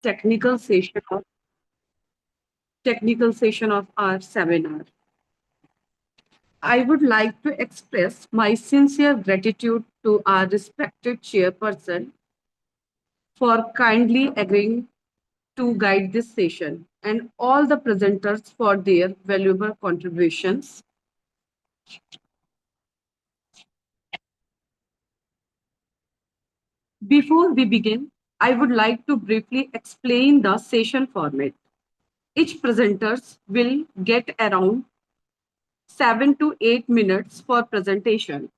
technical session of our seminar. I would like to express my sincere gratitude to our respected chairperson for kindly agreeing to guide this session and all the presenters for their valuable contributions. Before we begin, I would like to briefly explain the session format. Each presenters will get around 7 to 8 minutes for presentation.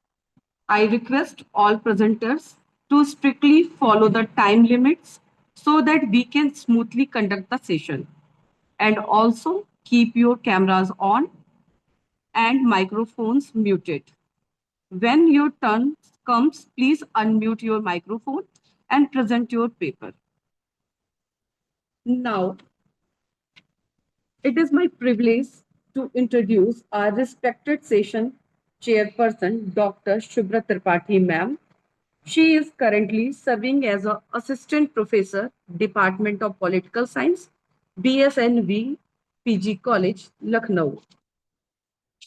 I request all presenters to strictly follow the time limits so that we can smoothly conduct the session. And also keep your cameras on and microphones muted. When your turn comes, please unmute your microphone and present your paper. Now, it is my privilege to introduce our respected session chairperson, Dr. Shubhra Tripathi ma'am. She is currently serving as an assistant professor, Department of Political Science, BSNV, PG College, Lucknow.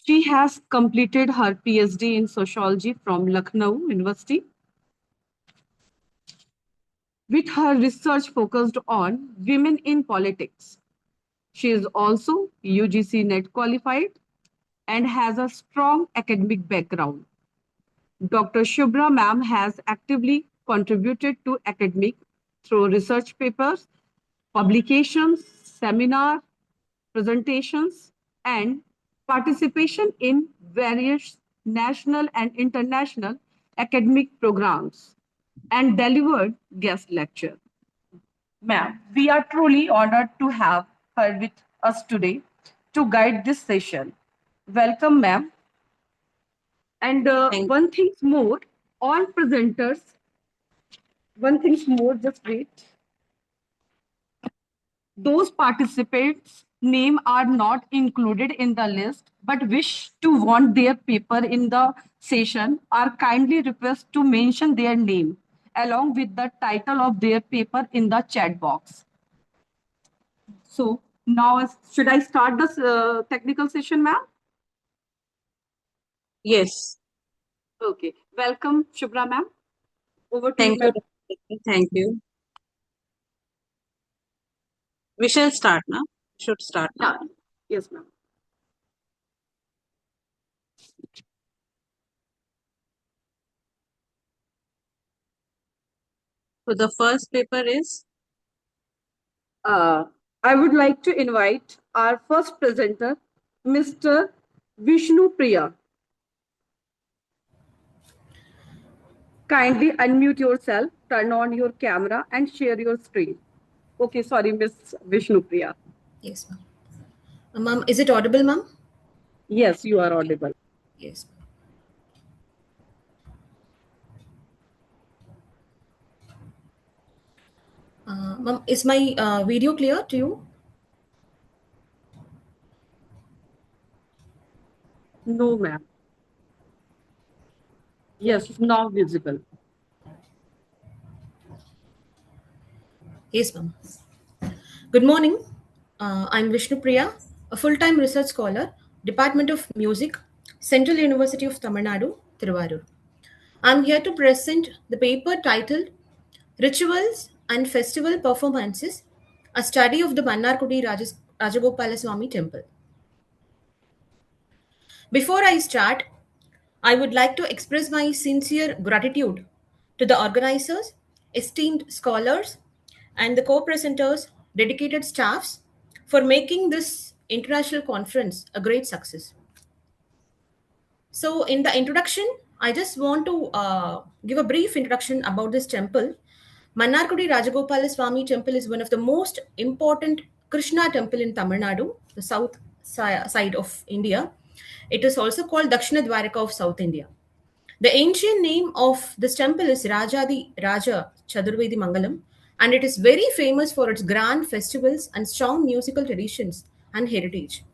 She has completed her PhD in sociology from Lucknow University, with her research focused on women in politics. She is also UGC NET qualified and has a strong academic background. Dr. Shubhra ma'am has actively contributed to academic through research papers, publications, seminar, presentations, and participation in various national and international academic programs and delivered guest lecture. Ma'am, we are truly honored to have her with us today to guide this session. Welcome, ma'am. And one thing more, all presenters, just wait. Those participants' name are not included in the list, but wish to want their paper in the session are kindly request to mention their name along with the title of their paper in the chat box. So now, should I start this technical session, ma'am? Yes. Okay. Welcome, Shubhra ma'am. Over to Thank you, you. Thank you. We shall start now. Should start now. Yeah. Yes, ma'am. So the first paper is? I would like to invite our first presenter, Mr. Vishnu Priya. Kindly unmute yourself, turn on your camera, and share your screen. Okay, sorry, Miss Vishnu Priya. Yes, ma'am. Ma'am, is it audible, ma'am? Yes, you are audible. Yes. Ma'am, is my video clear to you? No, ma'am. Yes, now visible. Yes, ma'am. Good morning. I'm Vishnu Priya, a full-time research scholar, Department of Music, Central University of Tamil Nadu, Thiruvarur. I'm here to present the paper titled Rituals and Festival Performances, a study of the Mannarkudi Rajagopalaswamy Temple. Before I start, I would like to express my sincere gratitude to the organizers, esteemed scholars, and the co-presenters, dedicated staffs for making this international conference a great success. So, in the introduction, I just want to give a brief introduction about this temple. Mannarkudi Rajagopalaswamy Temple is one of the most important Krishna temple in Tamil Nadu, the south side of India. It is also called Dakshina Dwarika of South India. The ancient name of this temple is Rajadi Raja Chadurvedi Mangalam, and it is very famous for its grand festivals and strong musical traditions and heritage.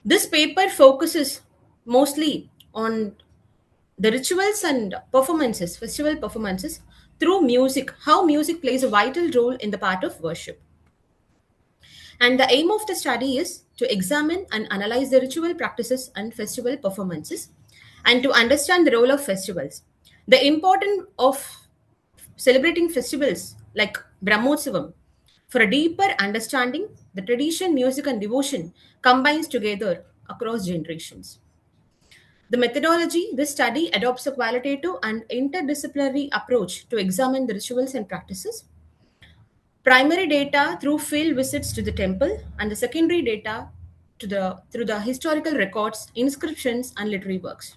This paper focuses mostly on the rituals and performances, festival performances through music, how music plays a vital role in the part of worship. And the aim of the study is to examine and analyze the ritual practices and festival performances and to understand the role of festivals. The importance of celebrating festivals like Brahmotsavam for a deeper understanding, the tradition, music, and devotion combines together across generations. The methodology, this study adopts a qualitative and interdisciplinary approach to examine the rituals and practices. Primary data through field visits to the temple, and the secondary data through the historical records, inscriptions, and literary works.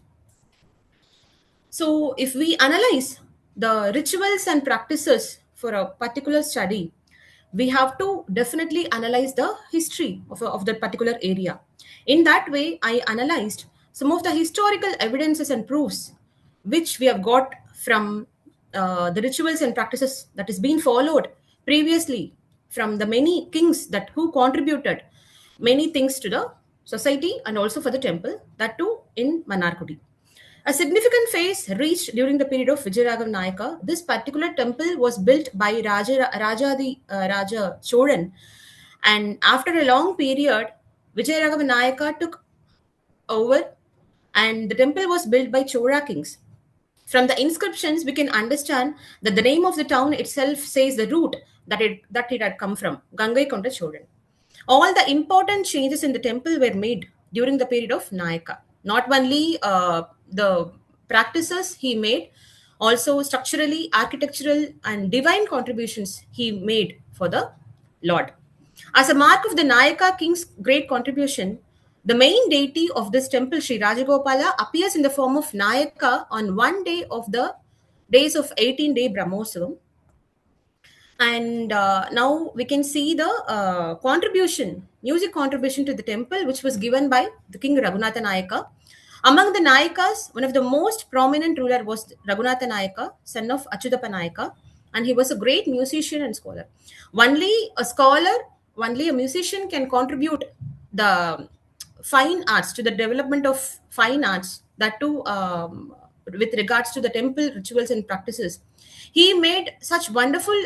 So, if we analyze the rituals and practices for a particular study, we have to definitely analyze the history of that particular area. In that way, I analyzed some of the historical evidences and proofs which we have got from the rituals and practices that is being followed previously from the many kings that who contributed many things to the society and also for the temple, that too in Manarkudi. A significant phase reached during the period of Vijayaraghav Nayaka. This particular temple was built by Raja Cholan, and after a long period, Vijayaraghav Nayaka took over, and the temple was built by Chola kings. From the inscriptions, we can understand that the name of the town itself says the root that it had come from, Gangaikonda Cholan. All the important changes in the temple were made during the period of Nayaka. Not only the practices he made, also structurally, architectural, and divine contributions he made for the Lord. As a mark of the Nayaka king's great contribution, the main deity of this temple, Sri Rajagopala, appears in the form of Nayaka on one day of the days of 18-day Brahmotsavam. And now we can see the music contribution to the temple, which was given by the King Raghunatha Nayaka. Among the Nayakas, one of the most prominent ruler was Raghunatha Nayaka, son of Achyutappa Nayaka, and he was a great musician and scholar. Only a musician can contribute the fine arts to the development of fine arts, that too with regards to the temple rituals and practices. He made such wonderful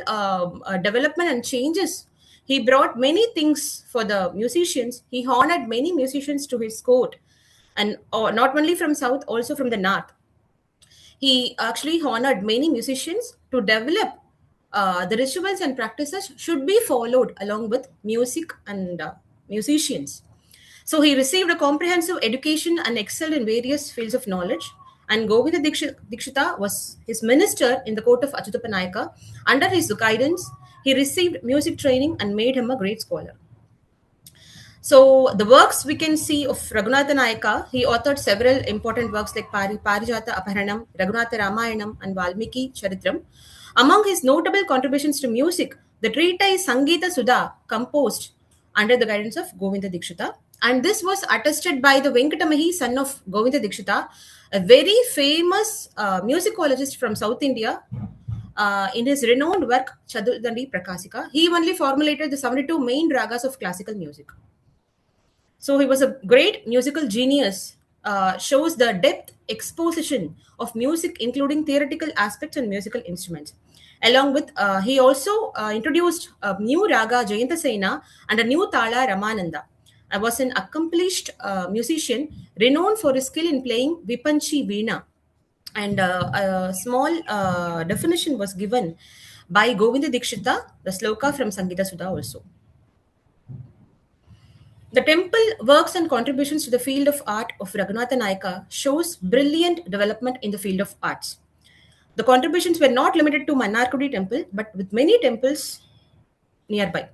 development and changes. He brought many things for the musicians. He honored many musicians to his court, and not only from south, also from the north. He actually honored many musicians to develop the rituals and practices should be followed along with music and musicians. So he received a comprehensive education and excelled in various fields of knowledge. And Govinda Dikshita was his minister in the court of Achyutappa Nayaka. Under his guidance, he received music training and made him a great scholar. So the works we can see of Raghunatha Nayaka, he authored several important works like Parijata Aparanam, Raghunatha Ramayanam, and Valmiki Charitram. Among his notable contributions to music, the treatise Sangeeta Sudha, composed under the guidance of Govinda Dikshita. And this was attested by the Venkatamahi, son of Govinda Dikshita, a very famous musicologist from South India. In his renowned work, Chadurdandi Prakasika, he only formulated the 72 main ragas of classical music. So he was a great musical genius, shows the depth exposition of music, including theoretical aspects and musical instruments. Along with, he also introduced a new raga Jayantasena and a new tala Ramananda. I was an accomplished musician renowned for his skill in playing Vipanchi Veena. And a small definition was given by Govinda Dikshita, the sloka from Sangeeta Sudha also. The temple works and contributions to the field of art of Raghunatha Nayaka shows brilliant development in the field of arts. The contributions were not limited to Mannarkudi temple, but with many temples nearby.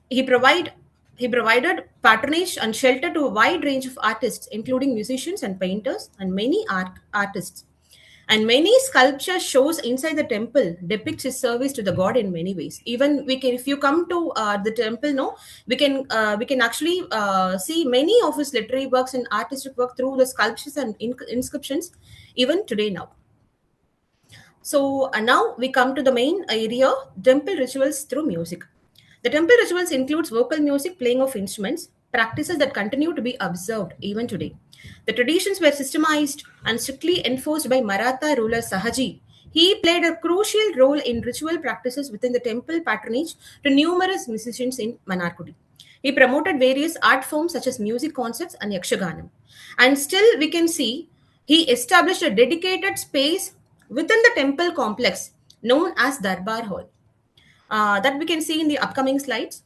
He provided patronage and shelter to a wide range of artists, including musicians and painters and many artists. And many sculpture shows inside the temple depicts his service to the god in many ways. Even we can, if you come to the temple, no, we can actually see many of his literary works and artistic work through the sculptures and inscriptions, even today now. So now we come to the main area, temple rituals through music. The temple rituals includes vocal music, playing of instruments, practices that continue to be observed even today. The traditions were systemized and strictly enforced by Maratha ruler Sahaji. He played a crucial role in ritual practices within the temple patronage to numerous musicians in Manarkudi. He promoted various art forms such as music concerts and yakshaganam. And still we can see he established a dedicated space within the temple complex known as Darbar Hall. That we can see in the upcoming slides.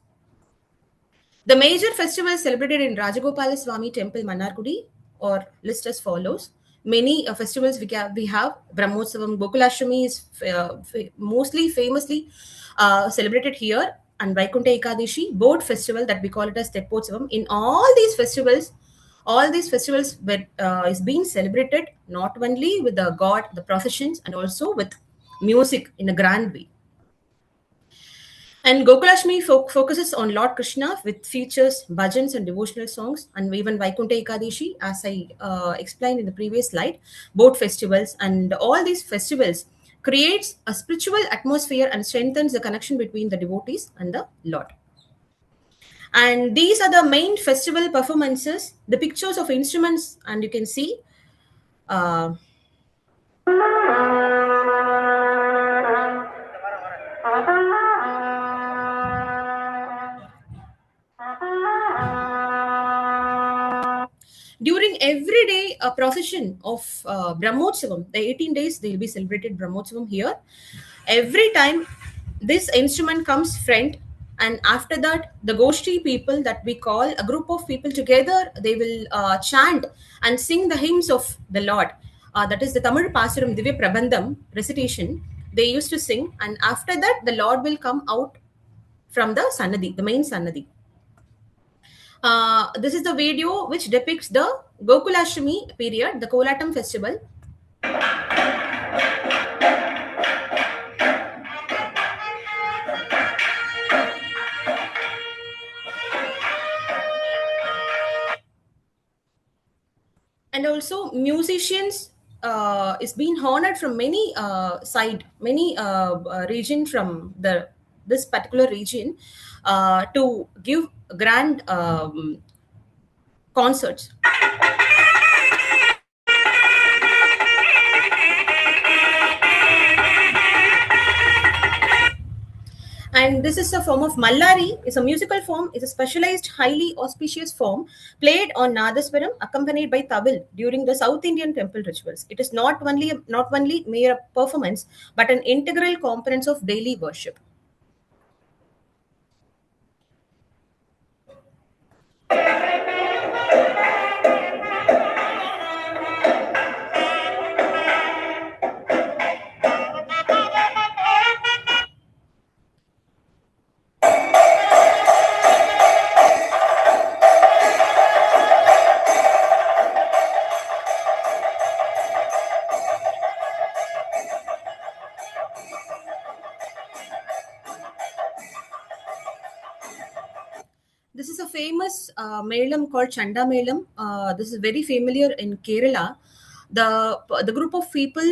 The major festivals celebrated in Rajagopala Swami Temple, Manarkudi, or list as follows. Many festivals we have Brahmotsavam, Gokulashtami is mostly famously celebrated here, and Vaikunta Ekadashi, boat festival that we call it as Teppotsavam. In all these festivals is being celebrated not only with the god, the processions, and also with music in a grand way. And Gokulashtami focuses on Lord Krishna with features bhajans and devotional songs, and even Vaikunta Ekadashi, as I explained in the previous slide, boat festivals, and all these festivals creates a spiritual atmosphere and strengthens the connection between the devotees and the Lord. And these are the main festival performances, the pictures of instruments, and you can see during every day a procession of Brahmotsavam, the 18 days they will be celebrated Brahmotsavam here. Every time this instrument comes front, and after that the Goshti people that we call a group of people together, they will chant and sing the hymns of the Lord. That is the Tamil Pasuram Divya Prabandham recitation they used to sing, and after that the Lord will come out from the Sannadhi, the main Sannadhi. This is the video which depicts the Gokulashtami period, the Kolatam festival. And also musicians is being honored from many region from this particular region to give grand concerts. And this is a form of Mallari. It's a musical form. It's a specialized, highly auspicious form played on Nadaswaram, accompanied by Tawil during the South Indian temple rituals. It is not only mere performance, but an integral component of daily worship. This is a famous Melam called Chanda Melam. This is very familiar in Kerala. The group of people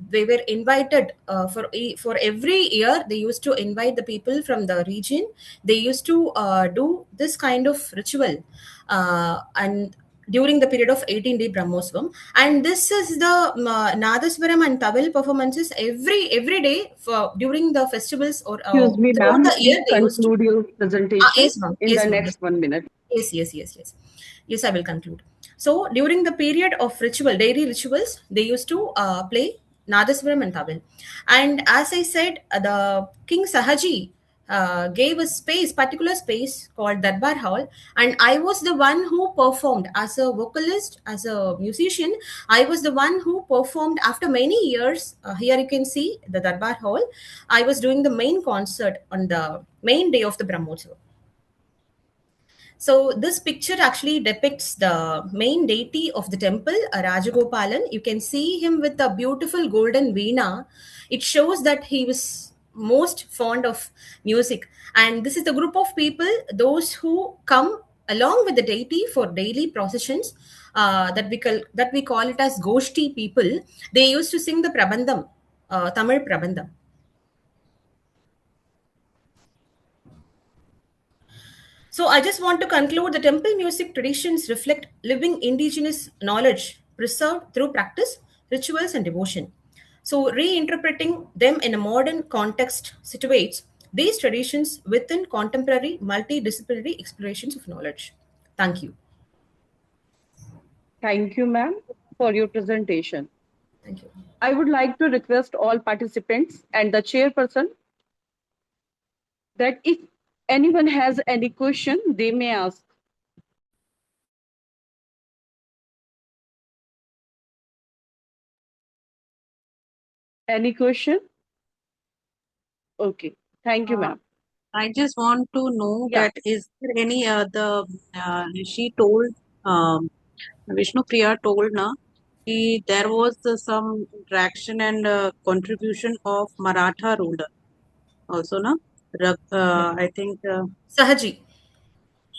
they were invited for every year. They used to invite the people from the region. They used to do this kind of ritual, and during the period of 18-day Brahmosvam. And this is the Nadaswaram and Tawil performances every day for during the festivals or Excuse me, throughout ma'am. the year. Please They used to conclude your presentation yes, ma'am. in Yes, the ma'am. next 1 minute. Yes. Yes, I will conclude. So during the period of daily rituals, they used to play Nadaswaram and Tawil. And as I said, the King Sahaji gave a particular space called Darbar Hall. And I was the one who performed as a vocalist, as a musician. I was the one who performed after many years. Here you can see the Darbar Hall. I was doing the main concert on the main day of the Brahmotsavam. So this picture actually depicts the main deity of the temple, Rajagopalan. You can see him with a beautiful golden veena. It shows that he was most fond of music. And this is the group of people, those who come along with the deity for daily processions, that we call it as Goshti people. They used to sing the Prabandham, Tamil Prabandham. So I just want to conclude the temple music traditions reflect living indigenous knowledge preserved through practice, rituals, and devotion. So, reinterpreting them in a modern context situates these traditions within contemporary multidisciplinary explorations of knowledge. Thank you. Thank you, ma'am, for your presentation. Thank you. I would like to request all participants and the chairperson that if anyone has any question, they may ask. Any question? Okay. Thank you, Uh, ma'am. I just want to know Yeah. that is there any other, she told, Vishnu Priya told na, there was some interaction and contribution of Maratha ruler also, na? I think Sahaji.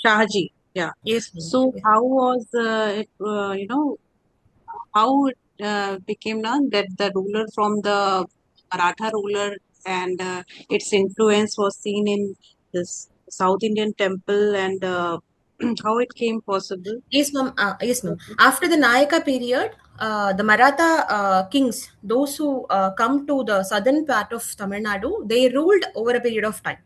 Shahji, yeah. Yes, ma'am. So Yes. how was it, how it became na, that the ruler from the Maratha ruler and its influence was seen in this South Indian temple and how it came possible? Yes, ma'am. Yes, ma'am. After the Nayaka period, the Maratha kings, those who come to the southern part of Tamil Nadu, they ruled over a period of time.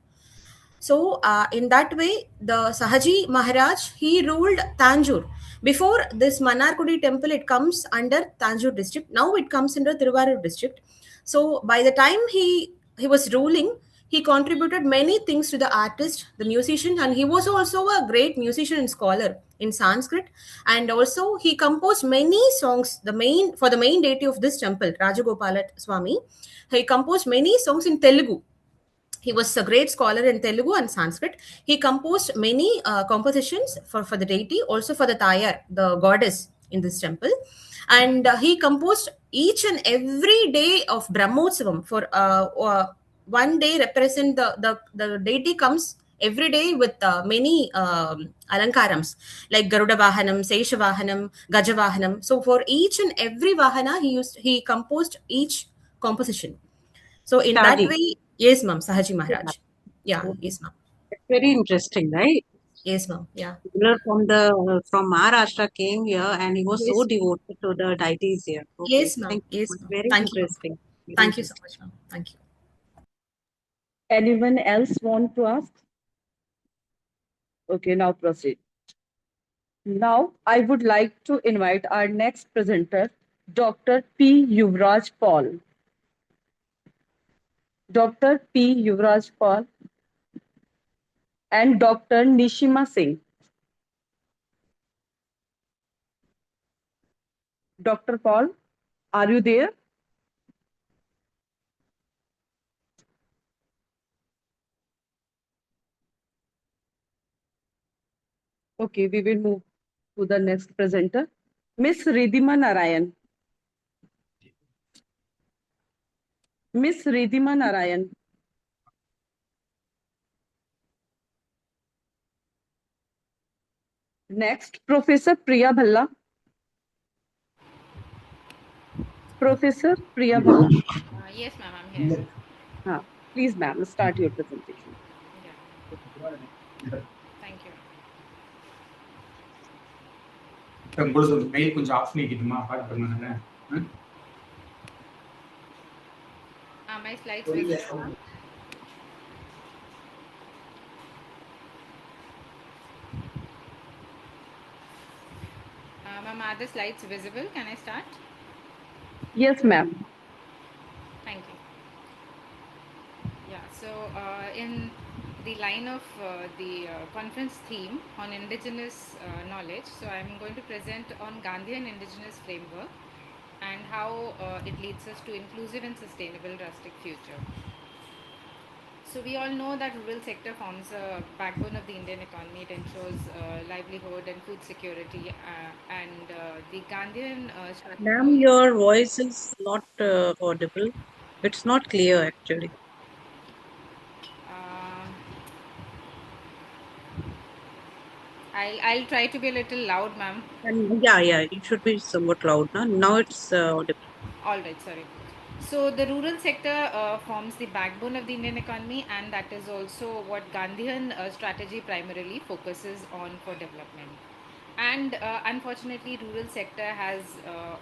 So, in that way, the Sahaji Maharaj he ruled Tanjore. Before this Manarkudi temple, it comes under Tanjore district. Now it comes under Tiruvarur district. So, by the time he was ruling, he contributed many things to the artist, the musician, and he was also a great musician and scholar in Sanskrit. And also, he composed many songs. The main for the main deity of this temple, Rajagopala Swami, he composed many songs in Telugu. He was a great scholar in Telugu and Sanskrit. He composed many compositions for the deity, also for the Tayar, the goddess in this temple. And he composed each and every day of Brahmotsavam for one day represent the deity comes every day with many alankarams like Garuda Vahanam, Sesha Vahanam, Gaja Vahanam. So for each and every Vahana, he composed each composition. So in that Shahji. way, yes, ma'am, Sahaji Maharaj. Yeah, Okay. yes, ma'am. It's very interesting, right? Yes, ma'am. Yeah. Ruler from Maharashtra came here and he was so Yes. devoted to the deities here. Okay, Yes, ma'am. thank you so Yes, much. ma'am. Very Thank you, ma'am. interesting. Very Thank you so interesting. much, ma'am. Thank you. Anyone else want to ask? Okay, now proceed. Now, I would like to invite our next presenter, Dr. P. Yuvraj Paul. Dr. P. Yuvraj Paul and Dr. Nishima Singh. Dr. Paul, are you there? Okay, we will move to the next presenter, Miss Ridhima Narayan. Miss Ridhima Narayan. Next, Professor Priya Bhalla. Professor Priya Bhalla. Yes, ma'am, I'm here. Please, ma'am, start your presentation. Yeah, thank you. உங்களுக்கு அந்த mail கொஞ்சம் of பண்ணிக்கிட்டுமா பாட்டு பண்ணானே Are my slides visible, ma'am? Ma'am, are the slides visible? Can I start? Yes, ma'am. Thank you. Yeah, so in the line of the conference theme on indigenous knowledge, so I'm going to present on Gandhian indigenous framework and how it leads us to inclusive and sustainable rustic future. So we all know that rural sector forms a backbone of the Indian economy. It ensures livelihood and food security, and the Gandhian Ma'am, strategy. your voice is not audible. It's not clear actually. Uh, I'll try to be a little loud, ma'am. And yeah, it should be somewhat loud. No? Now it's audible. All right, sorry. So the rural sector forms the backbone of the Indian economy, and that is also what Gandhian strategy primarily focuses on for development. And unfortunately, rural sector has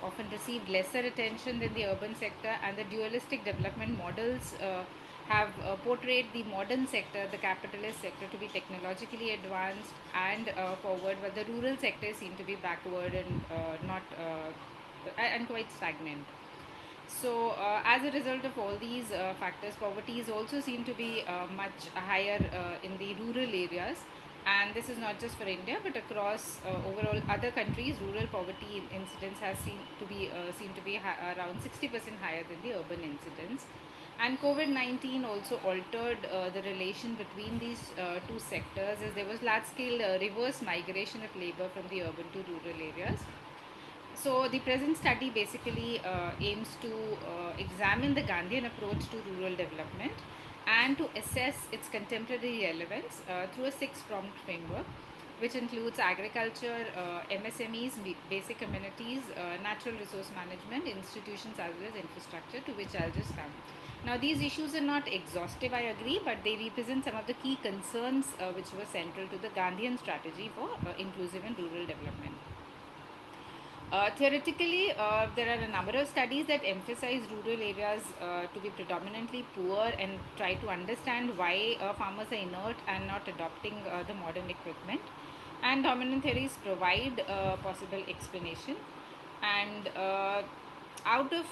often received lesser attention than the urban sector, and the dualistic development models have portrayed the modern sector, the capitalist sector, to be technologically advanced and forward, but the rural sector seem to be backward and not and quite stagnant. So, as a result of all these factors, poverty is also seen to be much higher in the rural areas. And this is not just for India, but across overall other countries, rural poverty incidence has seen to be around 60% higher than the urban incidence. And COVID-19 also altered the relation between these two sectors, as there was large-scale reverse migration of labor from the urban to rural areas. So the present study basically aims to examine the Gandhian approach to rural development and to assess its contemporary relevance through a six-pronged framework, which includes agriculture, MSMEs, basic communities, natural resource management, institutions as well as infrastructure, to which I'll just come. Now, these issues are not exhaustive, I agree, but they represent some of the key concerns which were central to the Gandhian strategy for inclusive and rural development. Theoretically, there are a number of studies that emphasize rural areas to be predominantly poor and try to understand why farmers are inert and not adopting the modern equipment. And dominant theories provide possible explanation. And out of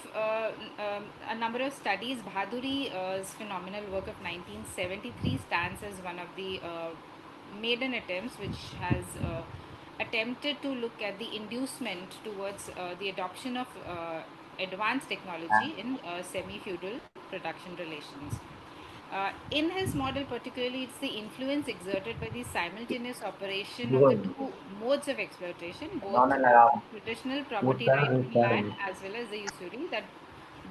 a number of studies, Bhaduri's phenomenal work of 1973 stands as one of the maiden attempts which has attempted to look at the inducement towards the adoption of advanced technology in semi-feudal production relations. In his model, particularly, it's the influence exerted by the simultaneous operation of the two modes of exploitation, both traditional property right on land as well as the usury, that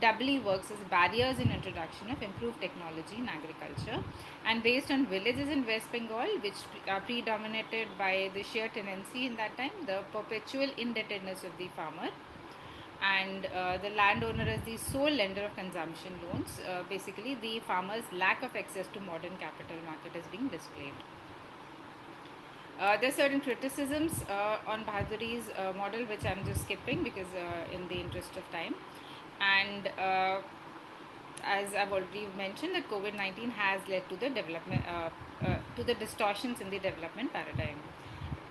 doubly works as barriers in introduction of improved technology in agriculture. And based on villages in West Bengal, which are predominated by the sheer tenancy in that time, the perpetual indebtedness of the farmer, and the landowner as the sole lender of consumption loans, basically the farmer's lack of access to modern capital market is being displayed. There are certain criticisms on Bahaduri's model, which I'm just skipping because in the interest of time. And as I've already mentioned, that COVID-19 has led to the development, to the distortions in the development paradigm.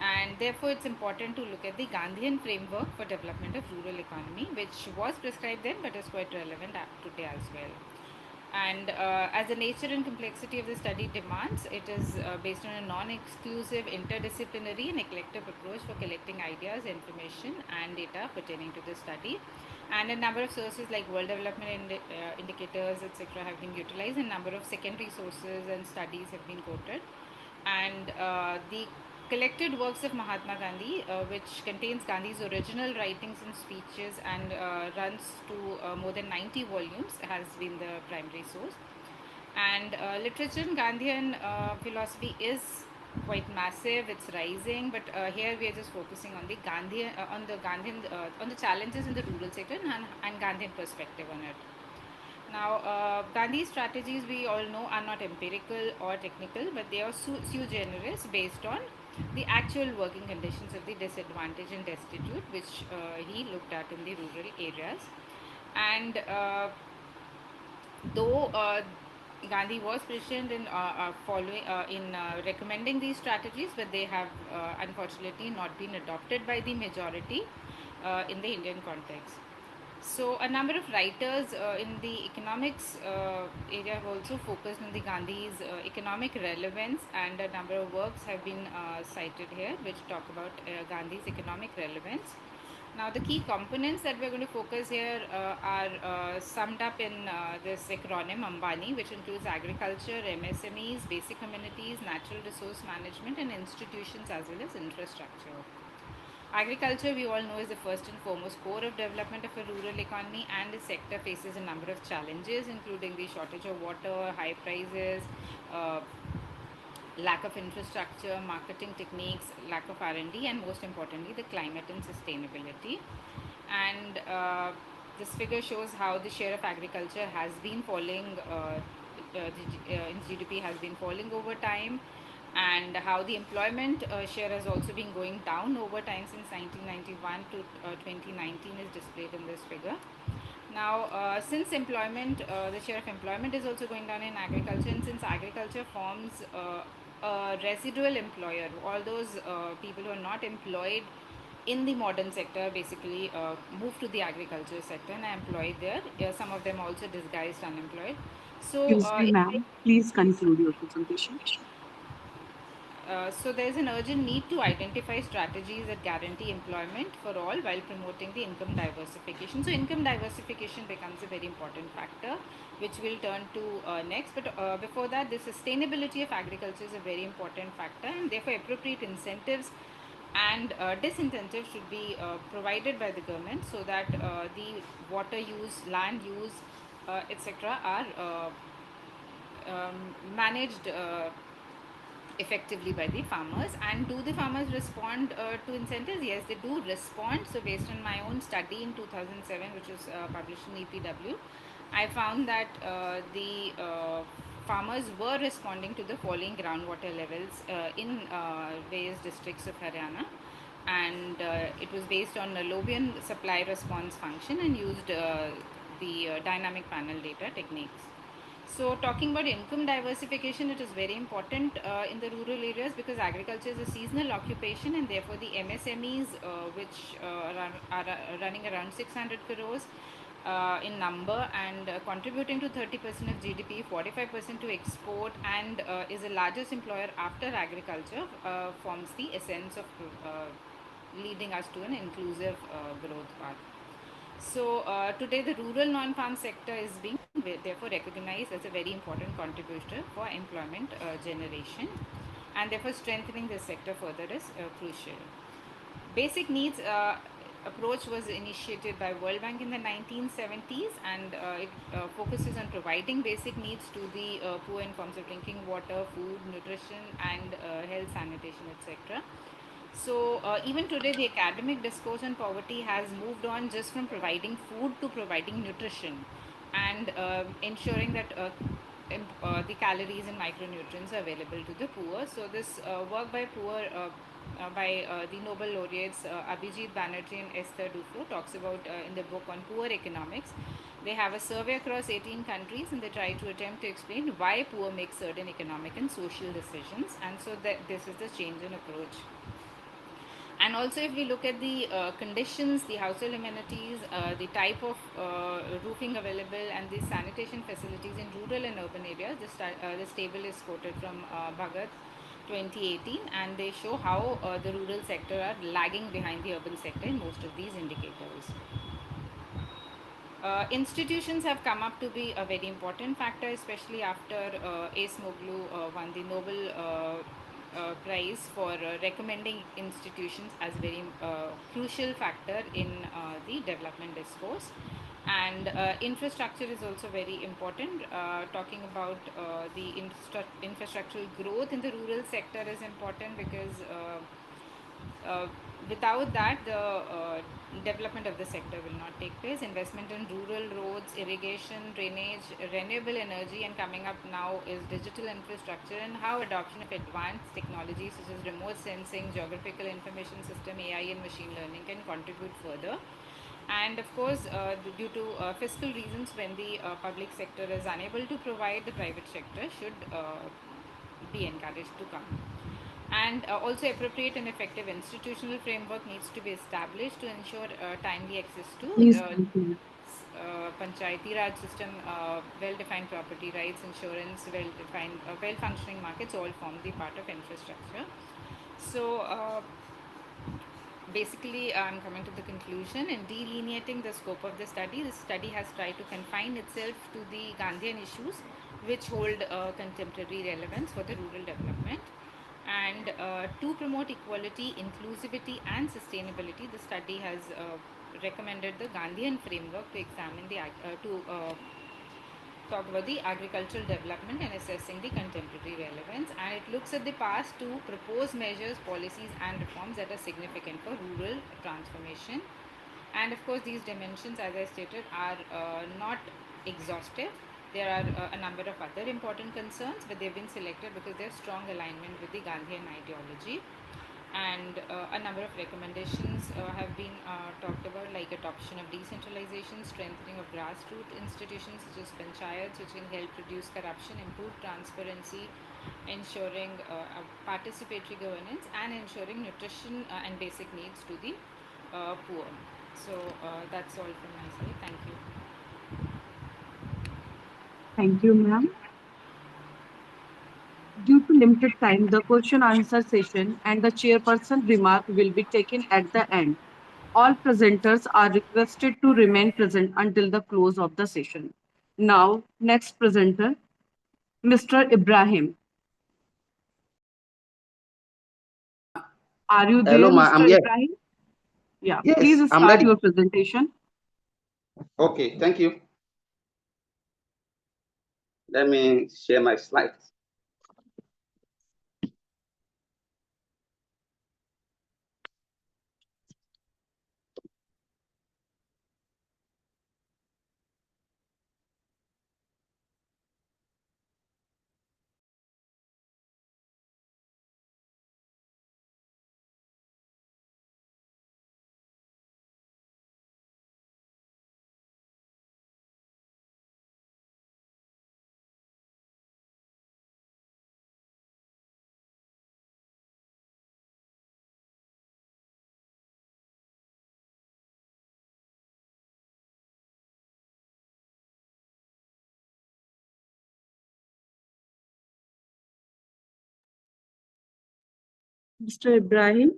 And therefore, it's important to look at the Gandhian framework for development of rural economy, which was prescribed then but is quite relevant today as well. And as the nature and complexity of the study demands, it is based on a non-exclusive, interdisciplinary and eclectic approach for collecting ideas, information and data pertaining to the study. And a number of sources like world development indicators, etc. have been utilized, and a number of secondary sources and studies have been quoted. And the collected works of Mahatma Gandhi, which contains Gandhi's original writings and speeches and runs to more than 90 volumes, has been the primary source. And literature in Gandhian philosophy is quite massive; it's rising. But here we are just focusing on the Gandhian, on the challenges in the rural sector and Gandhian perspective on it. Now, Gandhi's strategies, we all know, are not empirical or technical, but they are sui generis based on the actual working conditions of the disadvantaged and destitute, which he looked at in the rural areas. And though Gandhi was prescient in recommending these strategies, but they have unfortunately not been adopted by the majority in the Indian context. So, a number of writers in the economics area have also focused on the Gandhi's economic relevance, and a number of works have been cited here which talk about Gandhi's economic relevance. Now, the key components that we're going to focus here are summed up in this acronym AMBANI, which includes agriculture, MSMEs, basic communities, natural resource management, and institutions as well as infrastructure. Agriculture, we all know, is the first and foremost core of development of a rural economy, and the sector faces a number of challenges, including the shortage of water, high prices, lack of infrastructure, marketing techniques, lack of R&D, and most importantly, the climate and sustainability. And this figure shows how the share of agriculture has been falling, in GDP has been falling over time. and how the employment share has also been going down over time since 1991 to 2019 is displayed in this figure. Now, since the share of employment is also going down in agriculture, and since agriculture forms a residual employer, all those people who are not employed in the modern sector basically move to the agriculture sector and are employed there. Some of them also disguised unemployed. So, Excuse me, ma'am. Please conclude your presentation. So there is an urgent need to identify strategies that guarantee employment for all while promoting the income diversification. So income diversification becomes a very important factor, which we'll turn to next. But before that, the sustainability of agriculture is a very important factor, and therefore appropriate incentives and disincentives should be provided by the government so that the water use, land use, etc. are managed effectively by the farmers. And do the farmers respond to incentives? Yes, they do respond. So based on my own study in 2007, which was published in EPW, I found that the farmers were responding to the falling groundwater levels in various districts of Haryana, and it was based on a Lobian supply response function and used the dynamic panel data techniques. So talking about income diversification, it is very important in the rural areas because agriculture is a seasonal occupation, and therefore the MSMEs, which are running around 600 crores in number and contributing to 30% of GDP, 45% to export, and is the largest employer after agriculture, forms the essence of leading us to an inclusive growth path. So today the rural non-farm sector is being therefore recognized as a very important contributor for employment generation, and therefore strengthening this sector further is crucial. Basic needs approach was initiated by World Bank in the 1970s, and it focuses on providing basic needs to the poor in forms of drinking water, food, nutrition, and health, sanitation, etc. So even today, the academic discourse on poverty has moved on just from providing food to providing nutrition, and ensuring that the calories and micronutrients are available to the poor. So this work by the Nobel laureates Abhijit Banerjee and Esther Duflo talks about in the book on poor economics. They have a survey across 18 countries, and they try to attempt to explain why poor make certain economic and social decisions, and so that this is the change in approach. And also, if we look at the conditions, the household amenities, the type of roofing available, and the sanitation facilities in rural and urban areas, this table is quoted from Bhagat 2018, and they show how the rural sector are lagging behind the urban sector in most of these indicators. Institutions have come up to be a very important factor, especially after Ace Moglu won the Nobel Prize for recommending institutions as very crucial factor in the development discourse. And infrastructure is also very important. Talking about the infrastructural growth in the rural sector is important because without that, the development of the sector will not take place. Investment in rural roads, irrigation, drainage, renewable energy, and coming up now is digital infrastructure, and how adoption of advanced technologies such as remote sensing, geographical information system, AI, and machine learning can contribute further. And of course, due to fiscal reasons, when the public sector is unable to provide, the private sector should be encouraged to come. And also appropriate and effective institutional framework needs to be established to ensure timely access to Please conclude. Panchayati Raj system, well-defined property rights, insurance, well-defined, well-functioning markets all form the part of infrastructure. So basically, I'm coming to the conclusion. In delineating the scope of the study has tried to confine itself to the Gandhian issues which hold contemporary relevance for the rural development. And to promote equality, inclusivity, and sustainability, the study has recommended the Gandhian framework to examine talk about the agricultural development and assessing the contemporary relevance. And it looks at the past to propose measures, policies, and reforms that are significant for rural transformation. And of course, these dimensions, as I stated, are not exhaustive. There are a number of other important concerns, but they've been selected because they have strong alignment with the Gandhian ideology. And a number of recommendations have been talked about, like adoption of decentralization, strengthening of grassroots institutions such as panchayats, which can help reduce corruption, improve transparency, ensuring participatory governance, and ensuring nutrition and basic needs to the poor. So that's all from my side. Thank you. Thank you, ma'am. Due to limited time, the question answer session and the chairperson remark will be taken at the end. All presenters are requested to remain present until the close of the session. Now, next presenter, Mr. Ibrahim. Are you Hello, there, ma. I'm Mr. here. Ibrahim? Yeah, Yes, please I'm start ready. your presentation. Okay, thank you. Let me share my slides. Mr. Ibrahim,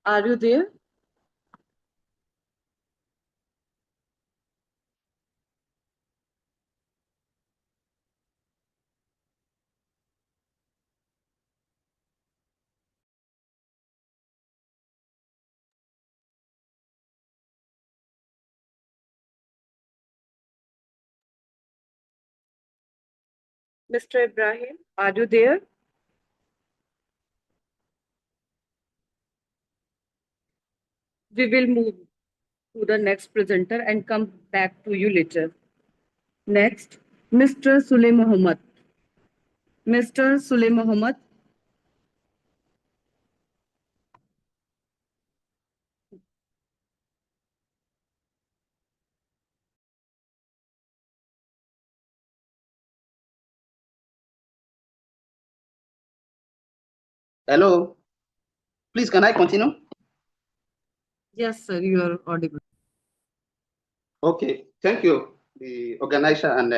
are you there? Mr. Ibrahim, are you there? We will move to the next presenter and come back to you later. Next, Mr. Sule Mohammed. Mr. Sule Mohammed. Hello. Please, can I continue? Yes, sir, you are audible. Okay, thank you, the organizer, and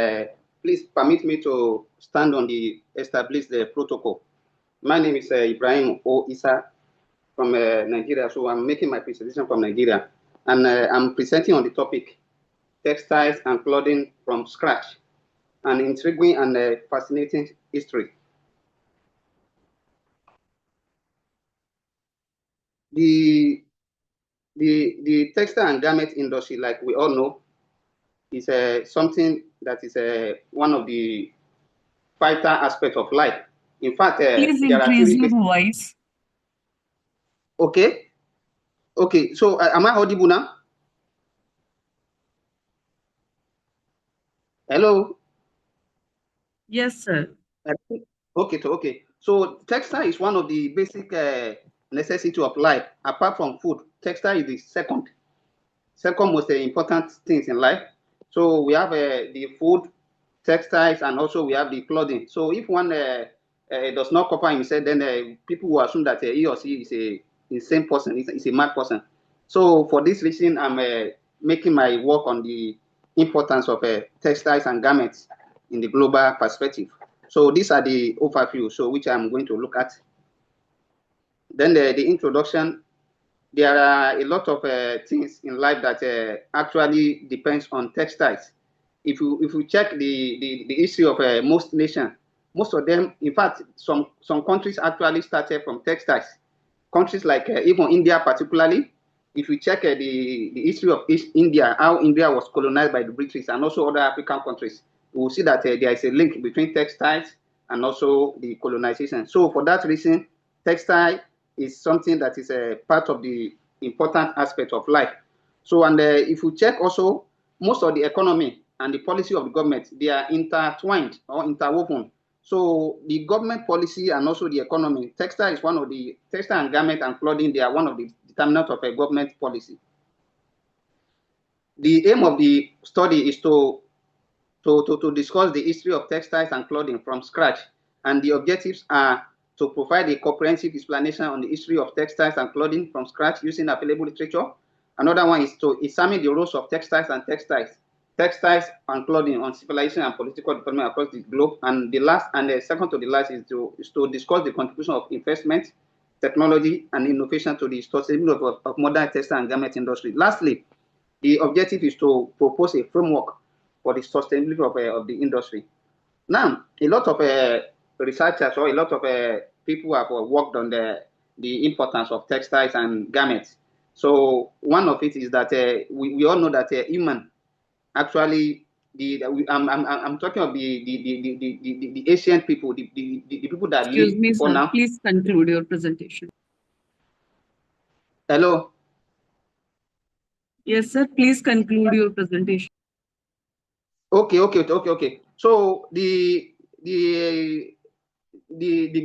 please permit me to stand on the establish the protocol. My name is Ibrahim O. Isa from Nigeria, so I'm making my presentation from Nigeria, and I'm presenting on the topic textiles and clothing from scratch, an intriguing and fascinating history. The textile and garment industry, like we all know, is something that is one of the vital aspects of life. In fact, Please there are increase three. your voice. Okay. Okay. So, am I audible now? Hello. Yes, sir. Okay. Okay. So, textile is one of the basic necessity of life. Apart from food, textile is the second most important things in life. So we have the food, textiles, and also we have the clothing. So if one does not cover himself, then people will assume that he or she is a insane person, is a mad person. So for this reason, I'm making my work on the importance of textiles and garments in the global perspective. So these are the overview, so which I'm going to look at. Then the introduction. There are a lot of things in life that actually depends on textiles. If you check the history of most nations, most of them, in fact, some countries actually started from textiles. Countries like even India, particularly, if you check the history of East India, how India was colonized by the British and also other African countries, you will see that there is a link between textiles and also the colonization. So for that reason, textile is something that is a part of the important aspect of life. So, and if you check also, most of the economy and the policy of the government, they are intertwined or interwoven. So the government policy and also the economy, textile is one of the, textile and garment and clothing, they are one of the determinants of a government policy. The aim of the study is to discuss the history of textiles and clothing from scratch, and the objectives are to provide a comprehensive explanation on the history of textiles and clothing from scratch using available literature. Another one is to examine the roles of textiles and clothing on civilization and political development across the globe. And the second to the last is to discuss the contribution of investment, technology, and innovation to the sustainability of modern textile and garment industry. Lastly, the objective is to propose a framework for the sustainability of the industry. Now, a lot of researchers or a lot of people have worked on the importance of textiles and garments. So one of it is that we all know that human actually I'm talking of the ancient people, the people that Excuse lived me, before sir. now. Please conclude your presentation. Hello. Yes, sir. Please conclude your presentation. Okay. So the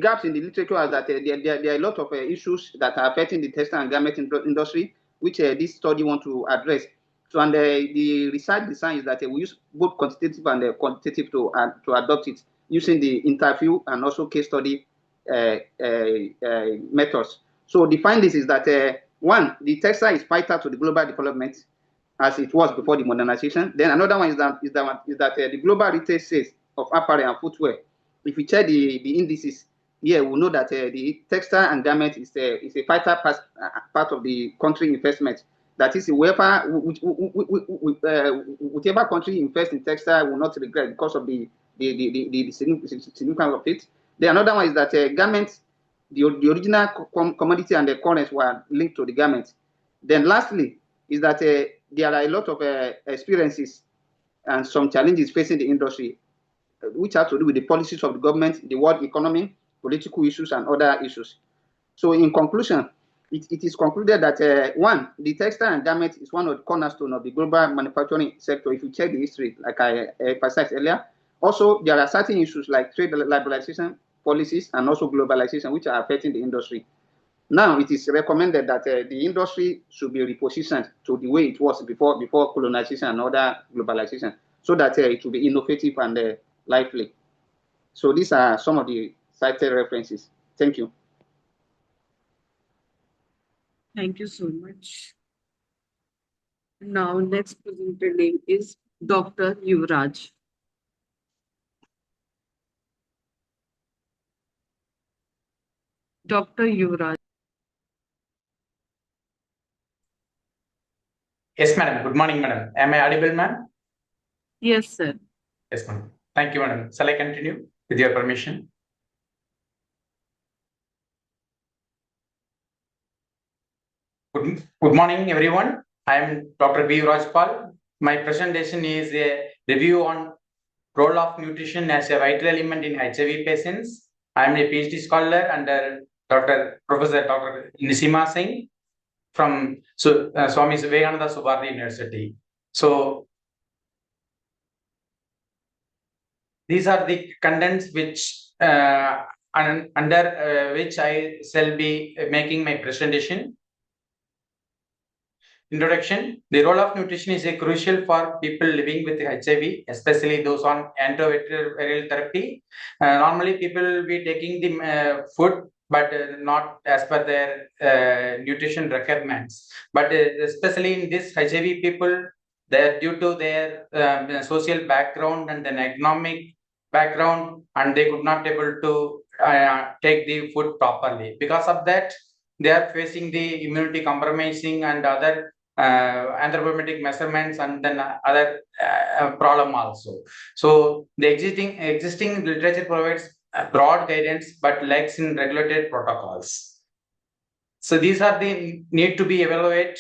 gaps in the literature is that there are a lot of issues that are affecting the textile and garment industry, which this study wants to address. So, and the research design is that we use both quantitative and quantitative to adopt it using the interview and also case study methods. So the findings is that one, the textile is vital to the global development as it was before the modernization. Then another one is that the global retail sales of apparel and footwear, if we check the indices here, we know that the textile and garment is a vital part of the country investment. That is, whichever country invests in textile will not regret because of the significance of it. Then another one is that garments, the original commodity and the currency were linked to the garments. Then lastly is that there are a lot of experiences and some challenges facing the industry, which have to do with the policies of the government, the world economy, political issues, and other issues. So in conclusion, it is concluded that one, the textile and garment is one of the cornerstones of the global manufacturing sector. If you check the history, like I emphasized earlier, also there are certain issues like trade liberalization policies and also globalization, which are affecting the industry. Now it is recommended that the industry should be repositioned to the way it was before colonization and other globalization, so that it will be innovative and lively. So these are some of the cited references. Thank you. Thank you so much. Now, next presenter name is Dr. Yuvraj. Dr. Yuvraj. Yes, madam. Good morning, madam. Am I audible, ma'am? Yes, sir. Yes, madam. Thank you, madam. Shall I continue with your permission? Good morning, everyone. I am Dr. B. Rajpal. My presentation is a review on role of nutrition as a vital element in HIV patients. I am a PhD scholar under Professor Dr. Nisima Singh from Swami Vivekananda Subhardi University. So these are the contents which under which I shall be making my presentation. Introduction. The role of nutrition is a crucial for people living with HIV, especially those on antiretroviral therapy. Normally, people will be taking the food, but not as per their nutrition requirements. But especially in this HIV people, due to their social background and an economic background, and they could not able to take the food properly. Because of that, they are facing the immunity compromising and other anthropometric measurements and then other problem also. So the existing literature provides broad guidance but lacks in regulated protocols. So these are the need to be evaluated,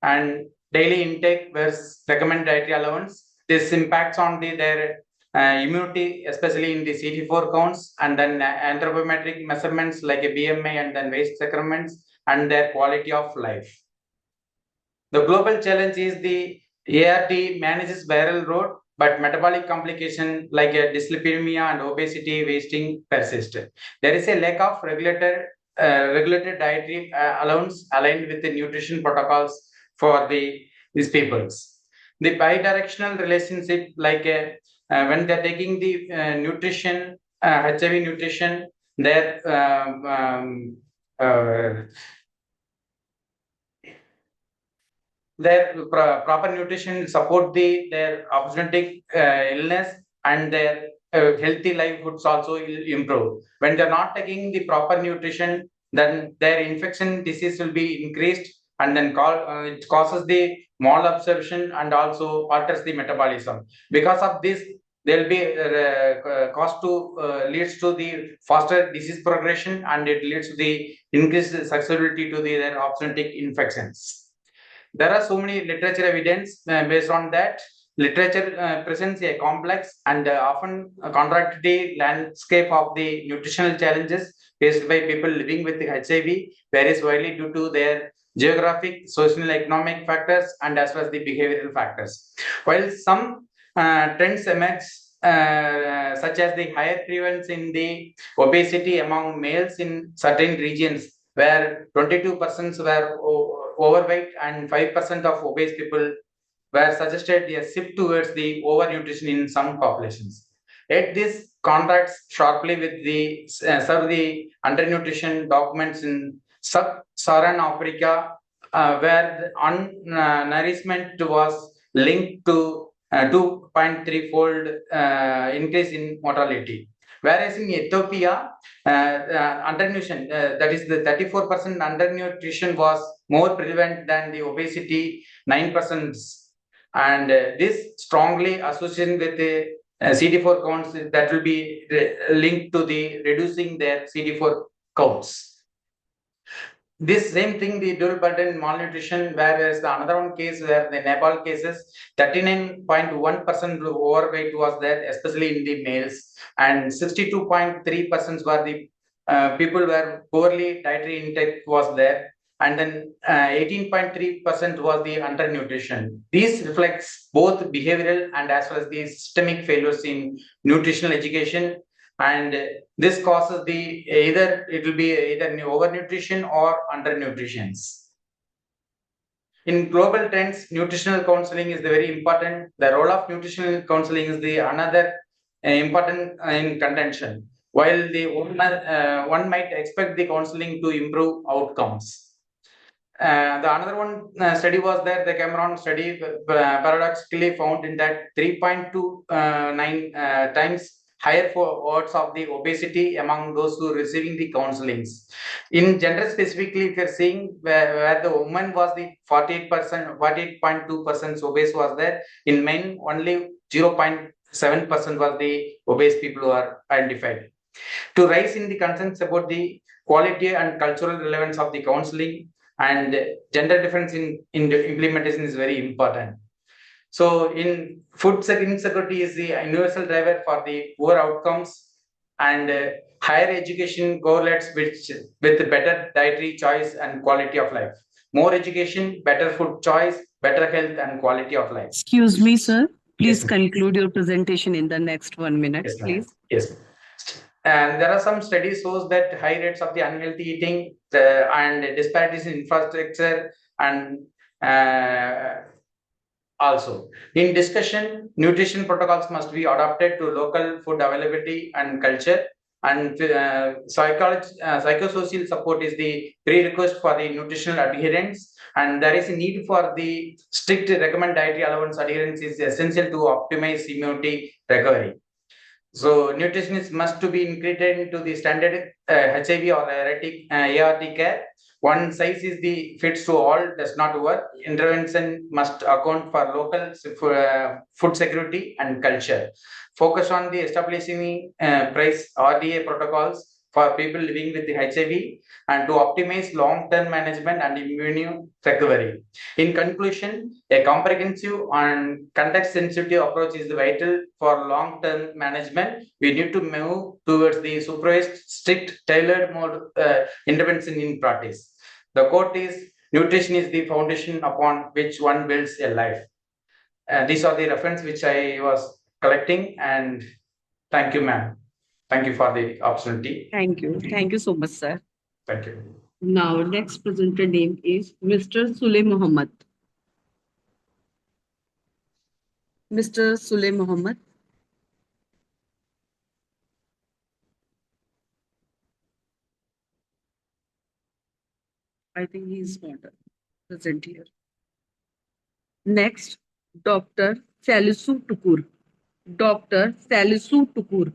and daily intake versus recommended dietary allowance. This impacts on their immunity, especially in the CD4 counts, and then anthropometric measurements like a BMI and then waist measurements and their quality of life. The global challenge is the ART manages viral load but metabolic complication like dyslipidemia and obesity wasting persist. There is a lack of regulated dietary allowance aligned with the nutrition protocols for these peoples. The bidirectional relationship, like when they're taking the nutrition, HIV nutrition, their proper nutrition support their opportunistic illness, and their healthy livelihoods also will improve. When they're not taking the proper nutrition, then their infection disease will be increased, and then it causes the malabsorption and also alters the metabolism. Because of this, there will be cost to leads to the faster disease progression, and it leads to the increased susceptibility to their opportunistic infections. There are so many literature evidence based on that. Literature presents a complex and often contradictory landscape of the nutritional challenges faced by people living with HIV, varies widely due to their geographic, social, economic factors, and as well as the behavioral factors. While some trends emerge, such as the higher prevalence in the obesity among males in certain regions, where 22% were overweight and 5% of obese people, were suggested a shift towards the overnutrition in some populations. Yet this contrasts sharply with the undernutrition documents in sub-Saharan Africa, where undernourishment was linked to 2.3-fold increase in mortality. Whereas in Ethiopia, undernutrition, that is the 34% undernutrition was more prevalent than the obesity 9%, and this strongly associated with the CD4 counts that will be linked to the reducing their CD4 counts. This same thing, the dual burden malnutrition, whereas the another one case where the Nepal cases, 39.1% overweight was there, especially in the males, and 62.3% were the people were poorly dietary intake was there, and then 18.3% was the undernutrition. This reflects both behavioral and as well as the systemic failures in nutritional education, and this causes it will be either overnutrition or undernutrition. In global trends, nutritional counseling is very important. The role of nutritional counseling is the another important in contention. While the one might expect the counseling to improve outcomes. The another one study was there, the Cameron study paradoxically found in that 3.29 times higher for odds of the obesity among those who are receiving the counselings. In gender specifically, if you're seeing where the woman was the 48.2% obese was there, in men only 0.7% was the obese people who are identified. To raise in the concerns about the quality and cultural relevance of the counseling, and gender difference in the implementation is very important. So in food insecurity is the universal driver for the poor outcomes, and higher education correlates with better dietary choice and quality of life. More education, better food choice, better health and quality of life. Excuse me, sir. Please Yes, conclude your presentation in the next 1 minute, yes, please. Yes. And there are some studies shows that high rates of the unhealthy eating and disparities in infrastructure and also in discussion, nutrition protocols must be adapted to local food availability and culture, and psychosocial support is the prerequisite for the nutritional adherence, and there is a need for the strict recommended dietary allowance adherence is essential to optimize immunity recovery. So nutritionists must to be integrated into the standard HIV or ART care. One size is the fits to all does not work. Intervention must account for local food security and culture. Focus on the establishing price RDA protocols for people living with the HIV and to optimize long-term management and immune recovery. In conclusion, a comprehensive and context-sensitive approach is vital for long-term management. We need to move towards the supervised, strict, tailored mode intervention in practice. The quote is, nutrition is the foundation upon which one builds a life. These are the reference which I was collecting, and thank you, ma'am. Thank you for the opportunity. Thank you. Thank you so much, sir. Thank you. Now, next presenter name is Mr. Sule Muhammad. Mr. Sule Muhammad. I think he is not present here. Next, Dr. Salisu Tukur. Dr. Salisu Tukur.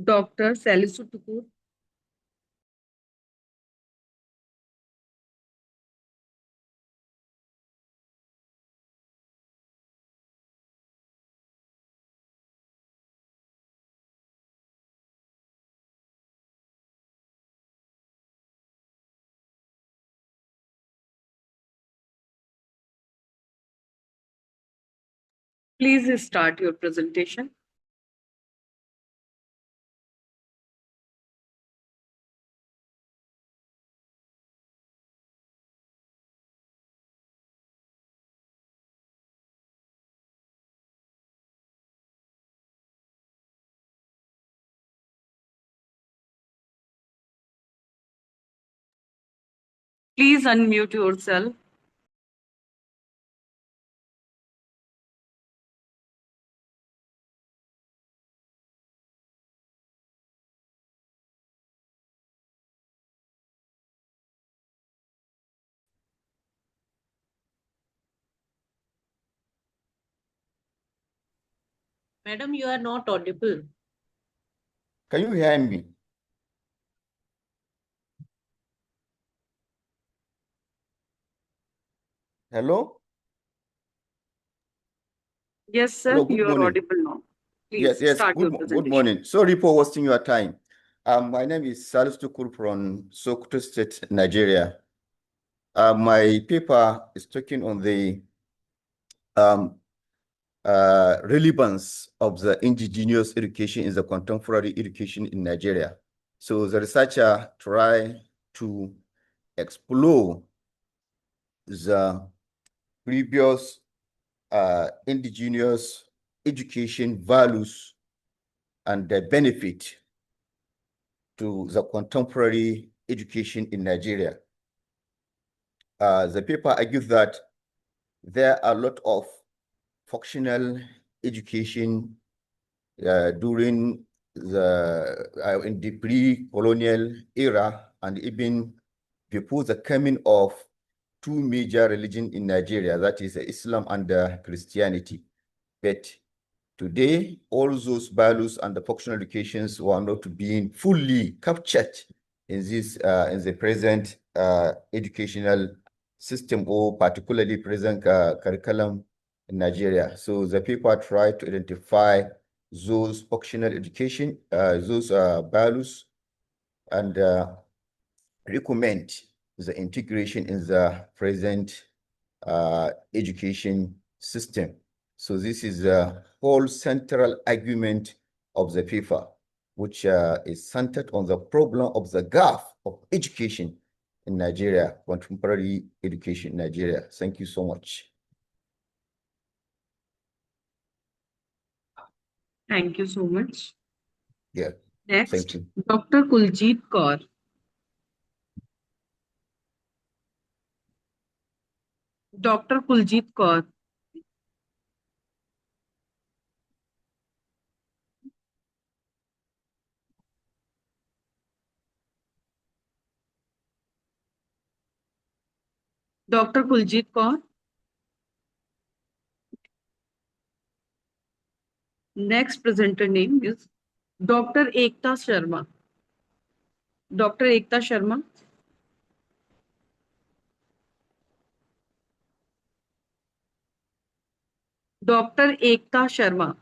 Dr. Salisu Tukur. Please start your presentation. Please unmute yourself. Madam, you are not audible. Can you hear me? Hello? Yes, sir. Hello, good You are morning. audible now. Yes, Please start your good presentation. morning. Sorry for wasting your time. My name is Salis Tukur from Sokoto State, Nigeria. My paper is talking on the relevance of the indigenous education in the contemporary education in Nigeria. So the researcher tried to explore the previous indigenous education values and the benefit to the contemporary education in Nigeria. The paper argues that there are a lot of functional education during the in the pre-colonial era and even before the coming of two major religions in Nigeria, that is Islam and Christianity. But today, all those values and the functional educations were not being fully captured in this in the present educational system, or particularly present curriculum in Nigeria. So the paper tried to identify those functional education, those values, and recommend the integration in the present education system. So this is the whole central argument of the paper, which is centered on the problem of the gap of education in Nigeria, contemporary education in Nigeria. Thank you so much. Thank you so much. Yeah. Next, Thank you. Dr. Kuljit Kaur. Dr. Kuljit Kaur. Dr. Kuljit Kaur. Next presenter name is Dr. Ekta Sharma. Dr. Ekta Sharma. Dr. Ekta Sharma.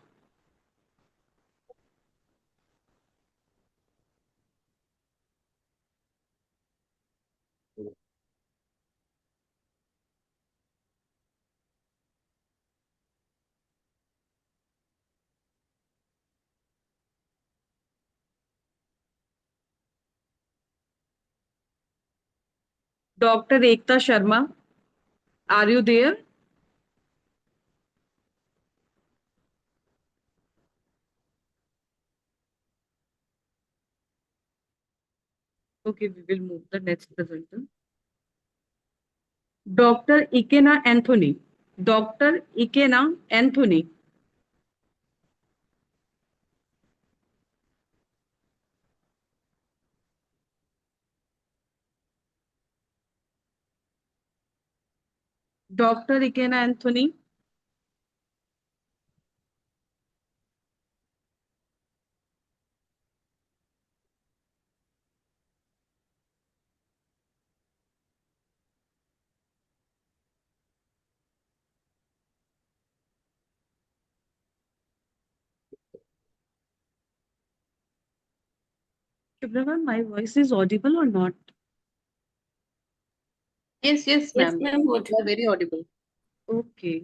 Dr. Ekta Sharma, are you there? Okay, we will move the next presenter. Dr. Ikena Anthony. Dr. Ikena Anthony. Dr. Ikena Anthony. Shubhra, my voice is audible or not? Yes, Yes, ma'am. ma'am. You are very audible. Okay.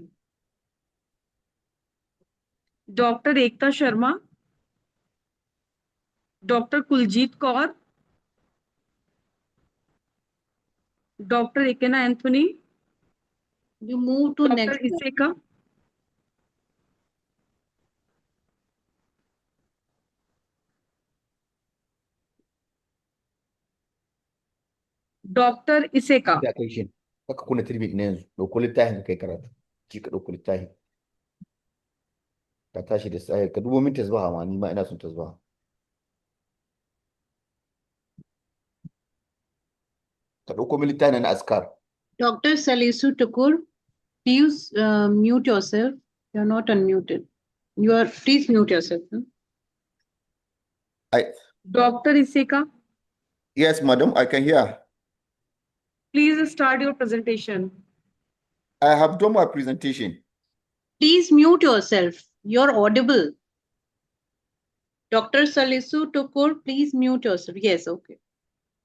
Dr. Ekta Sharma. Dr. Kuljit Kaur. Dr. Ikena Anthony. You move to Dr. next. Iseka. Dr. Iseka. Da kai shi. Kaka kuna turbi ina yanzu. Ɗauko littafin kai karatu. Ki ka ɗauko littafin. Ka tashi da sai ka dubo min tasbaha ma ni ma ina son tasbaha. Ka ɗauko min littafin na askar. Dr. Salisu Tukur, please mute yourself. You are not unmuted. Please mute yourself. Dr. Iseka, Yes, madam, I can hear. please start your presentation. I have done my presentation. Please mute yourself. You're audible. Dr. Salisu Tukur, please mute yourself. Yes, okay.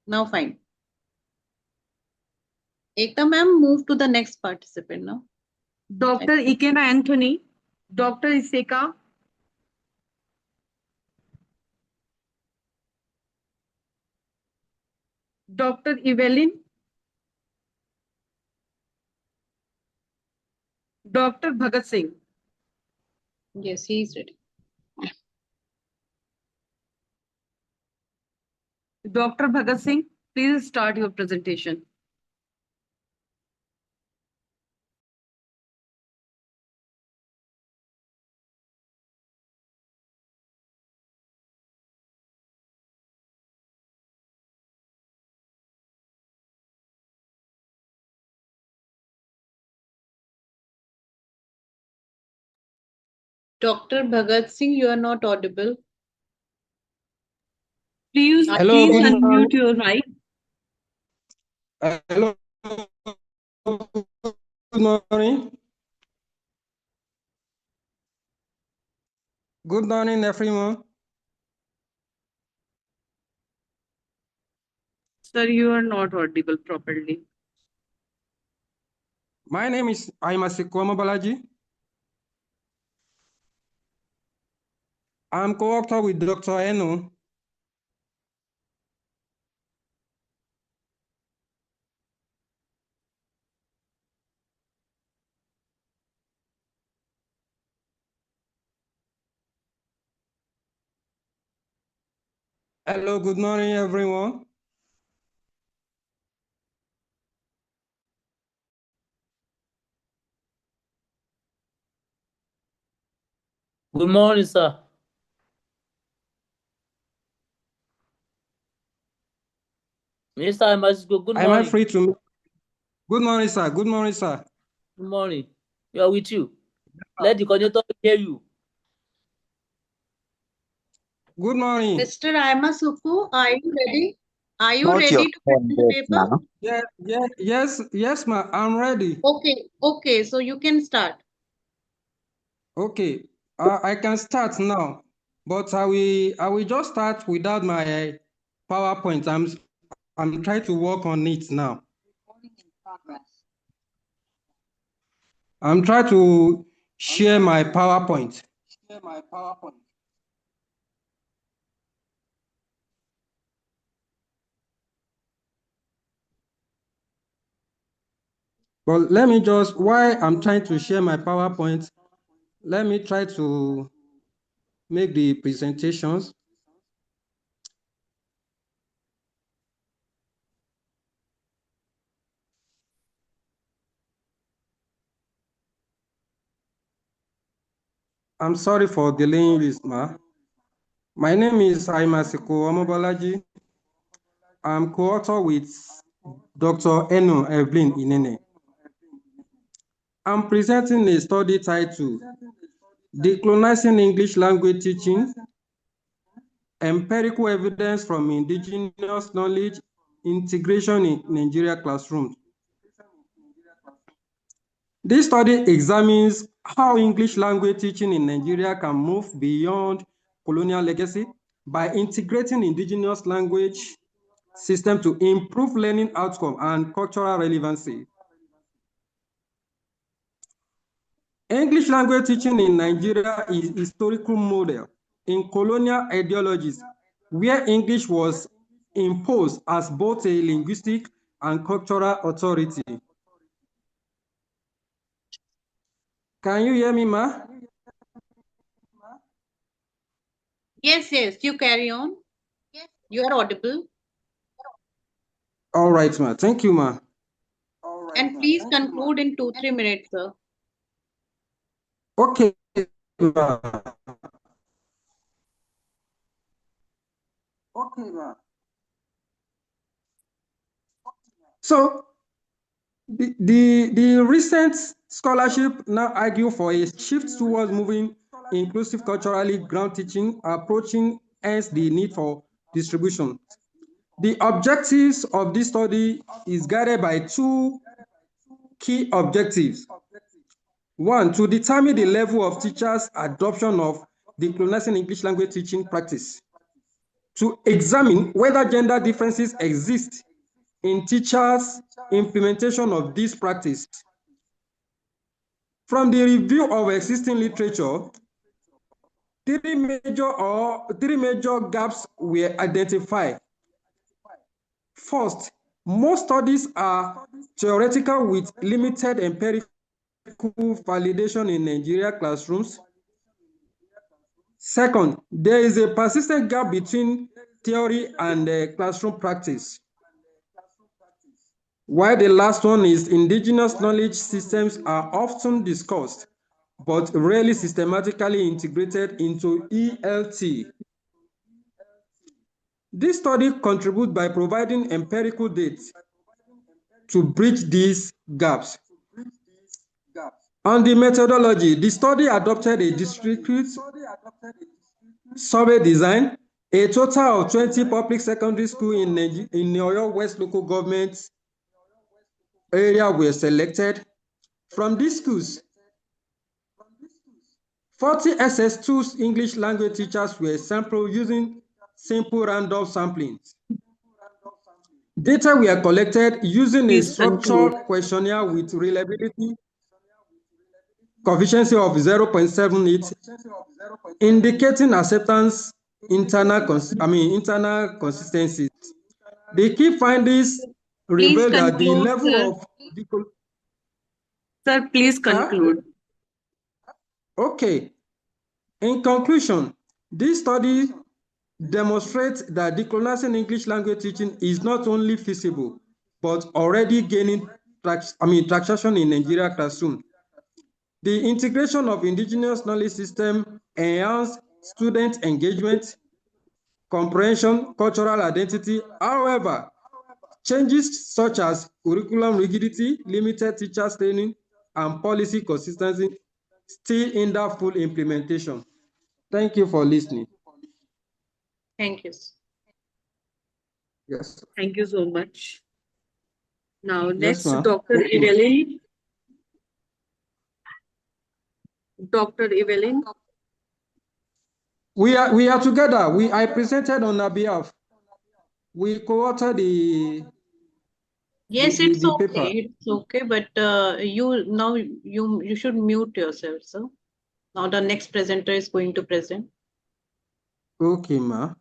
Now fine. Ekta ma'am, move to the next participant now. Dr. Ikena Anthony, Dr. Iseka, Dr. Evelyn, Dr. Bhagat Singh. Yes, he is ready. Dr. Bhagat Singh, please start your presentation. Dr. Bhagat Singh, you are not audible. Please, Hello, please good morning. unmute your mic. Hello, good morning. Good morning, everyone. Sir, you are not audible properly. My name is Aimasikoma Balaji. I'm co-author with Dr. Eno. Hello, good morning, everyone. Good morning, sir. Mr. Amasiko, good Am I morning. free to? Good morning, sir. Good morning, sir. Good morning. We are with you. Let the coordinator hear you. Good morning. Mr. Aimasuku, are you ready? Are you Not your ready to present the paper? now. Yes, ma'am. I'm ready. Okay, so you can start. Okay, I can start now, but I will just start without my PowerPoint. I'm trying to work on it now. I'm trying to share my PowerPoint. But let me just, while I'm trying to share my PowerPoint, let me try to make the presentations. I'm sorry for delaying this, ma. My name is Aimasiko Omobolaji. I'm co-author with Dr. Eno Evelyn Inene. I'm presenting a study titled Decolonizing English Language Teaching, Empirical Evidence from Indigenous Knowledge Integration in Nigeria Classrooms. This study examines how English language teaching in Nigeria can move beyond colonial legacy by integrating indigenous language system to improve learning outcome and cultural relevancy. English language teaching in Nigeria is historical model in colonial ideologies where English was imposed as both a linguistic and cultural authority. Can you hear me, ma? Yes, you carry on. You are audible. All right, ma. Thank you, ma. And please conclude in 2-3 minutes, sir. Okay, ma. Okay, ma. So the recent scholarship now argue for a shift towards moving inclusive culturally ground teaching, approaching hence the need for distribution. The objectives of this study is guided by two key objectives. One, to determine the level of teachers' adoption of decolonizing English language teaching practice. To examine whether gender differences exist in teachers' implementation of this practice. From the review of existing literature, three major gaps were identified. First, most studies are theoretical with limited empirical validation in Nigeria classrooms. Second, there is a persistent gap between theory and classroom practice. While the last one is indigenous knowledge systems are often discussed, but rarely systematically integrated into ELT. This study contributes by providing empirical data to bridge these gaps. On the methodology, the study adopted a district survey design. A total of 20 public secondary schools in Oyo West local government area were selected. From these schools, 40 SS2 English language teachers were sampled using simple random samplings. Data were collected using a structured questionnaire with reliability coefficient of 0.78, indicating acceptance internal consistency. The key findings reveal that the level of Sir, please conclude. Okay. In conclusion, this study demonstrates that decolonizing English language teaching is not only feasible, but already gaining traction in Nigeria classroom. The integration of indigenous knowledge system enhance student engagement, comprehension, cultural identity. However, changes such as curriculum rigidity, limited teachers training, and policy consistency still hinder full implementation. Thank you for listening. Thank you. Yes. Thank you so much. Now, Yes, next, Dr. Evelyn. Dr. Evelyn. We are together. I presented on our behalf. We co-authored the It's okay. paper. It's okay, but you should mute yourself, sir. Now the next presenter is going to present. Okay, ma.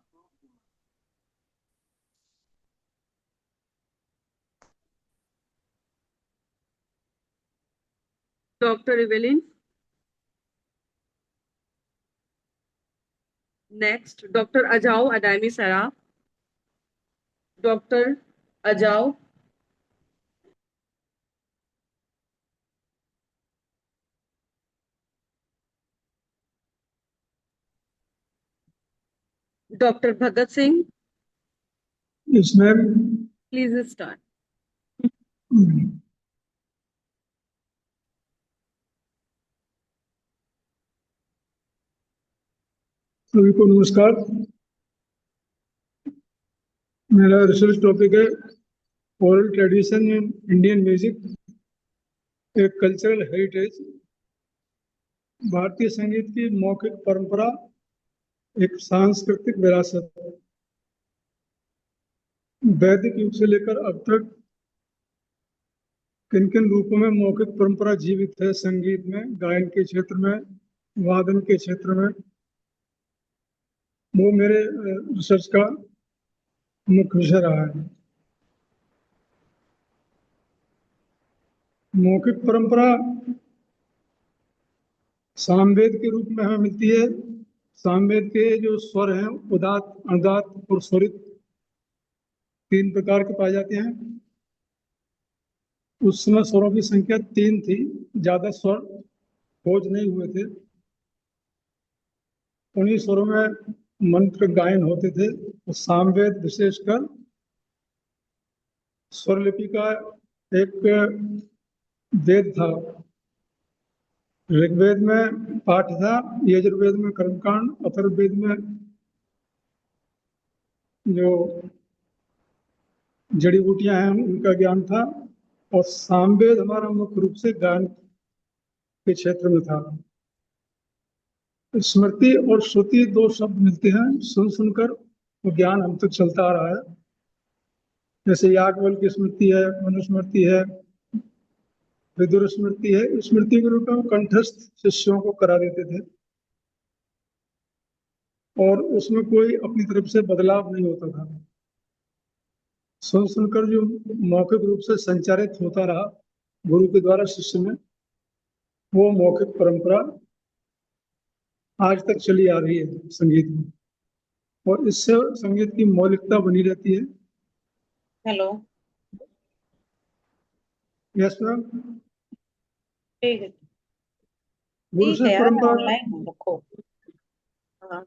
Dr. Evelyn. Next, Dr. Ajao Adami Saraf. Dr. Ajao. Dr. Bhagat Singh. Yes, ma'am. Please start. सभी को नमस्कार। मेरा research topic है oral tradition in Indian music, एक cultural heritage. भारतीय संगीत की मौखिक परंपरा एक सांस्कृतिक विरासत। वैदिक युग से लेकर अब तक किन किन रूपों में मौखिक परंपरा जीवित है? संगीत में, गायन के क्षेत्र में, वादन के क्षेत्र में, वो मेरे रिसर्च का मुख्य विषय रहा है। मौखिक परंपरा सामवेद के रूप में हमें मिलती है। सामवेद के जो स्वर हैं, उदात्त, अनुदात्त और स्वरित, 3 प्रकार के पाए जाते हैं। उस समय स्वरों की संख्या 3 थी, ज्यादा स्वर खोज नहीं हुए थे। उन्हीं स्वरों में मंत्र गायन होते थे। तो सामवेद विशेषकर स्वरलिपि का एक वेद था। ऋग्वेद में पाठ था, यजुर्वेद में कर्मकांड, अथर्ववेद में जो जड़ी बूटियां हैं उनका ज्ञान था, और सामवेद हमारा मुख्य रूप से गायन के क्षेत्र में था। स्मृति और श्रुति 2 शब्द मिलते हैं, सुन सुनकर वो ज्ञान हम तक चलता आ रहा है। जैसे याज्ञवल्क्य की स्मृति है, मनुस्मृति है, विदुर स्मृति है। स्मृति के रूप में कंठस्थ शिष्यों को करा देते थे, और उसमें कोई अपनी तरफ से बदलाव नहीं होता था। सुन सुनकर जो मौखिक रूप से संचारित होता रहा गुरु के द्वारा शिष्य में, वो मौखिक परंपरा आज तक चली आ रही है संगीत में, और इससे संगीत की मौलिकता बनी रहती है। Hello, yes ma'am. ठीक है, गुरु ठीक से है यार, मैं परंपरा ऑनलाइन हूँ, रखो।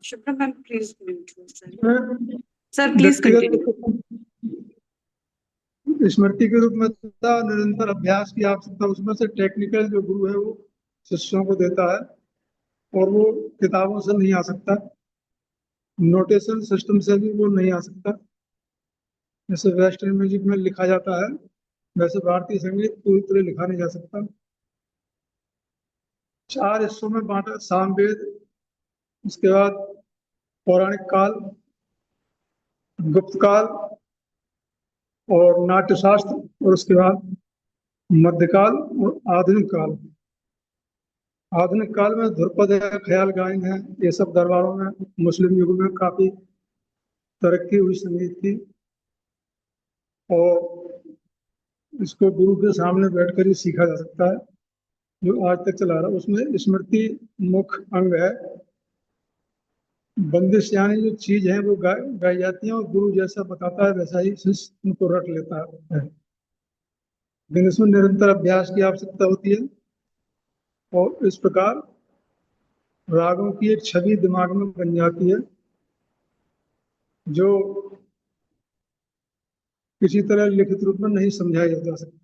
Shubhra ma'am, please mute yourself. में Sir, please continue. व्यक्तिगत स्मृति के रूप में था, निरंतर अभ्यास की आवश्यकता। उसमें से टेक्निकल जो गुरु है वो शिष्यों को देता है, और वो किताबों से नहीं आ सकता, नोटेशन सिस्टम से भी वो नहीं आ सकता। जैसे वेस्टर्न म्यूजिक में लिखा जाता है, वैसे भारतीय संगीत पूरी तरह लिखा नहीं जा सकता। 4 हिस्सों में बांटा, सामवेद, उसके बाद पौराणिक काल, गुप्त काल और नाट्यशास्त्र, और उसके बाद मध्यकाल और आधुनिक काल। आधुनिक काल में ध्रुपद है, ख्याल गायन है, ये सब दरबारों में मुस्लिम युग में काफी तरक्की हुई संगीत की, और इसको गुरु के सामने बैठकर ही सीखा जा सकता है, जो आज तक चला रहा है। उसमें स्मृति मुख्य अंग है। बंदिश यानी जो चीज है वो गाई जाती है, और गुरु जैसा बताता है वैसा ही शिष्य उनको रट लेता है। लेकिन इसमें निरंतर अभ्यास की आवश्यकता होती है, और इस प्रकार रागों की एक छवि दिमाग में बन जाती है, जो किसी तरह लिखित रूप में नहीं समझाया जा सकता।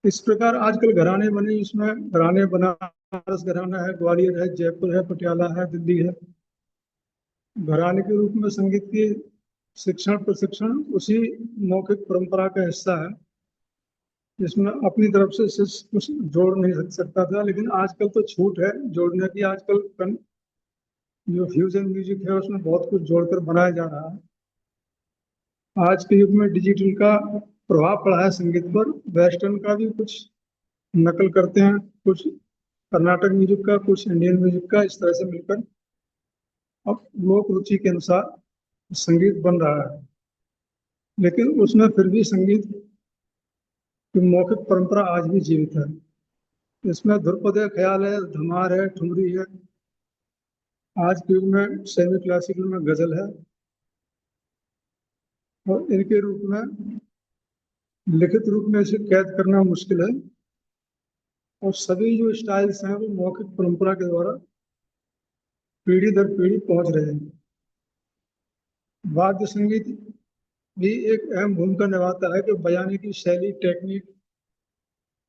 इस प्रकार आजकल घराने बने, इसमें घराने बनारस घराना है, ग्वालियर है, जयपुर है, पटियाला है, दिल्ली है। घराने के रूप में संगीत की शिक्षण प्रशिक्षण उसी मौखिक परंपरा का हिस्सा है, जिसमें अपनी तरफ से शिष्य कुछ जोड़ नहीं सकता था। लेकिन आजकल तो छूट है जोड़ने की। आजकल जो फ्यूजन म्यूजिक है उसमें बहुत कुछ जोड़कर बनाया जा रहा है। आज के युग में डिजिटल का प्रभाव पड़ा है संगीत पर। वेस्टर्न का भी कुछ नकल करते हैं, कुछ कर्नाटक म्यूजिक का, कुछ इंडियन म्यूजिक का, इस तरह से मिलकर अब लोक रुचि के अनुसार संगीत बन रहा है। लेकिन उसमें फिर भी संगीत कि मौखिक परंपरा आज भी जीवित है। इसमें ध्रुपद है, ख्याल है, धमार है, ठुमरी है, आज के युग में सेमी क्लासिकल में गजल है, और इनके रूप में लिखित रूप में इसे कैद करना मुश्किल है। और सभी जो स्टाइल्स हैं वो मौखिक परंपरा के द्वारा पीढ़ी दर पीढ़ी पहुंच रहे हैं। वाद्य संगीत भी एक अहम भूमिका निभाता है कि बजाने की शैली, टेक्निक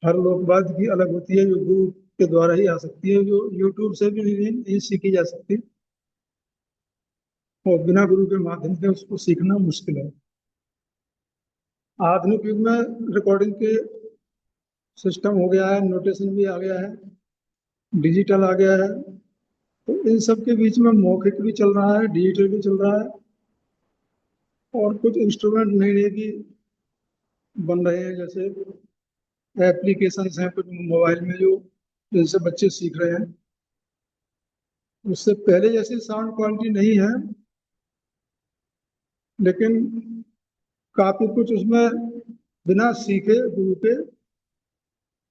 हर लोकवाद्य की अलग होती है, जो गुरु के द्वारा ही आ सकती है, जो यूट्यूब से भी नहीं सीखी जा सकती, और बिना गुरु के माध्यम से उसको सीखना मुश्किल है। आधुनिक युग में रिकॉर्डिंग के सिस्टम हो गया है, नोटेशन भी आ गया है, डिजिटल आ गया है, तो इन सब के बीच में मौखिक भी चल रहा है, डिजिटल भी चल रहा है, और कुछ इंस्ट्रूमेंट नए नए भी बन रहे हैं, जैसे एप्लीकेशंस हैं कुछ मोबाइल में जो जिनसे बच्चे सीख रहे हैं। उससे पहले जैसी साउंड क्वालिटी नहीं है, लेकिन काफी कुछ उसमें बिना सीखे गुरु के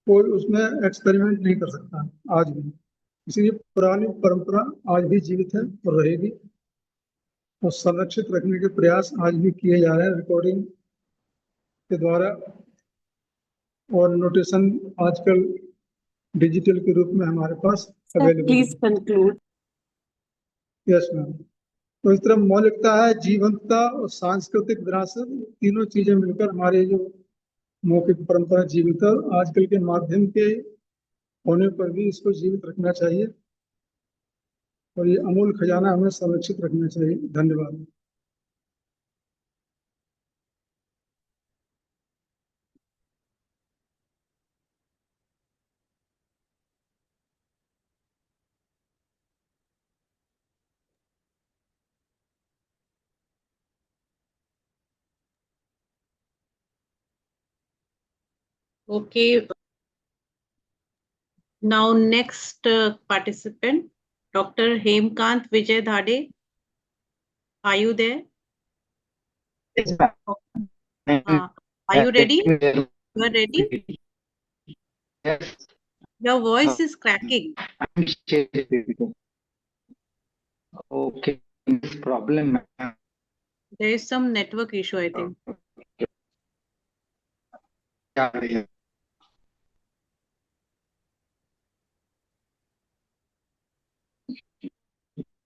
कोई उसमें एक्सपेरिमेंट नहीं कर सकता आज भी। इसलिए पुरानी परंपरा आज भी जीवित है और रहेगी, और संरक्षित रखने के प्रयास आज भी किए जा रहे हैं रिकॉर्डिंग के द्वारा, और नोटेशन आजकल डिजिटल के रूप में हमारे पास अवेलेबल प्लीज है। कंक्लूड। Yes ma'am. तो इस तरह मौलिकता है, जीवंतता और सांस्कृतिक विरासत, तीनों चीजें मिलकर हमारे जो मौखिक परंपरा जीवित है, और आजकल के माध्यम के होने पर भी इसको जीवित रखना चाहिए, और ये अमूल खजाना हमें संरक्षित रखना चाहिए। धन्यवाद। Okay. Now next participant, Dr. Hemkant Vijay Dhade. Are you there? Yes, ma'am. Are you ready? You are ready? Yes. Your voice is cracking. Okay. This problem, ma'am. There is some network issue, I think. Yeah.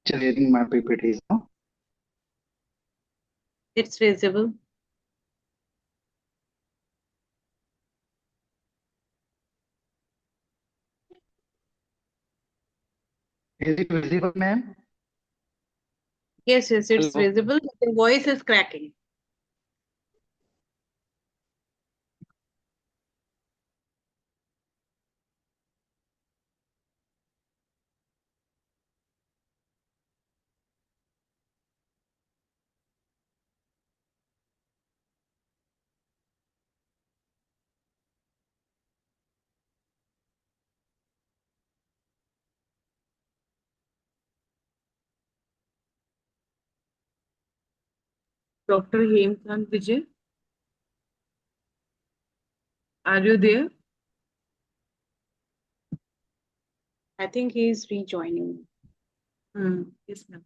Sharing my PPTs now. It's visible. Is it visible, ma'am? Yes, it's Hello? visible. Your voice is cracking. Dr. Hemkant Vijay, are you there? I think he is rejoining. Yes, ma'am.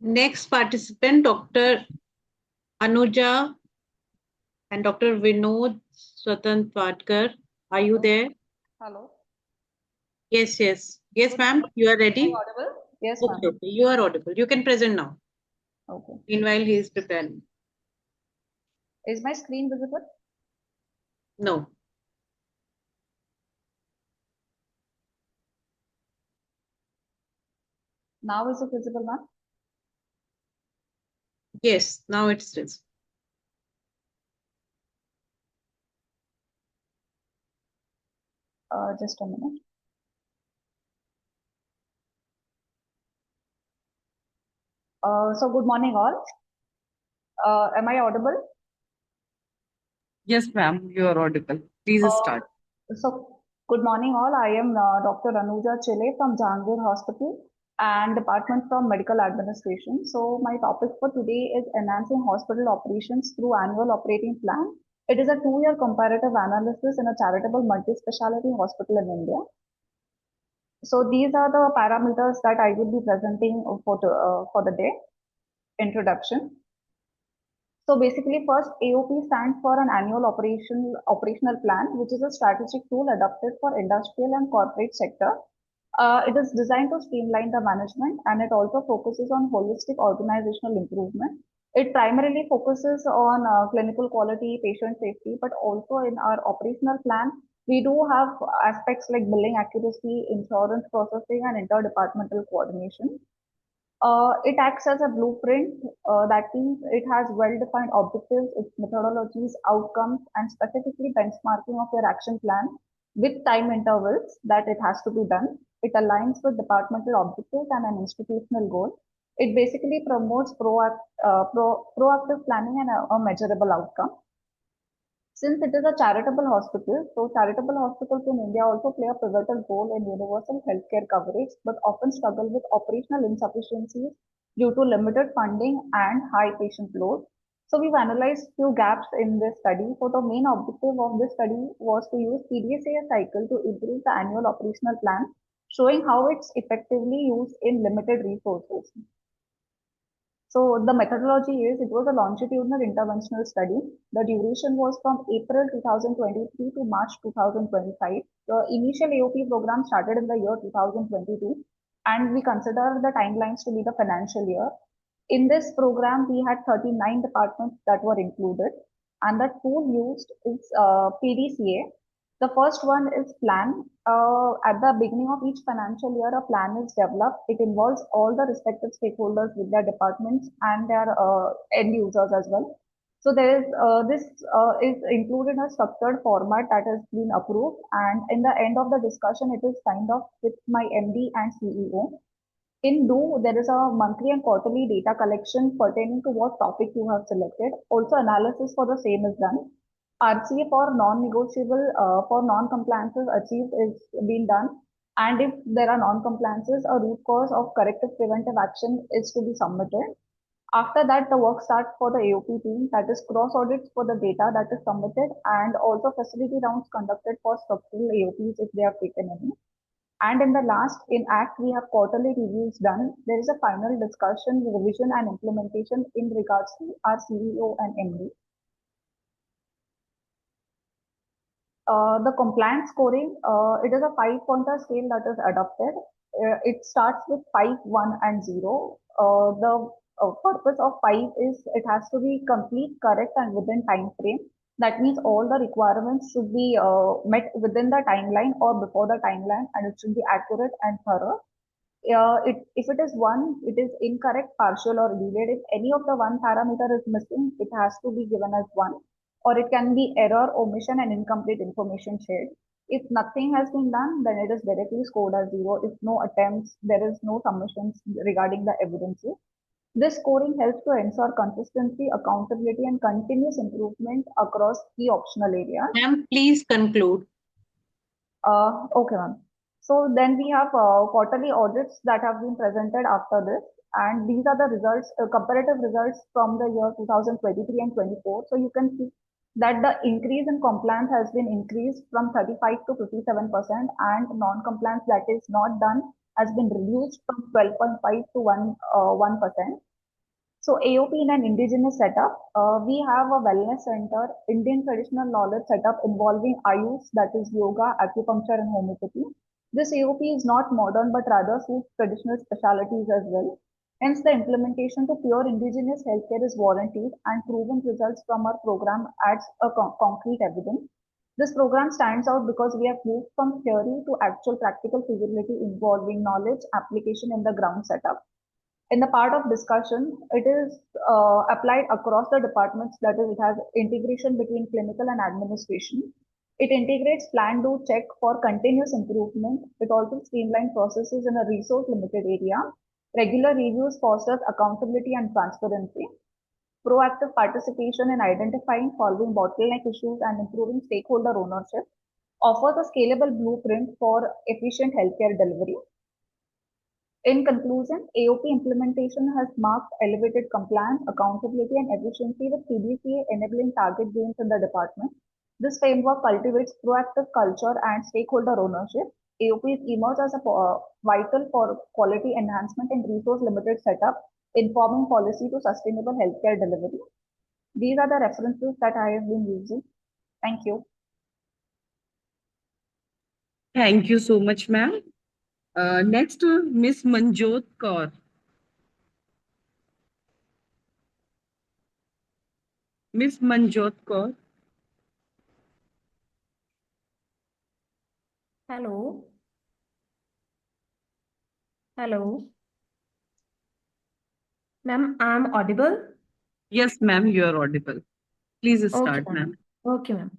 Next participant, Dr. Anuja and Dr. Vinod Swatantwadkar. Are you there? Hello. Yes, yes. Yes, ma'am. You are ready? Am I audible? Yes, ma'am. Okay, okay. You are audible. You can present now. Okay. Meanwhile, he is preparing. Is my screen visible? No. Now is it visible, ma'am? Yes, now it's visible. Just a minute. So good morning, all. Am I audible? Yes, ma'am, you are audible. Please start. So good morning, all. I am Dr. Anuja Chile from Jahangir Hospital and Department from Medical Administration. So my topic for today is enhancing hospital operations through annual operating plan It is a 2-year comparative analysis in a charitable multi-speciality hospital in India. So these are the parameters that I will be presenting for the day. Introduction. So basically, first AOP stands for an annual operational plan, which is a strategic tool adopted for industrial and corporate sector. It is designed to streamline the management, and it also focuses on holistic organizational improvement. It primarily focuses on clinical quality, patient safety, but also in our operational plan, we do have aspects like billing accuracy, insurance processing, and interdepartmental coordination. It acts as a blueprint. That means it has well-defined objectives, its methodologies, outcomes, and specifically benchmarking of your action plan with time intervals that it has to be done. It aligns with departmental objectives and an institutional goal. It basically promotes proactive planning and a measurable outcome. Since it is a charitable hospital, so charitable hospitals in India also play a pivotal role in universal healthcare coverage, but often struggle with operational insufficiencies due to limited funding and high patient load. So we've analyzed few gaps in this study. So the main objective of this study was to use PDSA cycle to improve the annual operational plan, showing how it's effectively used in limited resources. So the methodology is, it was a longitudinal interventional study. The duration was from April 2023 to March 2025. The initial AOP program started in the year 2022, and we consider the timelines to be the financial year. In this program, we had 39 departments that were included, and the tool used is PDCA. The first one is plan. At the beginning of each financial year, a plan is developed. It involves all the respective stakeholders with their departments and their end users as well. So there is this is included in a structured format that has been approved, and in the end of the discussion, it is signed off with my MD and CEO. In Do, there is a monthly and quarterly data collection pertaining to what topic you have selected. Also, analysis for the same is done. RCA for non-negotiable, for non-compliances achieved is being done. And if there are non-compliances, a root cause of corrective preventive action is to be submitted. After that, the work starts for the AOP team, that is cross audits for the data that is submitted, and also facility rounds conducted for structural AOPs if they have taken any. And in the last, in Act, we have quarterly reviews done. There is a final discussion, revision, and implementation in regards to our CEO and MD. The compliance scoring, it is a 5-pointer scale that is adopted. It starts with 5, 1, and 0. The purpose of 5 is it has to be complete, correct, and within time frame. That means all the requirements should be met within the timeline or before the timeline, and it should be accurate and thorough. If it is 1, it is incorrect, partial, or delayed. If any of the 1 parameter is missing, it has to be given as 1, or it can be error, omission, and incomplete information shared. If nothing has been done, then it is directly scored as 0. If no attempts, there is no submissions regarding the evidences. This scoring helps to ensure consistency, accountability, and continuous improvement across key optional areas. Ma'am, please conclude. Okay, ma'am. So then we have quarterly audits that have been presented after this, and these are the results, comparative results from the year 2023 and 24. So you can see that the increase in compliance has been increased from 35 to 57%, and non-compliance that is not done has been reduced from 12.5 to 1%. So AOP in an indigenous setup, we have a wellness center, Indian traditional knowledge setup involving Ayush, that is yoga, acupuncture, and homeopathy. This AOP is not modern, but rather suits traditional specialities as well. Hence, the implementation to pure indigenous healthcare is warranted, and proven results from our program adds a concrete evidence. This program stands out because we have moved from theory to actual practical feasibility involving knowledge application in the ground setup. In the part of discussion, it is applied across the departments, that is, it has integration between clinical and administration. It integrates plan, do, check for continuous improvement. It also streamlines processes in a resource limited area. Regular reviews fosters accountability and transparency. Proactive participation in identifying, solving bottleneck issues, and improving stakeholder ownership. Offers a scalable blueprint for efficient healthcare delivery. In conclusion, AOP implementation has marked elevated compliance, accountability, and efficiency with PDCA enabling target gains in the department. This framework cultivates proactive culture and stakeholder ownership. AOPs emerge as vital for quality enhancement and resource limited setup, informing policy to sustainable healthcare delivery. These are the references that I have been using. Thank you. Thank you so much, ma'am. Next, Miss Manjot Kaur. Miss Manjot Kaur. Hello. Hello. Ma'am, I'm audible? Yes, ma'am, you are audible. Please Okay, start, ma'am. ma'am. Okay, ma'am.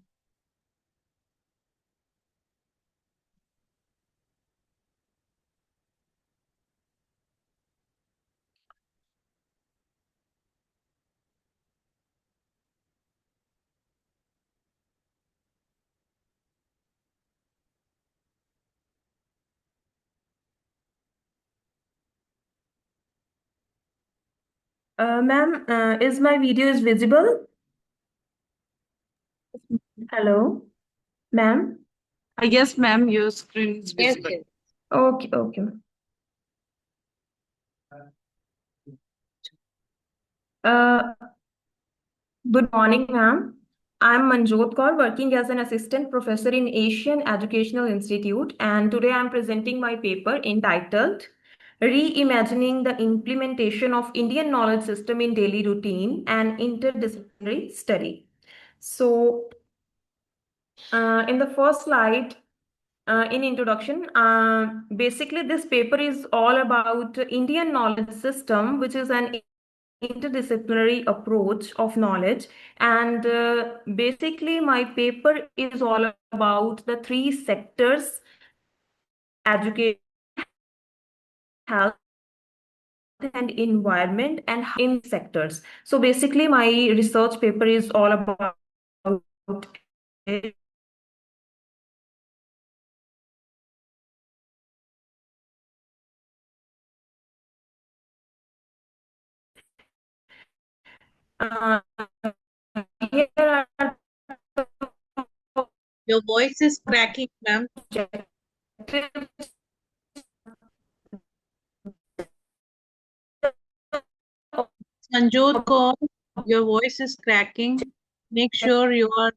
Ma'am, is my video is visible? Hello, ma'am. Yes, ma'am, your screen is Yes, visible. yes. Okay, okay. Uh, Good morning, ma'am. I'm Manjot Kaur, working as an assistant professor in Asian Educational Institute, and today I'm presenting my paper entitled Reimagining the Implementation of Indian Knowledge System in Daily Routine and Interdisciplinary Study. So, in the first slide, in introduction, basically this paper is all about Indian knowledge system, which is an interdisciplinary approach of knowledge. And basically my paper is all about the three sectors: education, health and environment, and in sectors. So basically my research paper is all about here are Your voice is cracking, ma'am. Sanjot Kaur, your voice is cracking. Make sure you are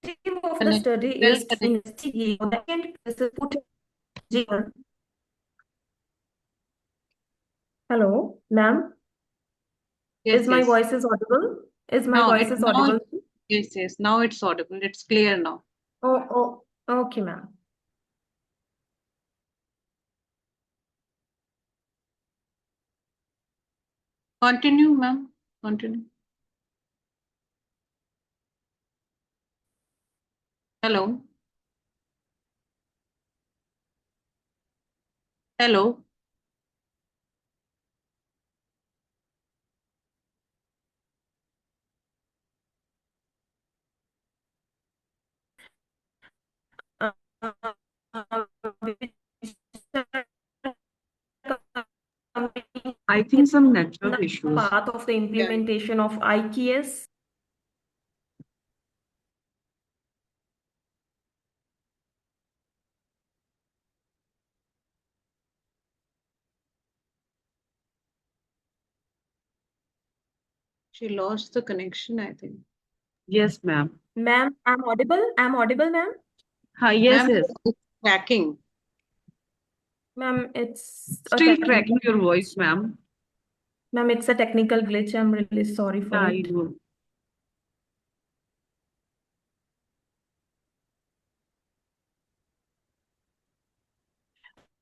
theme of the connect, study well is to connected. investigate. Hello, ma'am. Yes, Is my yes. voice is audible? Is my Now, voice is now, audible? yes, yes. Now it's audible. It's clear now. Oh, okay, ma'am. Continue, ma'am. Continue. Hello. Hello. I think some network issues. Path of the implementation of IQAC. She lost the connection, I think. Yes, ma'am. Ma'am, I'm audible? I'm audible, ma'am? Yes, Ma'am, yes. it's cracking. Ma'am, it's Still cracking your voice, ma'am. Ma'am, it's a technical glitch. I'm really sorry for Yeah, I it. do.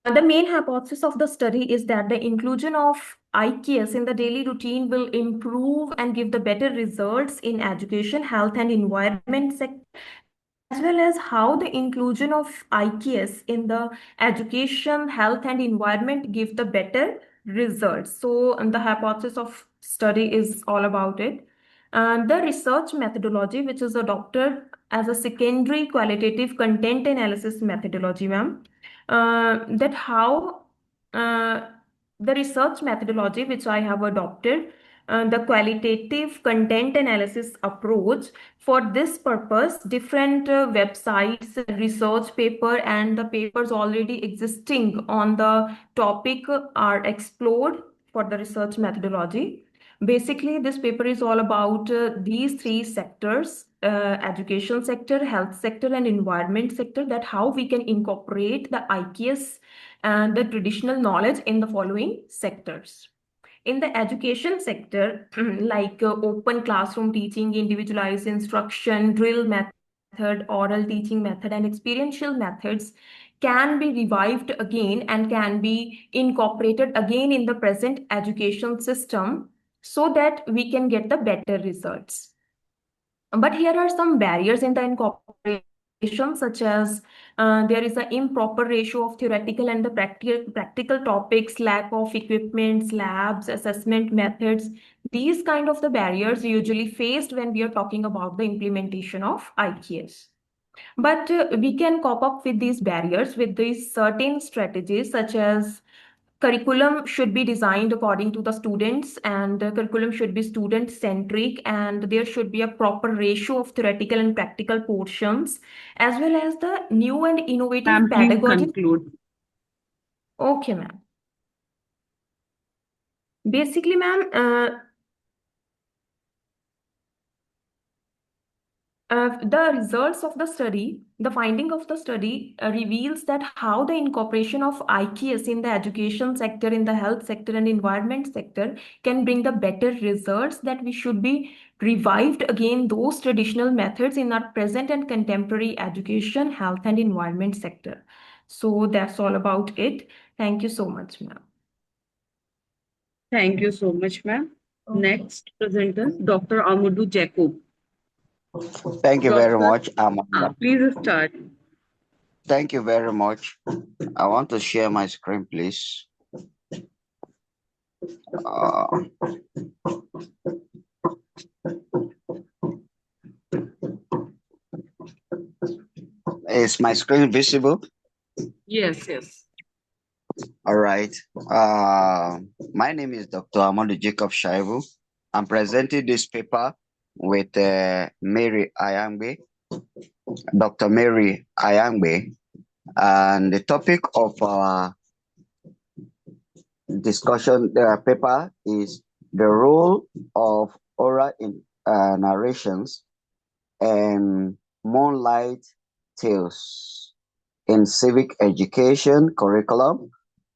The main hypothesis of the study is that the inclusion of IKS in the daily routine will improve and give the better results in education, health, and environment sector, as well as how the inclusion of IKS in the education, health, and environment give the better results. So, the hypothesis of study is all about it. And the research methodology, which is adopted as a secondary qualitative content analysis methodology, ma'am. That how the research methodology which I have adopted, the qualitative content analysis approach. For this purpose, different websites, research paper, and the papers already existing on the topic are explored for the research methodology. Basically, this paper is all about these three sectors, education sector, health sector, and environment sector, that how we can incorporate the IQS and the traditional knowledge in the following sectors. In the education sector, like open classroom teaching, individualized instruction, drill method, oral teaching method, and experiential methods can be revived again and can be incorporated again in the present education system so that we can get the better results. But here are some barriers in the incorporation, such as there is an improper ratio of theoretical and the practical topics, lack of equipments, labs, assessment methods. These kind of the barriers usually faced when we are talking about the implementation of IQS. But we can cope up with these barriers with these certain strategies, such as curriculum should be designed according to the students, and the curriculum should be student centric, and there should be a proper ratio of theoretical and practical portions, as well as the new and innovative Ma'am, please pedagogy. conclude. Okay, ma'am. Basically, ma'am, the results of the study, the finding of the study reveals that how the incorporation of IQS in the education sector, in the health sector, and environment sector can bring the better results, that we should be revived again those traditional methods in our present and contemporary education, health, and environment sector. So that's all about it. Thank you so much, ma'am. Thank you so much, ma'am. Okay. Next presenter, Dr. Amadou Jacob. Thank you very Doctor, much. please start. Thank you very much. I want to share my screen, please. Is my screen visible? Yes, yes. All right. My name is Dr. Amadou Jacob Shaibu. I'm presenting this paper with Mary Ayangbe, Dr. Mary Ayangbe, and the topic of our discussion paper is the role of oral narrations and moonlight tales in civic education curriculum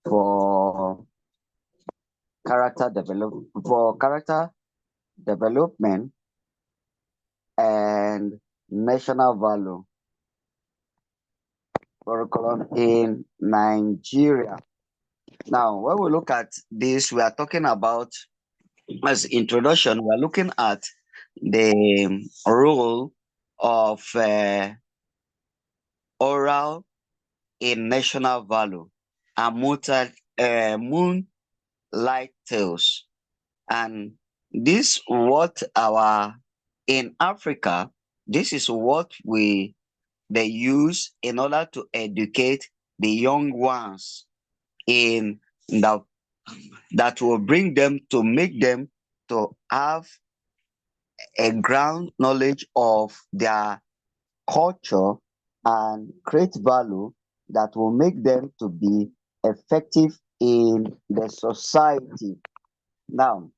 for character development and national value curriculum in Nigeria. Now, when we look at this, we are talking about, as introduction, we are looking at the role of oral in national value and moonlight tales. And this what in Africa, this is what they use in order to educate the young ones in that will bring them to make them to have a ground knowledge of their culture and create value that will make them to be effective in the society. Now,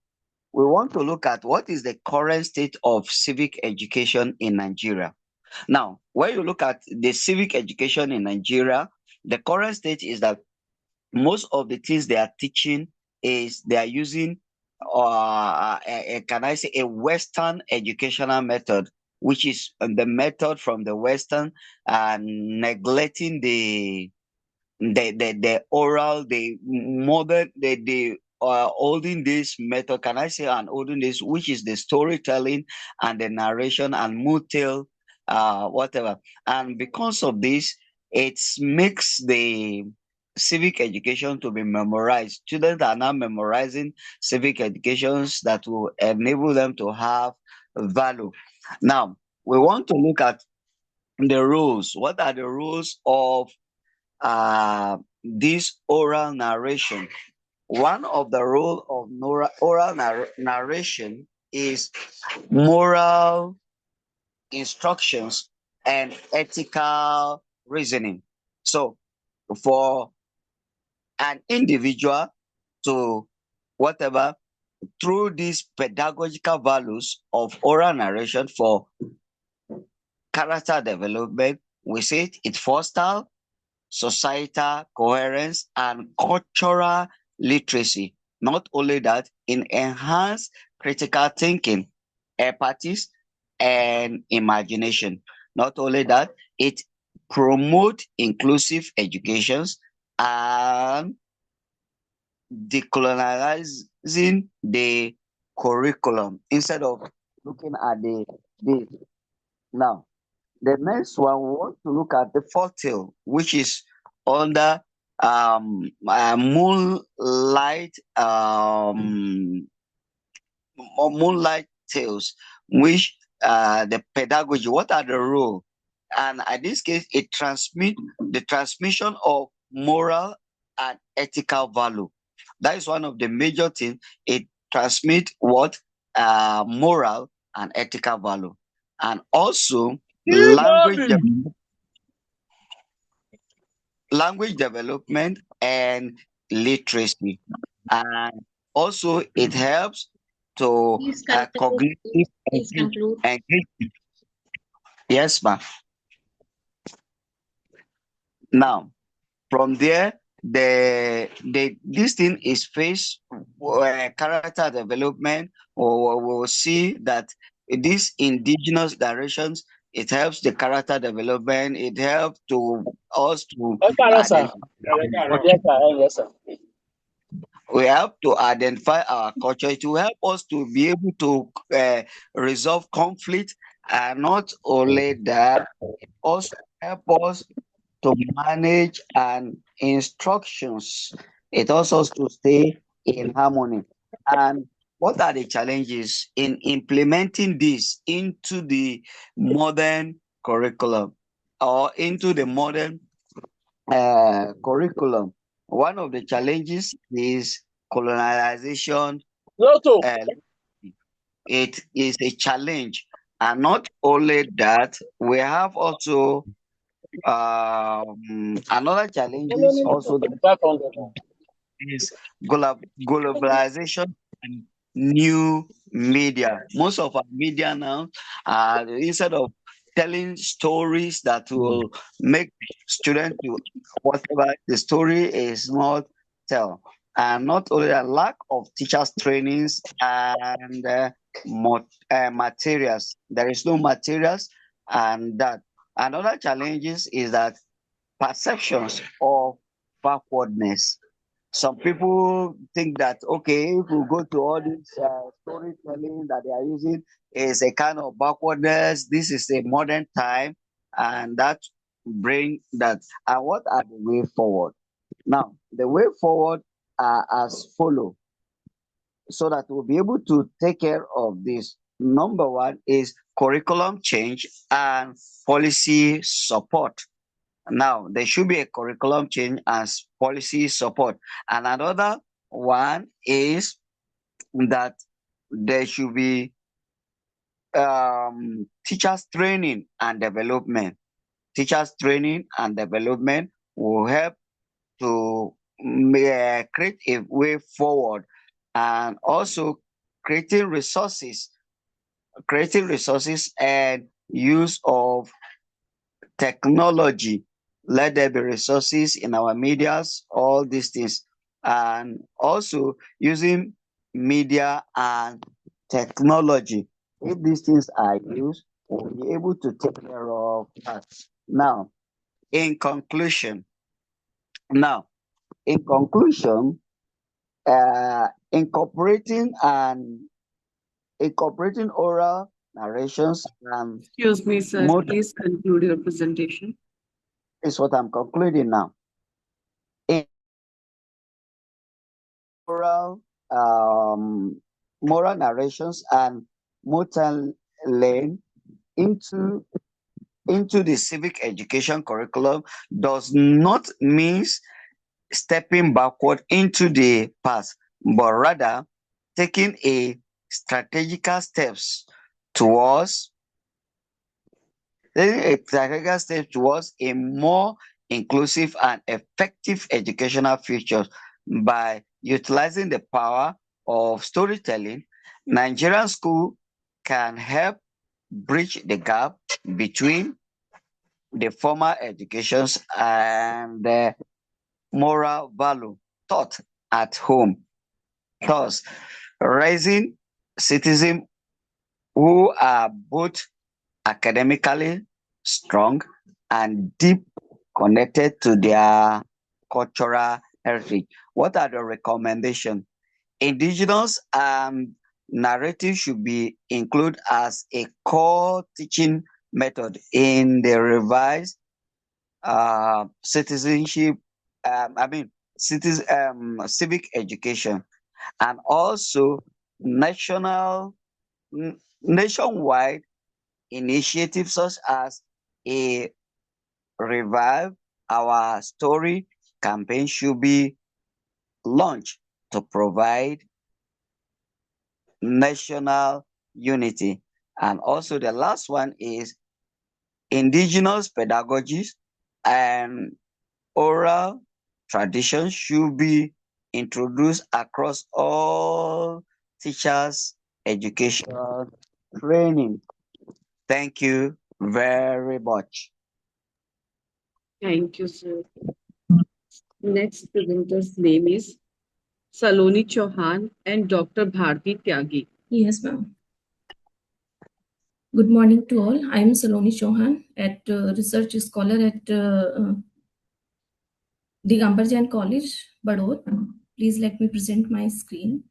we want to look at what is the current state of civic education in Nigeria. Now, when you look at the civic education in Nigeria, the current state is that most of the things they are teaching is they are using, can I say, a Western educational method, which is the method from the Western, and neglecting the oral, the modern, the olden days method, can I say, an olden days, which is the storytelling and the narration and mood tale, whatever. And because of this, it makes the civic education to be memorized. Students are now memorizing civic educations that will enable them to have value. Now, we want to look at the rules. What are the rules of this oral narration. One of the role of oral narration is moral instructions and ethical reasoning. So for an individual to whatever through these pedagogical values of oral narration for character development, we say it fosters societal coherence and cultural literacy. Not only that, it enhances critical thinking, empathy, and imagination. Not only that, it promotes inclusive educations and decolonizing the curriculum instead of looking at the now. The next one, we want to look at the fourth tail, which is under moonlight moonlight tales, which the pedagogy. What are the role? And in this case, it transmit the transmission of moral and ethical value. That is one of the major things. It transmit what moral and ethical value, and also language development and literacy, and also it helps to Please conclude. cognitive Please conclude. engagement. Yes, ma'am. Now, from there, this thing is face character development, or we'll see that these indigenous directions, it helps the character development. It helps to us to identify. Yes, sir. We have to identify our culture. It will help us to be able to resolve conflict, and not only that, it also help us to manage and instructions. It also to stay in harmony. And what are the challenges in implementing this into the modern curriculum or into the modern curriculum? One of the challenges is colonization. It is a challenge, and not only that, we have also another challenge is also is globalization and new media. Most of our media now, instead of telling stories that will make students to whatever the story is not tell, and not only a lack of teachers trainings and materials. There is no materials, and that another challenges is that perceptions of backwardness. Some people think that, okay, if we go to all this storytelling that they are using is a kind of backwardness. This is a modern time, and that bring that. And what are the way forward? Now, the way forward are as follow, so that we'll be able to take care of this. Number one is curriculum change and policy support. Now, there should be a curriculum change as policy support. And another one is that there should be teachers training and development. Teachers training and development will help to create a way forward, and also creating resources and use of technology. Let there be resources in our medias, all these things, and also using media and technology. If these things are used, we'll be able to take care of that. Now, in conclusion, incorporating oral narrations and Excuse me, sir. Please conclude your presentation. Is what I'm concluding now. In oral moral narrations and multi-lane into the civic education curriculum does not mean stepping backward into the past, but rather taking a strategical steps towards a more inclusive and effective educational future. By utilizing the power of storytelling, Nigerian school can help bridge the gap between the formal educations and the moral value taught at home, thus raising citizens who are both academically strong and deep connected to their cultural heritage. What are the recommendations? Indigenous narrative should be included as a core teaching method in the revised citizenship, civic education, and also nationwide initiatives such as a Revive Our Story campaign should be launched to provide national unity. And also the last one is indigenous pedagogies and oral traditions should be introduced across all teachers' education training. Thank you very much. Thank you, sir. Next presenter's name is Saloni Chauhan and Dr. Bharti Tyagi. Yes, ma'am. Good morning to all. I am Saloni Chauhan, research scholar at Digambar Jain College, Bador. Please let me present my screen.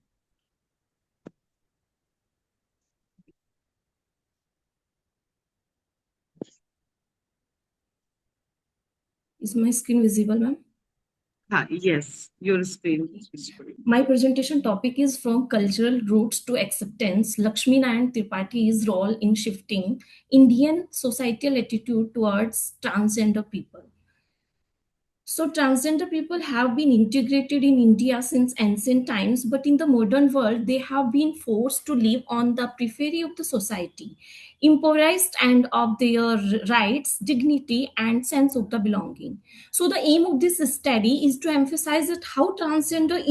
Is my screen visible, ma'am? Yes, your screen is visible. My presentation topic is From Cultural Roots to Acceptance, Lakshmi Narayan Tripathi's role in shifting Indian societal attitude towards transgender people. So transgender people have been integrated in India since ancient times, but in the modern world, they have been forced to live on the periphery of the society, impoverished and of their rights, dignity, and sense of the belonging. So the aim of this study is to emphasize that how transgender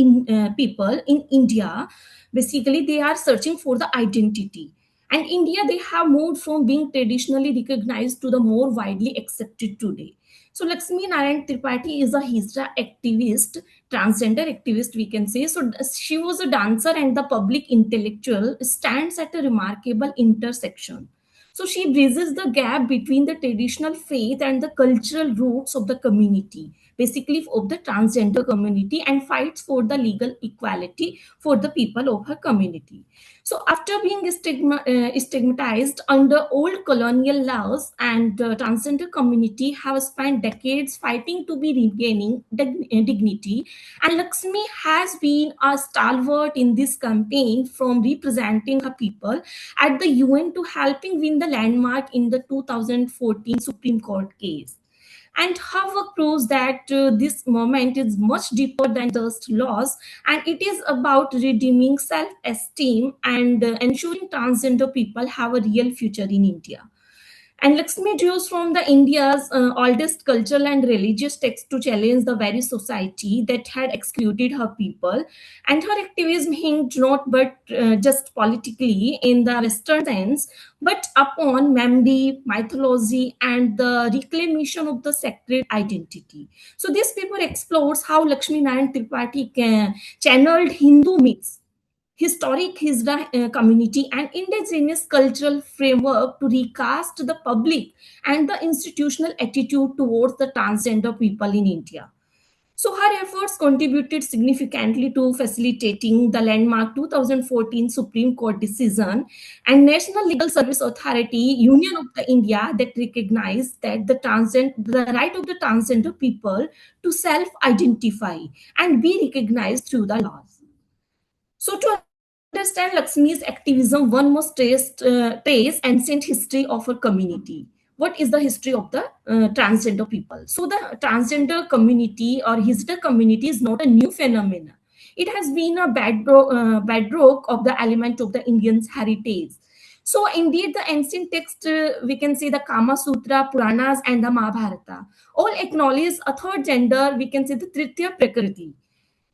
people in India, basically, they are searching for the identity. And India, they have moved from being traditionally recognized to the more widely accepted today. So Lakshmi Narayan Tripathi is a Hijra activist, transgender activist, we can say. So she was a dancer and the public intellectual, stands at a remarkable intersection. So she bridges the gap between the traditional faith and the cultural roots of the community, basically of the transgender community, and fights for the legal equality for the people of her community. So, after being stigmatized under old colonial laws, and the transgender community have spent decades fighting to be regaining dignity, and Lakshmi has been a stalwart in this campaign, from representing her people at the UN to helping win the landmark in the 2014 Supreme Court case. And her work proves that this moment is much deeper than just laws, and it is about redeeming self-esteem and ensuring transgender people have a real future in India. And Lakshmi draws from the India's oldest cultural and religious texts to challenge the very society that had excluded her people. And her activism hinged not but just politically in the Western sense, but upon memory, mythology, and the reclamation of the sacred identity. So this paper explores how Lakshmi Narayan Tripathi channeled Hindu myths, historic Hijra community, and indigenous cultural framework to recast the public and the institutional attitude towards the transgender people in India. So her efforts contributed significantly to facilitating the landmark 2014 Supreme Court decision and National Legal Service Authority, Union of the India, that recognized that the right of the transgender people to self-identify and be recognized through the laws. So to understand Lakshmi's activism, one must trace ancient history of her community. what is the history of the transgender people. So the transgender community or Hisder community is not a new phenomenon. It has been a bedrock of the element of the Indian's heritage. So indeed, the ancient text, we can say the Kama Sutra, Puranas, and the Mahabharata, all acknowledge a third gender, we can say the Tritiya Prakriti.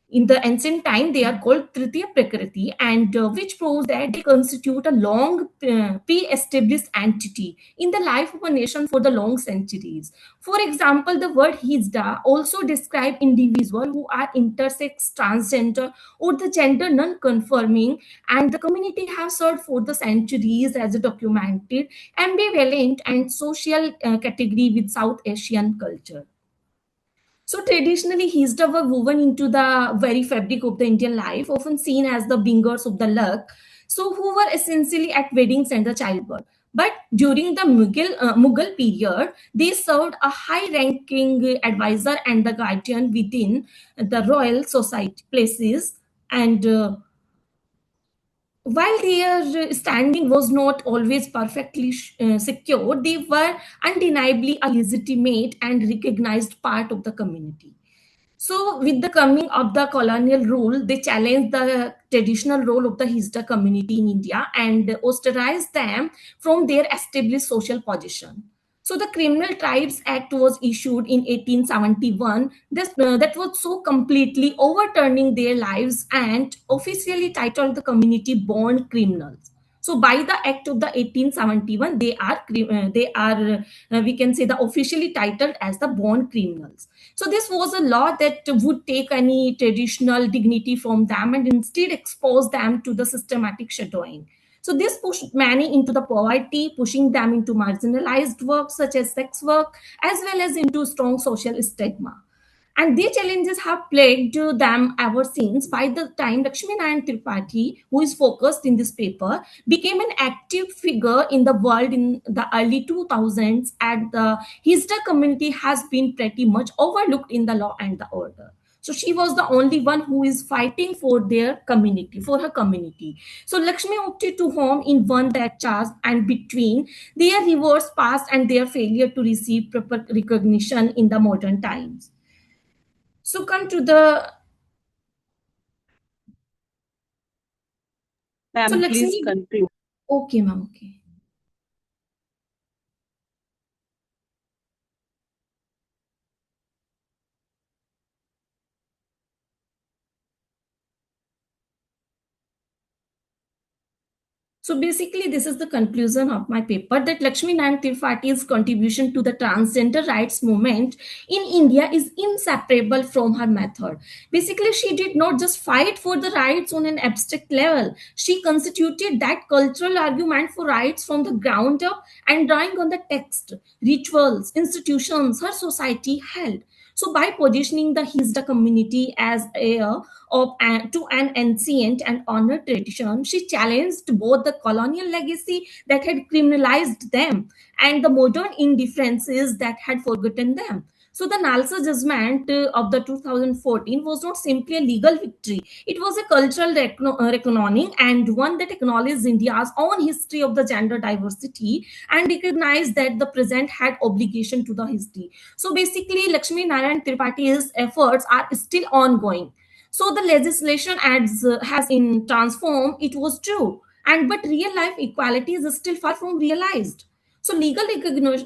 In the ancient time, they are called Tritiya Prakriti, and which proves that they constitute a long pre-established entity in the life of a nation for the long centuries. For example, the word Hijda also describe individuals who are intersex, transgender, or the gender non-conforming, and the community has served for the centuries as a documented, ambivalent, and social category with South Asian culture. So traditionally, Hijda were woven into the very fabric of the Indian life, often seen as the bringers of the luck, so who were essentially at weddings and the childbirth. But during the Mughal period, they served a high-ranking advisor and the guardian within the royal society places. And while their standing was not always perfectly secure, they were undeniably a legitimate and recognized part of the community. So, with the coming of the colonial rule, they challenged the traditional role of the Hijda community in India and ostracized them from their established social position. So, the Criminal Tribes Act was issued in 1871. That was so completely overturning their lives and officially titled the community born criminals. So, by the Act of the 1871, we can say, the officially titled as the born criminals. So this was a law that would take any traditional dignity from them and instead expose them to the systematic shadowing. So this pushed many into the poverty, pushing them into marginalized work such as sex work, as well as into strong social stigma. And these challenges have plagued them ever since. By the time Lakshmi Narayan Tripathi, who is focused in this paper, became an active figure in the world in the early 2000s, and the Hijda community has been pretty much overlooked in the law and the order. So she was the only one who is fighting for their community, for her community. So Lakshmi opted to home in one that charge and between their reverse past and their failure to receive proper recognition in the modern times. So come to the so Ma'am, please Lakshmi. conclude. Okay, ma'am. Okay. So basically, this is the conclusion of my paper that Lakshmi Narayan Tripathi's contribution to the transgender rights movement in India is inseparable from her method. Basically, she did not just fight for the rights on an abstract level. She constituted that cultural argument for rights from the ground up and drawing on the text, rituals, institutions her society held. So by positioning the Hijda community as heir to an ancient and honored tradition, she challenged both the colonial legacy that had criminalized them and the modern indifferences that had forgotten them. So the Nalsa judgment of the 2014 was not simply a legal victory. It was a cultural reckoning and one that acknowledged India's own history of the gender diversity and recognized that the present had obligation to the history. So basically, Lakshmi Narayan Tripathi's efforts are still ongoing. So the legislation has in transformed, it was true, and but real life equality is still far from realized. So legal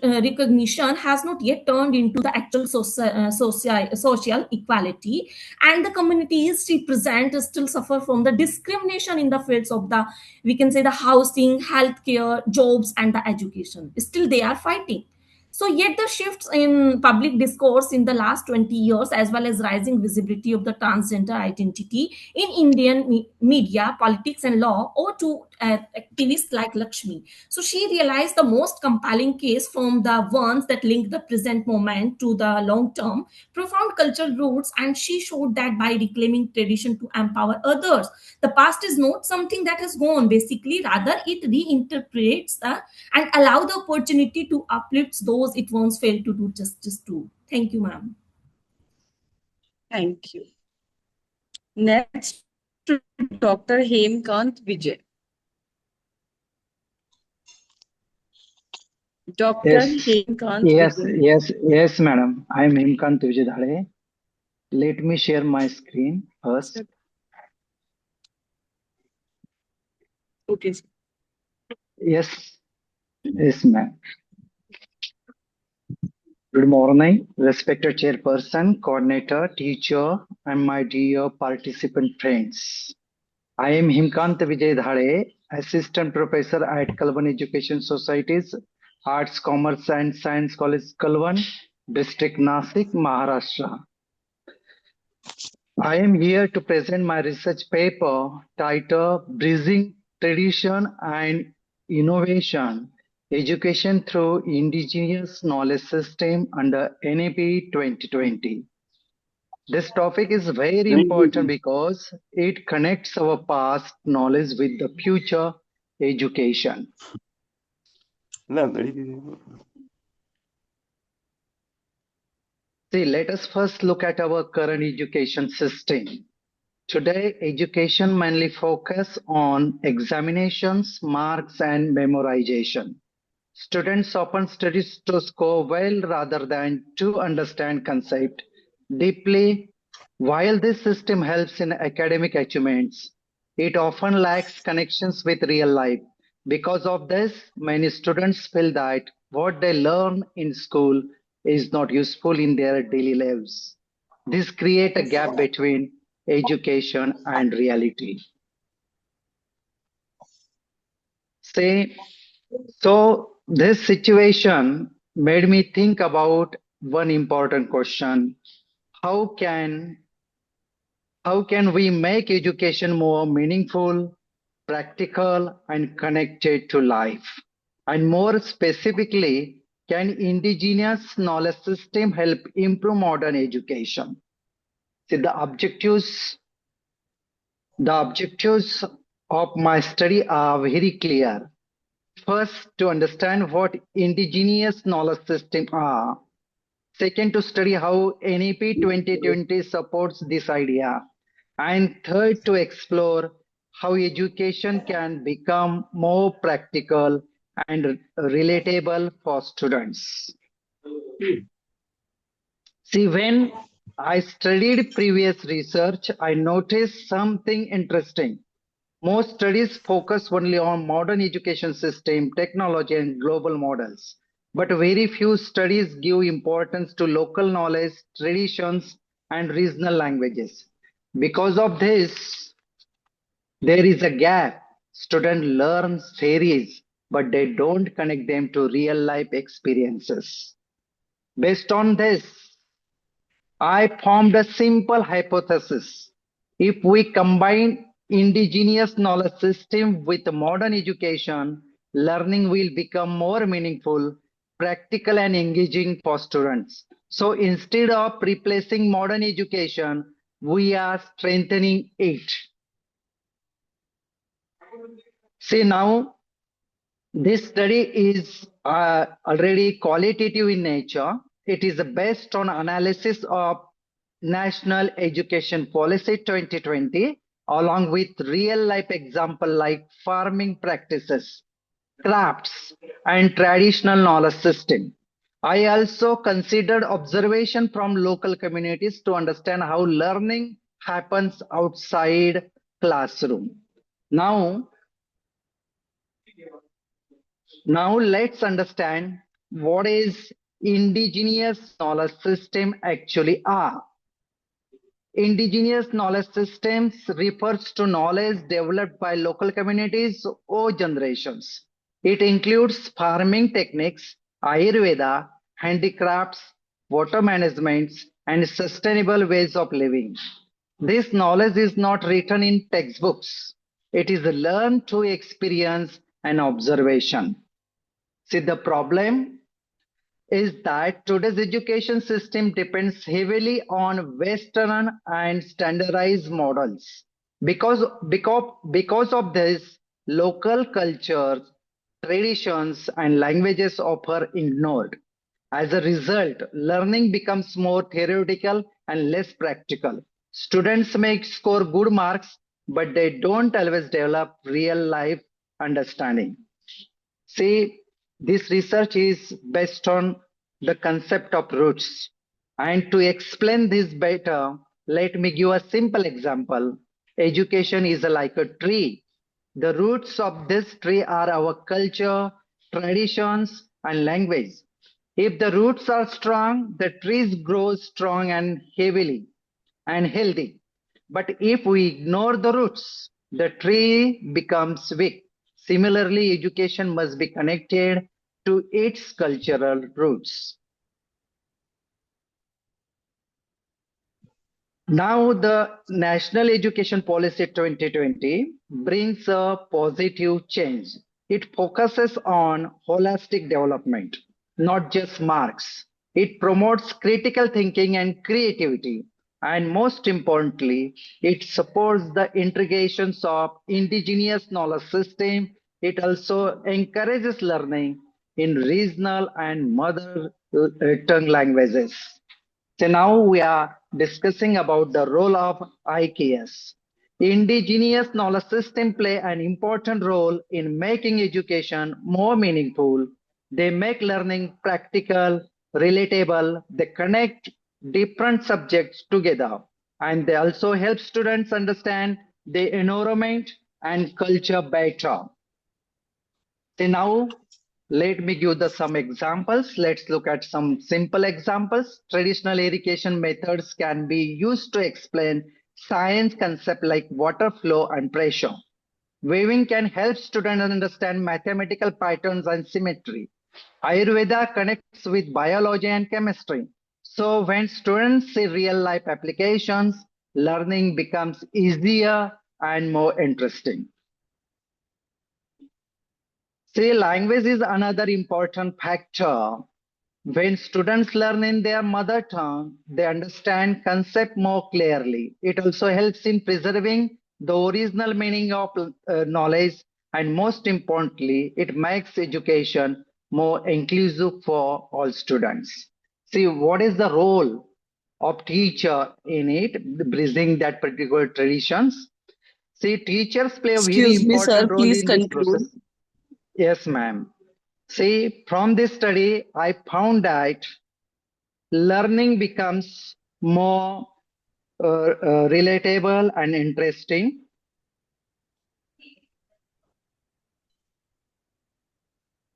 recognition has not yet turned into the actual social equality, and the communities represent still suffer from the discrimination in the fields of the, we can say, the housing, healthcare, jobs, and the education. Still, they are fighting. So, yet the shifts in public discourse in the last 20 years, as well as rising visibility of the transgender identity in Indian media, politics, and law, owe to activists like Lakshmi. So, she realized the most compelling case from the ones that link the present moment to the long term, profound cultural roots, and she showed that by reclaiming tradition to empower others. The past is not something that has gone, basically, rather, it reinterprets and allow the opportunity to uplift those it once failed to do justice to. Thank you, ma'am. Thank you. Next, to Dr. Hemkant Vijay. Dr. Yes, Hemkant yes, Vijay. yes, madam. I am Himkant Vijay. Let me share my screen first. Okay. Yes, yes, ma'am. Good morning, respected chairperson, coordinator, teacher, and my dear participant friends. I am Himkant Vijay Dhare, assistant professor at Kalwan Education Society's Arts, Commerce, and Science College, Kalwan, District Nasik, Maharashtra. I am here to present my research paper titled Bridging Tradition and Innovation Education through Indigenous Knowledge System under NAP 2020. This topic is very important because it connects our past knowledge with the future education. See, let us first look at our current education system. Today, education mainly focus on examinations, marks, and memorization. Students often study to score well rather than to understand concept deeply. While this system helps in academic achievements, it often lacks connections with real life. Because of this, many students feel that what they learn in school is not useful in their daily lives. This creates a gap between education and reality. Say, so this situation made me think about one important question. How can how can we make education more meaningful, practical, and connected to life? And more specifically, can indigenous knowledge system help improve modern education? See, the objectives of my study are very clear. First, to understand what indigenous knowledge systems are. Second, to study how NEP 2020 supports this idea. And third, to explore how education can become more practical and relatable for students. See, when I studied previous research, I noticed something interesting. Most studies focus only on modern education system, technology, and global models. But very few studies give importance to local knowledge, traditions, and regional languages. Because of this, there is a gap. Students learn theories, but they don't connect them to real life experiences. Based on this, I formed a simple hypothesis. If we combine indigenous knowledge system with modern education, learning will become more meaningful, practical and engaging for students. So instead of replacing modern education, we are strengthening it. See now, this study is already qualitative in nature. It is based on analysis of National Education Policy 2020 along with real life example like farming practices, crafts and traditional knowledge system. I also considered observation from local communities to understand how learning happens outside classroom. Now, Now let's understand what is indigenous knowledge system actually are. Indigenous knowledge systems refers to knowledge developed by local communities or generations. It includes farming techniques, Ayurveda, handicrafts, water management, and sustainable ways of living. This knowledge is not written in textbooks. It is learned through experience and observation. See, the problem is that today's education system depends heavily on Western and standardized models. Because of this, local cultures, traditions, and languages are ignored. As a result, learning becomes more theoretical and less practical. Students may score good marks, but they don't always develop real life understanding. See, This research is based on the concept of roots. And to explain this better, let me give a simple example. Education is like a tree. The roots of this tree are our culture, traditions, and language. If the roots are strong, the trees grow strong and heavily and healthy. But if we ignore the roots, the tree becomes weak. Similarly, education must be connected to its cultural roots. Now, the National Education Policy 2020 brings a positive change. It focuses on holistic development, not just marks. It promotes critical thinking and creativity. And most importantly, it supports the integrations of indigenous knowledge system. It also encourages learning in regional and mother tongue languages. So now we are discussing about the role of IKS. Indigenous knowledge system play an important role in making education more meaningful. They make learning practical, relatable, they connect different subjects together, and they also help students understand the environment and culture better. So now let me give some examples. Let's look at some simple examples. Traditional irrigation methods can be used to explain science concepts like water flow and pressure. Weaving can help students understand mathematical patterns and symmetry. Ayurveda connects with biology and chemistry. So when students see real life applications, learning becomes easier and more interesting. See, language is another important factor. When students learn in their mother tongue, they understand concept more clearly. It also helps in preserving the original meaning of knowledge, and most importantly, it makes education more inclusive for all students. See, what is the role of teacher in it, bridging that particular traditions? See, teachers play a very Excuse me, sir. important role Please in this conclude. process. Yes, ma'am. See, from this study, I found that learning becomes more relatable and interesting.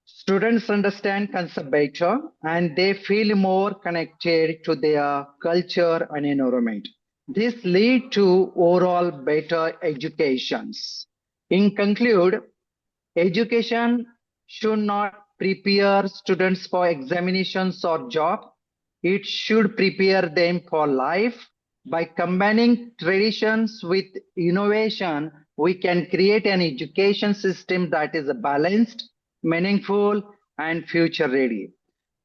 Students understand concept better and they feel more connected to their culture and environment. This lead to overall better educations. In conclude, education should not prepare students for examinations or job. It should prepare them for life. By combining traditions with innovation, we can create an education system that is balanced, meaningful, and future ready.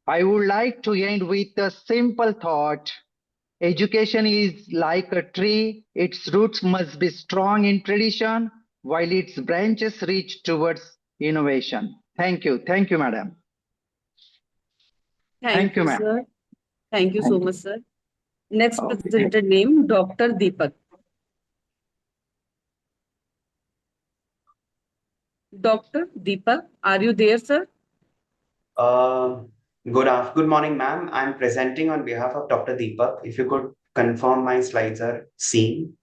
I would like to end with a simple thought. Education is like a tree. Its roots must be strong in tradition, while its branches reach towards innovation. Thank you. Thank you, madam. Thank Thank you, you, ma'am. sir. Thank you so Thank you. much, sir. Next Okay. presenter name, Dr. Deepak. Dr. Deepak, are you there, sir? Good morning, ma'am. I'm presenting on behalf of Dr. Deepak. If you could confirm my slides are seen.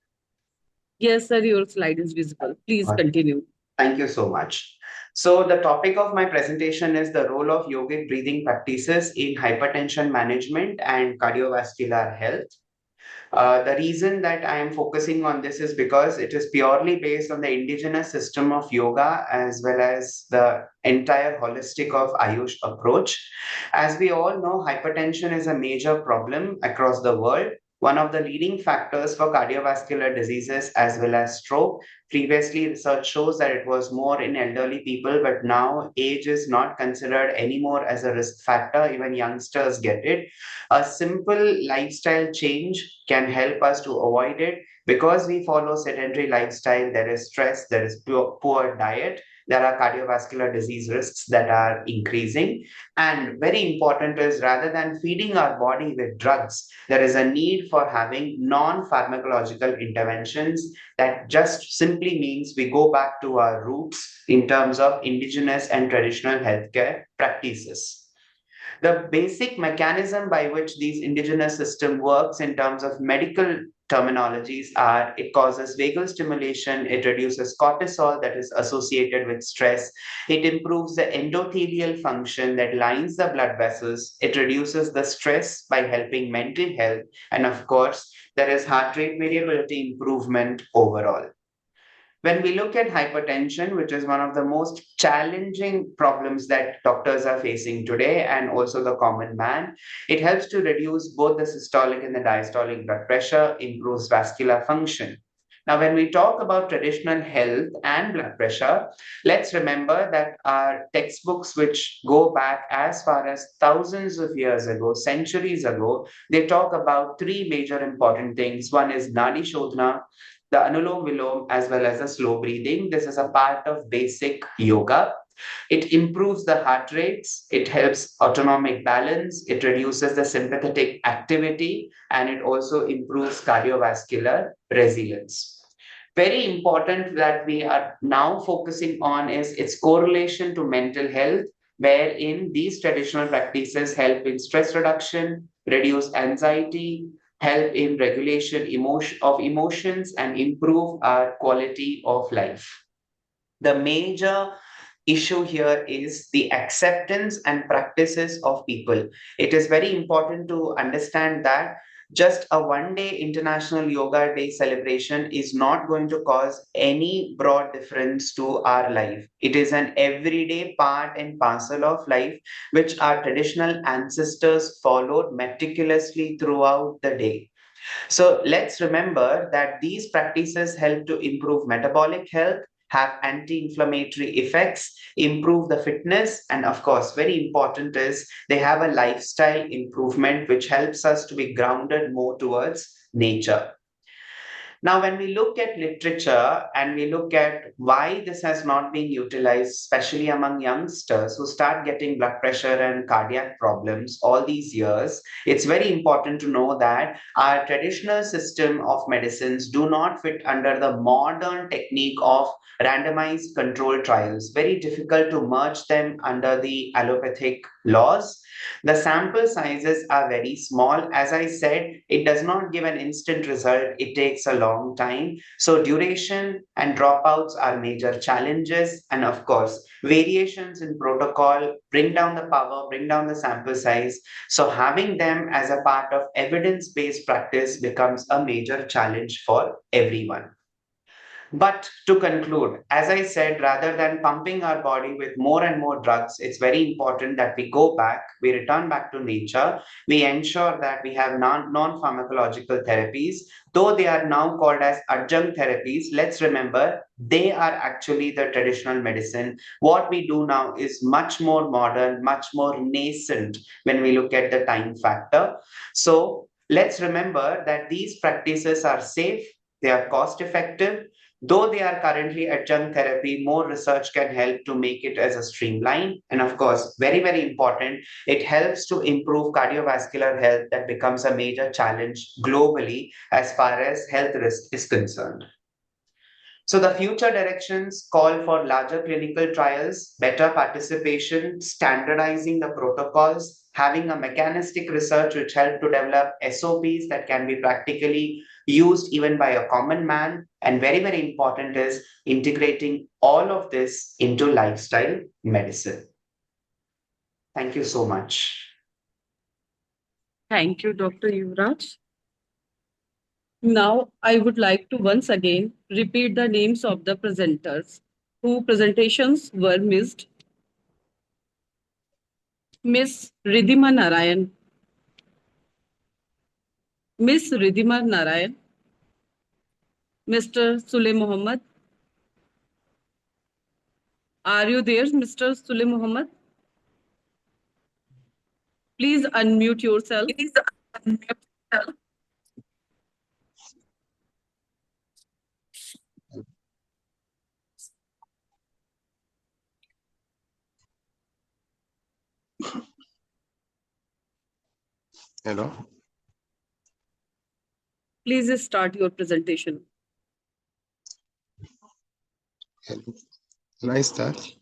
Yes, sir, your slide is visible. Please continue. Thank you so much. So the topic of my presentation is the role of yogic breathing practices in hypertension management and cardiovascular health. The reason that I am focusing on this is because it is purely based on the indigenous system of yoga as well as the entire holistic of Ayush approach. As we all know, hypertension is a major problem across the world, one of the leading factors for cardiovascular diseases as well as stroke. Previously, research shows that it was more in elderly people, but now age is not considered anymore as a risk factor. Even youngsters get it. A simple lifestyle change can help us to avoid it. Because we follow sedentary lifestyle, there is stress, there is poor diet, there are cardiovascular disease risks that are increasing. And very important is, rather than feeding our body with drugs, there is a need for having non-pharmacological interventions. That just simply means we go back to our roots in terms of indigenous and traditional healthcare practices. The basic mechanism by which these indigenous system works in terms of medical terminologies are: it causes vagal stimulation, it reduces cortisol that is associated with stress, it improves the endothelial function that lines the blood vessels, it reduces the stress by helping mental health, and of course, there is heart rate variability improvement overall. When we look at hypertension, which is one of the most challenging problems that doctors are facing today and also the common man, it helps to reduce both the systolic and the diastolic blood pressure, improves vascular function. Now, when we talk about traditional health and blood pressure, let's remember that our textbooks, which go back as far as thousands of years ago, centuries ago, they talk about three major important things. One is Nadi Shodhana, the Anulom Vilom, as well as the slow breathing. This is a part of basic yoga. It improves the heart rates, it helps autonomic balance, it reduces the sympathetic activity, and it also improves cardiovascular resilience. Very important that we are now focusing on is its correlation to mental health, wherein these traditional practices help in stress reduction, reduce anxiety, help in regulation of emotions, and improve our quality of life. The major issue here is the acceptance and practices of people. It is very important to understand that just a one-day International Yoga Day celebration is not going to cause any broad difference to our life. It is an everyday part and parcel of life which our traditional ancestors followed meticulously throughout the day. So let's remember that these practices help to improve metabolic health, have anti-inflammatory effects, improve the fitness, and of course, very important is they have a lifestyle improvement which helps us to be grounded more towards nature. Now, when we look at literature and we look at why this has not been utilized, especially among youngsters who start getting blood pressure and cardiac problems all these years, it's very important to know that our traditional system of medicines do not fit under the modern technique of randomized controlled trials. Very difficult to merge them under the allopathic laws. The sample sizes are very small. As I said, it does not give an instant result. It takes a long time. So duration and dropouts are major challenges. And of course, variations in protocol bring down the power, bring down the sample size. So having them as a part of evidence-based practice becomes a major challenge for everyone. But to conclude, as I said, rather than pumping our body with more and more drugs, it's very important that we go back, we return back to nature, we ensure that we have non-pharmacological therapies. Though they are now called as adjunct therapies, let's remember they are actually the traditional medicine. What we do now is much more modern, much more nascent when we look at the time factor. So let's remember that these practices are safe, they are cost effective. Though they are currently adjunct therapy, more research can help to make it as a streamline. And of course, very, very important, it helps to improve cardiovascular health that becomes a major challenge globally as far as health risk is concerned. So the future directions call for larger clinical trials, better participation, standardizing the protocols, having a mechanistic research which help to develop SOPs that can be practically used even by a common man. And very, very important is integrating all of this into lifestyle medicine. Thank you so much. Thank you, Dr. Yuvraj. Now, I would like to once again repeat the names of the presenters whose presentations were missed. Miss Ridhima Narayan, Miss Ridhima Narayan, Mr. Sule Mohammed. Are you there, Mr. Sule Mohammed? Please unmute yourself. Hello. Please start your presentation. Hello. Can I start?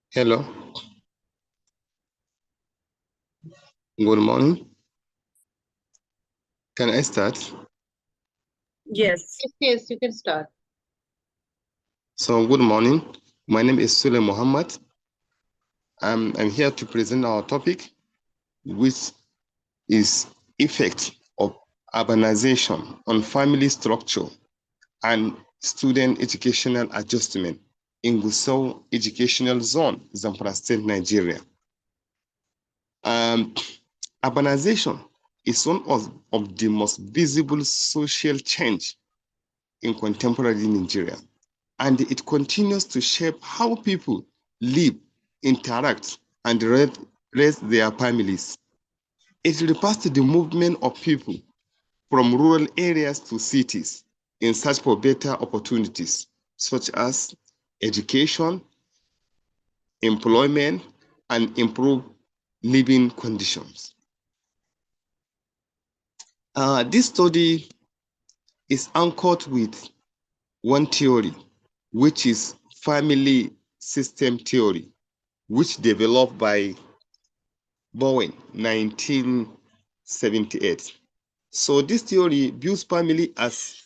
Hello. Good morning. Can I start? Yes. Yes, you can start. So, good morning. My name is Sule Muhammad. I'm here to present our topic, which is effect of urbanization on family structure and student educational adjustment in Gusau Educational Zone, Zamfara State, Nigeria. Urbanization is one of the most visible social change in contemporary Nigeria, and it continues to shape how people live, interact, and raise their families. It refers to the movement of people from rural areas to cities in search for better opportunities, such as education, employment, and improved living conditions. This study is anchored with one theory, which is family system theory, which developed by Bowen, 1978. So this theory views family as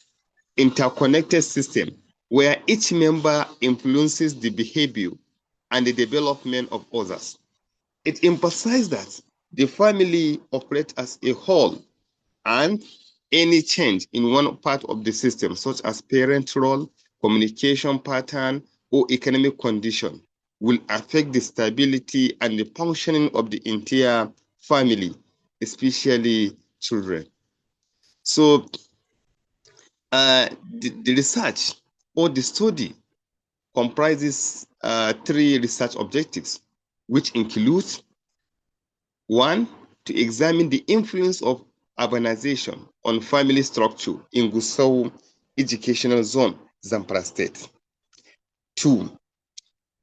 interconnected system where each member influences the behavior and the development of others. It emphasizes that the family operates as a whole, and any change in one part of the system, such as parent role, communication pattern, or economic condition, will affect the stability and the functioning of the entire family, especially children. So the research or the study comprises three research objectives, which include one, to examine the influence of urbanization on family structure in Gusau Educational Zone, Zamfara State. Two,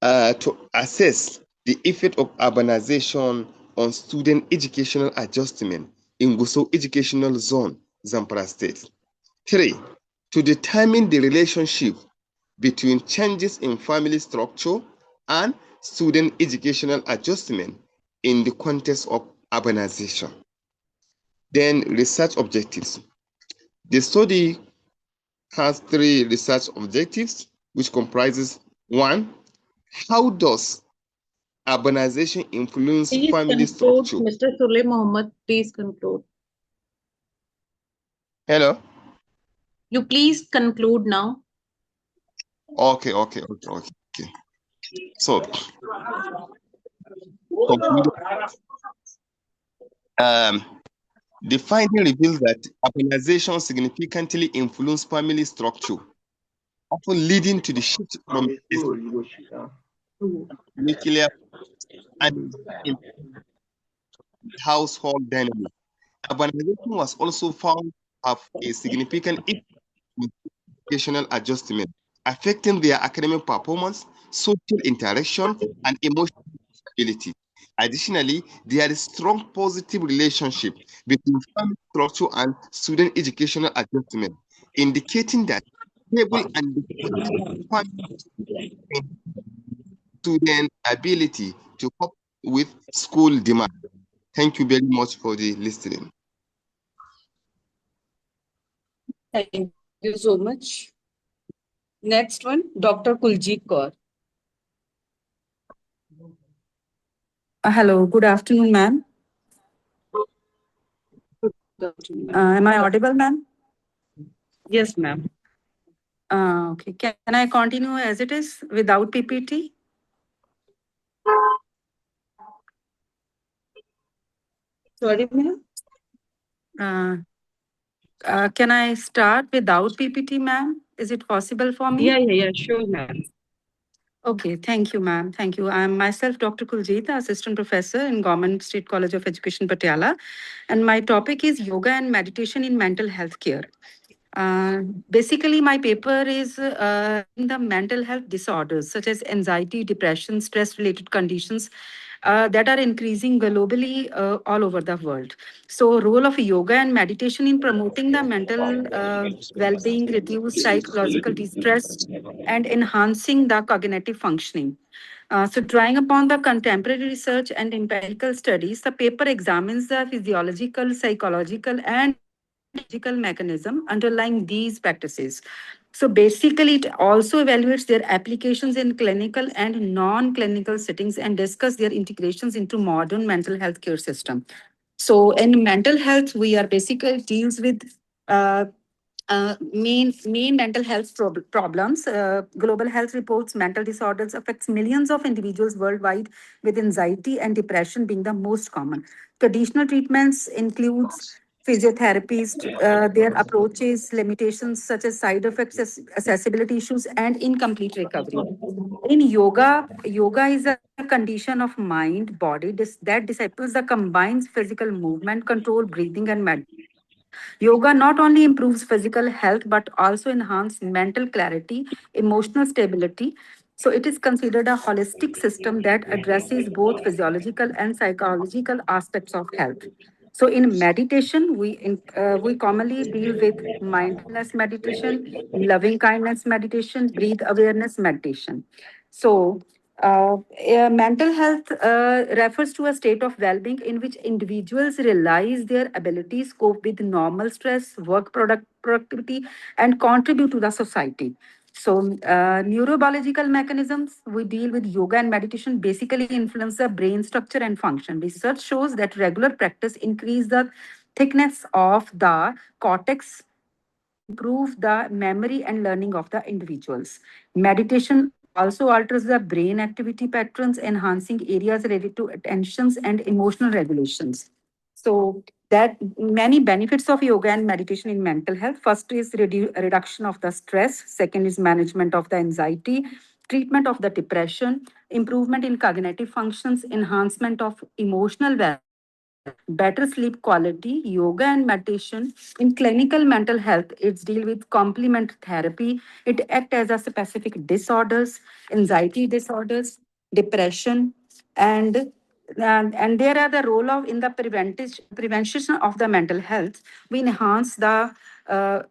to assess the effect of urbanization on student educational adjustment in Gusau Educational Zone, Zamfara State. Three, to determine the relationship between changes in family structure and student educational adjustment in the context of urbanization. Then research objectives. The study has three research objectives, which comprises one, how does urbanization influence Please family conclude, structure? Mr. Sule Mohammed. Please conclude. Hello? You please conclude now. Okay. So, conclude. The finding reveals that urbanization significantly influences family structure, often leading to the shift from nuclear and household dynamics. Urbanization was also found to have a significant impact on educational adjustment, affecting their academic performance, social interaction, and emotional stability. Additionally, there is strong positive relationship between family structure and student educational adjustment, indicating that stable and supportive family student ability to cope with school demand. Thank you very much for the listening. Thank you so much. Next one, Dr. Kuljeet Kaur. Hello, good afternoon, ma'am. Am I audible, ma'am? Yes, ma'am. Okay, can I continue as it is without PPT? Sorry, ma'am. Can I start without PPT, ma'am? Is it possible for me? Yeah, sure, ma'am. Okay, thank you, ma'am. Thank you. I'm myself Dr. Kuljeet, Assistant Professor in Government State College of Education, Patiala, and my topic is Yoga and Meditation in Mental Health Care. Basically, my paper is in the mental health disorders such as anxiety, depression, stress-related conditions, that are increasing globally all over the world. So, role of yoga and meditation in promoting the mental well-being, reduce psychological distress, and enhancing the cognitive functioning. So, drawing upon the contemporary research and empirical studies, the paper examines the physiological, psychological, and ecological mechanism underlying these practices. So, basically, it also evaluates their applications in clinical and non-clinical settings and discuss their integrations into modern mental health care system. So, in mental health, we are basically deals with uh, main mental health problems. Global health reports mental disorders affects millions of individuals worldwide, with anxiety and depression being the most common. Traditional treatments includes physiotherapies, their approaches, limitations such as side effects, accessibility issues, and incomplete recovery. In yoga, yoga is a condition of mind, body that disciples the combines physical movement, control, breathing, and meditation. Yoga not only improves physical health but also enhances mental clarity, emotional stability. So it is considered a holistic system that addresses both physiological and psychological aspects of health. So in meditation, we commonly deal with mindfulness meditation, loving kindness meditation, breathe awareness meditation. So mental health refers to a state of well-being in which individuals realize their abilities, cope with normal stress, work productivity, and contribute to the society. So, neurobiological mechanisms we deal with yoga and meditation basically influence the brain structure and function. Research shows that regular practice increase the thickness of the cortex and improve the memory and learning of the individuals. Meditation also alters the brain activity patterns, enhancing areas related to attentions and emotional regulations. So that many benefits of yoga and meditation in mental health. First is reduction of the stress. Second is management of the anxiety, treatment of the depression, improvement in cognitive functions, enhancement of emotional well better sleep quality. Yoga and meditation in clinical mental health, it's deal with complement therapy. It act as a specific disorders, anxiety disorders, depression, and and there are the role of in the prevention of the mental health. We enhance the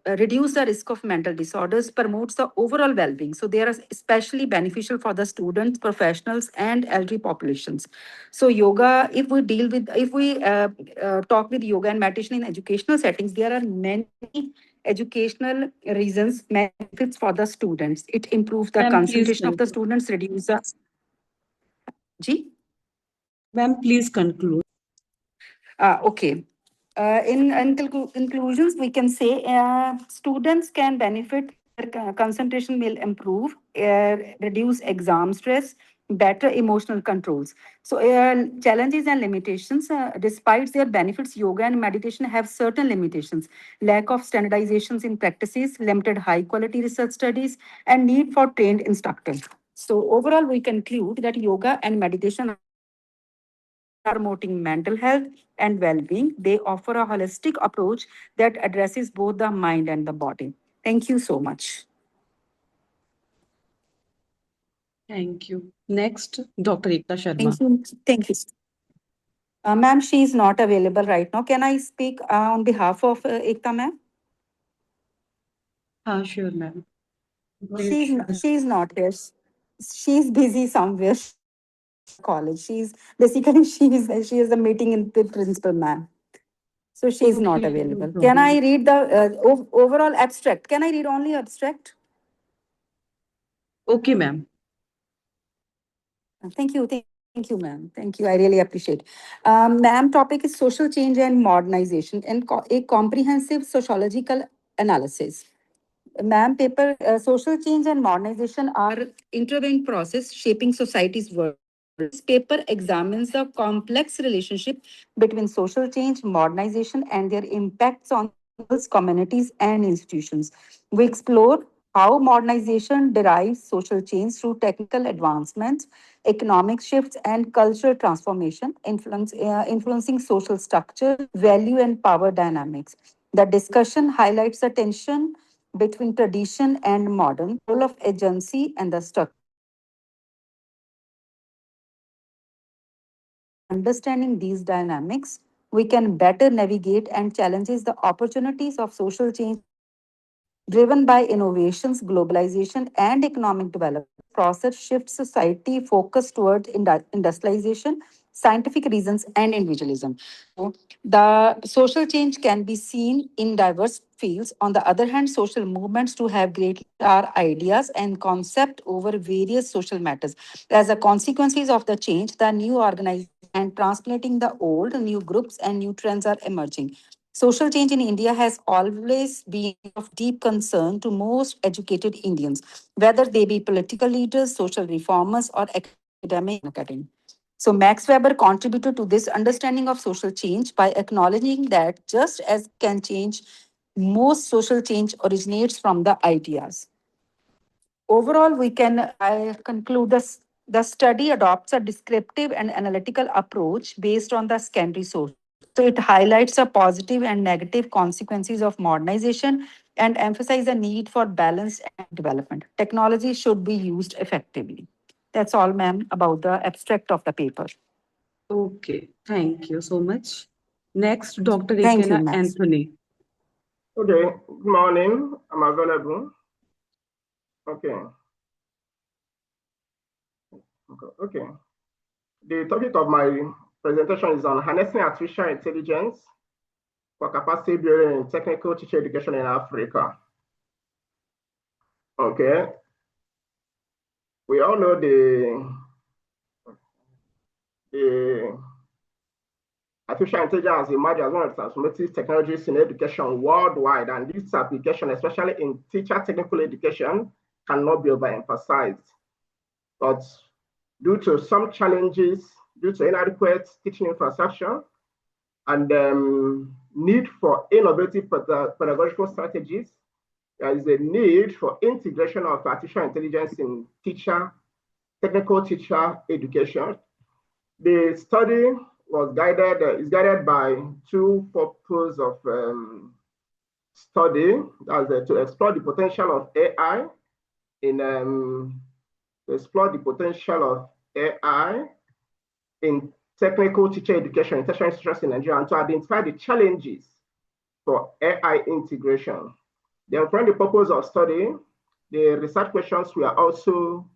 reduce the risk of mental disorders, promotes the overall well-being. So they are especially beneficial for the students, professionals, and elderly populations. So yoga, if we talk with yoga and meditation in educational settings, there are many educational reasons, benefits for the students. It improves the Ma'am, please concentration of the conclude. students, reduce the. Ji? Ma'am, please conclude. Okay. In conclusions, we can say students can benefit, their concentration will improve, reduce exam stress, better emotional controls. So, challenges and limitations, despite their benefits, yoga and meditation have certain limitations: lack of standardizations in practices, limited high quality research studies, and need for trained instructors. So, overall, we conclude that yoga and meditation promoting mental health and well-being. They offer a holistic approach that addresses both the mind and the body. Thank you so much. Thank you. Next, Dr. Ekta Sharma. Thank you. Thank you. Ma'am, she is not available right now. Can I speak on behalf of Ekta, ma'am? Sure, ma'am. She's not here. She's busy somewhere. College. She is a meeting in the principal, ma'am. So she is not Okay, no available. Can I problem. read the overall abstract? Can I read only abstract? Okay, ma'am. Thank you. Thank you, ma'am. Thank you. I really appreciate. Ma'am, topic is social change and modernization and a comprehensive sociological analysis. Ma'am, paper social change and modernization are intervened process shaping society's world. This paper examines the complex relationship between social change, modernization, and their impacts on people's communities and institutions. We explore how modernization derives social change through technical advancements, economic shifts, and cultural transformation, influencing social structure, value, and power dynamics. The discussion highlights the tension between tradition and modern, role of agency and the structure understanding these dynamics, we can better navigate and challenges the opportunities of social change driven by innovations, globalization, and economic development. Process shifts society focus towards industrialization, scientific reasons, and individualism. So, the social change can be seen in diverse fields. On the other hand, social movements to have greatly our ideas and concept over various social matters. As a consequences of the change, the new organization and transplanting the old, new groups and new trends are emerging. Social change in India has always been of deep concern to most educated Indians, whether they be political leaders, social reformers, or academic. So Max Weber contributed to this understanding of social change by acknowledging that just as can change, most social change originates from the ideas. Overall, I conclude this. The study adopts a descriptive and analytical approach based on the secondary source. So it highlights the positive and negative consequences of modernization and emphasizes the need for balance and development. Technology should be used effectively. That's all, ma'am, about the abstract of the paper. Okay, thank you so much. Next, Dr. Thank you, Ekela Max. Anthony. Okay, good morning. I'm available. Okay. Okay. The topic of my presentation is on harnessing artificial intelligence for capacity building in technical teacher education in Africa. Okay. We all know the artificial intelligence has emerged as one of the transformative technologies in education worldwide, and this application, especially in teacher technical education, cannot be overemphasized. But due to some challenges, due to inadequate teaching infrastructure and need for innovative pedagogical strategies, there is a need for integration of artificial intelligence in technical teacher education. The study is guided by two purposes of study, that's to explore the potential of AI in technical teacher education in tertiary institutions in Nigeria, and to identify the challenges for AI integration. Then, from the purpose of study, the research questions were also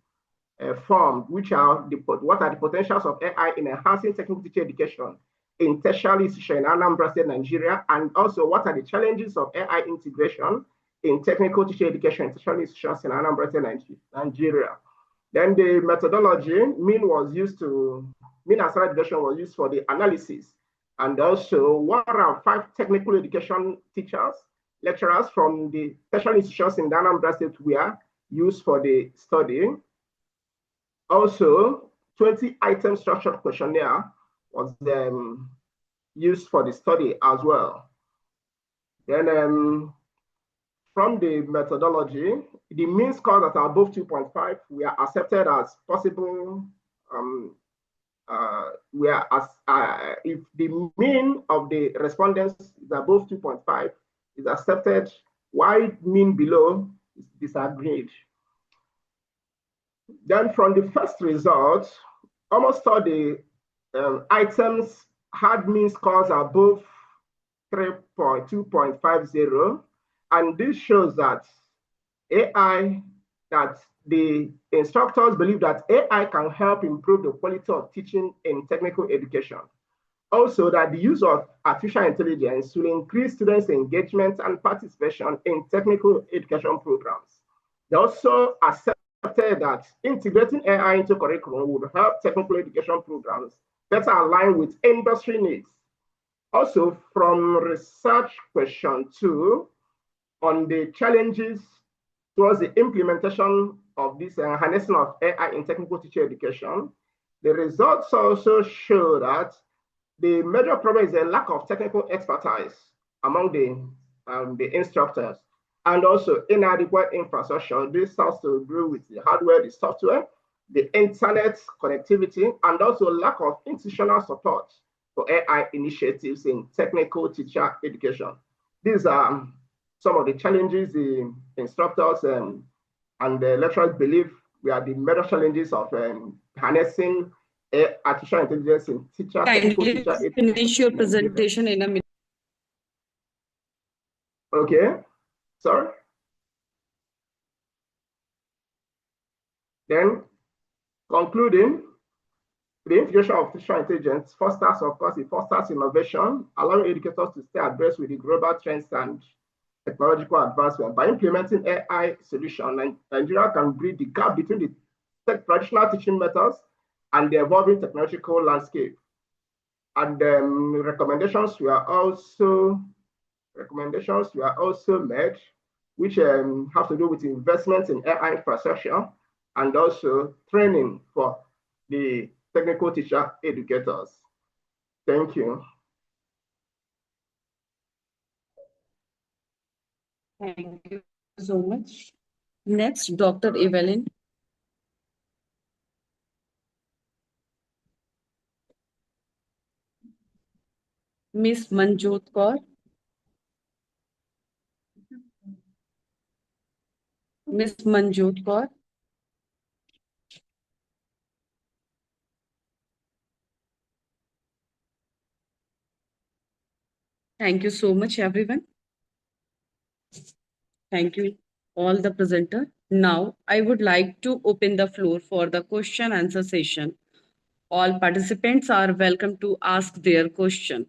formed, which are what are the potentials of AI in enhancing technical teacher education in tertiary institutions in Anambra State, Nigeria, and also what are the challenges of AI integration in technical teacher education in tertiary institutions in Anambra State, Nigeria. Then the methodology, mean and standard deviation was used for the analysis, and also 105 technical education lecturers from the tertiary institutions in the Anambra State were used for the study. Also, 20-item structured questionnaire was used for the study as well. Then from the methodology, the mean scores that are above 2.5 were accepted as possible. If the mean of the respondents is above 2.5, is accepted, while mean below is disagreed. Then from the first result, almost all the items had mean scores above 2.50, and this shows that the instructors believe that AI can help improve the quality of teaching in technical education. Also, that the use of artificial intelligence will increase students' engagement and participation in technical education programs. They also accepted that integrating AI into curriculum would help technical education programs better align with industry needs. Also, from research question 2 on the challenges towards the implementation of this harnessing of AI in technical teacher education, the results also show that the major problem is a lack of technical expertise among the instructors, and also inadequate infrastructure. This has to do with the hardware, the software, the internet connectivity, and also lack of institutional support for AI initiatives in technical teacher education. These are some of the challenges the instructors and the lecturers believe were the major challenges of harnessing artificial intelligence in teacher, technical Kindly teacher. finish your presentation in a minute. Okay, sorry. Then concluding, the integration of artificial intelligence fosters, of course, it fosters innovation, allowing educators to stay abreast with the global trends and technological advancement. By implementing AI solutions, Nigeria can bridge the gap between the traditional teaching methods and the evolving technological landscape. And recommendations were also made, which have to do with investments in AI infrastructure and also training for the technical teacher educators. Thank you. Thank you so much. Next, Dr. Evelyn. Miss Manjot Kaur. Miss Manjot Kaur. Thank you so much, everyone. Thank you, all the presenters. Now, I would like to open the floor for the question answer session. All participants are welcome to ask their question.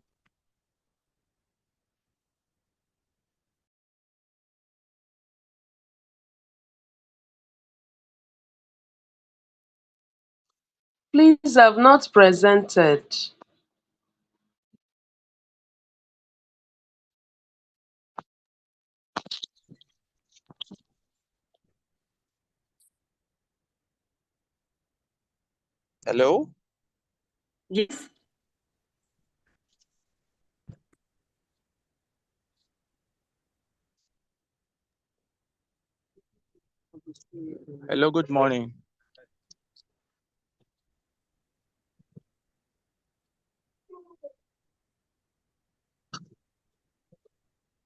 Please, I've not presented. Hello? Yes. Hello, good morning.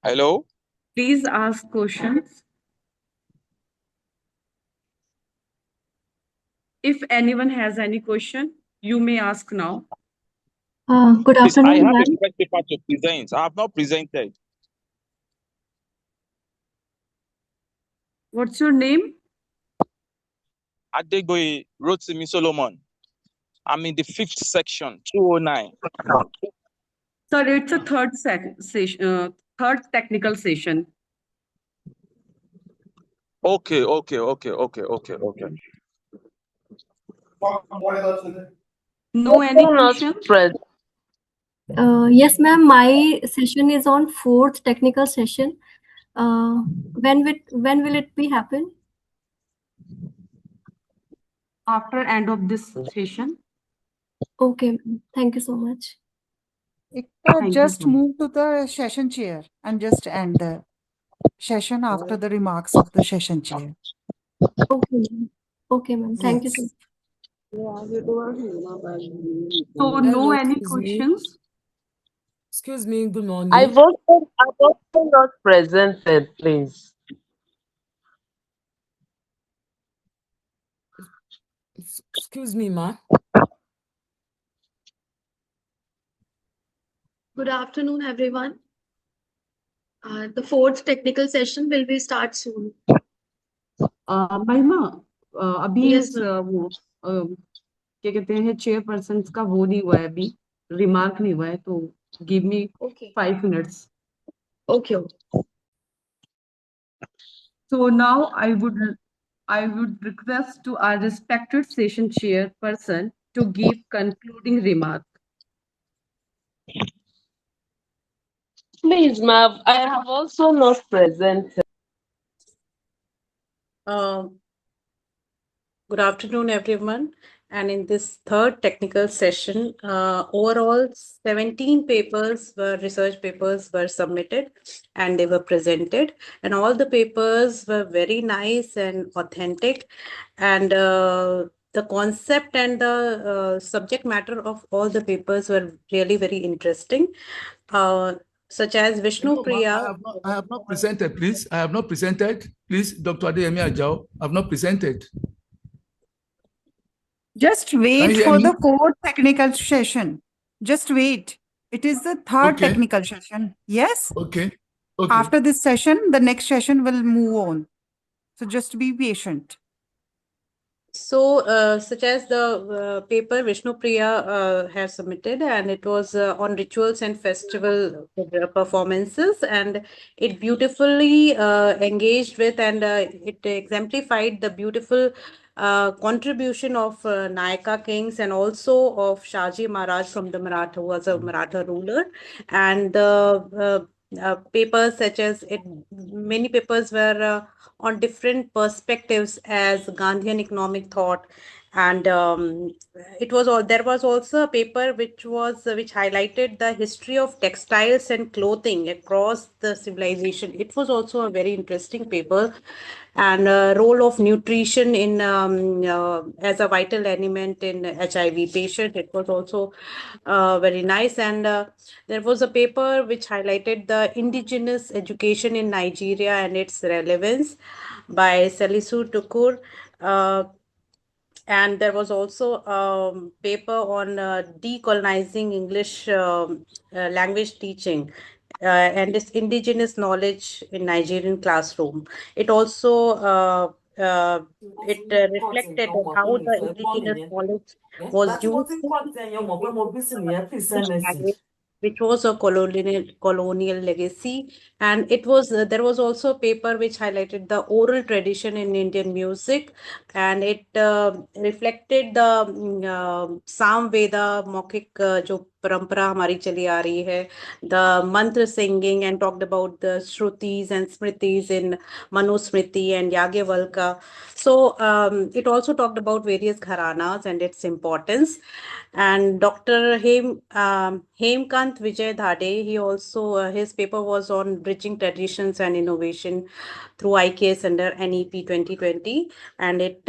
Hello? Please ask questions. If anyone has any question, you may ask now. Good Please, I afternoon, have a ma'am. first paper to present. I have not presented. What's your name? Adegoye Rotimi Solomon. I'm in the 5th section, 209. Sir, it's a third technical session. Okay. No any questions? Yes, ma'am. My session is on 4th technical session. When will it be happen? After end of this session. Okay, thank you so much. Just move to the session chair and just end the session after the remarks of the session chair. Okay, ma'am. Thank you so much. So, no any questions? Excuse me, good morning. I've also not presented, please. Excuse me, ma. Good afternoon, everyone. The 4th technical session will be start soon. महिमा अभी Yes, वो क्या कहते हैं chairperson का वो नहीं हुआ है अभी रिमार्क नहीं हुआ है तो give me 5 minutes. Okay. So now I would request to our respected session chairperson to give concluding remark. Please, ma'am, I have also not presented. Good afternoon, everyone. And in this third technical session, overall 17 research papers were submitted and they were presented. And all the papers were very nice and authentic. And the concept and the subject matter of all the papers were really very interesting. Such as Vishnu Priya. I have not presented, please. I have not presented. Please, Dr. Adeyemi Ajao, I have not presented. Just wait for the fourth technical session. Just wait. It is the third technical session. Yes? Okay. After this session, the next session will move on. So just be patient. So, such as the paper Vishnu Priya has submitted, and it was on rituals and festival performances, and it beautifully engaged with, and it exemplified the beautiful contribution of Nayaka kings and also of Shaji Maharaj from the Maratha, who was a Maratha ruler, and the papers such as it, many papers were on different perspectives as Gandhian economic thought, and it was all there was also a paper which was which highlighted the history of textiles and clothing across the civilization. It was also a very interesting paper, and role of nutrition in as a vital element in HIV patient. It was also very nice, and there was a paper which highlighted the indigenous education in Nigeria and its relevance by Salisu Tukur. And there was also a paper on decolonizing English language teaching and its indigenous knowledge in Nigerian classroom. It also reflected on how the indigenous knowledge was used to English language, which was a colonial legacy. And it was there was also a paper which highlighted the oral tradition in Indian music, and it reflected the साम वेदा मौखिक जो परंपरा हमारी चली आ रही है, the mantra singing, and talked about the shrutis and smritis in Manusmriti and Yagyavalka. So it also talked about various gharanas and its importance. And Dr. Hemkant Vijay Dhade, he also his paper was on bridging traditions and innovation through IKS under NEP 2020, and it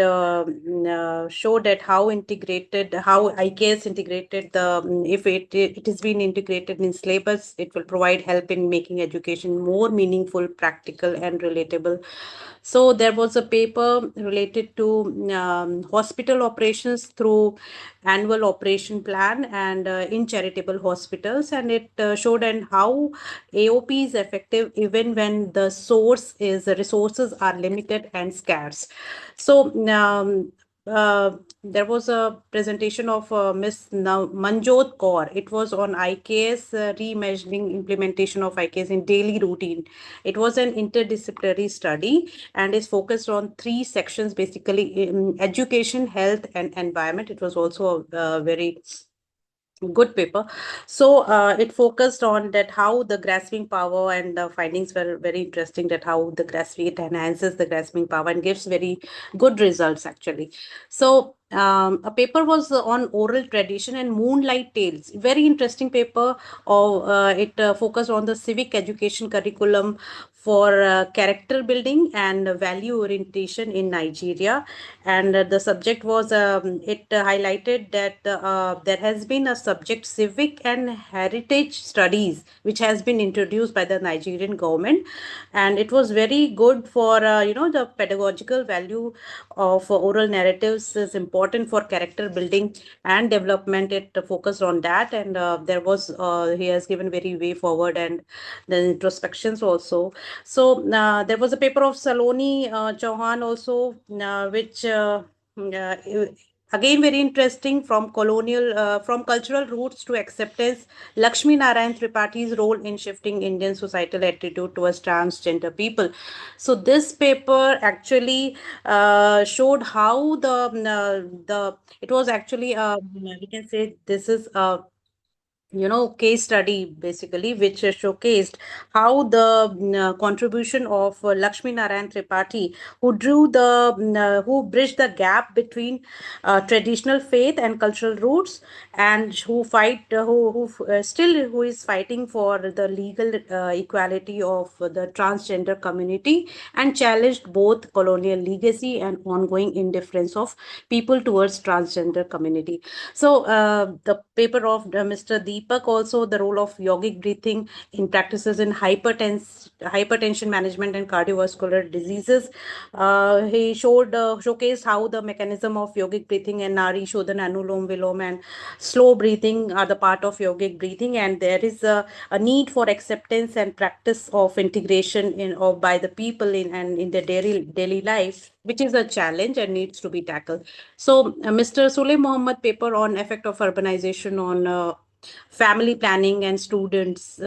showed that how IKS integrated the if it has been integrated in syllabus, it will provide help in making education more meaningful, practical, and relatable. So there was a paper related to hospital operations through annual operation plan and in charitable hospitals, and it showed and how AOP is effective even when the resources are limited and scarce. So there was a presentation of Miss Manjot Kaur. It was on IKS reimagining implementation of IKS in daily routine. It was an interdisciplinary study and is focused on three sections, basically education, health, and environment. It was also a very good paper. So it focused on that how the grasping power, and the findings were very interesting, that how the grasping, it enhances the grasping power and gives very good results actually. So a paper was on oral tradition and moonlight tales, very interesting paper. It focused on the civic education curriculum for character building and value orientation in Nigeria. And the subject was it highlighted that there has been a subject, civic and heritage studies, which has been introduced by the Nigerian government, and it was very good for the pedagogical value of oral narratives is important for character building and development. It focused on that, and there was he has given very way forward and the introspections also. So there was a paper of Saloni Chauhan also, which again very interesting, from cultural roots to acceptance, Lakshmi Narayan Tripathi's role in shifting Indian societal attitude towards transgender people. So this paper actually showed how the it was actually we can say this is a case study basically, which showcased how the contribution of Lakshmi Narayan Tripathi, who bridged the gap between traditional faith and cultural roots, and who is fighting for the legal equality of the transgender community, and challenged both colonial legacy and ongoing indifference of people towards transgender community. So the paper of Mr. Deepak, also the role of yogic breathing in practices in hypertension management and cardiovascular diseases. He showcased how the mechanism of yogic breathing and Nari Shodhan, Anulom Vilom, and slow breathing are the part of yogic breathing, and there is a need for acceptance and practice of integration by the people in their daily life, which is a challenge and needs to be tackled. So Mr. Sulay Mohammed paper on effect of urbanization on family planning and students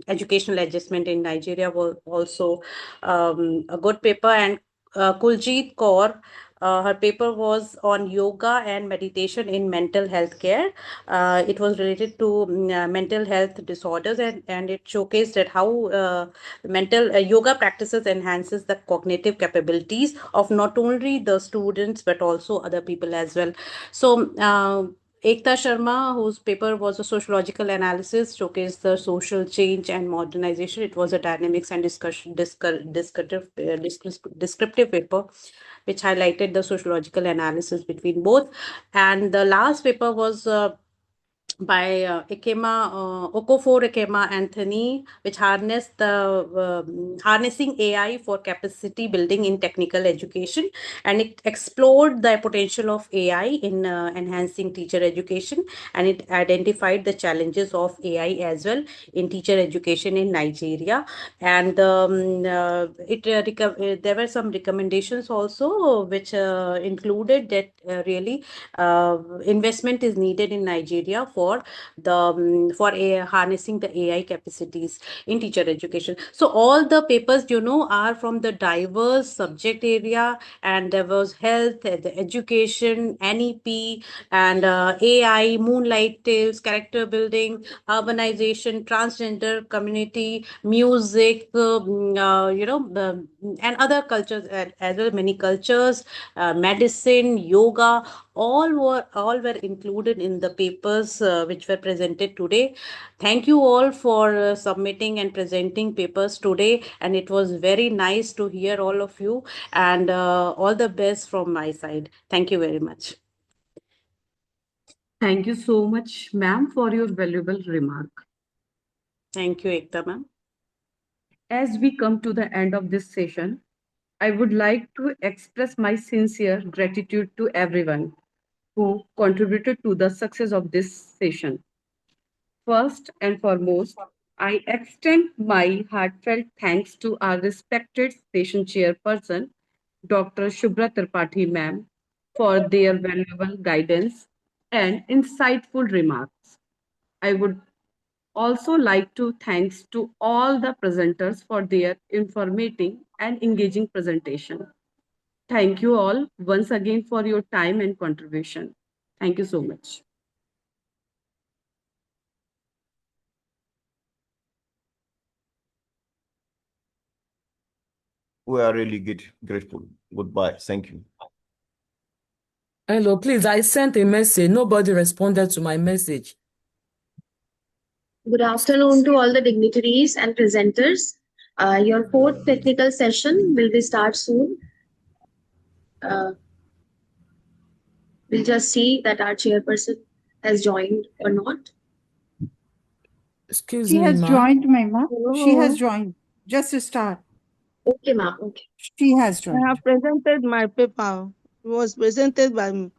educational adjustment in Nigeria was also a good paper. And Kuljeet Kaur, her paper was on yoga and meditation in mental health care. It was related to mental health disorders, and it showcased that how mental yoga practices enhances the cognitive capabilities of not only the students but also other people as well. So Ekta Sharma, whose paper was a sociological analysis, showcased the social change and modernization. It was a dynamics and descriptive paper, which highlighted the sociological analysis between both. And the last paper was by Okofor Ekema Anthony, which harnessing AI for capacity building in technical education, and it explored the potential of AI in enhancing teacher education, and it identified the challenges of AI as well in teacher education in Nigeria. And there were some recommendations also which included that really investment is needed in Nigeria for harnessing the AI capacities in teacher education. So all the papers are from the diverse subject area, and there was health, the education, NEP, and AI, moonlight tales, character building, urbanization, transgender community, music, and other cultures as well, many cultures, medicine, yoga, all were included in the papers which were presented today. Thank you all for submitting and presenting papers today, and it was very nice to hear all of you, and all the best from my side. Thank you very much. Thank you so much, ma'am, for your valuable remark. Thank you, Ekta ma'am. As we come to the end of this session, I would like to express my sincere gratitude to everyone who contributed to the success of this session. First and foremost, I extend my heartfelt thanks to our respected session chairperson, Dr. Shubhra Tripathi ma'am, for their valuable guidance and insightful remarks. I would also like to thanks to all the presenters for their informative and engaging presentation. Thank you all once again for your time and contribution. Thank you so much. We are really grateful. Goodbye. Thank you. Hello, please. I sent a message. Nobody responded to my message. Good afternoon to all the dignitaries and presenters. Your fourth technical session will be start soon. We'll just see that our chairperson has joined or not. Excuse She me, has ma'am. joined, Mahima. She has Hello. joined. Just to start. Okay, ma'am. Okay. She has I joined. have presented my paper. It was presented by me.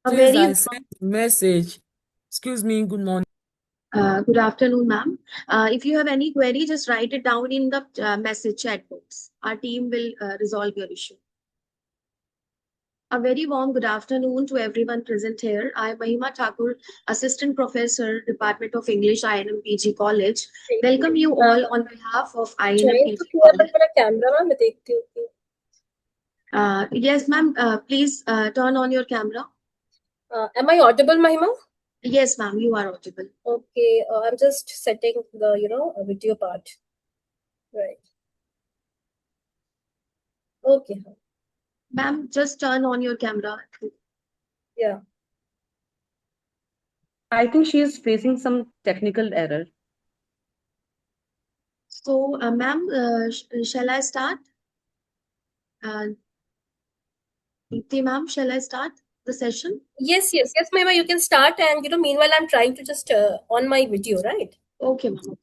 Please, I sent a message. Excuse me, good morning. Good afternoon, ma'am. If you have any query, just write it down in the message chat box. Our team will resolve your issue. A very warm good afternoon to everyone present here. I am Mahima Thakur, Assistant Professor, Department of English, I.N.M. PG College. Welcome you all on behalf of I.N.M. PG College. Yes, ma'am. Please turn on your camera. Am I audible, Mahima? Yes, ma'am. You are audible. Okay, I'm just setting the, video part. Right. Okay. Ma'am, just turn on your camera. Yeah. I think she is facing some technical error. So, ma'am, shall I start? Deepti ma'am, shall I start the session? Yes, Mahima, you can start. And meanwhile, I'm trying to just on my video, right? Okay, ma'am.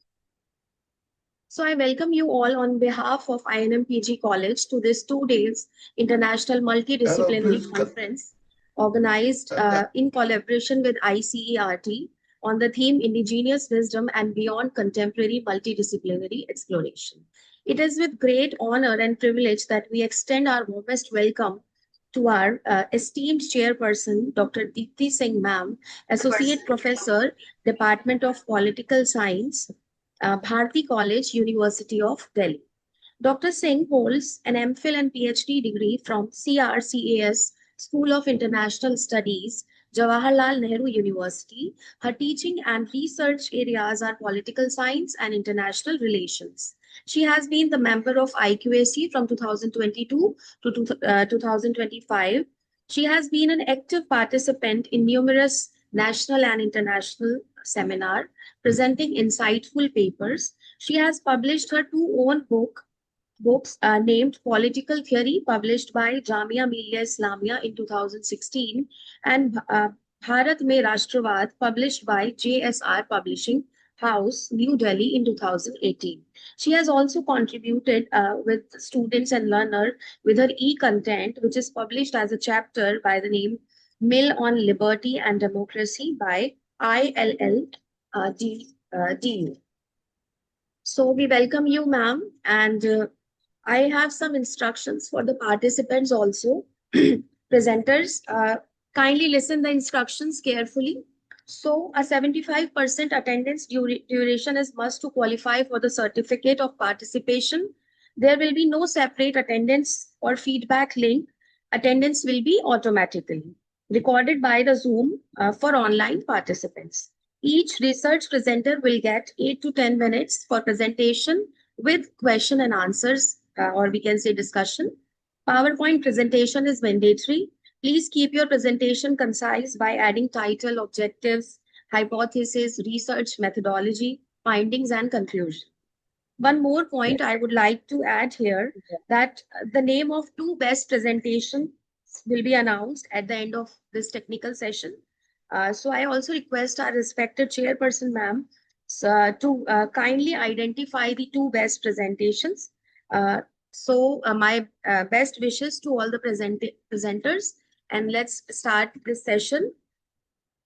So I welcome you all on behalf of I.N.M PG College to this 2 days international multidisciplinary conference organized in collaboration with ICERT on the theme Indigenous Wisdom and Beyond Contemporary Multidisciplinary Exploration. It is with great honor and privilege that we extend our warmest welcome to our esteemed chairperson, Dr. Deepti Singh Ma'am, Associate Professor, Department of Political Science, Bharati College, University of Delhi. Dr. Singh holds an MPhil and PhD degree from CRCAS, School of International Studies, Jawaharlal Nehru University. Her teaching and research areas are political science and international relations. She has been the member of IQAC from 2022 to 2025. She has been an active participant in numerous national and international seminars, presenting insightful papers. She has published her own books named Political Theory, published by Jamia Millia Islamia in 2016, and Bharat Mein Rashtravad, published by JSR Publishing House, New Delhi in 2018. She has also contributed with students and learners with her e-content, which is published as a chapter by the name Mill on Liberty and Democracy by ILL DU. So we welcome you, ma'am, and I have some instructions for the participants also. Presenters, kindly listen the instructions carefully. So a 75% attendance duration is must to qualify for the certificate of participation. There will be no separate attendance or feedback link. Attendance will be automatically recorded by the Zoom for online participants. Each research presenter will get 8 to 10 minutes for presentation with question and answers, or we can say discussion. PowerPoint presentation is mandatory. Please keep your presentation concise by adding title, objectives, hypothesis, research methodology, findings, and conclusion. One more point I would like to add here, that the name of 2 best presentations will be announced at the end of this technical session. So I also request our respected chairperson, ma'am, to kindly identify the 2 best presentations. My best wishes to all the presenters, and let's start this session.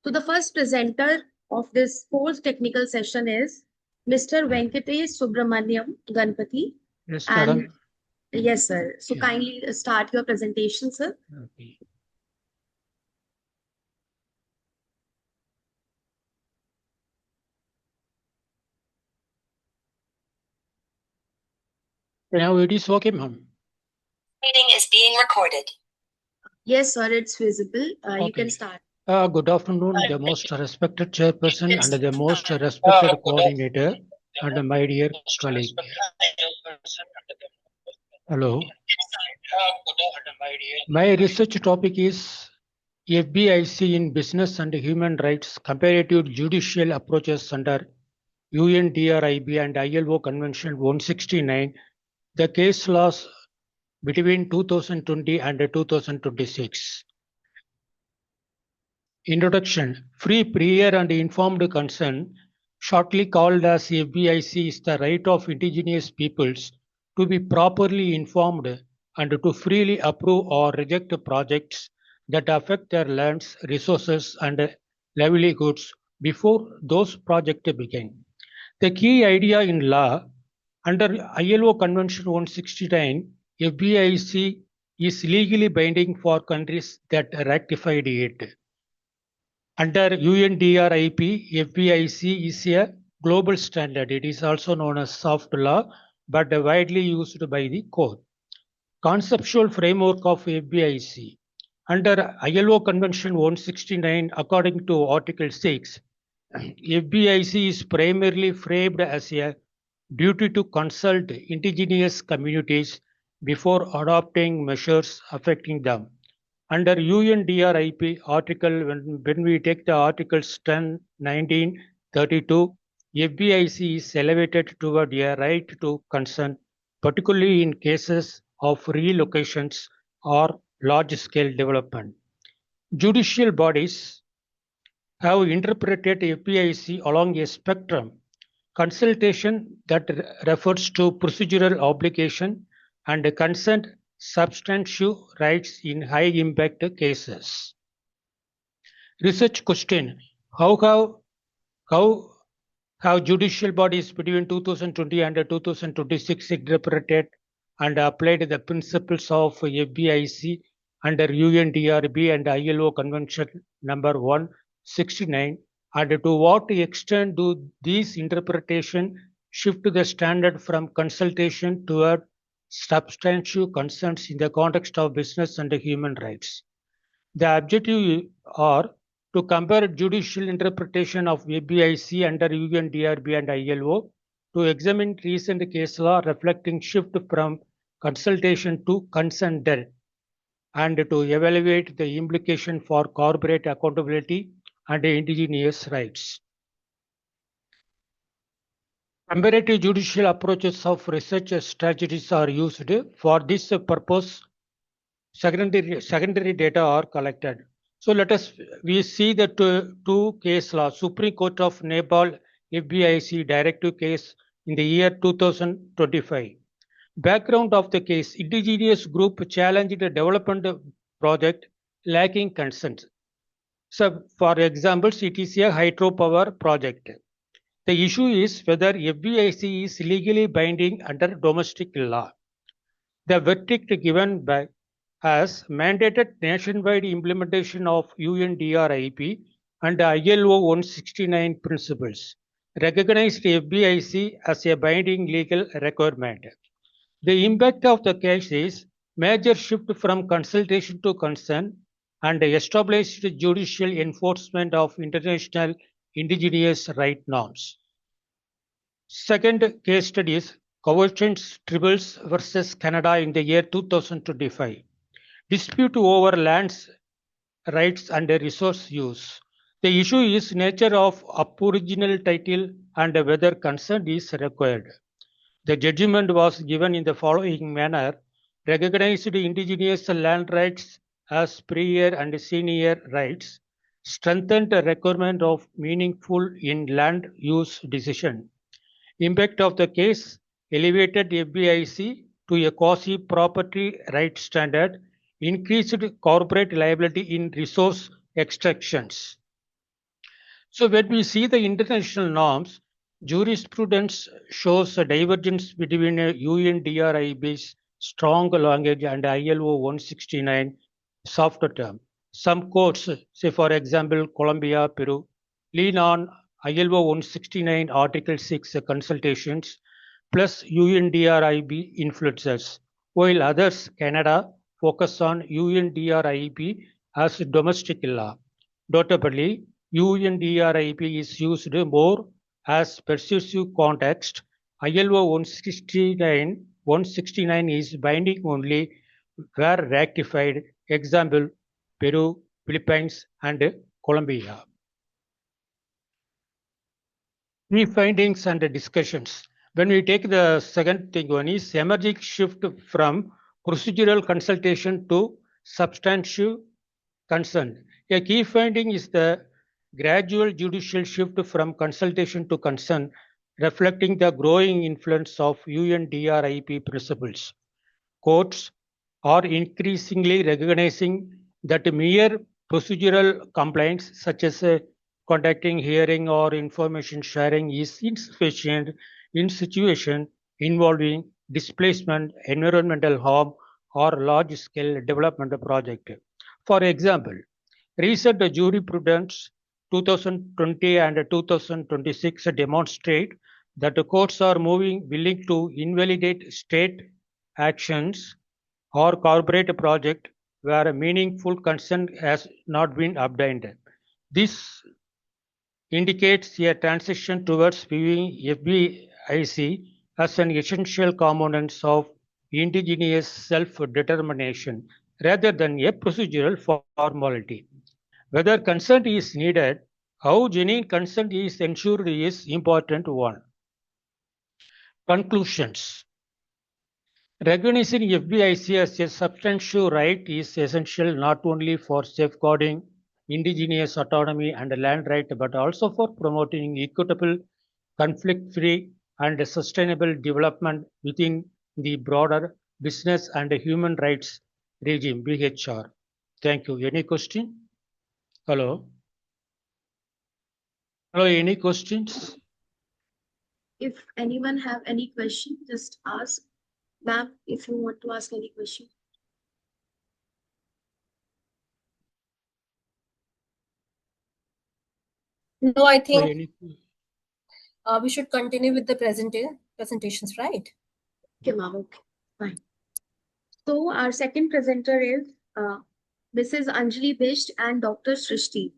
So the first presenter of this 4th technical session is Mr. Venkatesh Subramaniam Ganpati. Yes, And madam. yes, sir. So Yeah. kindly start your presentation, sir. Okay. Now it is okay, ma'am. Meeting is being recorded. Yes, sir, it's visible. You Okay. can start. Good afternoon, the most respected chairperson and the most respected coordinator and my dear colleague. Hello. My research topic is FBIC in Business and Human Rights, Comparative Judicial Approaches under UNDRIB and ILO Convention 169, the case laws between 2020 and 2026. Introduction. Free, prior and informed consent, shortly called as FBIC, is the right of indigenous peoples to be properly informed and to freely approve or reject projects that affect their lands, resources and livelihoods before those projects begin. The key idea in law, under ILO Convention 169, FBIC is legally binding for countries that ratified it. Under UNDRIP, FBIC is a global standard. It is also known as soft law, but widely used by the court. Conceptual framework of FBIC. Under ILO Convention 169, according to Article 6, FBIC is primarily framed as a duty to consult indigenous communities before adopting measures affecting them. Under UNDRIP article, when we take the articles 10, 19, 32, FBIC is elevated toward a right to consent, particularly in cases of relocations or large-scale development. Judicial bodies have interpreted FBIC along a spectrum. Consultation that refers to procedural obligation and consent substantive rights in high impact cases. Research question: how have judicial bodies between 2020 and 2026 interpreted and applied the principles of FBIC under UNDRB and ILO Convention number 169, and to what extent do these interpretations shift the standard from consultation toward substantive concerns in the context of business and human rights? The objective are to compare judicial interpretation of FBIC under UNDRB and ILO, to examine recent case law reflecting shift from consultation to consent, and to evaluate the implication for corporate accountability and indigenous rights. Comparative judicial approaches of research strategies are used. For this purpose, secondary data are collected. So we see the two case law, Supreme Court of Nepal FBIC directive case in the year 2025. Background of the case: indigenous group challenged a development project lacking consent. So for examples, it is a hydropower project. The issue is whether FBIC is legally binding under domestic law. The verdict given by has mandated nationwide implementation of UNDRIP and ILO 169 principles, recognized FBIC as a binding legal requirement. The impact of the case is major shift from consultation to consent and established judicial enforcement of international indigenous right norms. Second case study is Cowichan's Tribals versus Canada in the year 2025. Dispute over lands rights and resource use. The issue is nature of aboriginal title and whether consent is required. The judgment was given in the following manner: recognized indigenous land rights as prior and senior rights, strengthened the requirement of meaningful in land use decision. Impact of the case: elevated FBIC to a quasi-property right standard, increased corporate liability in resource extractions. So when we see the international norms, jurisprudence shows a divergence between UNDRIB's strong language and ILO 169 softer term. Some courts, say for example Colombia, Peru, lean on ILO 169 Article 6 consultations plus UNDRIB influences, while others, Canada, focus on UNDRIB as domestic law. Notably, UNDRIP is used more as persuasive context. ILO 169 is binding only where ratified. Example, Peru, Philippines, and Colombia. Key findings and discussions. When we take the second thing, one is emerging shift from procedural consultation to substantive consent. A key finding is the gradual judicial shift from consultation to consent, reflecting the growing influence of UNDRIP principles. Courts are increasingly recognizing that mere procedural compliance, such as conducting hearing or information sharing, is insufficient in situations involving displacement, environmental harm, or large-scale development project. For example, recent jurisprudence 2020 and 2026 demonstrate that the courts are willing to invalidate state actions or corporate project where meaningful consent has not been obtained. This indicates a transition towards viewing FBIC as an essential component of indigenous self-determination rather than a procedural formality. Whether consent is needed, how genuine consent is ensured is important one. Conclusions. Recognizing FBIC as a substantial right is essential not only for safeguarding indigenous autonomy and land right, but also for promoting equitable, conflict-free, and sustainable development within the broader business and human rights regime, BHR. Thank you. Any question? Hello? Hello, any questions? If anyone have any question, just ask. Ma'am, if you want to ask any question. No, I Hello, think we should continue with the presentations, right? Okay, ma'am. Okay, fine. So our second presenter is Mrs. Anjali Bisht and Dr. Srishti.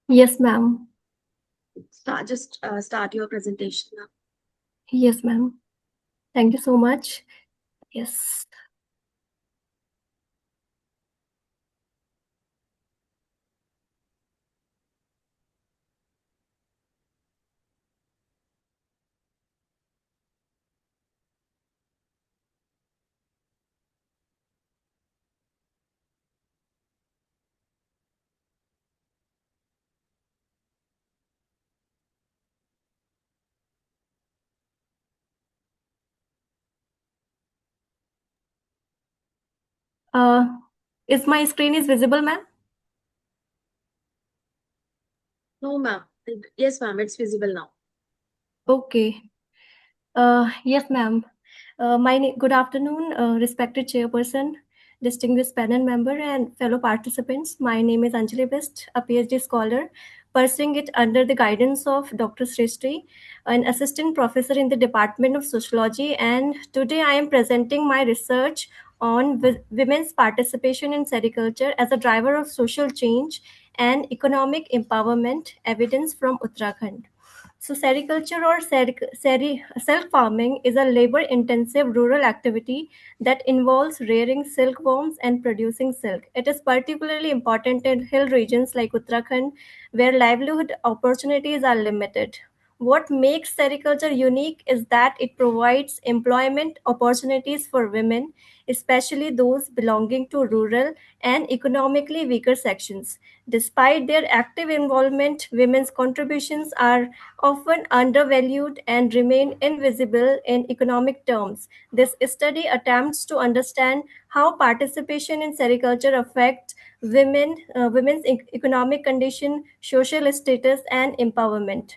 Yes, ma'am. Start your presentation now. Yes, ma'am. Thank you so much. Yes. Is my screen is visible, ma'am? No, ma'am. Yes, ma'am. It's visible now. Okay. Yes, ma'am. Good afternoon, respected chairperson, distinguished panel member, and fellow participants. My name is Anjali Best, a PhD scholar, pursuing it under the guidance of Dr. Srishti, an assistant professor in the Department of Sociology. And today I am presenting my research on women's participation in sericulture as a driver of social change and economic empowerment, evidence from Uttarakhand. So, sericulture or self-farming is a labor-intensive rural activity that involves rearing silkworms and producing silk. It is particularly important in hill regions like Uttarakhand, where livelihood opportunities are limited. What makes sericulture unique is that it provides employment opportunities for women, especially those belonging to rural and economically weaker sections. Despite their active involvement, women's contributions are often undervalued and remain invisible in economic terms. This study attempts to understand how participation in sericulture affects women's economic condition, social status, and empowerment.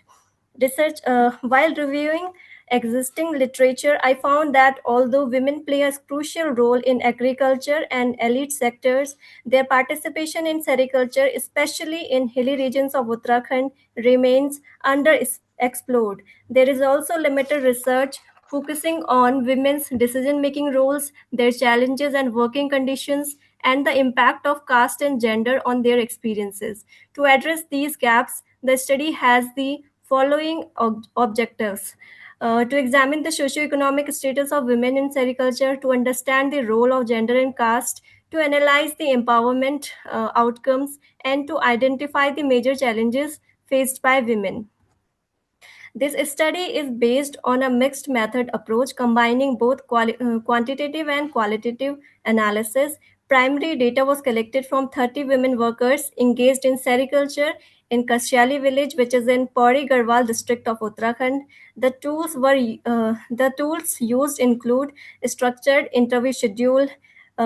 While reviewing existing literature, I found that although women play a crucial role in agriculture and elite sectors, their participation in sericulture, especially in hilly regions of Uttarakhand, remains underexplored. There is also limited research focusing on women's decision-making roles, their challenges and working conditions, and the impact of caste and gender on their experiences. To address these gaps, the study has the following objectives. To examine the socioeconomic status of women in sericulture, to understand the role of gender and caste, to analyze the empowerment outcomes, and to identify the major challenges faced by women. This study is based on a mixed method approach combining both quantitative and qualitative analysis. Primary data was collected from 30 women workers engaged in sericulture in Kashyali village, which is in Pauri Garhwal district of Uttarakhand. The tools used include structured interview schedule,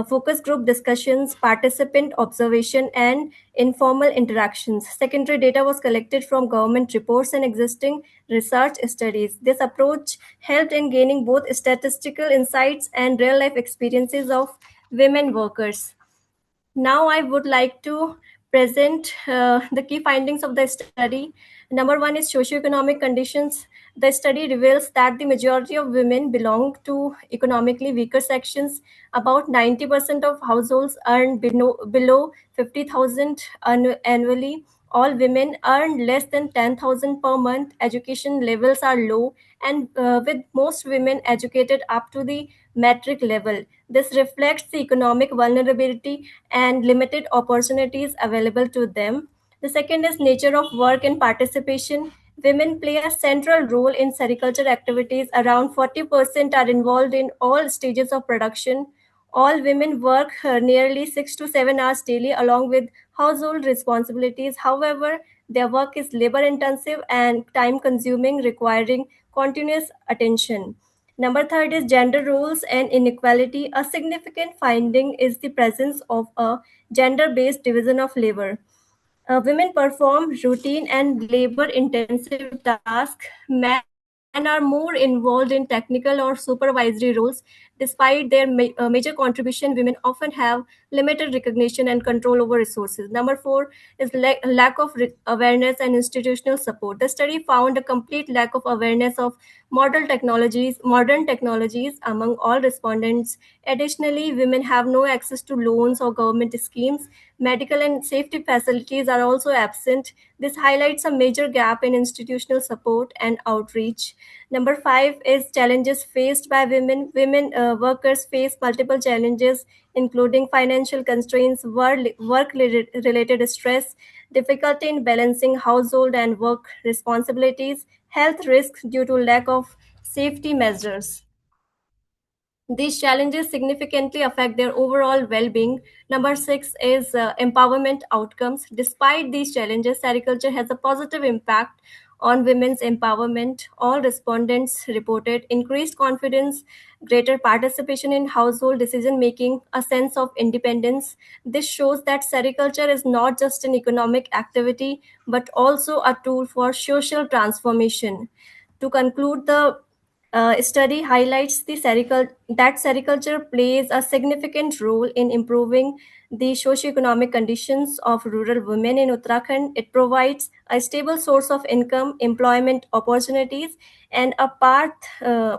focus group discussions, participant observation, and informal interactions. Secondary data was collected from government reports and existing research studies. This approach helped in gaining both statistical insights and real life experiences of women workers. Now I would like to present the key findings of the study. Number one is socioeconomic conditions. The study reveals that the majority of women belong to economically weaker sections. About 90% of households earn below 50,000 annually, All women earn less than 10,000 per month. Education levels are low, and with most women educated up to the metric level. This reflects the economic vulnerability and limited opportunities available to them. The second is nature of work and participation. Women play a central role in sericulture activities. Around 40% are involved in all stages of production. All women work nearly 6 to 7 hours daily along with household responsibilities. However, their work is labor intensive and time consuming, requiring continuous attention. Number third is gender roles and inequality. A significant finding is the presence of a gender based division of labor. Women perform routine and labor intensive tasks. Men are more involved in technical or supervisory roles. Despite their major contribution, women often have limited recognition and control over resources. Number four is lack of awareness and institutional support. The study found a complete lack of awareness of modern technologies among all respondents. Additionally, women have no access to loans or government schemes. Medical and safety facilities are also absent. This highlights a major gap in institutional support and outreach. Number five is challenges faced by women. Women workers face multiple challenges, including financial constraints, work related stress, difficulty in balancing household and work responsibilities, health risks due to lack of safety measures. These challenges significantly affect their overall well being. Number six is empowerment outcomes. Despite these challenges, sericulture has a positive impact on women's empowerment. All respondents reported increased confidence, greater participation in household decision making, a sense of independence. This shows that sericulture is not just an economic activity but also a tool for social transformation. To conclude, the study highlights that sericulture plays a significant role in improving the socioeconomic conditions of rural women in Uttarakhand. It provides a stable source of income, employment opportunities, and a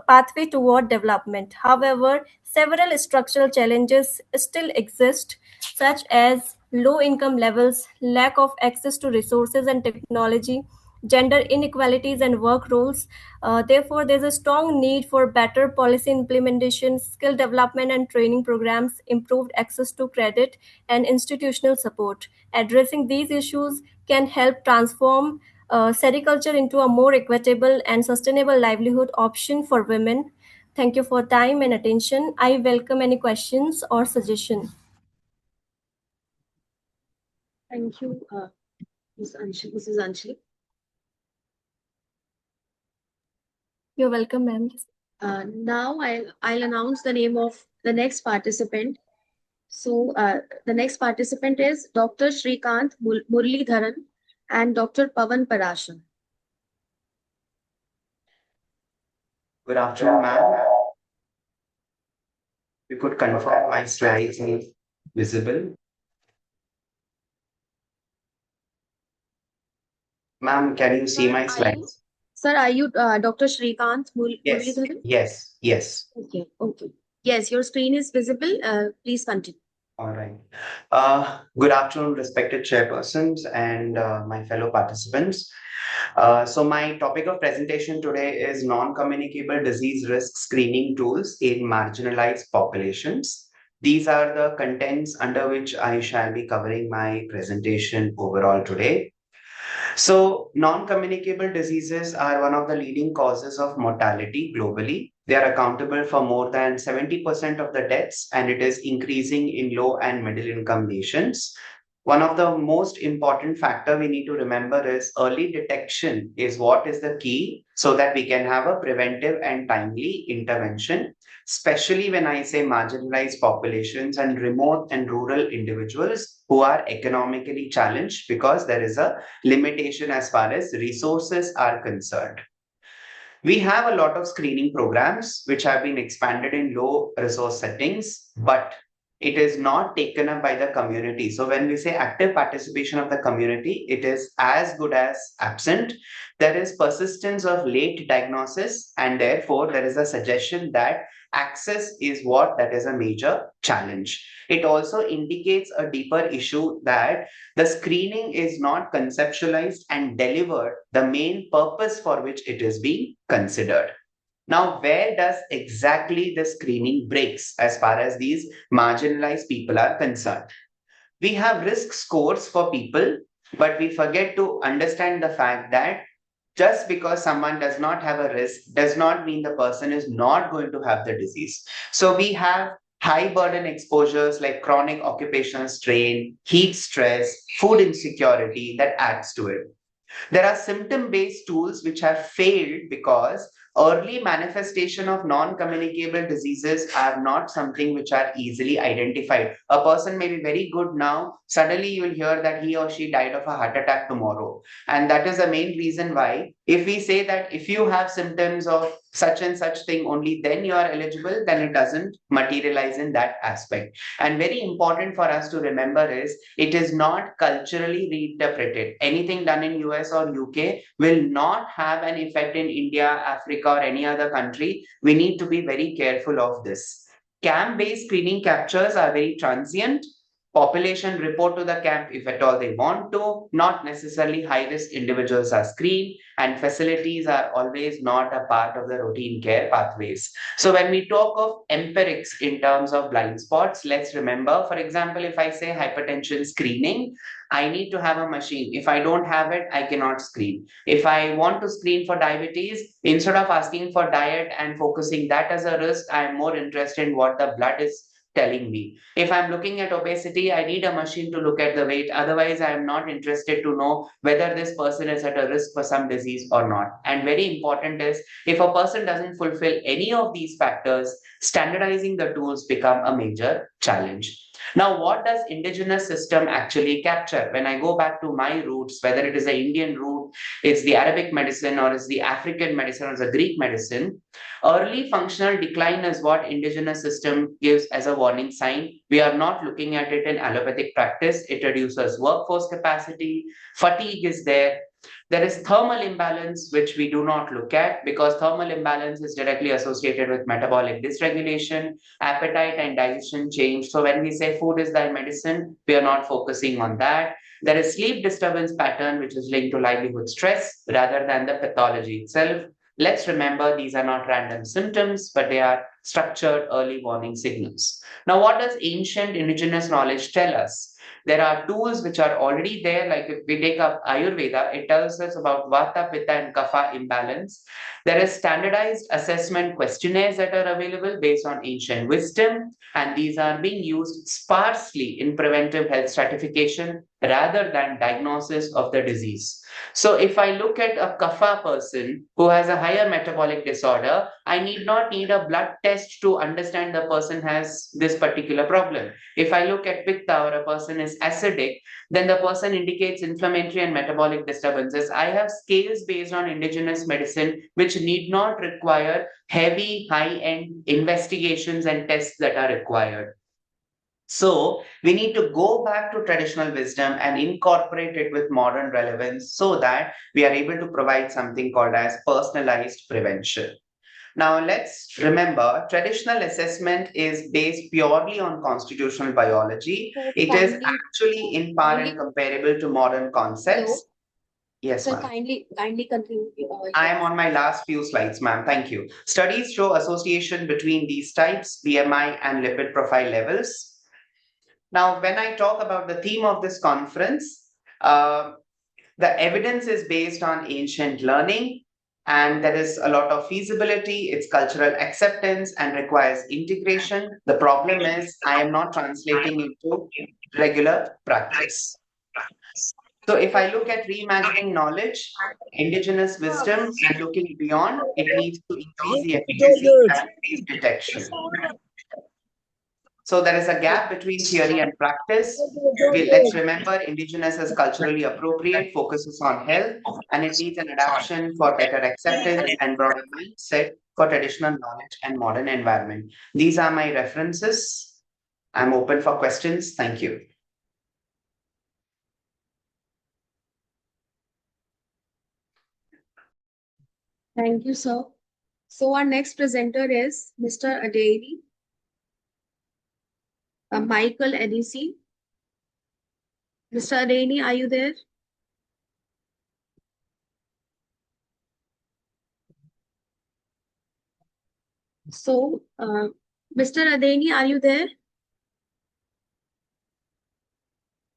pathway toward development. However, several structural challenges still exist, such as low income levels, lack of access to resources and technology, gender inequalities, and work roles. Therefore, there's a strong need for better policy implementation, skill development and training programs, improved access to credit, and institutional support. Addressing these issues can help transform sericulture into a more equitable and sustainable livelihood option for women. Thank you for time and attention. I welcome any questions or suggestions. Thank you, Mrs. Anjali. You're welcome, ma'am. Now I'll announce the name of the next participant. So the next participant is Dr. Shrikant Muralidharan and Dr. Pavan Parashar. Good afternoon, ma'am. You could confirm my slides are visible. Ma'am, can you see my slides? Sir, are you Dr. Shrikant Yes, Muralidharan? yes, yes. Okay, okay. Yes, your screen is visible. Please continue. All right. Good afternoon, respected chairpersons and my fellow participants. So my topic of presentation today is non-communicable disease risk screening tools in marginalized populations. These are the contents under which I shall be covering my presentation overall today. So, non-communicable diseases are one of the leading causes of mortality globally. They are accountable for more than 70% of the deaths, and it is increasing in low and middle income nations. One of the most important factor we need to remember is early detection is what is the key so that we can have a preventive and timely intervention, especially when I say marginalized populations and remote and rural individuals who are economically challenged because there is a limitation as far as resources are concerned. We have a lot of screening programs which have been expanded in low resource settings, but it is not taken up by the community. So when we say active participation of the community, it is as good as absent. There is persistence of late diagnosis, and therefore there is a suggestion that Access is that is a major challenge. It also indicates a deeper issue that the screening is not conceptualized and delivered the main purpose for which it is being considered. Now, where does exactly the screening breaks as far as these marginalized people are concerned? We have risk scores for people, but we forget to understand the fact that just because someone does not have a risk does not mean the person is not going to have the disease. So we have high burden exposures like chronic occupational strain, heat stress, food insecurity that adds to it. There are symptom based tools which have failed because early manifestation of non-communicable diseases are not something which are easily identified. A person may be very good now, suddenly you will hear that he or she died of a heart attack tomorrow. And that is the main reason why, if we say that if you have symptoms of such and such thing, only then you are eligible, then it doesn't materialize in that aspect. And very important for us to remember is it is not culturally reinterpreted. Anything done in US or UK will not have an effect in India, Africa, or any other country. We need to be very careful of this. Camp-based screening captures are very transient. Population report to the camp if at all they want to. Not necessarily high-risk individuals are screened, and facilities are always not a part of the routine care pathways. So when we talk of empirics in terms of blind spots, let's remember, for example, if I say hypertension screening, I need to have a machine. If I don't have it, I cannot screen. If I want to screen for diabetes, instead of asking for diet and focusing that as a risk, I am more interested in what the blood is telling me. If I'm looking at obesity, I need a machine to look at the weight. Otherwise, I am not interested to know whether this person is at a risk for some disease or not. And very important is if a person doesn't fulfill any of these factors, standardizing the tools become a major challenge. Now, what does indigenous system actually capture? When I go back to my roots, whether it is the Indian root, it's the Arabic medicine, or it's the African medicine, or it's the Greek medicine, early functional decline is what indigenous system gives as a warning sign. We are not looking at it in allopathic practice. It reduces workforce capacity, fatigue is there. There is thermal imbalance, which we do not look at because thermal imbalance is directly associated with metabolic dysregulation, appetite and digestion change. So when we say food is thy medicine, we are not focusing on that. There is sleep disturbance pattern, which is linked to livelihood stress rather than the pathology itself. Let's remember these are not random symptoms, but they are structured early warning signals. Now, what does ancient indigenous knowledge tell us? There are tools which are already there, like if we take up Ayurveda, it tells us about Vata, Pitta, and Kapha imbalance. There is standardized assessment questionnaires that are available based on ancient wisdom, and these are being used sparsely in preventive health stratification rather than diagnosis of the disease. So if I look at a Kapha person who has a higher metabolic disorder, I need not need a blood test to understand the person has this particular problem. If I look at Pitta or a person is acidic, then the person indicates inflammatory and metabolic disturbances. I have scales based on indigenous medicine which need not require heavy, high-end investigations and tests that are required. So we need to go back to traditional wisdom and incorporate it with modern relevance so that we are able to provide something called as personalized prevention. Now, let's remember traditional assessment is based purely on constitutional biology. It is actually in par and comparable to modern concepts. Hello? Yes, Sir, ma'am. kindly continue. I am on my last few slides, ma'am. Thank you. Studies show association between these types, BMI and lipid profile levels. Now, when I talk about the theme of this conference, the evidence is based on ancient learning, and there is a lot of feasibility, it's cultural acceptance and requires integration. The problem is I am not translating into regular practice. So if I look at reimagining knowledge, indigenous wisdom, and looking beyond, it needs to increase the efficacy and increase detection. So there is a gap between theory and practice. Let's remember indigenous is culturally appropriate, focuses on health, and it needs an adaptation for better acceptance and broader mindset for traditional knowledge and modern environment. These are my references. I'm open for questions. Thank you. Thank you, sir. So our next presenter is Mr. Adeyemi, Michael Edisi. Mr. Adeyemi, are you there? So, Mr. Adeyemi, are you there?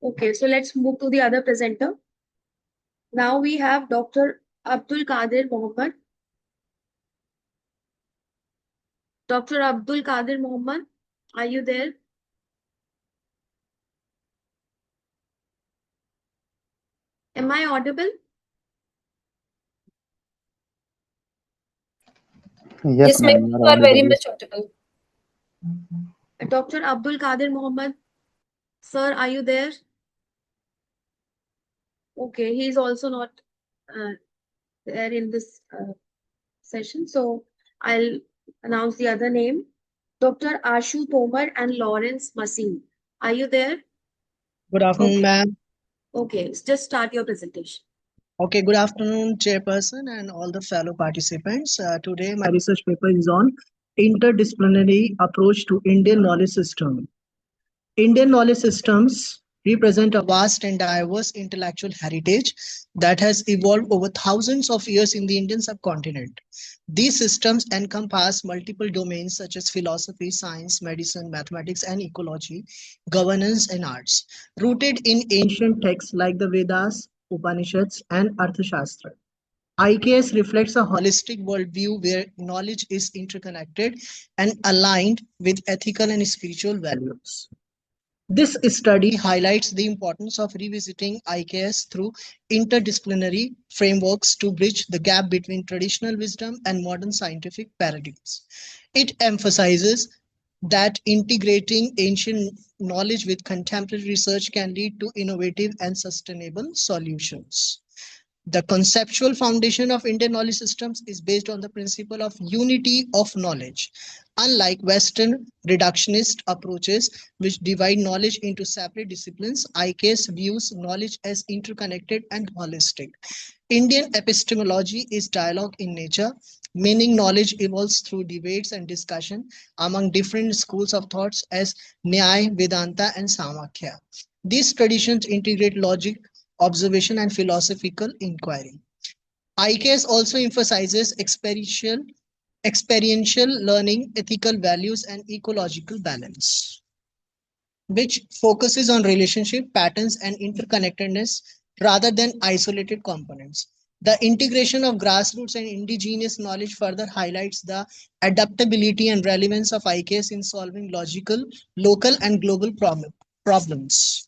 Okay, so let's move to the other presenter. Now we have Dr. Abdul Qadir Mohammed. Dr. Abdul Qadir Mohammed, are you there? Am I audible? Yes, ma'am, you are very much audible. Dr. Abdul Qadir Mohammed, sir, are you there? Okay, he is also not there in this session. So I'll announce the other name. Dr. Ashu Tomar and Lawrence Masin. Are you there? Good afternoon, ma'am. Okay, just start your presentation. Okay, good afternoon, Chairperson and all the fellow participants. Today, my research paper is on interdisciplinary approach to Indian knowledge system. Indian knowledge systems represent a vast and diverse intellectual heritage that has evolved over thousands of years in the Indian subcontinent. These systems encompass multiple domains such as philosophy, science, medicine, mathematics, and ecology, governance, and arts, rooted in ancient texts like the Vedas, Upanishads, and Arthashastra. IKS reflects a holistic worldview where knowledge is interconnected and aligned with ethical and spiritual values. This study highlights the importance of revisiting IKS through interdisciplinary frameworks to bridge the gap between traditional wisdom and modern scientific paradigms. It emphasizes that integrating ancient knowledge with contemporary research can lead to innovative and sustainable solutions. The conceptual foundation of Indian knowledge systems is based on the principle of unity of knowledge. Unlike Western reductionist approaches, which divide knowledge into separate disciplines, IKS views knowledge as interconnected and holistic. Indian epistemology is dialogue in nature, meaning knowledge evolves through debates and discussion among different schools of thoughts as Nyaya, Vedanta, and Samakhya. These traditions integrate logic, observation, and philosophical inquiry. IKS also emphasizes experiential learning, ethical values, and ecological balance, which focuses on relationship patterns and interconnectedness rather than isolated components. The integration of grassroots and indigenous knowledge further highlights the adaptability and relevance of IKS in solving logical, local, and global problems.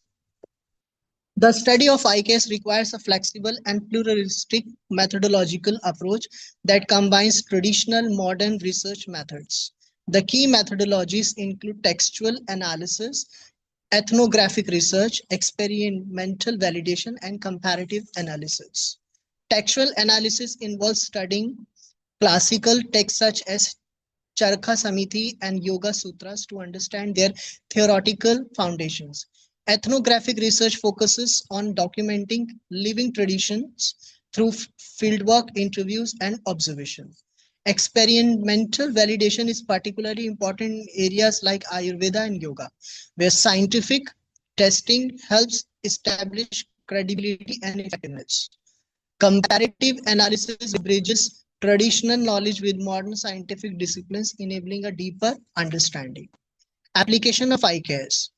The study of IKS requires a flexible and pluralistic methodological approach that combines traditional modern research methods. The key methodologies include textual analysis, ethnographic research, experimental validation, and comparative analysis. Textual analysis involves studying classical texts such as Charkha Samiti and Yoga Sutras to understand their theoretical foundations. Ethnographic research focuses on documenting living traditions through fieldwork, interviews, and observation. Experimental validation is particularly important in areas like Ayurveda and yoga, where scientific testing helps establish credibility and effectiveness. Comparative analysis bridges traditional knowledge with modern scientific disciplines, enabling a deeper understanding. Application of IKS.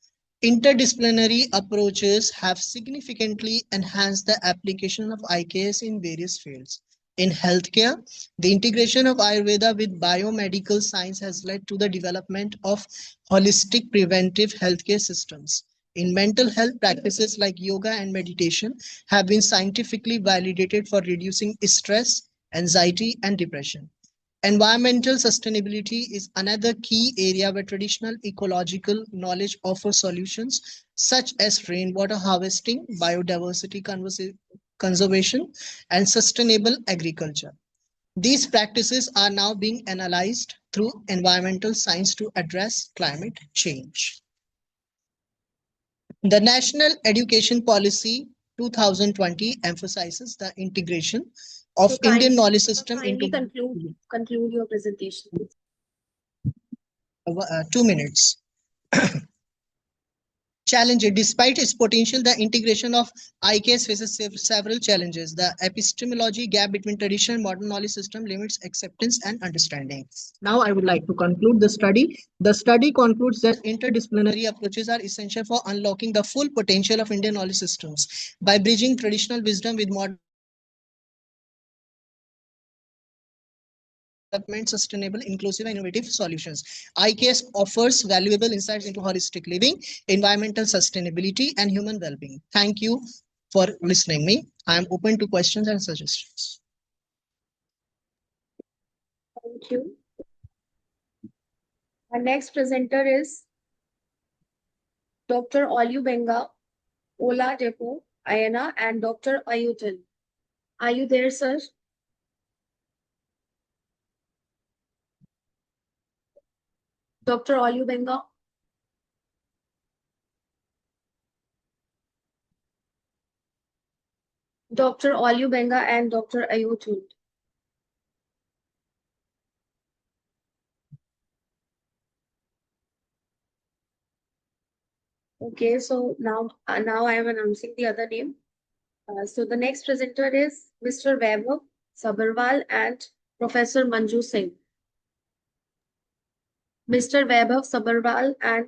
Interdisciplinary approaches have significantly enhanced the application of IKS in various fields. In healthcare, the integration of Ayurveda with biomedical science has led to the development of holistic preventive healthcare systems. In mental health, practices like yoga and meditation have been scientifically validated for reducing stress, anxiety, and depression. Environmental sustainability is another key area where traditional ecological knowledge offers solutions such as rainwater harvesting, biodiversity conservation, and sustainable agriculture. These practices are now being analyzed through environmental science to address climate change. The National Education Policy 2020 emphasizes the integration of So Indian knowledge system kindly into conclude your presentation. 2 minutes. Challenge. Despite its potential, the integration of IKS faces several challenges. The epistemology gap between traditional and modern knowledge system limits acceptance and understanding. Now, I would like to conclude the study. The study concludes that interdisciplinary approaches are essential for unlocking the full potential of Indian knowledge systems. By bridging traditional wisdom with modern development, sustainable, inclusive, and innovative solutions. IKS offers valuable insights into holistic living, environmental sustainability, and human well-being. Thank you for listening me. I am open to questions and suggestions. Thank you. Our next presenter is Dr. Olubenga Oladepo Ayana and Dr. Ayutan. Are you there, sir? Dr. Olubenga? Dr. Olubenga and Dr. Ayutan. Okay, so now I am announcing the other name. So the next presenter is Mr. Vaibhav Sabharwal and Professor Manju Singh. Mr. Vaibhav Sabharwal and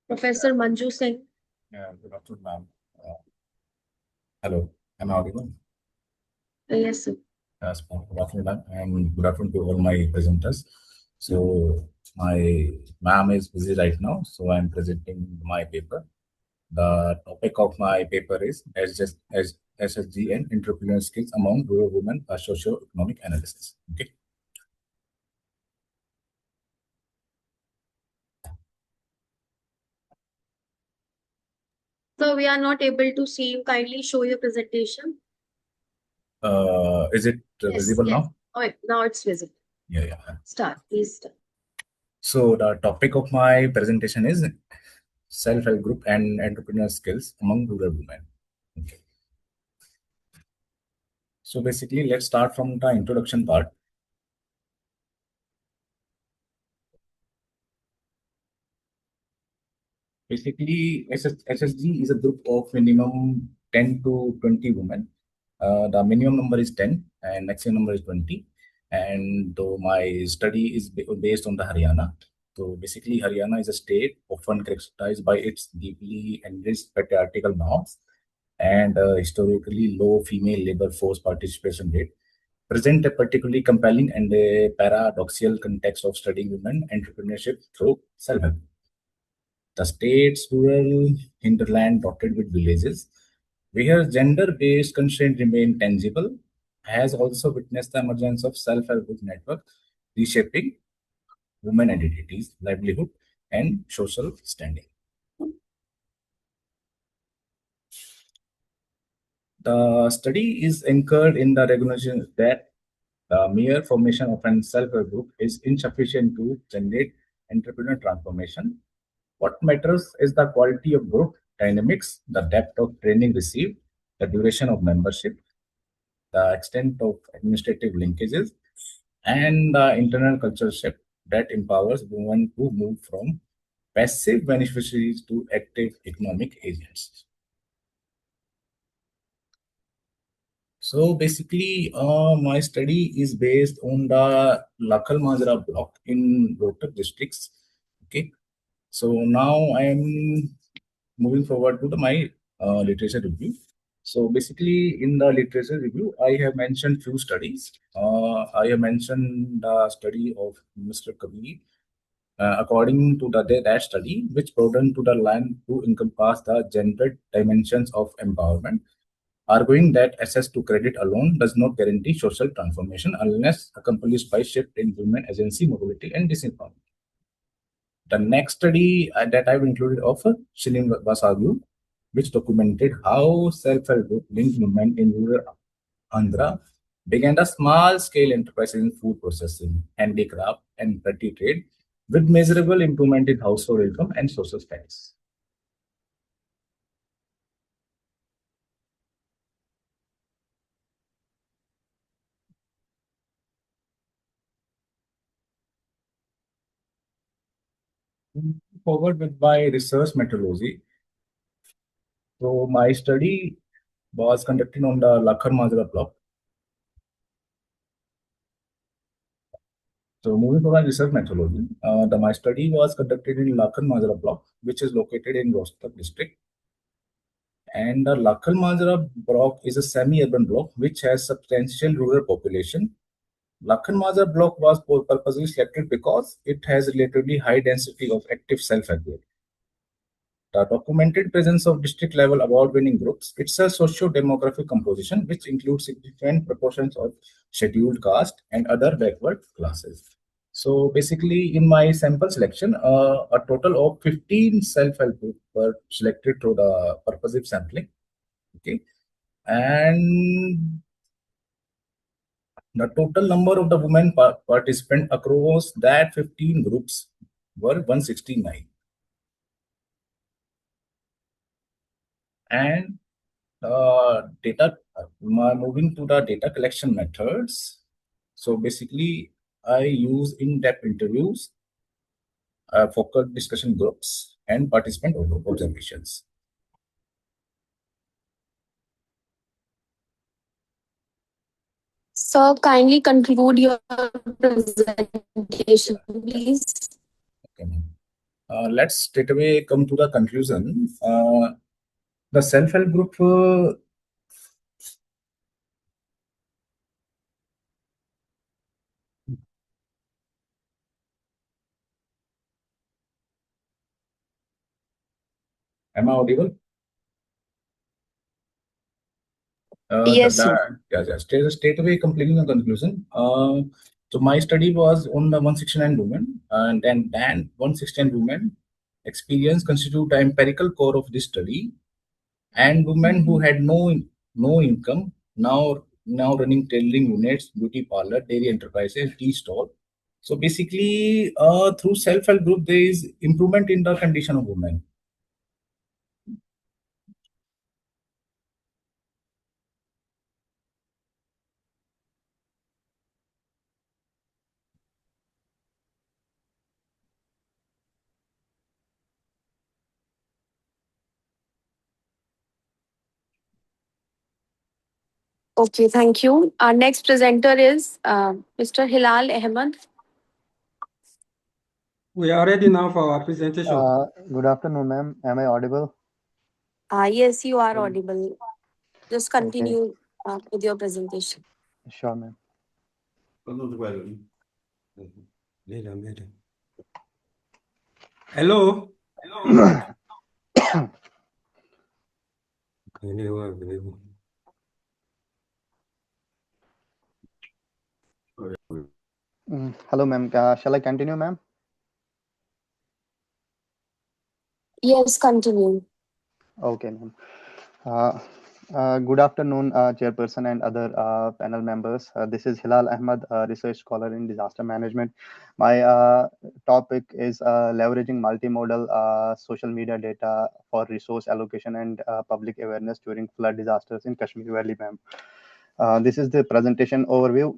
Professor Manju Singh. Good afternoon, ma'am. Hello, am I audible? Yes, sir. Yes, good afternoon, ma'am, and good afternoon to all my presenters. So my ma'am is busy right now, so I'm presenting my paper. The topic of my paper is SSG and entrepreneurial skills among rural women, a socio-economic analysis. Okay. So we are not able to see you. Kindly show your presentation. Is it visible now? Oh, now it's visible. Yeah. Start, please start. So the topic of my presentation is self-help group and entrepreneurial skills among rural women. Okay. So basically, let's start from the introduction part. Basically, SSG is a group of minimum 10 to 20 women. The minimum number is 10 and maximum number is 20. And though my study is based on the Haryana. So basically, Haryana is a state often characterized by its deeply enriched patriarchal norms and historically low female labor force participation rate, present a particularly compelling and a paradoxical context of studying women entrepreneurship through self-help. The state's rural hinterland dotted with villages, where gender-based constraints remain tangible, has also witnessed the emergence of self-help group networks reshaping women identities, livelihood, and social standing. The study is anchored in the recognition that the mere formation of an self-help group is insufficient to generate entrepreneurial transformation. What matters is the quality of group dynamics, the depth of training received, the duration of membership, the extent of administrative linkages, and the internal cultural shift that empowers women to move from passive beneficiaries to active economic agents. So basically, my study is based on the Lakhal Majra block in Rohtak districts. Okay, so now I am moving forward to my literature review. So basically, in the literature review, I have mentioned few studies. I have mentioned the study of Mr. Kabir. According to that study, which broadened to the line to encompass the gender dimensions of empowerment, arguing that access to credit alone does not guarantee social transformation unless accomplished by shift in women agency, mobility, and disempowerment. The next study that I've included of Srinivasa Group, which documented how self-help group linked women in rural Andhra began a small-scale enterprise in food processing, handicraft, and petty trade, with measurable improvement in household income and social status. Forward with my research methodology. So my study was conducted on the Lakhar Majra block. So moving to my research methodology, my study was conducted in Lakhar Majra block, which is located in Rohtak district. And the Lakhar Majra block is a semi-urban block which has substantial rural population. Lakhar Majra block was purposely selected because it has relatively high density of active self-help groups. The documented presence of district-level award-winning groups, it's a socio-demographic composition which includes significant proportions of scheduled caste and other backward classes. So basically, in my sample selection, a total of 15 self-help groups were selected through the purposive sampling. Okay, and the total number of the women participants across that 15 groups were 169. And moving to the data collection methods. So basically, I use in-depth interviews, focused discussion groups, and participant observations. Sir, kindly conclude your presentation, please. Okay. Let's straight away come to the conclusion. The self-help group am I audible? Yes, sir. Straight away completing the conclusion. So my study was on the 169 women, and then 169 women experience constitute the empirical core of this study, and women who had no income now running tailoring units, beauty parlor, dairy enterprises, tea stall. So basically, through self-help group, there is improvement in the condition of women. Okay, thank you. Our next presenter is Mr. Hilal Ahmed. We are ready now for our presentation. Good afternoon, ma'am. Am I audible? Yes, you are audible. Just continue with your presentation. Sure, ma'am. Hello. Hello, ma'am. Shall I continue, ma'am? Yes, continue. Okay, ma'am. Good afternoon, Chairperson and other panel members. This is Hilal Ahmed, research scholar in disaster management. My topic is leveraging multimodal social media data for resource allocation and public awareness during flood disasters in Kashmir Valley, ma'am. This is the presentation overview.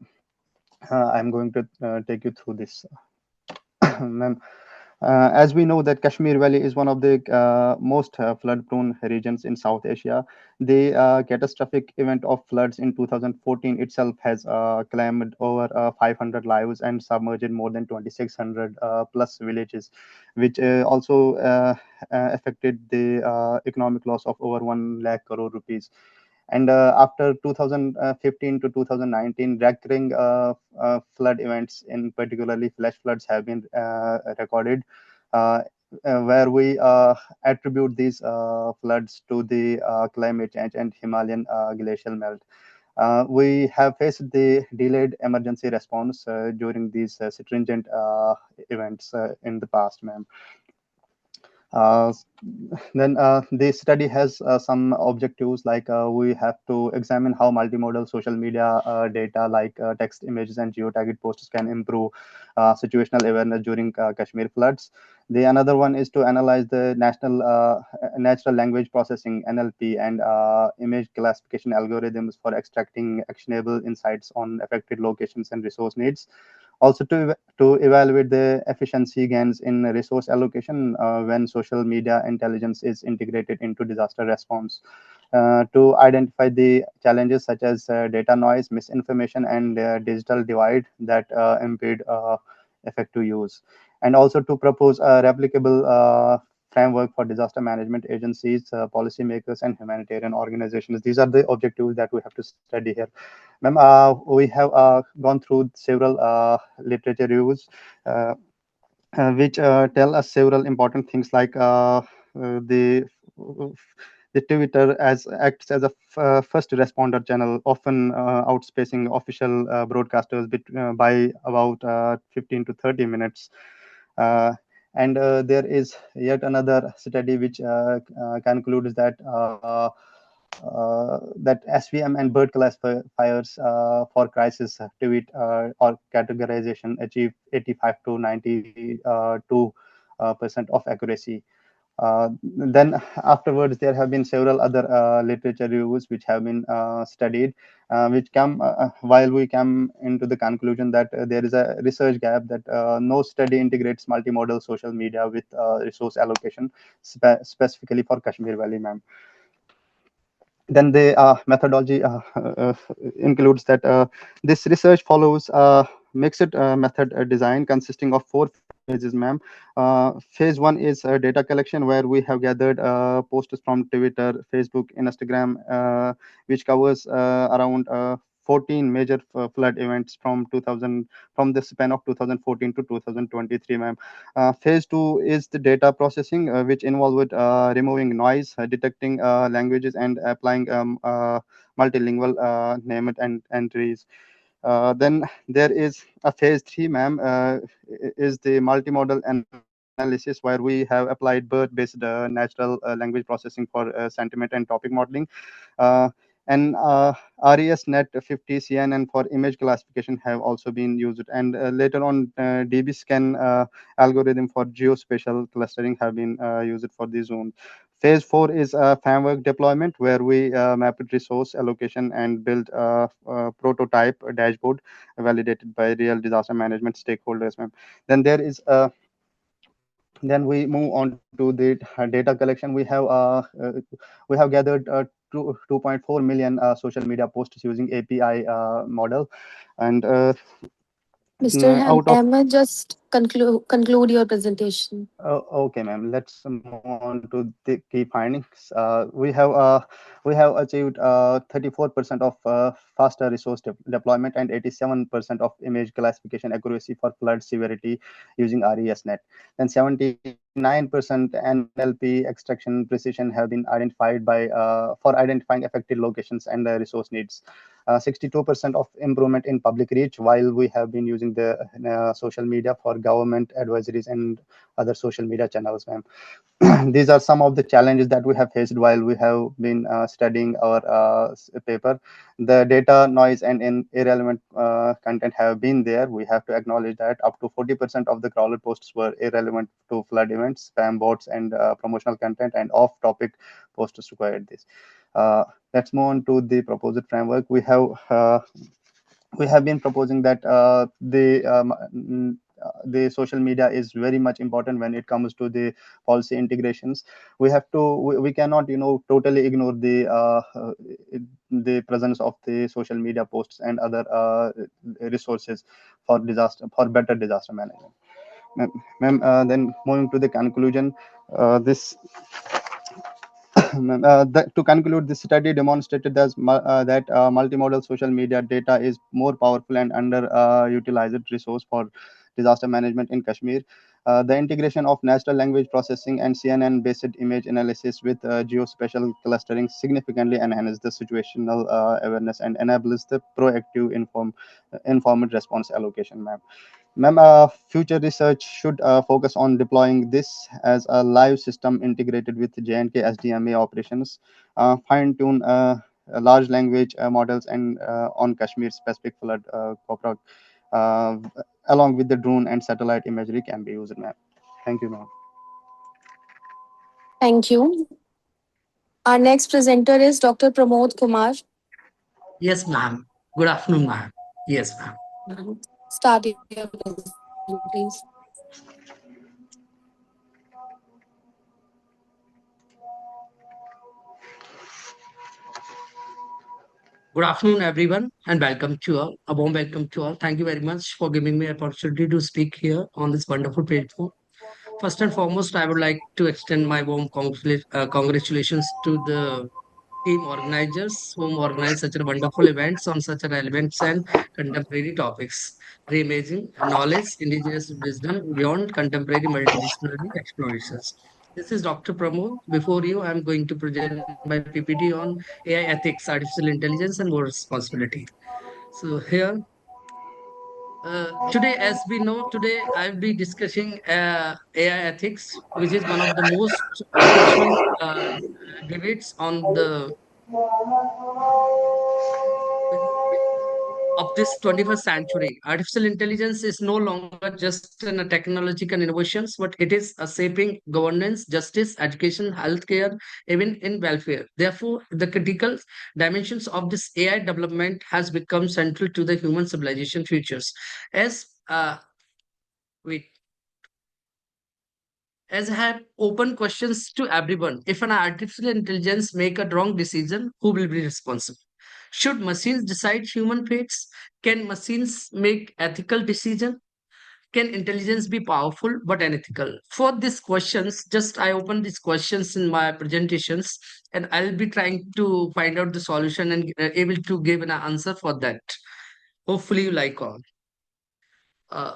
I'm going to take you through this, ma'am. As we know that Kashmir Valley is one of the most flood-prone regions in South Asia. The catastrophic event of floods in 2014 itself has claimed over 500 lives and submerged more than 2,600 plus villages, which also affected the economic loss of over 1 lakh crore rupees. And after 2015 to 2019, recurring flood events, in particularly flash floods, have been recorded, uh, where we attribute these floods to the climate change and Himalayan glacial melt. We have faced the delayed emergency response during these stringent events in the past, ma'am. Uh, then the study has some objectives, like we have to examine how multimodal social media data like text, images, and geotagged posts can improve situational awareness during Kashmir floods. The another one is to analyze the national natural language processing NLP and image classification algorithms for extracting actionable insights on affected locations and resource needs. Also to evaluate the efficiency gains in resource allocation when social media intelligence is integrated into disaster response. To identify the challenges such as data noise, misinformation, and digital divide that impede effective use, and also to propose a replicable framework for disaster management agencies, policymakers, and humanitarian organizations. These are the objectives that we have to study here. Ma'am, we have gone through several literature reviews which tell us several important things like the Twitter as acts as a first responder channel, often outspacing official broadcasters by about 15 to 30 minutes. Uh, and there is yet another study which concludes that that SVM and bird classifiers for crisis tweet or categorization achieve 85 to 92% of accuracy. Then afterwards, there have been several other literature reviews which have been studied, which come while we come into the conclusion that there is a research gap, that no study integrates multimodal social media with resource allocation specifically for Kashmir Valley, ma'am. Then the methodology includes that this research follows mixed method design consisting of 4 phases, ma'am. Phase 1 is data collection, where we have gathered posts from Twitter, Facebook, Instagram, which covers around 14 major flood events from the span of 2014 to 2023, ma'am. Phase 2 is the data processing, which involved removing noise, detecting languages, and applying multilingual name and entries. Then there is a phase 3, ma'am, is the multimodal analysis, where we have applied bird-based natural language processing for sentiment and topic modeling. Uh, and RESNet 50 CNN for image classification have also been used. And later on, DBScan algorithm for geospatial clustering have been used for the zone. Phase 4 is framework deployment, where we mapped resource allocation and built a prototype dashboard validated by real disaster management stakeholders, ma'am. Then there is then we move on to the data collection. We have gathered 2.4 million social media posts using API model, and Mr. out of Ahmed, just conclude your presentation. okay, ma'am. Let's move on to the key findings. We have achieved 34% of faster resource deployment and 87% of image classification accuracy for flood severity using RESNet. Then 79% NLP extraction precision have been identified by for identifying affected locations and the resource needs. 62% of improvement in public reach, while we have been using the social media for government advisories and other social media channels, ma'am. These are some of the challenges that we have faced while we have been studying our paper. The data noise and irrelevant content have been there. We have to acknowledge that up to 40% of the crawler posts were irrelevant to flood events, spam bots, and promotional content, and off-topic posts required this. Let's move on to the proposed framework. We have been proposing that the social media is very much important when it comes to the policy integrations. We cannot totally ignore the presence of the social media posts and other resources for better disaster management. Ma'am, then moving to the conclusion, this to conclude, this study demonstrated that multimodal social media data is more powerful and underutilized resource for disaster management in Kashmir. The integration of natural language processing and CNN-based image analysis with geospatial clustering significantly enhances the situational awareness and enables the proactive informed response allocation, ma'am. Ma'am, future research should focus on deploying this as a live system integrated with J&K SDMA operations, fine-tune large language models and on Kashmir-specific flood cover, along with the drone and satellite imagery can be used, ma'am. Thank you, ma'am. Thank you. Our next presenter is Dr. Pramod Kumar. Yes, ma'am. Good afternoon, ma'am. Yes, ma'am. Start your presentation, please. Good afternoon, everyone, and welcome to all. A warm welcome to all. Thank you very much for giving me an opportunity to speak here on this wonderful platform. First and foremost, I would like to extend my warm congratulations to the team organizers whom organize such a wonderful events on such a relevant and contemporary topics. Reimaging knowledge, indigenous wisdom beyond contemporary multidisciplinary explorations. This is Dr. Pramod. Before you, I'm going to present my PPT on AI ethics, artificial intelligence, and more responsibility. So here, today, as we know, today I'll be discussing AI ethics, which is one of the most crucial debates on the of this 21st century. Artificial intelligence is no longer just a technological innovations, but it is a shaping governance, justice, education, healthcare, even in welfare. Therefore, the critical dimensions of this AI development has become central to the human civilization futures. As we as I have open questions to everyone. If an artificial intelligence make a wrong decision, who will be responsible? Should machines decide human fates? Can machines make ethical decisions? Can intelligence be powerful but unethical? For these questions, just I open these questions in my presentations, and I'll be trying to find out the solution and able to give an answer for that. Hopefully, you like all. Uh,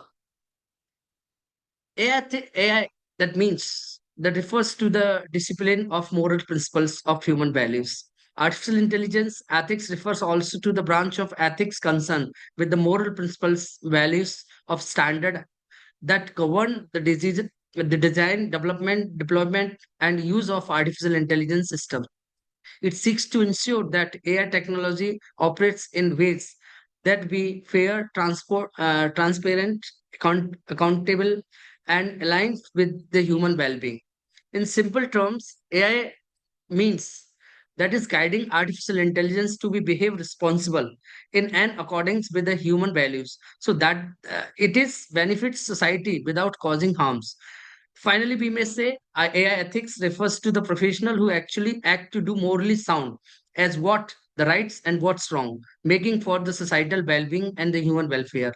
AI that means that refers to the discipline of moral principles of human values. Artificial intelligence ethics refers also to the branch of ethics concerned with the moral principles, values of standard that govern the design, development, deployment, and use of artificial intelligence systems. It seeks to ensure that AI technology operates in ways that be fair, transparent, accountable, and aligned with the human well-being. In simple terms, AI means that is guiding artificial intelligence to be behave responsible in and accordance with the human values so that it is benefits society without causing harms. Finally, we may say AI ethics refers to the professional who actually act to do morally sound as what the rights and what's wrong, making for the societal well-being and the human welfare.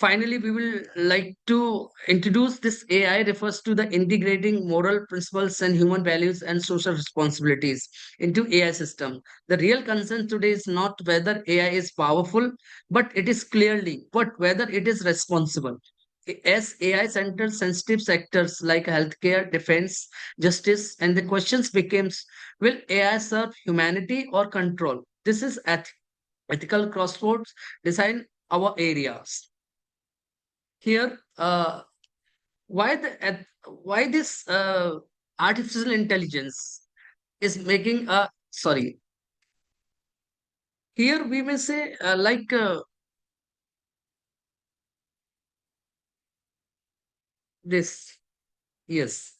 Finally, we will like to introduce this AI refers to the integrating moral principles and human values and social responsibilities into AI system. The real concern today is not whether AI is powerful, but it is clearly but whether it is responsible. As AI centers sensitive sectors like healthcare, defense, justice, and the questions becomes, will AI serve humanity or control? This is ethical crossroads design our areas. Here, why this artificial intelligence is making a sorry. Here we may say this. Yes,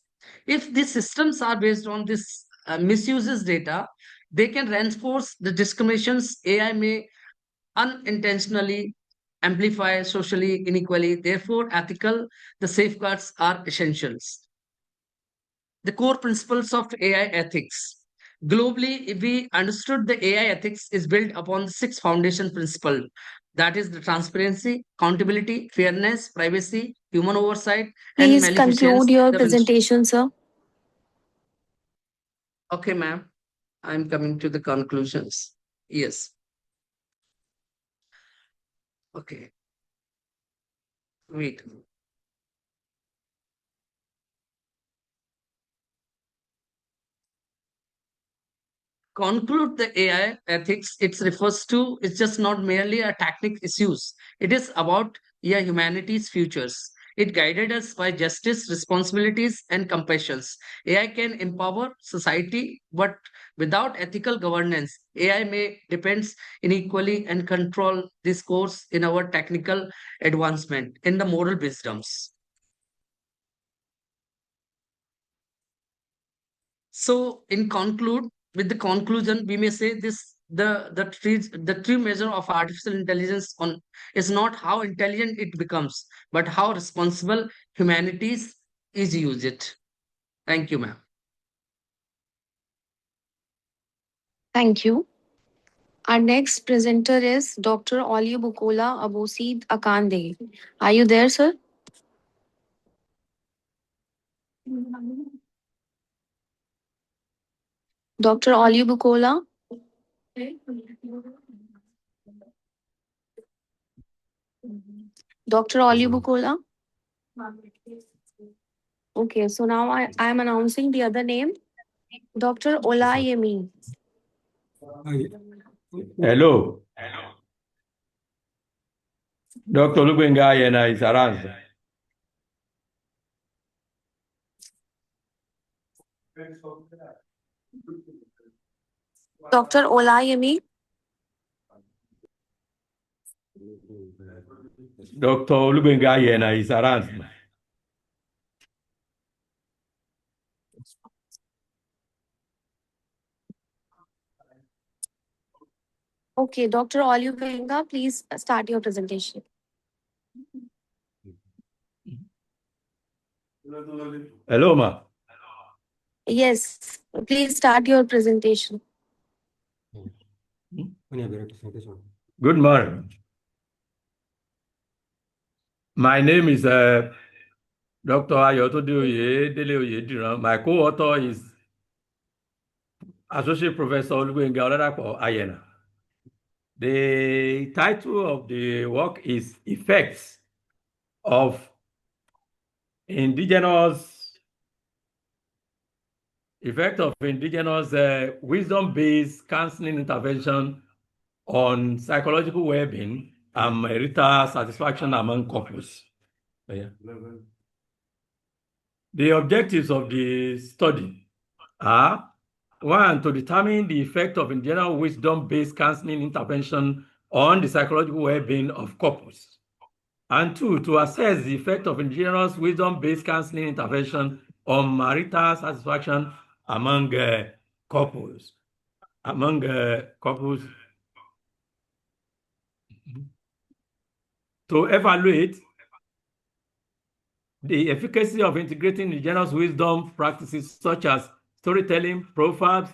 if these systems are based on this misuses data, they can reinforce the discriminations. AI may unintentionally amplify socially inequality. Therefore, ethical the safeguards are essentials. The core principles of AI ethics. Globally, if we understood the AI ethics is built upon the six foundation principles. That is the transparency, accountability, fairness, privacy, human oversight, and Please conclude maleficence. your The principle. presentation, sir. Okay, ma'am. I'm coming to the conclusions. Yes. Okay. Wait. Conclude the AI ethics, it refers to, it's just not merely a technical issues. It is about humanity's futures. It guided us by justice, responsibilities, and compassions. AI can empower society, but without ethical governance, AI may depends inequally and control this course in our technical advancement in the moral wisdoms. So, in conclude, with the conclusion, we may say this the true measure of artificial intelligence is not how intelligent it becomes, but how responsible humanities is use it. Thank you, ma'am. Thank you. Our next presenter is Dr. Bukola Abosid Akande. Are you there, sir? Dr. Bukola? Dr. Bukola? Okay, so now I am announcing the other name. Dr. Olayemi. Hello. Dr. Lugbenga Yena is around. Dr. Olayemi. Dr. Lugbenga Yena is around. Okay, Dr. Olubenga, please start your presentation. Hello, ma. Yes, please start your presentation. Good morning. My name is Dr. Ayotode Dele Oyediran. My co-author is Associate Professor Olubenga Oladapo Ayena. The title of the work is Effects of Indigenous wisdom-based counseling intervention on psychological well-being and marital satisfaction among couples. The objectives of the study are: one, to determine the effect of indigenous wisdom-based counseling intervention on the psychological well-being of couples. And two, to assess the effect of indigenous wisdom-based counseling intervention on marital satisfaction among couples. To evaluate the efficacy of integrating indigenous wisdom practices such as storytelling, proverbs,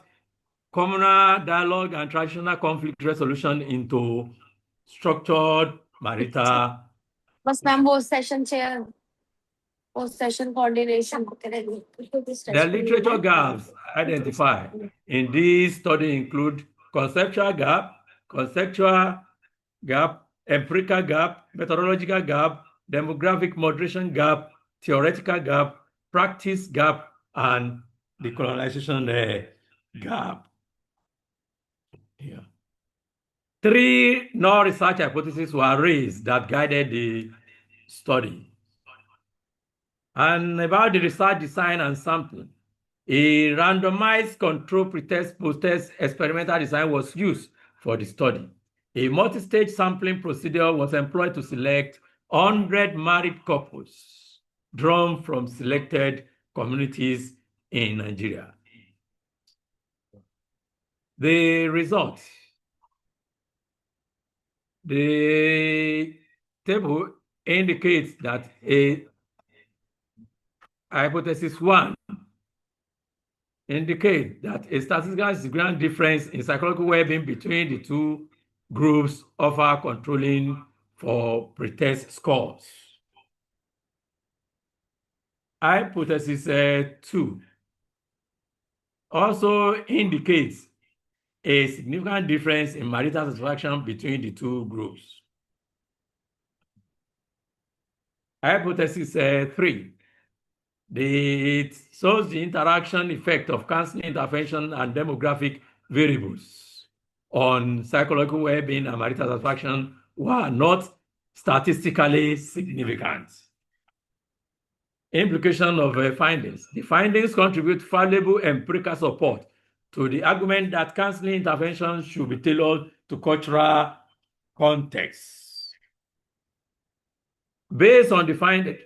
communal dialogue, and traditional conflict resolution into structured marital. Bas ma'am, wo session chair, wo session coordination. The literature gaps identified in this study include conceptual gap, empirical gap, methodological gap, demographic moderation gap, theoretical gap, practice gap, and decolonization gap. Yeah. 3 non-research hypotheses were raised that guided the study. And about the research design and sampling, a randomized control pretest post-test experimental design was used for the study. A multi-stage sampling procedure was employed to select 100 married couples drawn from selected communities in Nigeria. The results. The table indicates that a hypothesis 1 indicates that a statistical significant difference in psychological well-being between the two groups offer controlling for pretest scores. Hypothesis 2 also indicates a significant difference in marital satisfaction between the two groups. Hypothesis 3. It shows the interaction effect of counseling intervention and demographic variables on psychological well-being and marital satisfaction were not statistically significant. Implication of findings. The findings contribute valuable empirical support to the argument that counseling intervention should be tailored to cultural context. Based on the findings,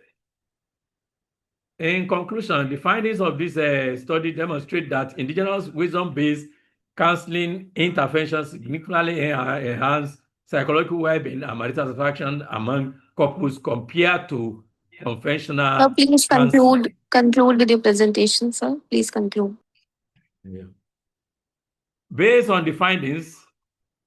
in conclusion, the findings of this study demonstrate that indigenous wisdom-based counseling interventions significantly enhance psychological well-being and marital satisfaction among couples compared to conventional Sir, please counseling. conclude with your presentation, sir. Please conclude. Yeah. Based on the findings,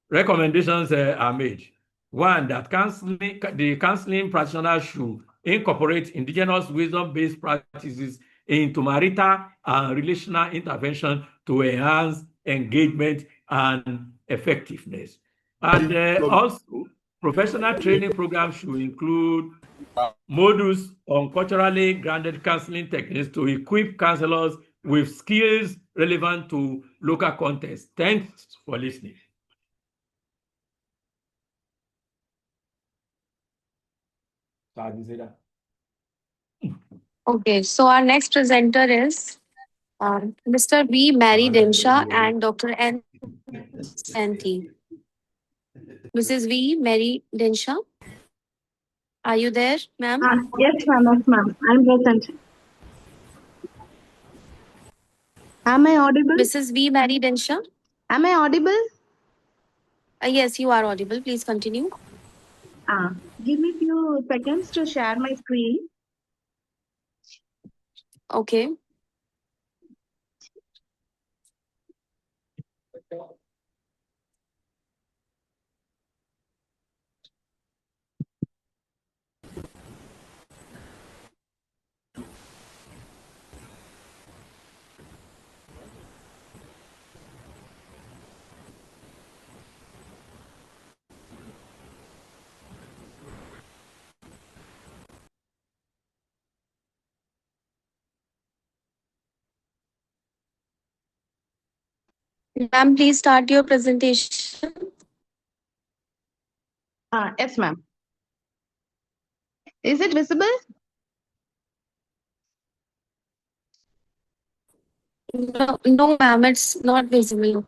recommendations are made. One, that the counseling practitioner should incorporate indigenous wisdom-based practices into marital and relational intervention to enhance engagement and effectiveness. And also, professional training programs should include modules on culturally grounded counseling techniques to equip counselors with skills relevant to local context. Thanks for listening. Okay, so our next presenter is Mr. V. Mary Densha and Dr. N. Santi. Mrs. V. Mary Densha, are you there, ma'am? Yes, ma'am. Yes, ma'am. I'm present. Am I audible? Mrs. V. Mary Densha? Am I audible? Yes, you are audible. Please continue. Give me a few seconds to share my screen. Okay. Ma'am, please start your presentation. Yes, ma'am. Is it visible? No, ma'am, it's not visible.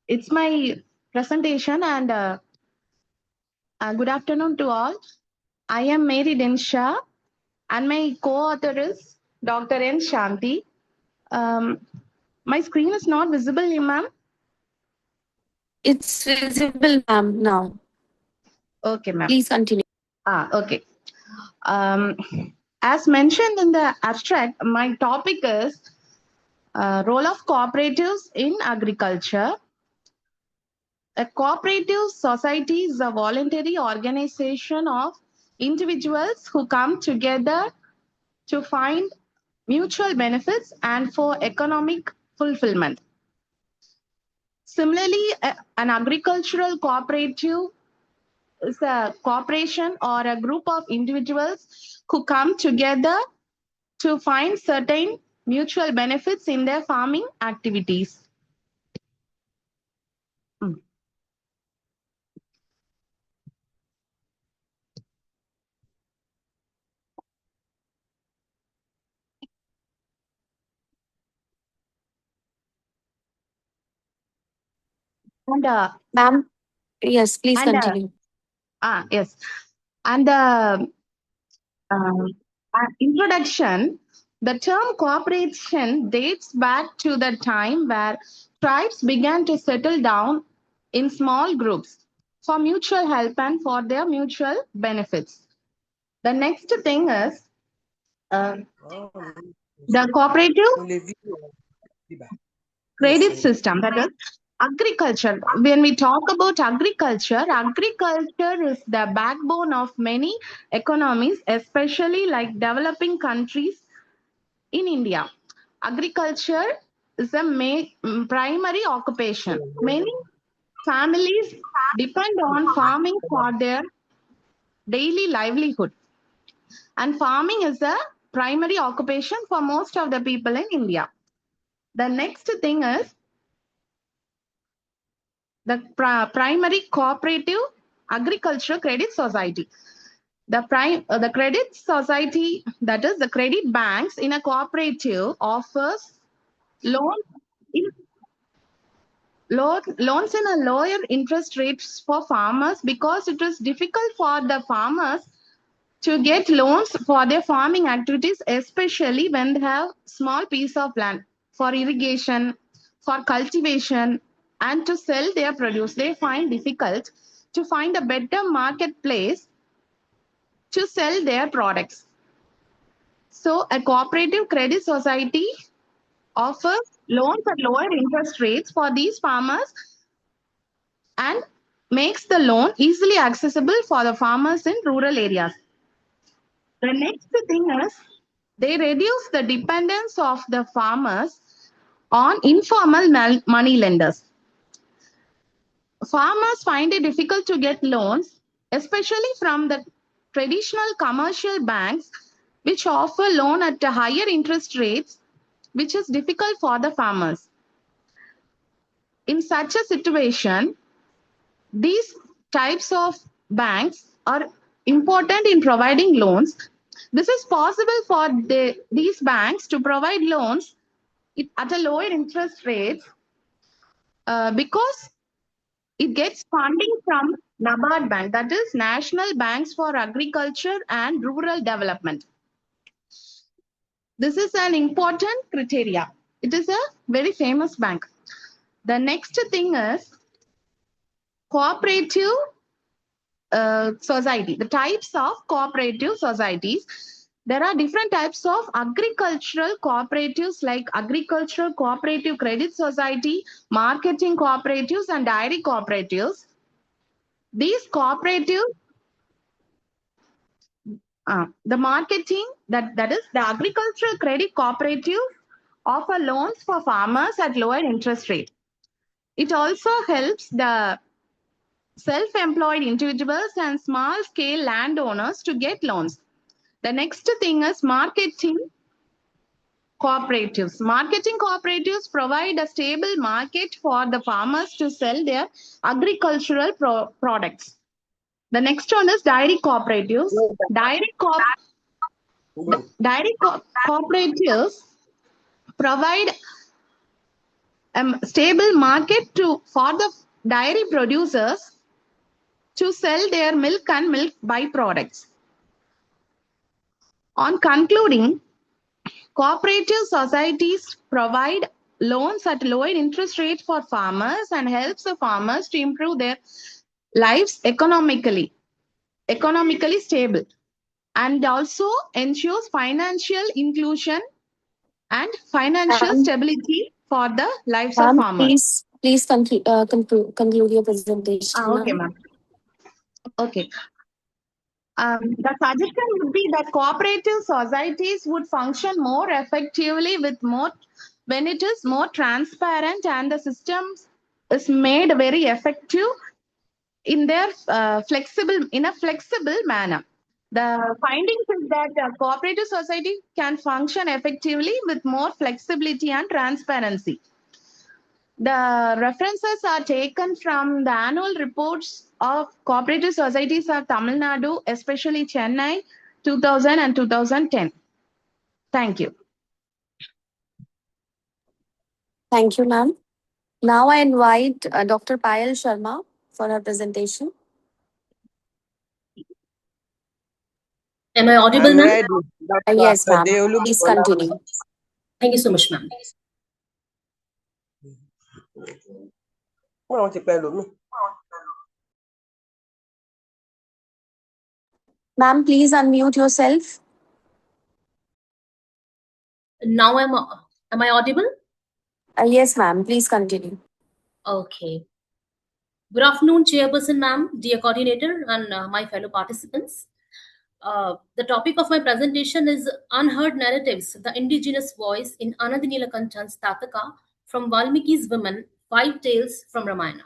It's my presentation and good afternoon to all. I am Mary Densha and my co-author is Dr. N. Shanti. My screen is not visible, ma'am. It's visible, ma'am, now. Okay, ma'am. Please continue. Okay. As mentioned in the abstract, my topic is role of cooperatives in agriculture. A cooperative society is a voluntary organization of individuals who come together to find mutual benefits and for economic fulfillment. Similarly, an agricultural cooperative is a corporation or a group of individuals who come together to find certain mutual benefits in their farming activities. And ma'am, yes, please and continue. Yes, and introduction. The term cooperation dates back to the time where tribes began to settle down in small groups for mutual help and for their mutual benefits. The next thing is the cooperative credit system, that is agriculture. When we talk about agriculture, agriculture is the backbone of many economies, especially like developing countries in India. Agriculture is a primary occupation. Many families depend on farming for their daily livelihood, and farming is a primary occupation for most of the people in India. The next thing is the primary cooperative agricultural credit society. The credit society, that is the credit banks in a cooperative, offers loans in a lower interest rates for farmers because it is difficult for the farmers to get loans for their farming activities, especially when they have small piece of land for irrigation, for cultivation, and to sell their produce. They find difficult to find a better marketplace to sell their products. So a cooperative credit society offers loans at lower interest rates for these farmers and makes the loan easily accessible for the farmers in rural areas. The next thing is they reduce the dependence of the farmers on informal money lenders. Farmers find it difficult to get loans, especially from the traditional commercial banks, which offer loan at a higher interest rates, which is difficult for the farmers. In such a situation, these types of banks are important in providing loans. This is possible for these banks to provide loans at a lower interest rate because it gets funding from NABARD Bank, that is National Banks for Agriculture and Rural Development. This is an important criteria. It is a very famous bank. The next thing is cooperative society. The types of cooperative societies. There are different types of agricultural cooperatives like agricultural cooperative credit society, marketing cooperatives, and dairy cooperatives. These cooperatives, the marketing, that is the agricultural credit cooperative offer loans for farmers at lower interest rate. It also helps the self-employed individuals and small-scale landowners to get loans. The next thing is marketing cooperatives. Marketing cooperatives provide a stable market for the farmers to sell their agricultural products. The next one is dairy cooperatives. Dairy cooperatives provide a stable market for the dairy producers to sell their milk and milk byproducts. On concluding, cooperative societies provide loans at lower interest rates for farmers and helps the farmers to improve their lives economically stable, and also ensures financial inclusion and financial stability for the lives of farmers. Please conclude your presentation. Okay, ma'am. Okay. The suggestion would be that cooperative societies would function more effectively when it is more transparent and the system is made very effective in a flexible manner. The findings is that a cooperative society can function effectively with more flexibility and transparency. The references are taken from the annual reports of cooperative societies of Tamil Nadu, especially Chennai, 2000 and 2010. Thank you. Thank you, ma'am. Now I invite Dr. Payal Sharma for her presentation. Am I audible, ma'am? Yes, ma'am. Please continue. Thank you so much, ma'am. Ma'am, please unmute yourself. Now am I audible? Yes, ma'am. Please continue. Okay. Good afternoon, Chairperson, ma'am, dear coordinator, and my fellow participants. The topic of my presentation is Unheard Narratives, the Indigenous Voice in Anand Neelakanthan's Tataka from Valmiki's Women, 5 Tales from Ramayana.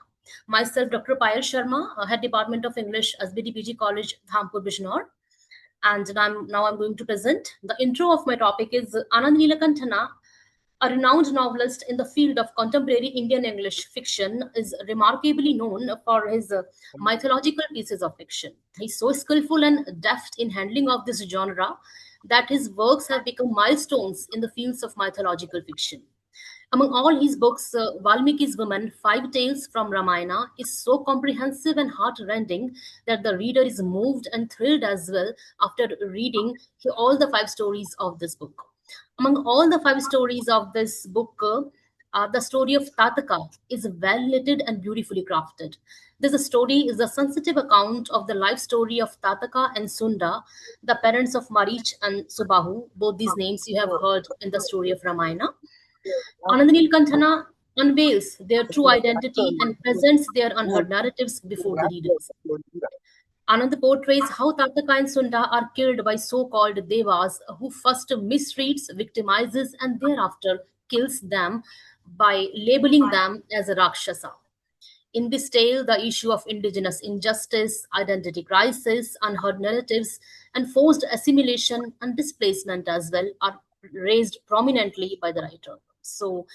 Myself, Dr. Payal Sharma, Head Department of English, SBD PG College, Dhampur, Bijnor. And now I'm going to present. The intro of my topic is Anand Neelakanthana, A renowned novelist in the field of contemporary Indian English fiction, is remarkably known for his mythological pieces of fiction. He's so skillful and deft in handling of this genre that his works have become milestones in the fields of mythological fiction. Among all his books, Valmiki's Woman, Five Tales from Ramayana, is so comprehensive and heartrending that the reader is moved and thrilled as well after reading all the five stories of this book. Among all the five stories of this book, the story of Tataka is well knitted and beautifully crafted. This story is a sensitive account of the life story of Tataka and Sunda, the parents of Marich and Subahu. Both these names you have heard in the story of Ramayana. Anandini Kanthana unveils their true identity and presents their unheard narratives before the readers. Anand portrays how Tataka and Sunda are killed by so-called devas who first mistreats, victimizes, and thereafter kills them by labeling them as a Rakshasa. In this tale, the issue of indigenous injustice, identity crisis, unheard narratives, and forced assimilation and displacement as well are raised prominently by the writer. So,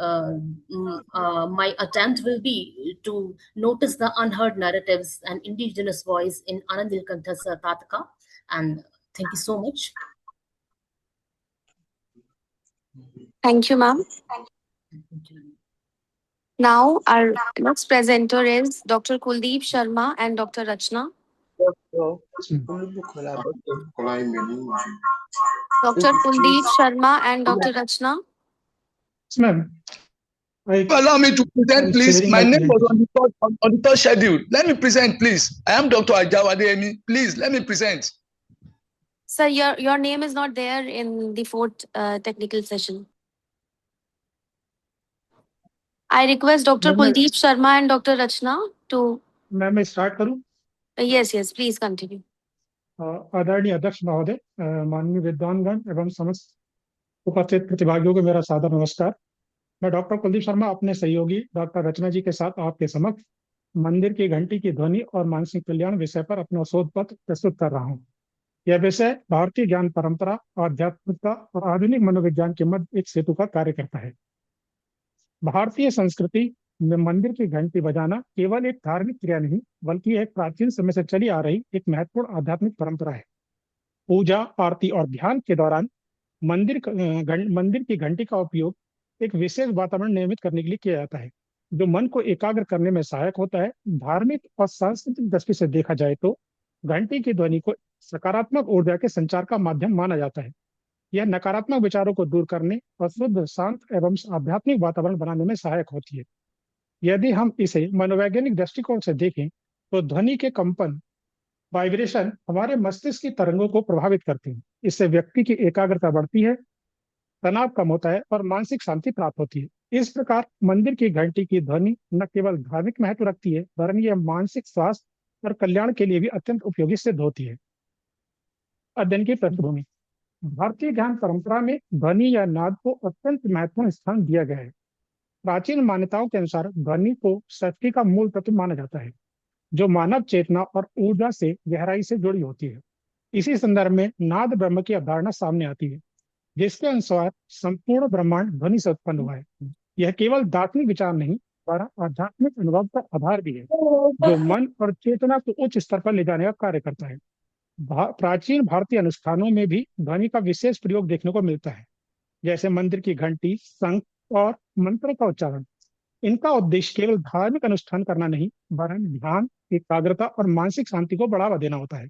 my attempt will be to notice the unheard narratives and indigenous voice in Anand Nilkantha's Tataka. And thank you so much. Thank you, ma'am. Now, our next presenter is Dr. Kuldeep Sharma and Dr. Rachna. Dr. Kuldeep Sharma and Dr. Rachna. Ma'am, allow me to present, please. My name was on the third schedule. Let me present, please. I am Dr. Ajawade. Please, let me present. Sir, your name is not there in the fourth technical session. I request Dr. Kuldeep Sharma and Dr. Rachna to... मैं start करूं? Yes, please continue. आदरणीय अध्यक्ष महोदय, माननीय विद्वानगण एवं समस्त उपस्थित प्रतिभागियों को मेरा सादर नमस्कार। मैं डॉक्टर कुलदीप शर्मा अपने सहयोगी डॉक्टर रचना जी के साथ आपके समक्ष मंदिर की घंटी की ध्वनि और मानसिक कल्याण विषय पर अपना शोध पत्र प्रस्तुत कर रहा हूँ। यह विषय भारतीय ज्ञान परंपरा, आध्यात्मिकता और आधुनिक मनोविज्ञान के मध्य एक सेतु का कार्य करता है। भारतीय संस्कृति में मंदिर की घंटी बजाना केवल एक धार्मिक क्रिया नहीं, बल्कि एक प्राचीन समय से चली आ रही एक महत्वपूर्ण आध्यात्मिक परंपरा है। पूजा, आरती और ध्यान के दौरान मंदिर की घंटी का उपयोग एक विशेष वातावरण निर्मित करने के लिए किया जाता है, जो मन को एकाग्र करने में सहायक होता है। धार्मिक और सांस्कृतिक दृष्टि से देखा जाए तो घंटी की ध्वनि को सकारात्मक ऊर्जा के संचार का माध्यम माना जाता है। यह नकारात्मक विचारों को दूर करने और शुद्ध, शांत एवं आध्यात्मिक वातावरण बनाने में सहायक होती है। यदि हम इसे मनोवैज्ञानिक दृष्टिकोण से देखें तो ध्वनि के कंपन, वाइब्रेशन हमारे मस्तिष्क की तरंगों को प्रभावित करते हैं। इससे व्यक्ति की एकाग्रता बढ़ती है, तनाव कम होता है और मानसिक शांति प्राप्त होती है। इस प्रकार मंदिर की घंटी की ध्वनि न केवल धार्मिक महत्व रखती है, वरन यह मानसिक स्वास्थ्य और कल्याण के लिए भी अत्यंत उपयोगी सिद्ध होती है। अध्ययन की पृष्ठभूमि: भारतीय ज्ञान परंपरा में ध्वनि या नाद को अत्यंत महत्वपूर्ण स्थान दिया गया है। प्राचीन मान्यताओं के अनुसार ध्वनि को सृष्टि का मूल तत्व माना जाता है, जो मानव चेतना और ऊर्जा से गहराई से जुड़ी होती है। इसी संदर्भ में नाद ब्रह्म की अवधारणा सामने आती है, जिसके अनुसार संपूर्ण ब्रह्मांड ध्वनि से उत्पन्न हुआ है। यह केवल दार्शनिक विचार नहीं, बल्कि आध्यात्मिक अनुभव का आधार भी है, जो मन और चेतना को उच्च स्तर पर ले जाने का कार्य करता है। प्राचीन भारतीय अनुष्ठानों में भी ध्वनि का विशेष प्रयोग देखने को मिलता है, जैसे मंदिर की घंटी, शंख और मंत्र का उच्चारण। इनका उद्देश्य केवल धार्मिक अनुष्ठान करना नहीं, वरन ध्यान, एकाग्रता और मानसिक शांति को बढ़ावा देना होता है।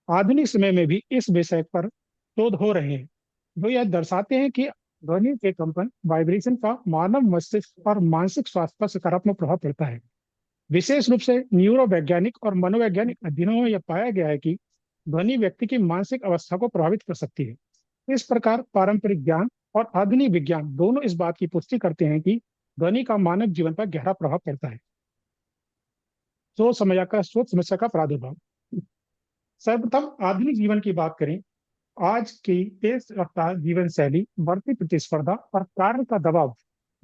आधुनिक समय में भी इस विषय पर शोध हो रहे हैं, जो यह दर्शाते हैं कि ध्वनि के कंपन, वाइब्रेशन का मानव मस्तिष्क और मानसिक स्वास्थ्य पर सकारात्मक प्रभाव पड़ता है। विशेष रूप से न्यूरोवैज्ञानिक और मनोवैज्ञानिक अध्ययनों में यह पाया गया है कि ध्वनि व्यक्ति की मानसिक अवस्था को प्रभावित कर सकती है। इस प्रकार पारंपरिक ज्ञान और आधुनिक विज्ञान दोनों इस बात की पुष्टि करते हैं कि ध्वनि का मानव जीवन पर गहरा प्रभाव पड़ता है। सोच समस्या का प्रादुर्भाव। सर्वप्रथम आधुनिक जीवन की बात करें। आज की तेज रफ्तार जीवन शैली, बढ़ती प्रतिस्पर्धा और कार्य का दबाव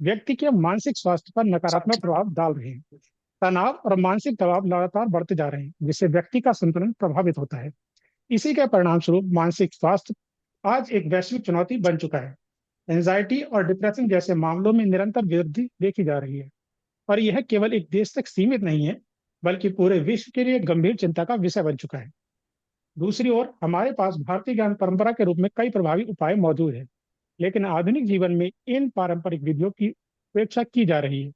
व्यक्ति के मानसिक स्वास्थ्य पर नकारात्मक प्रभाव डाल रहे हैं। तनाव और मानसिक दबाव लगातार बढ़ते जा रहे हैं, जिससे व्यक्ति का संतुलन प्रभावित होता है। इसी के परिणाम स्वरूप मानसिक स्वास्थ्य आज एक वैश्विक चुनौती बन चुका है। एंजाइटी और डिप्रेशन जैसे मामलों में निरंतर वृद्धि देखी जा रही है और यह केवल एक देश तक सीमित नहीं है, बल्कि पूरे विश्व के लिए गंभीर चिंता का विषय बन चुका है। दूसरी ओर हमारे पास भारतीय ज्ञान परंपरा के रूप में कई प्रभावी उपाय मौजूद हैं, लेकिन आधुनिक जीवन में इन पारंपरिक विधियों की उपेक्षा की जा रही है।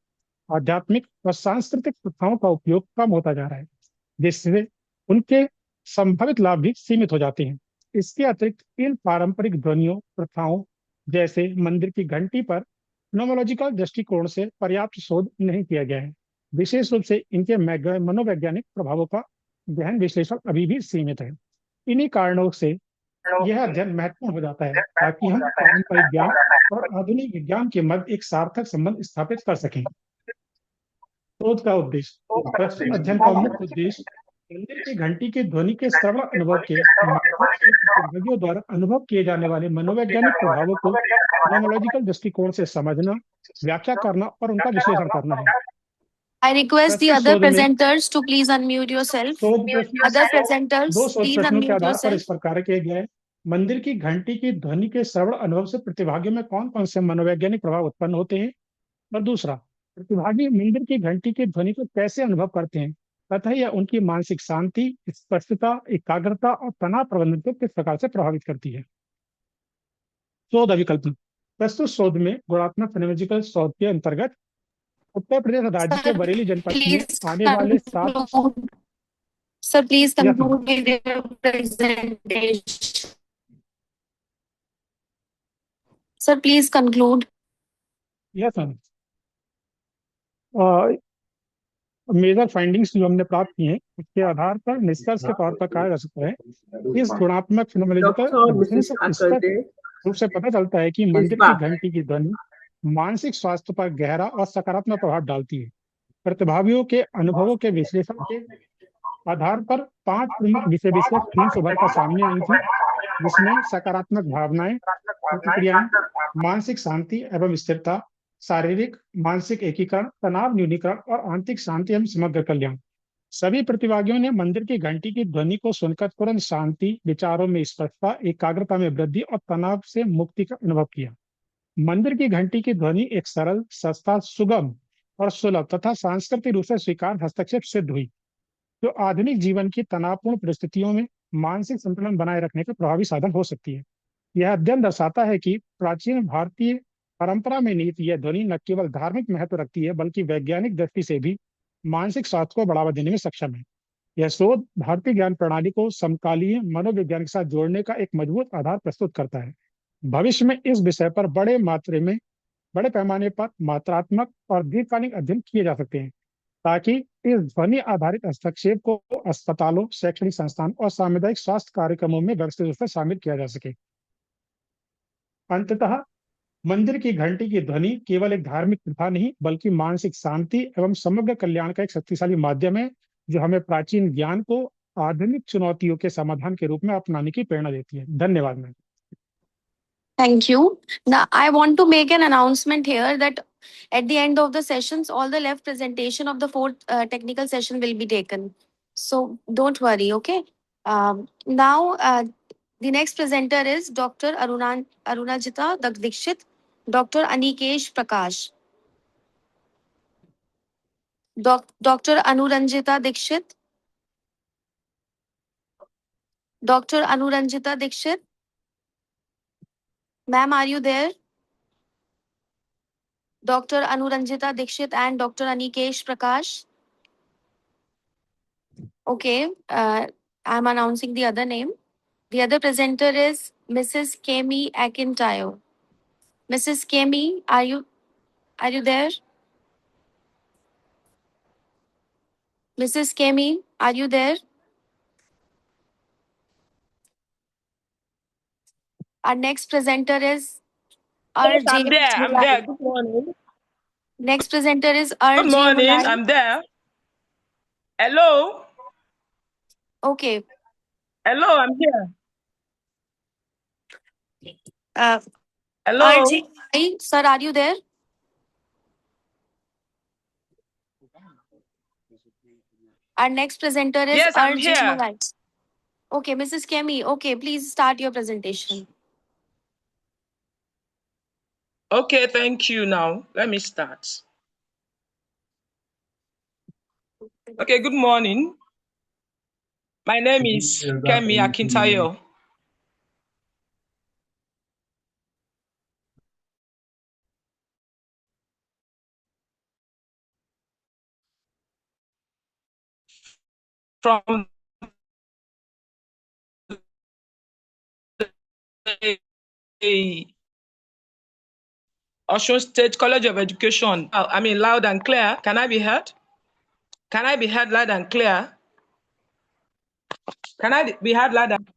आध्यात्मिक और सांस्कृतिक प्रथाओं का उपयोग कम होता जा रहा है, जिससे उनके संभावित लाभ भी सीमित हो जाते हैं। इसके अतिरिक्त इन पारंपरिक ध्वनियों प्रथाओं जैसे मंदिर की घंटी पर नोमोलॉजिकल दृष्टिकोण से पर्याप्त शोध नहीं किया गया है। विशेष रूप से इनके मनोवैज्ञानिक प्रभावों का गहन विश्लेषण अभी भी सीमित है। इन्हीं कारणों से यह अध्ययन महत्वपूर्ण हो जाता है ताकि हम पारंपरिक ज्ञान और आधुनिक विज्ञान के मध्य एक सार्थक संबंध स्थापित कर सकें। शोध का उद्देश्य। प्रस्तुत अध्ययन का मुख्य उद्देश्य मंदिर की घंटी के ध्वनि के श्रवण अनुभव के माध्यम से प्रतिभागियों द्वारा अनुभव किए जाने वाले मनोवैज्ञानिक प्रभावों को नोमोलॉजिकल दृष्टिकोण से समझना, व्याख्या करना और उनका विश्लेषण करना है। I request the other presenters to please unmute yourself. Other presenters, दो शोध please प्रश्नों के unmute आधार पर इस yourself. प्रकार किए गए हैं। मंदिर की घंटी की ध्वनि के श्रवण अनुभव से प्रतिभागियों में कौन कौन से मनोवैज्ञानिक प्रभाव उत्पन्न होते हैं, और दूसरा, प्रतिभागी मंदिर की घंटी की ध्वनि को कैसे अनुभव करते हैं तथा यह उनकी मानसिक शांति, स्पष्टता, एकाग्रता और तनाव प्रबंधन को किस प्रकार से प्रभावित करती है। शोध अभिकल्पना। प्रस्तुत शोध में गुणात्मक फोनेलॉजिकल शोध के अंतर्गत उत्तर प्रदेश राज्य के बरेली जनपद में आने वाले 7 Sir, please conclude with your presentation. Sir, please conclude. Yes ma'am. Major findings जो हमने प्राप्त की हैं उसके आधार पर निष्कर्ष के तौर पर कहा जा सकता है, इस गुणात्मक फिनोमेनोलॉजिकल अध्ययन से स्पष्ट रूप से पता चलता है कि मंदिर की घंटी की ध्वनि मानसिक स्वास्थ्य पर गहरा और सकारात्मक प्रभाव डालती है। प्रतिभागियों के अनुभवों के विश्लेषण के आधार पर 5 प्रमुख विषय विषयक थीम्स उभर कर सामने आई थी, जिसमें सकारात्मक भावनाएं, प्रतिक्रियाएं, मानसिक शांति एवं स्थिरता, शारीरिक मानसिक एकीकरण, तनाव न्यूनीकरण और आंतरिक शांति एवं समग्र कल्याण। सभी प्रतिभागियों ने मंदिर की घंटी की ध्वनि को सुनकर तुरंत शांति, विचारों में स्पष्टता, एकाग्रता में वृद्धि और तनाव से मुक्ति का अनुभव किया। मंदिर की घंटी की ध्वनि एक सरल, सस्ता, सुगम और सुलभ तथा सांस्कृतिक रूप से स्वीकार हस्तक्षेप सिद्ध हुई, जो आधुनिक जीवन की तनावपूर्ण परिस्थितियों में मानसिक संतुलन बनाए रखने का प्रभावी साधन हो सकती है। यह अध्ययन दर्शाता है कि प्राचीन भारतीय परंपरा में निहित यह ध्वनि न केवल धार्मिक महत्व रखती है, बल्कि वैज्ञानिक दृष्टि से भी मानसिक स्वास्थ्य को बढ़ावा देने में सक्षम है। यह शोध भारतीय ज्ञान प्रणाली को समकालीन मनोविज्ञान के साथ जोड़ने का एक मजबूत आधार प्रस्तुत करता है। भविष्य में इस विषय पर बड़े पैमाने पर मात्रात्मक और दीर्घकालिक अध्ययन किए जा सकते हैं, ताकि इस ध्वनि आधारित हस्तक्षेप को अस्पतालों, शैक्षणिक संस्थान और सामुदायिक स्वास्थ्य कार्यक्रमों में व्यवस्थित रूप से शामिल किया जा सके। अंततः मंदिर की घंटी की ध्वनि केवल एक धार्मिक प्रथा नहीं, बल्कि मानसिक शांति एवं समग्र कल्याण का एक शक्तिशाली माध्यम है, जो हमें प्राचीन ज्ञान को आधुनिक चुनौतियों के समाधान के रूप में अपनाने की प्रेरणा देती है। धन्यवाद ma'am. Thank you. Now, I want to make an announcement here that at the end of the sessions, all the left presentation of the 4th technical session will be taken. So don't worry, okay? Now, the next presenter is Dr. Arunajita Dikshit, Dr. Anikesh Prakash. Dr. Anuranjita Dikshit. Dr. Anuranjita Dikshit. Ma'am, are you there? Dr. Anuranjita Dikshit and Dr. Anikesh Prakash. Okay, I'm announcing the other name. The other presenter is Mrs. Kemi Akintayo. Mrs. Kemi, are you there? Mrs. Kemi, are you there? Our next presenter is Yes, RJ. I'm there. I'm there. Good morning. Next presenter is RJ. Good morning. Mulai. I'm there. Hello. Okay. Hello, I'm here. Hello. RJ, Mulai. Sir, are you there? Our next presenter is Yes, I'm RJ here. Mulai. Okay, Mrs. Kemi. Okay, please start your presentation. Okay, thank you. Now, let me start. Okay, good morning. My name is Kemi Akintayo. From the Osun State College of Education. I mean, loud and clear. Can I be heard? Can I be heard loud and clear? Can I be heard loud and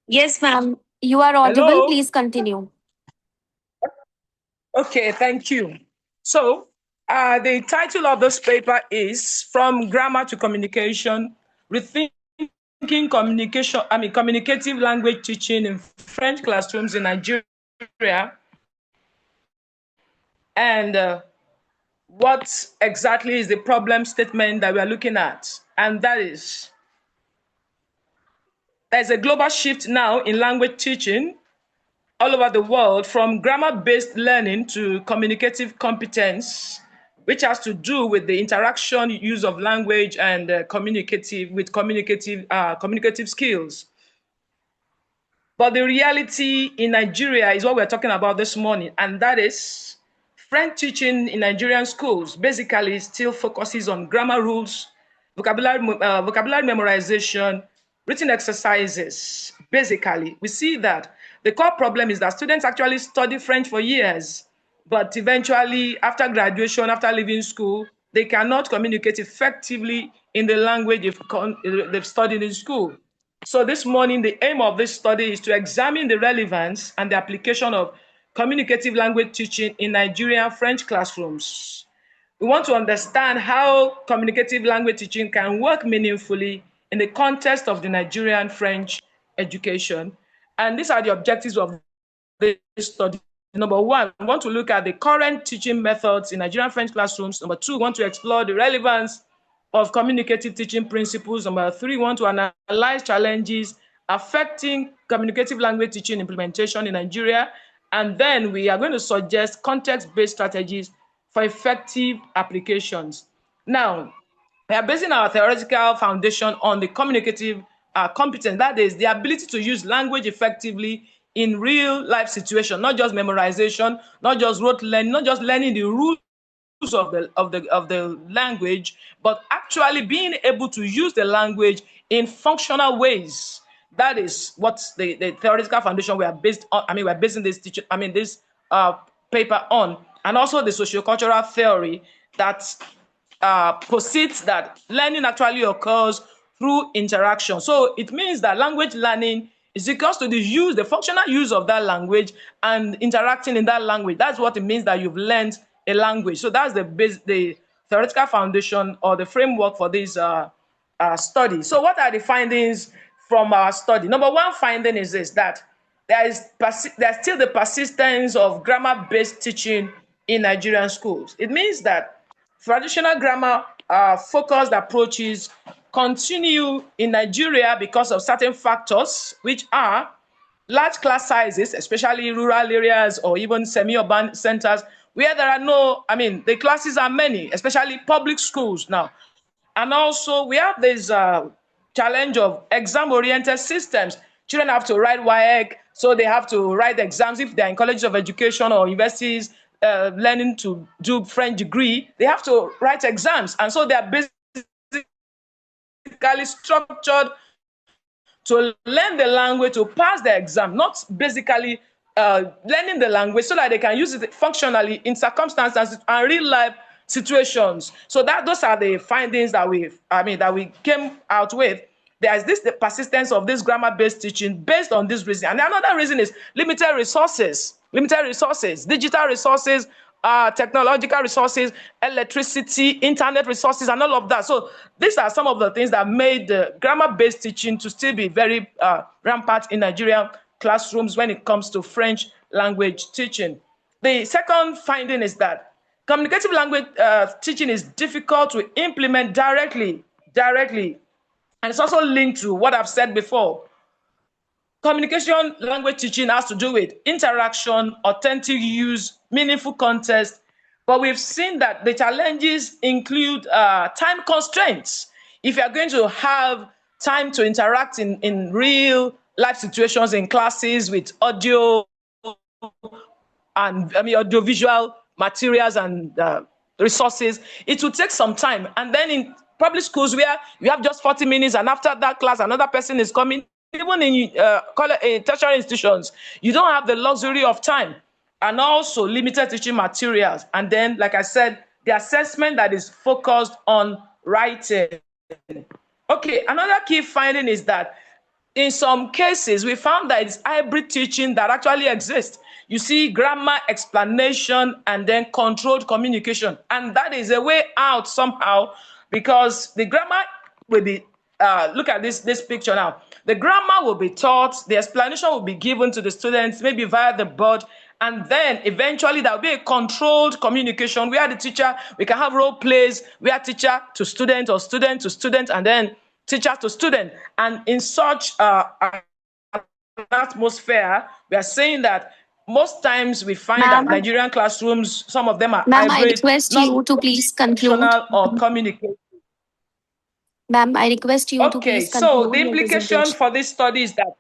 Yes, ma'am. You are audible. Hello? Please continue. Okay, thank you. So, the title of this paper is From Grammar to Communication, Rethinking Communicative Language Teaching in French Classrooms in Nigeria. And what exactly is the problem statement that we are looking at? And that is, there's a global shift now in language teaching all over the world, from grammar-based learning to communicative competence, which has to do with the interaction, use of language, and communicative skills. But the reality in Nigeria is what we're talking about this morning, and that is French teaching in Nigerian schools basically still focuses on grammar rules, vocabulary memorization, written exercises. Basically, we see that the core problem is that students actually study French for years, but eventually, after graduation, after leaving school, they cannot communicate effectively in the language they've studied in school. So this morning, the aim of this study is to examine the relevance and the application of communicative language teaching in Nigerian French classrooms. We want to understand how communicative language teaching can work meaningfully in the context of the Nigerian French education. And these are the objectives of this study. Number one, we want to look at the current teaching methods in Nigerian French classrooms. Number two, we want to explore the relevance of communicative teaching principles. Number three, we want to analyze challenges affecting communicative language teaching implementation in Nigeria. And then we are going to suggest context-based strategies for effective applications. Now, we are basing our theoretical foundation on the communicative competence, that is, the ability to use language effectively in real life situations, not just memorization, not just rote learning, not just learning the rules of the language, but actually being able to use the language in functional ways. That is what the theoretical foundation we are based on. I mean, we're basing this this paper on, and also the sociocultural theory that posits that learning actually occurs through interaction. So it means that language learning is equals to the functional use of that language and interacting in that language. That's what it means that you've learned a language. So that's the theoretical foundation or the framework for this study. So what are the findings from our study? Number one finding is this, that there's still the persistence of grammar-based teaching in Nigerian schools. It means that traditional grammar focused approaches continue in Nigeria because of certain factors, which are large class sizes, especially rural areas or even semi-urban centers, where there are the classes are many, especially public schools now. And also, we have this challenge of exam-oriented systems. Children have to write WAEC, so they have to write exams. If they're in colleges of education or universities learning to do French degree, they have to write exams. And so they are basically structured to learn the language, to pass the exam, not basically learning the language so that they can use it functionally in circumstances and real life situations. So those are the findings that we came out with. There is the persistence of this grammar-based teaching based on this reason. And another reason is limited resources, digital resources, technological resources, electricity, internet resources, and all of that. So these are some of the things that made grammar-based teaching to still be very rampant in Nigerian classrooms when it comes to French language teaching. The second finding is that communicative language teaching is difficult to implement directly. And it's also linked to what I've said before. communication language teaching has to do with interaction, authentic use, meaningful context. But we've seen that the challenges include time constraints. If you're going to have time to interact in real life situations in classes with audio and audiovisual materials and resources, it will take some time. And then in public schools where you have just 40 minutes and after that class another person is coming, even in tertiary institutions, you don't have the luxury of time, and also limited teaching materials. And then, like I said, the assessment that is focused on writing. Okay, another key finding is that in some cases, we found that it's hybrid teaching that actually exists. You see grammar explanation and then controlled communication. And that is a way out somehow, because the grammar will be, look at this picture now. The grammar will be taught, the explanation will be given to the students, maybe via the board, and then eventually there will be a controlled communication where the teacher, we can have role plays where teacher to student or student to student, and then teacher to student. And in such atmosphere, we are saying that most times we find that Nigerian classrooms, some of them are hybrid, I request you to please conclude. or communicate. Ma'am, I request you to please conclude. So the implication for this study is that,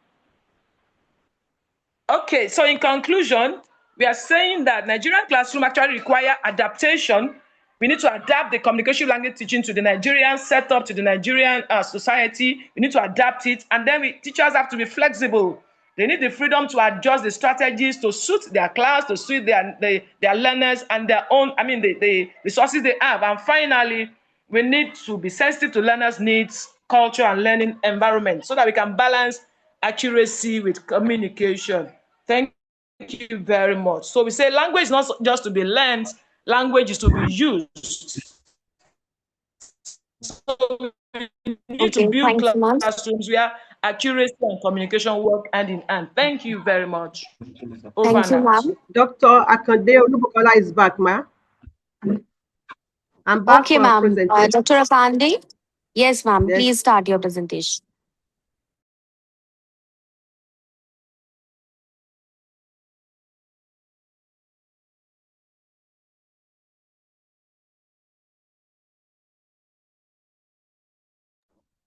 okay, so in conclusion, we are saying that Nigerian classroom actually require adaptation. We need to adapt the communication language teaching to the Nigerian setup, to the Nigerian society. We need to adapt it. And then teachers have to be flexible. They need the freedom to adjust the strategies to suit their class, to suit their learners and their own, the resources they have. And finally, we need to be sensitive to learners' needs, culture, and learning environment so that we can balance accuracy with communication. Thank you very much. So we say language is not just to be learned, language is to be used. So we need to build classrooms where accuracy and communication work hand in hand. Thank you very much. Over Thank you, ma'am. Dr. Akande Olubukola is back, ma'am. I'm back okay, ma'am. Dr. Akande? Yes, ma'am. Yes. Please start your presentation.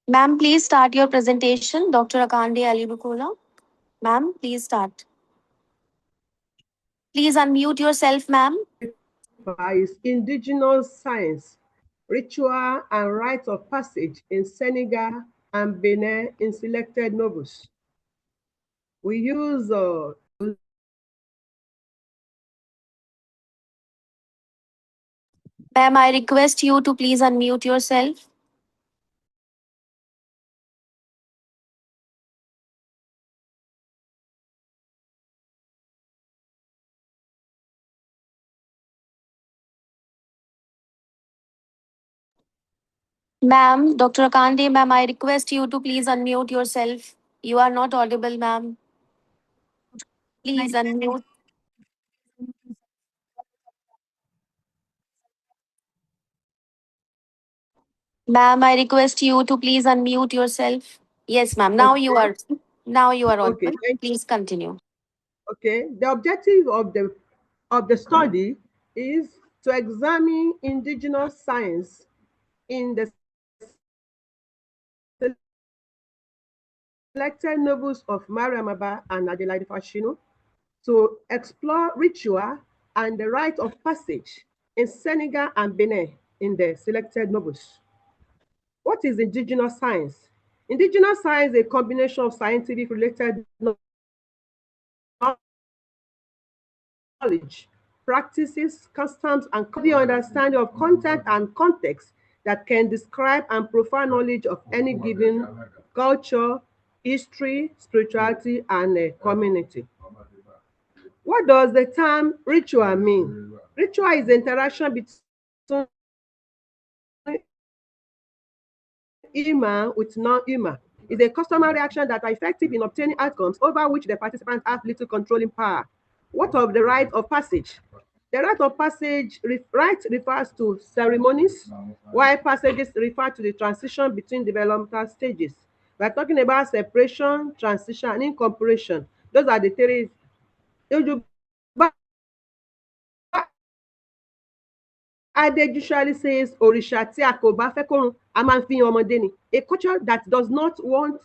Ma'am, please start your presentation. Dr. Akande Alibukola. Ma'am, please start. Please unmute yourself, ma'am. Is indigenous science, ritual and rites of passage in Senegal and Benin in selected novels. We use Ma'am, I request you to please unmute yourself. Ma'am, Dr. Akande, ma'am, I request you to please unmute yourself. You are not audible, ma'am. Please unmute. Ma'am, I request you to please unmute yourself. Yes, ma'am. Now you are audible. Okay, please continue. Okay. The objective of the study is to examine indigenous science in the selected novels of Mariam Abba and Adelaide Fashino, to explore ritual and the rite of passage in Senegal and Benin in the selected novels. What is indigenous science? Indigenous science is a combination of scientific related knowledge, practices, customs, and the understanding of content and context that can describe and provide knowledge of any given culture, history, spirituality, and community. What does the term ritual mean? Ritual is the interaction between human with non-human. It's a customary action that are effective in obtaining outcomes over which the participants have little controlling power. What of the rite of passage? The rite of passage refers to ceremonies, while passages refer to the transition between developmental stages. We're talking about separation, transition, and incorporation. Those are the three. Ade usually says, Òrìṣà tí a kò bá fẹ́ kórun, a máa ń fi hàn ọmọdé ni. A culture that does not want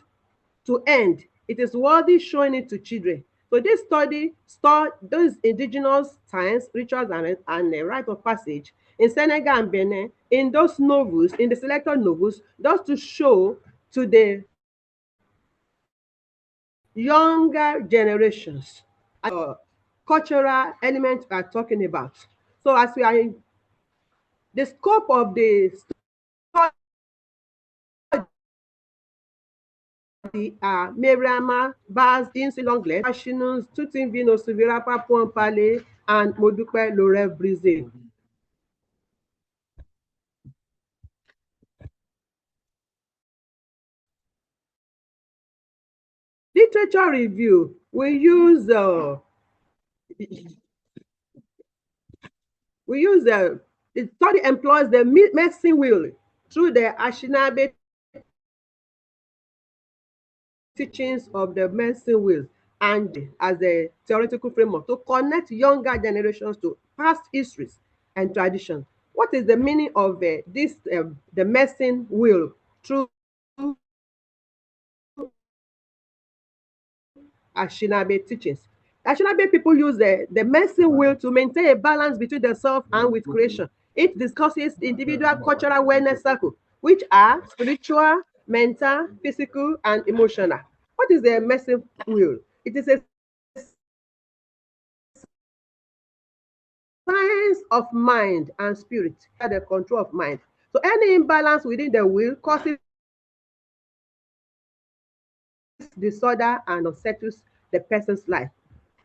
to end, it is worthy showing it to children. So this study those indigenous science, rituals, and rite of passage in Senegal and Benin, in those novels, in the selected novels, just to show to the younger generations cultural elements we are talking about. So as we are in the scope of the study are Meriama, Baz, Dinsi Longlet, Ashinus, Tutin Vino, Suvirapa, Pompale, and Modupe Laurel Brise. Literature review, we use the study employs the medicine wheel through the Ashinabe teachings of the medicine wheel and as a theoretical framework to connect younger generations to past histories and traditions. What is the meaning of the medicine wheel through Ashinabe teachings? Ashinabe people use the medicine wheel to maintain a balance between the self and with creation. It discusses individual cultural wellness cycle, which are spiritual, mental, physical, and emotional. What is the medicine wheel? It is a science of mind and spirit, the control of mind. So any imbalance within the wheel causes disorder and unsettles the person's life.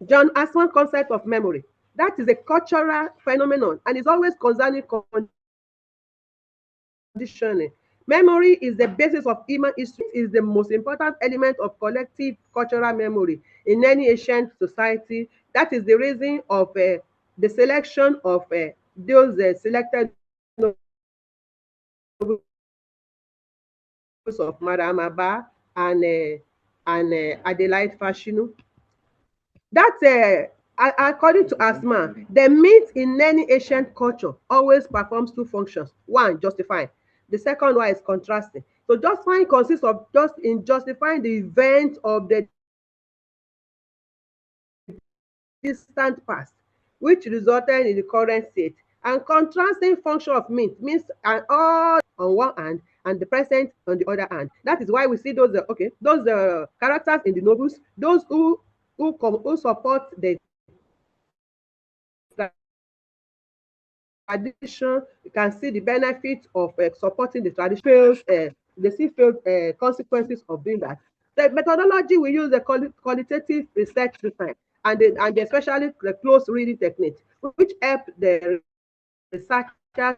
John Aswan concept of memory. That is a cultural phenomenon and is always concerning conditioning. Memory is the basis of human history, is the most important element of collective cultural memory in any ancient society. That is the reason of the selection of those selected of Madame Abba and Adelaide Fashinu. That according to Asma, the myth in any ancient culture always performs two functions. One, justifying. The second one is contrasting. So justifying consists of justifying the event of the distant past, which resulted in the current state. And contrasting function of myth means all on one hand and the present on the other hand. That is why we see those characters in the novels, those who support the tradition. You can see the benefit of supporting the tradition. They see consequences of doing that. The methodology we use the qualitative research design and especially the close reading technique, which help the researchers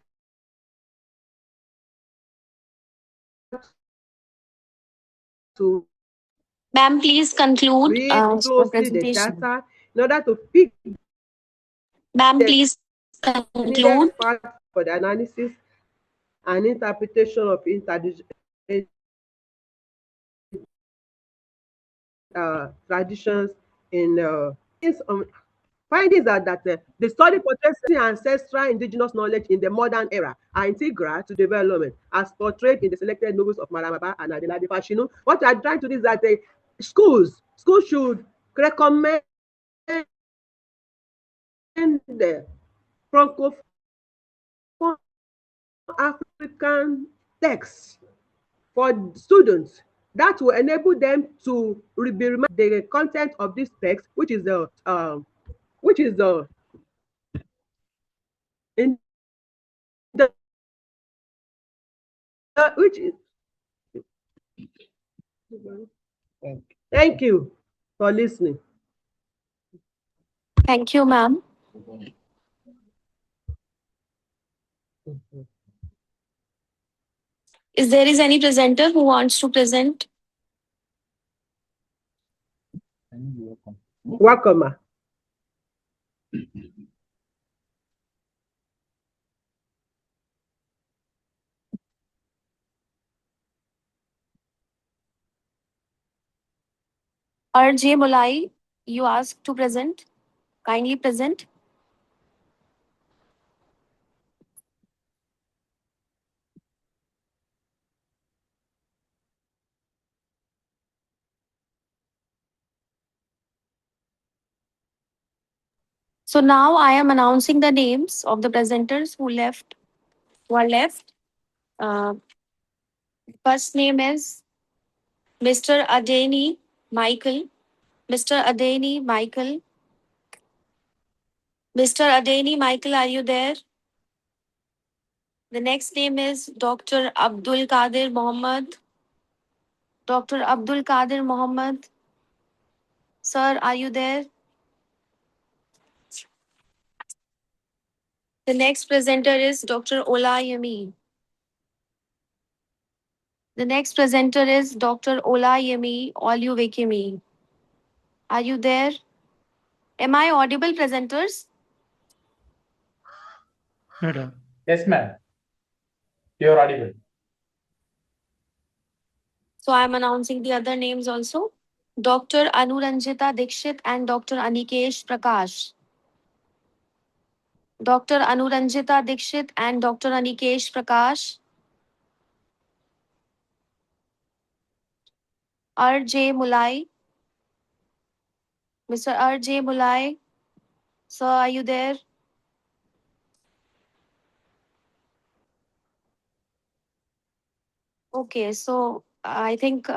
to Ma'am, please conclude read your closely the presentation. data in order to pick Ma'am, please the needed conclude. part for the analysis and interpretation of traditions in findings are that the study portrays ancestral indigenous knowledge in the modern era are integral to development as portrayed in the selected novels of Maramaba and Adelaide Fashinu. What we are trying to do is that schools should recommend the Francophone African texts for students that will enable them to be the content of this text, which is the in the which is thank you for listening. Thank you, ma'am. Is there any presenter who wants to present? Welcome, ma. R.J. Mulai, you asked to present. Kindly present. So now I am announcing the names of the presenters who are left. Uh, First name is Mr. Adeni Michael. Mr. Adeni Michael. Mr. Adeni Michael, are you there? The next name is Dr. Abdul Qadir Mohammed. Dr. Abdul Qadir Mohammed. Sir, are you there? The next presenter is Dr. Ola Yemi. The next presenter is Dr. Ola Yemi Oluvekimi. Are you there? Am I audible, presenters? Madam. Yes, ma'am. You are audible. So I am announcing the other names also. Dr. Anuranjita Dikshit and Dr. Anikesh Prakash. Dr. Anuranjita Dikshit and Dr. Anikesh Prakash. R.J. Mulai. Mr. R.J. Mulai. Sir, are you there? Okay, so I think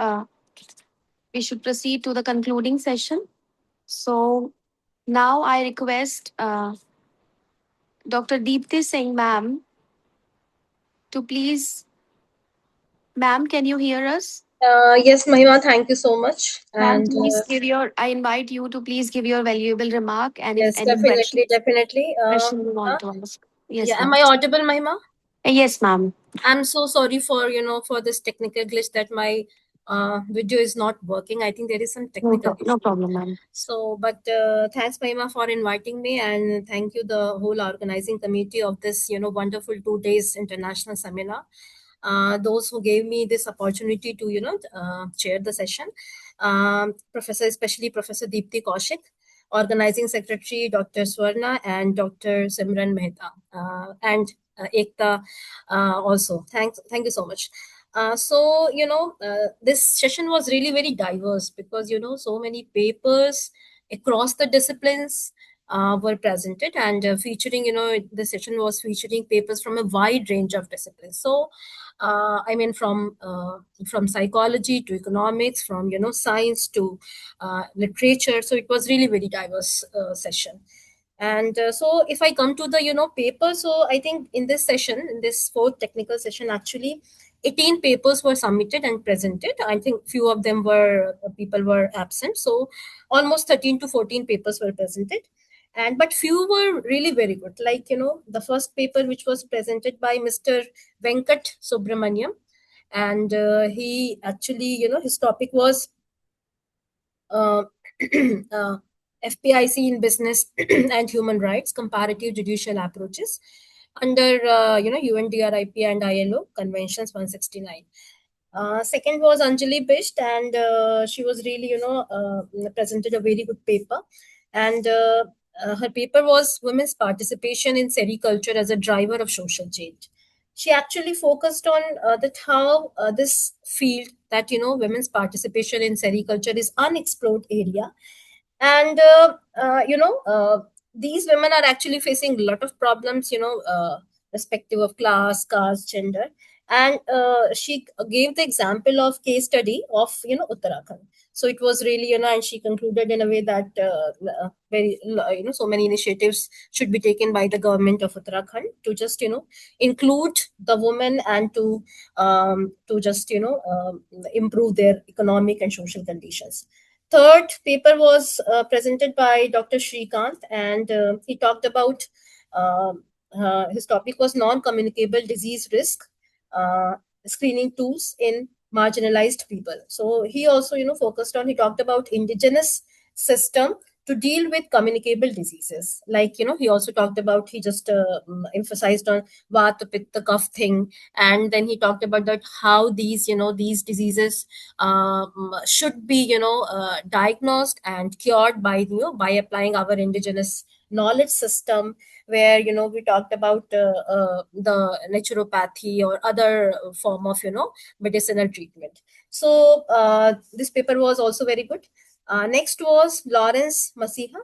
we should proceed to the concluding session. So now I request Dr. Deepti Singh, ma'am, to please. Ma'am, can you hear us? Yes, Mahima, thank you so much. Ma'am, And please I invite you to please give your valuable remark and if yes, any definitely. question you want to ask. Yes, Yeah, ma'am. am I audible, Mahima? Yes, ma'am. I'm so sorry for for this technical glitch that my video is not working. I think there is some technical issue. No problem, ma'am. So, but thanks, Mahima, for inviting me, and thank you the whole organizing committee of this wonderful 2 days international seminar. Those who gave me this opportunity to chair the session, especially Professor Deepti Kaushik, organizing secretary Dr. Swarna and Dr. Simran Mehta, and Ekta also. Thank you so much. This session was really very diverse because so many papers across the disciplines were presented, and featuring the session was featuring papers from a wide range of disciplines. So I mean from psychology to economics, from science to literature. So it was really very diverse session. And so if I come to the paper, so I think in this session, in this fourth technical session, actually 18 papers were submitted and presented. I think few of them were people were absent, so almost 13 to 14 papers were presented. And but few were really very good, like the first paper which was presented by Mr. Venkat Subramaniam, and he actually his topic was uh, FPIC in business and human rights, comparative judicial approaches under UNDRIP and ILO Conventions 169. Second was Anjali Bisht, and she was really presented a very good paper, and her paper was women's participation in sericulture as a driver of social change. She actually focused on that how this field, that women's participation in sericulture is unexplored area, and these women are actually facing a lot of problems, respective of class, caste, gender. And she gave the example of case study of Uttarakhand. So it was really and she concluded in a way that very so many initiatives should be taken by the government of Uttarakhand to just include the women and to just improve their economic and social conditions. Third paper was presented by Dr. Shrikant, and he talked about his topic was non-communicable disease risk screening tools in marginalized people. So he also, he talked about indigenous system to deal with communicable diseases. Like, he also talked about, he just emphasized on Vata, Pitta, Kapha thing. And then he talked about that how these, these diseases should be, diagnosed and cured by, by applying our indigenous knowledge system, where, we talked about the naturopathy or other form of, medicinal treatment. So this paper was also very good. Next was Lawrence Masiha,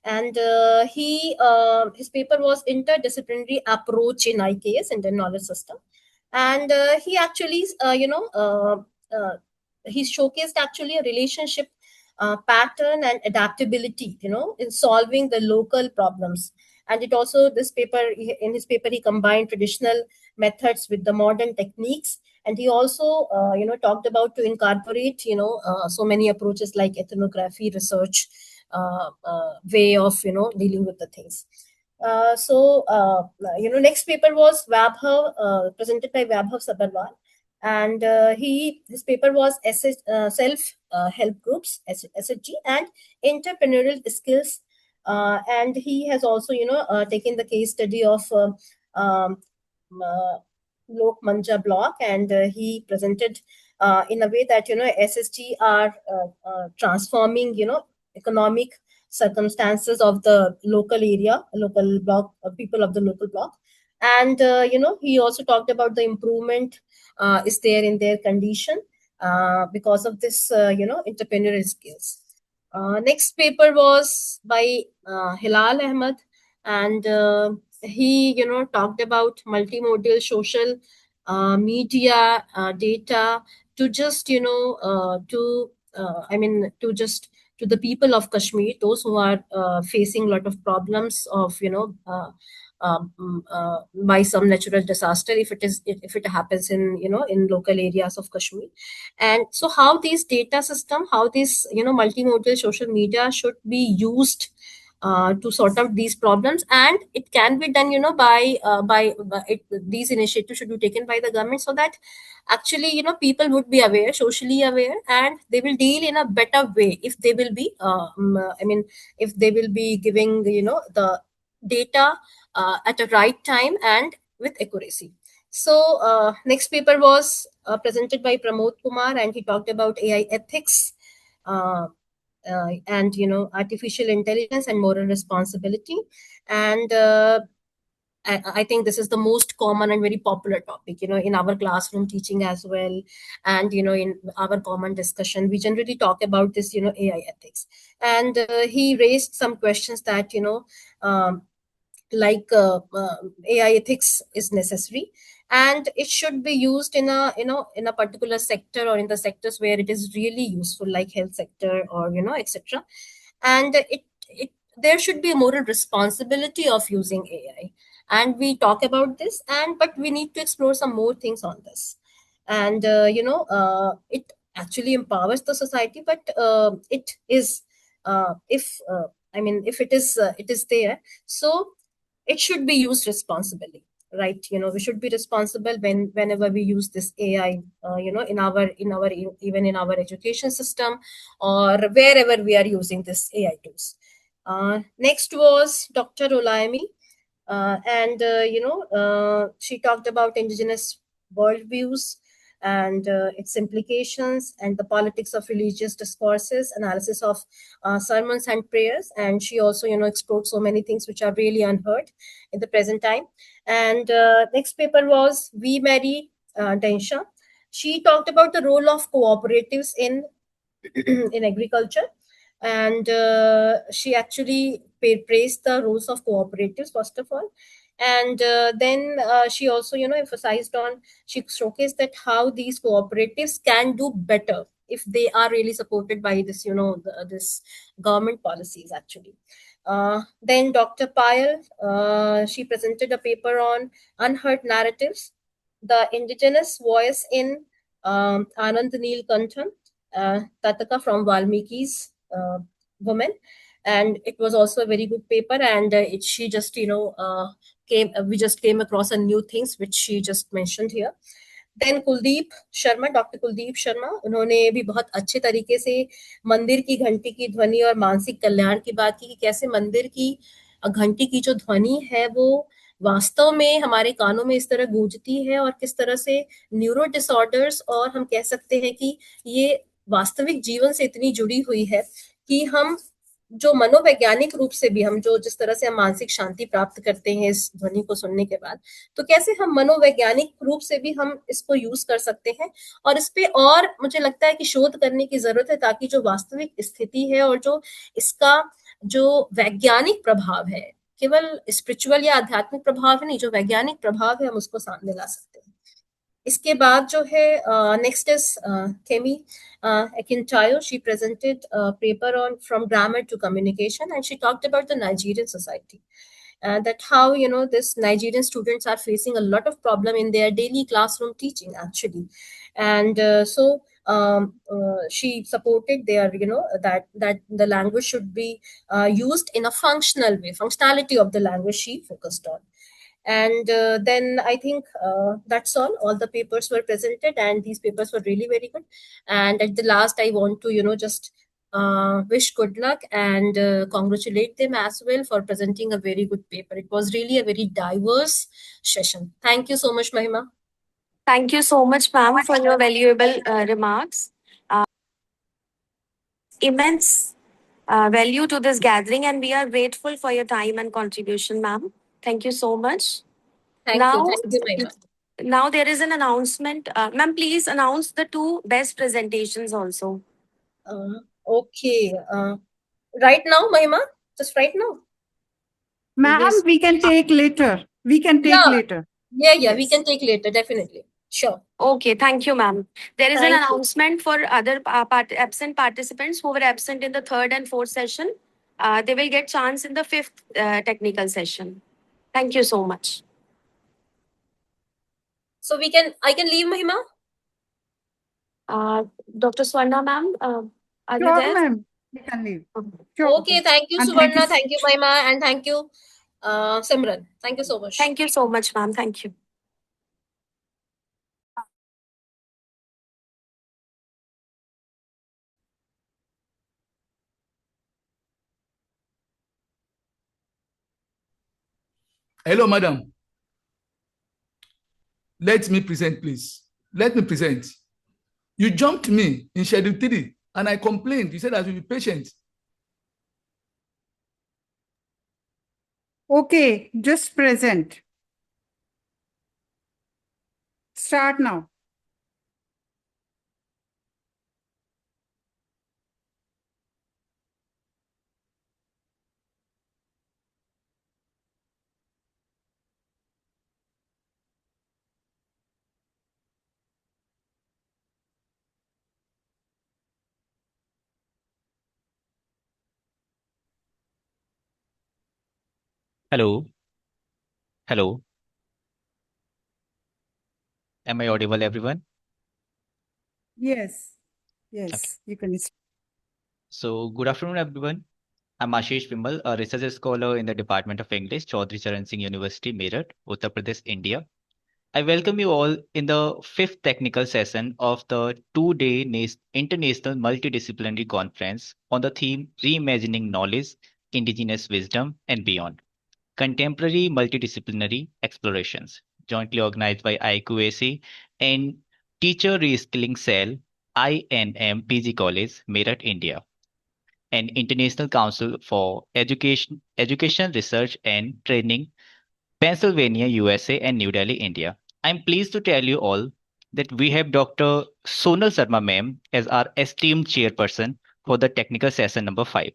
and his paper was interdisciplinary approach in IKS, Indian knowledge system, and he actually he showcased actually a relationship pattern and adaptability, in solving the local problems. And it also, in his paper, he combined traditional methods with the modern techniques. And he also, talked about to incorporate, so many approaches like ethnography, research, way of, dealing with the things. Next paper was Vabhav, presented by Vabhav Sabharwal. And his paper was self-help groups, SHG, and entrepreneurial skills. And he has also, taken the case study of Lok Manja block, and he presented in a way that, SSG are transforming, economic circumstances of the local area, local block, people of the local block. And, he also talked about the improvement is there in their condition because of this, entrepreneurial skills. Next paper was by Hilal Ahmed, and he, talked about multimodal social media data to just, to the people of Kashmir, those who are facing a lot of problems of, by some natural disaster, if it happens in, in local areas of Kashmir. And so how these data system, how this, multimodal social media should be used to sort out these problems. And it can be done, these initiatives should be taken by the government, so that actually, people would be aware, socially aware, and they will deal in a better way if they will be, if they will be giving, the data at a right time and with accuracy. So next paper was presented by Pramod Kumar, and he talked about AI ethics, and artificial intelligence and moral responsibility. And I think this is the most common and very popular topic, in our classroom teaching as well. And, in our common discussion, we generally talk about this, AI ethics. And he raised some questions that, like AI ethics is necessary, and it should be used in a, in a particular sector, or in the sectors where it is really useful, like health sector, or, etc. And there should be a moral responsibility of using AI. And we talk about this, but we need to explore some more things on this. And it actually empowers the society, but it is if it is there, so it should be used responsibly, right? We should be responsible whenever we use this AI, in our even in our education system, or wherever we are using this AI tools. Next was Dr. Olayemi, and she talked about indigenous worldviews and its implications, and the politics of religious discourses, analysis of sermons and prayers. And she also, explored so many things which are really unheard in the present time. And next paper was V. Mary Densha. She talked about the role of cooperatives in in agriculture. And she actually praised the roles of cooperatives, first of all. And then she also, emphasized on, she showcased that how these cooperatives can do better if they are really supported by this, this government policies, actually. Then Dr. Payal, she presented a paper on unheard narratives, the indigenous voice in Anand Neelkantham, Tataka from Valmiki's woman. And it was also a very good paper. And she just, we just came across a new things which she just mentioned here. Then Kuldeep Sharma, doctor Kuldeep Sharma, उन्होंने भी बहुत अच्छे तरीके से मंदिर की घंटी की ध्वनि और मानसिक कल्याण की बात की कि कैसे मंदिर की घंटी की जो ध्वनि है वो वास्तव में हमारे कानों में इस तरह गूंजती है और किस तरह से न्यूरो डिसऑर्डर्स, और हम कह सकते हैं कि ये वास्तविक जीवन से इतनी जुड़ी हुई है कि हम जो मनोवैज्ञानिक रूप से भी हम जो जिस तरह से हम मानसिक शांति प्राप्त करते हैं इस ध्वनि को सुनने के बाद, तो कैसे हम मनोवैज्ञानिक रूप से भी हम इसको यूज कर सकते हैं। और इस पे और मुझे लगता है कि शोध करने की जरूरत है ताकि जो वास्तविक स्थिति है और जो इसका जो वैज्ञानिक प्रभाव है, केवल स्पिरिचुअल या आध्यात्मिक प्रभाव है नहीं, जो वैज्ञानिक प्रभाव है हम उसको सामने ला सकते हैं। इसके बाद जो है next is Kemi Akintayo. She presented a paper on from grammar to communication, and she talked about the Nigerian society. That how this Nigerian students are facing a lot of problem in their daily classroom teaching actually, and she supported their that the language should be used in a functional way. Functionality of the language she focused on. And then I think that's all the papers were presented, and these papers were really very good. And at the last I want to just wish good luck and congratulate them as well for presenting a very good paper. It was really a very diverse session. Thank you so much, Mahima. Thank you so much, ma'am, for your valuable remarks. Immense value to this gathering, and we are grateful for your time and contribution, ma'am. Thank you so much. Thank you, Mahima. Now there is an announcement. Ma'am, please announce the 2 best presentations also. Okay. Right now, Mahima? Just right now? Ma'am, we can take later. We can take later. Yeah, Yes. we can take later, definitely. Sure. Okay, thank you, ma'am. There is an Thank you. announcement for other absent participants who were absent in the 3rd and 4th session. They will get chance in the 5th technical session. Thank you so much. So I can leave, Mahima? Dr. Swarna, ma'am, are you Sure, there? ma'am. You can leave. Sure. Okay, thank you, And Suvarna. Thank you, Mahima, and thank you, Simran. Thank you so much. Thank you so much, ma'am. Thank you. Hello, madam. Let me present, please. Let me present. You jumped me in schedule 3 and I complained. You said I should be patient. Okay, just present. Start now. Hello. Hello. Am I audible, everyone? Yes. Yes, Okay. you can. So, good afternoon, everyone. I'm Ashish Vimal, a research scholar in the Department of English, Chaudhry Charan Singh University, Meerut, Uttar Pradesh, India. I welcome you all in the 5th technical session of the 2-day International Multidisciplinary Conference on the theme Reimagining Knowledge, Indigenous Wisdom, and Beyond. Contemporary Multidisciplinary Explorations, jointly organized by IQAC and Teacher Reskilling Cell, I.N.M. PG College, Meerut, India, and International Council for Education, Research and Training, Pennsylvania, USA, and New Delhi, India. I'm pleased to tell you all that we have Dr. Sonal Sharma ma'am as our esteemed chairperson for the technical session number 5.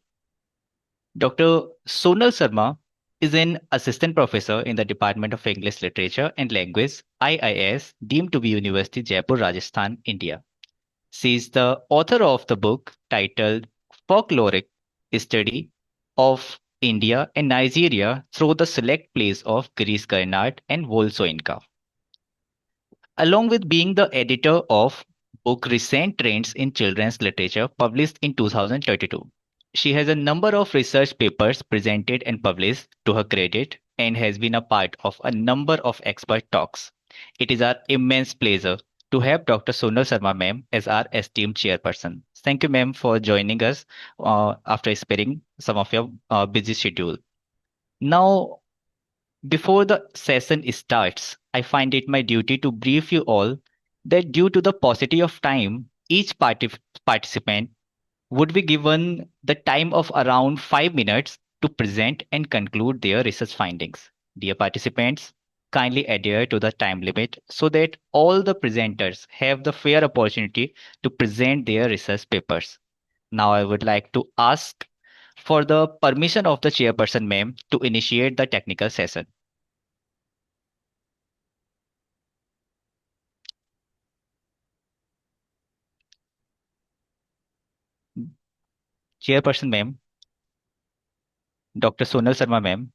Dr. Sonal Sharma is an assistant professor in the Department of English Literature and Language, IIS, deemed to be University Jaipur, Rajasthan, India. She is the author of the book titled Folkloric Study of India and Nigeria through the select plays of Girish Karnad and Volsoinka. Along with being the editor of book Recent Trends in Children's Literature published in 2022. She has a number of research papers presented and published to her credit and has been a part of a number of expert talks. It is our immense pleasure to have Dr. Sonal Sharma ma'am as our esteemed chairperson. Thank you, ma'am, for joining us after sparing some of your busy schedule. Now, before the session starts, I find it my duty to brief you all that due to the paucity of time, each participant would be given the time of around 5 minutes to present and conclude their research findings. Dear participants, kindly adhere to the time limit so that all the presenters have the fair opportunity to present their research papers. Now I would like to ask for the permission of the chairperson ma'am to initiate the technical session. Chairperson ma'am, Dr. Sonal Sharma ma'am,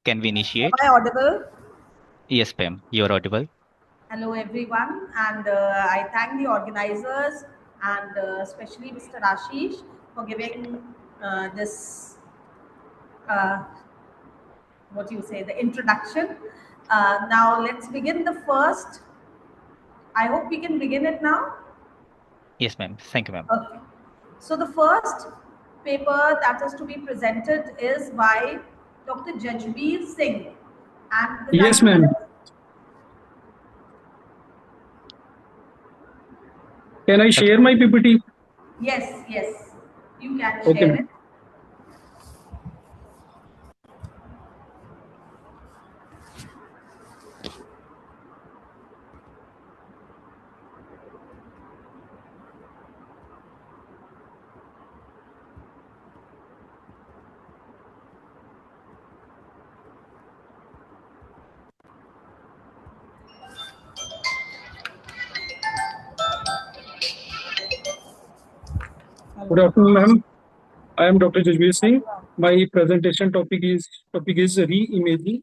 can we initiate? Am I audible? Yes, ma'am, you're audible. Hello, everyone, and I thank the organizers and especially Mr. Ashish for giving this, what you say, the introduction. Now, let's begin the first. I hope we can begin it now. Yes, ma'am. Thank you, ma'am. Okay. So the first paper that is to be presented is by Dr. Jajbir Singh. And the yes, ma'am. Can I share my PPT? Yes, yes. You can Okay, share it. Good afternoon, ma'am. I am Dr. Jajbir Singh. My presentation topic is Reimagining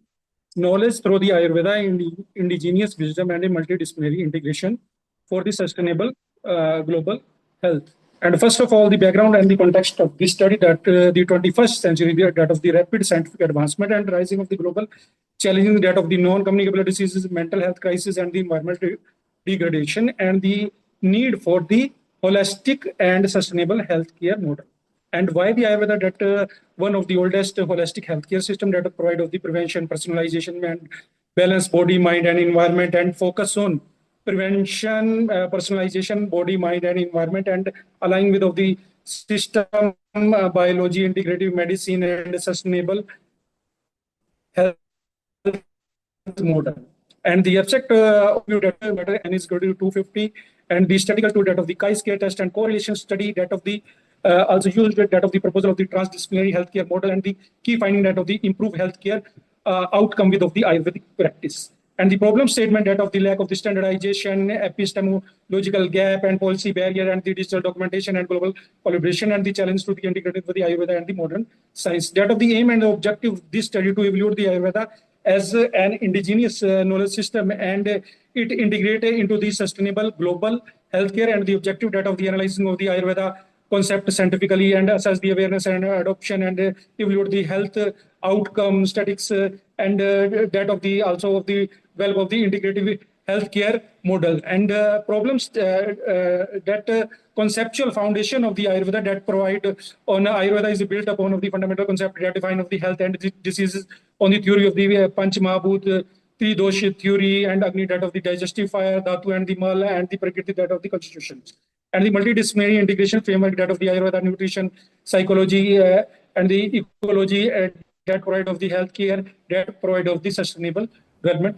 knowledge through the Ayurveda and indigenous wisdom and a multidisciplinary integration for the sustainable global health. And first of all, the background and the context of this study that the 21st century, that of the rapid scientific advancement and rising of the global challenging that of the non-communicable diseases, mental health crisis, and the environmental degradation, and the need for the holistic and sustainable healthcare model. And why the Ayurveda, that one of the oldest holistic healthcare system that provide of the prevention, personalization, and balance body, mind, and environment, and focus on prevention, personalization, body, mind, and environment, and align with of the system, biology, integrative medicine, and sustainable health model. And the abstract overview data N is equal to 250, and the statistical tool that of the chi-square test and correlation study that of the also used that of the proposal of the transdisciplinary healthcare model, and the key finding that of the improved healthcare outcome with of the Ayurvedic practice. And the problem statement that of the lack of the standardization, epistemological gap, and policy barrier, and the digital documentation and global collaboration, and the challenge to be integrated with the Ayurveda and the modern science. That of the aim and the objective of this study to evaluate the Ayurveda as an indigenous knowledge system, and it integrated into the sustainable global healthcare, and the objective that of the analyzing of the Ayurveda concept scientifically and assess the awareness and adoption, and evaluate the health outcome statistics, and that of the also of the value of the integrative healthcare model, and problems that conceptual foundation of the Ayurveda that provide on Ayurveda is built upon of the fundamental concept that define of the health and diseases on the theory of the Panch Mahabhut, Tridosh theory, and Agni, that of the digestive fire, Dhatu and the Mal, and the Prakriti, that of the constitution. And the multidisciplinary integration framework that of the Ayurveda, nutrition, psychology, and the ecology that provide of the healthcare, that provide of the sustainable development.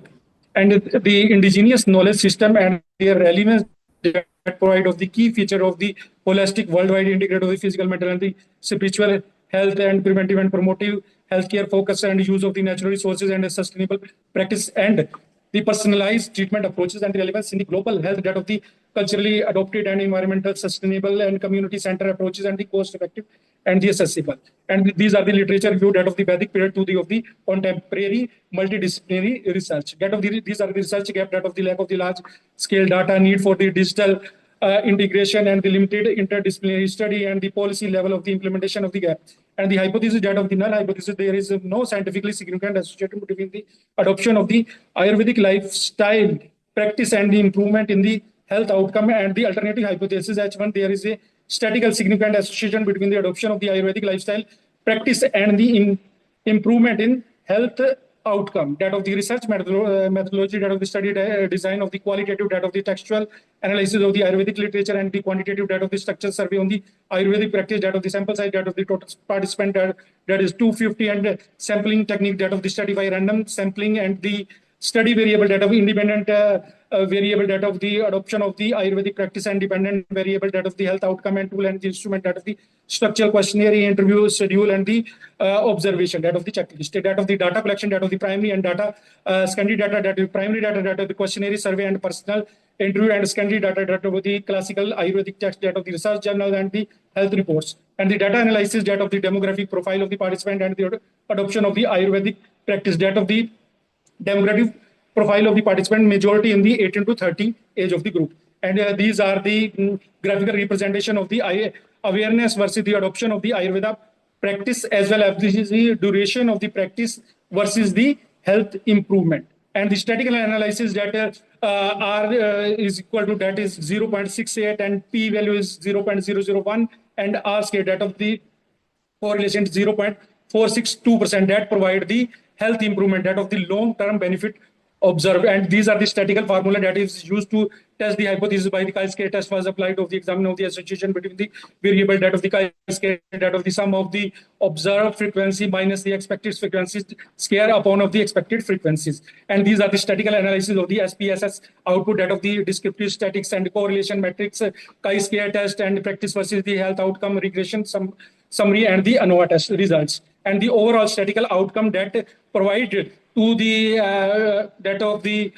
And the indigenous knowledge system and their relevance that provide of the key feature of the holistic worldwide integrated of the physical, mental, and the spiritual health, and preventive and promotive healthcare focus and use of the natural resources and sustainable practice, and the personalized treatment approaches and the relevance in the global health that of the culturally adopted and environmental sustainable and community center approaches, and the cost effective and the accessible. And these are the literature view that of the Vedic period to the of the contemporary multidisciplinary research. That of the, these are the research gap that of the lack of the large scale data, need for the digital integration, and the limited interdisciplinary study, and the policy level of the implementation of the gap. And the hypothesis that of the null hypothesis, there is no scientifically significant association between the adoption of the Ayurvedic lifestyle practice and the improvement in the health outcome, and the alternative hypothesis H1, there is a statistical significant association between the adoption of the Ayurvedic lifestyle practice and the improvement in health outcome. That of the research methodology, that of the study design, of the qualitative, that of the textual analysis of the Ayurvedic literature, and the quantitative, that of the structure survey on the Ayurvedic practice, that of the sample size, that of the total participant, that is 250, and sampling technique, that of the study by random sampling, and the study variable, that of independent variable, that of the adoption of the Ayurvedic practice, and dependent variable, that of the health outcome and tool and the instrument, that of the structural questionnaire, interview schedule, and the observation, that of the checklist, that of the data collection, that of the primary and data secondary data, that of the primary data, that of the questionnaire survey and personal interview, and secondary data, that of the classical Ayurvedic text, that of the research journal and the health reports, and the data analysis, that of the demographic profile of the participant and the adoption of the Ayurvedic practice, that of the demographic profile of the participant, majority in the 18 to 30 age of the group. And these are the graphical representation of the awareness versus the adoption of the Ayurveda practice, as well as the duration of the practice versus the health improvement. And the statistical analysis that is equal to, that is 0.68, and p value is 0.001, and R scale, that of the correlation 0.462%, that provide the health improvement, that of the long-term benefit observed. And these are the statistical formula that is used to test the hypothesis by the chi-square test was applied of the examiner of the association between the variable, that of the chi-square, that of the sum of the observed frequency minus the expected frequencies square upon of the expected frequencies. And these are the statistical analysis of the SPSS output, that of the descriptive statics and correlation metrics, chi-square test, and practice versus the health outcome regression summary, and the ANOVA test results. And the overall statistical outcome that provided to the that of the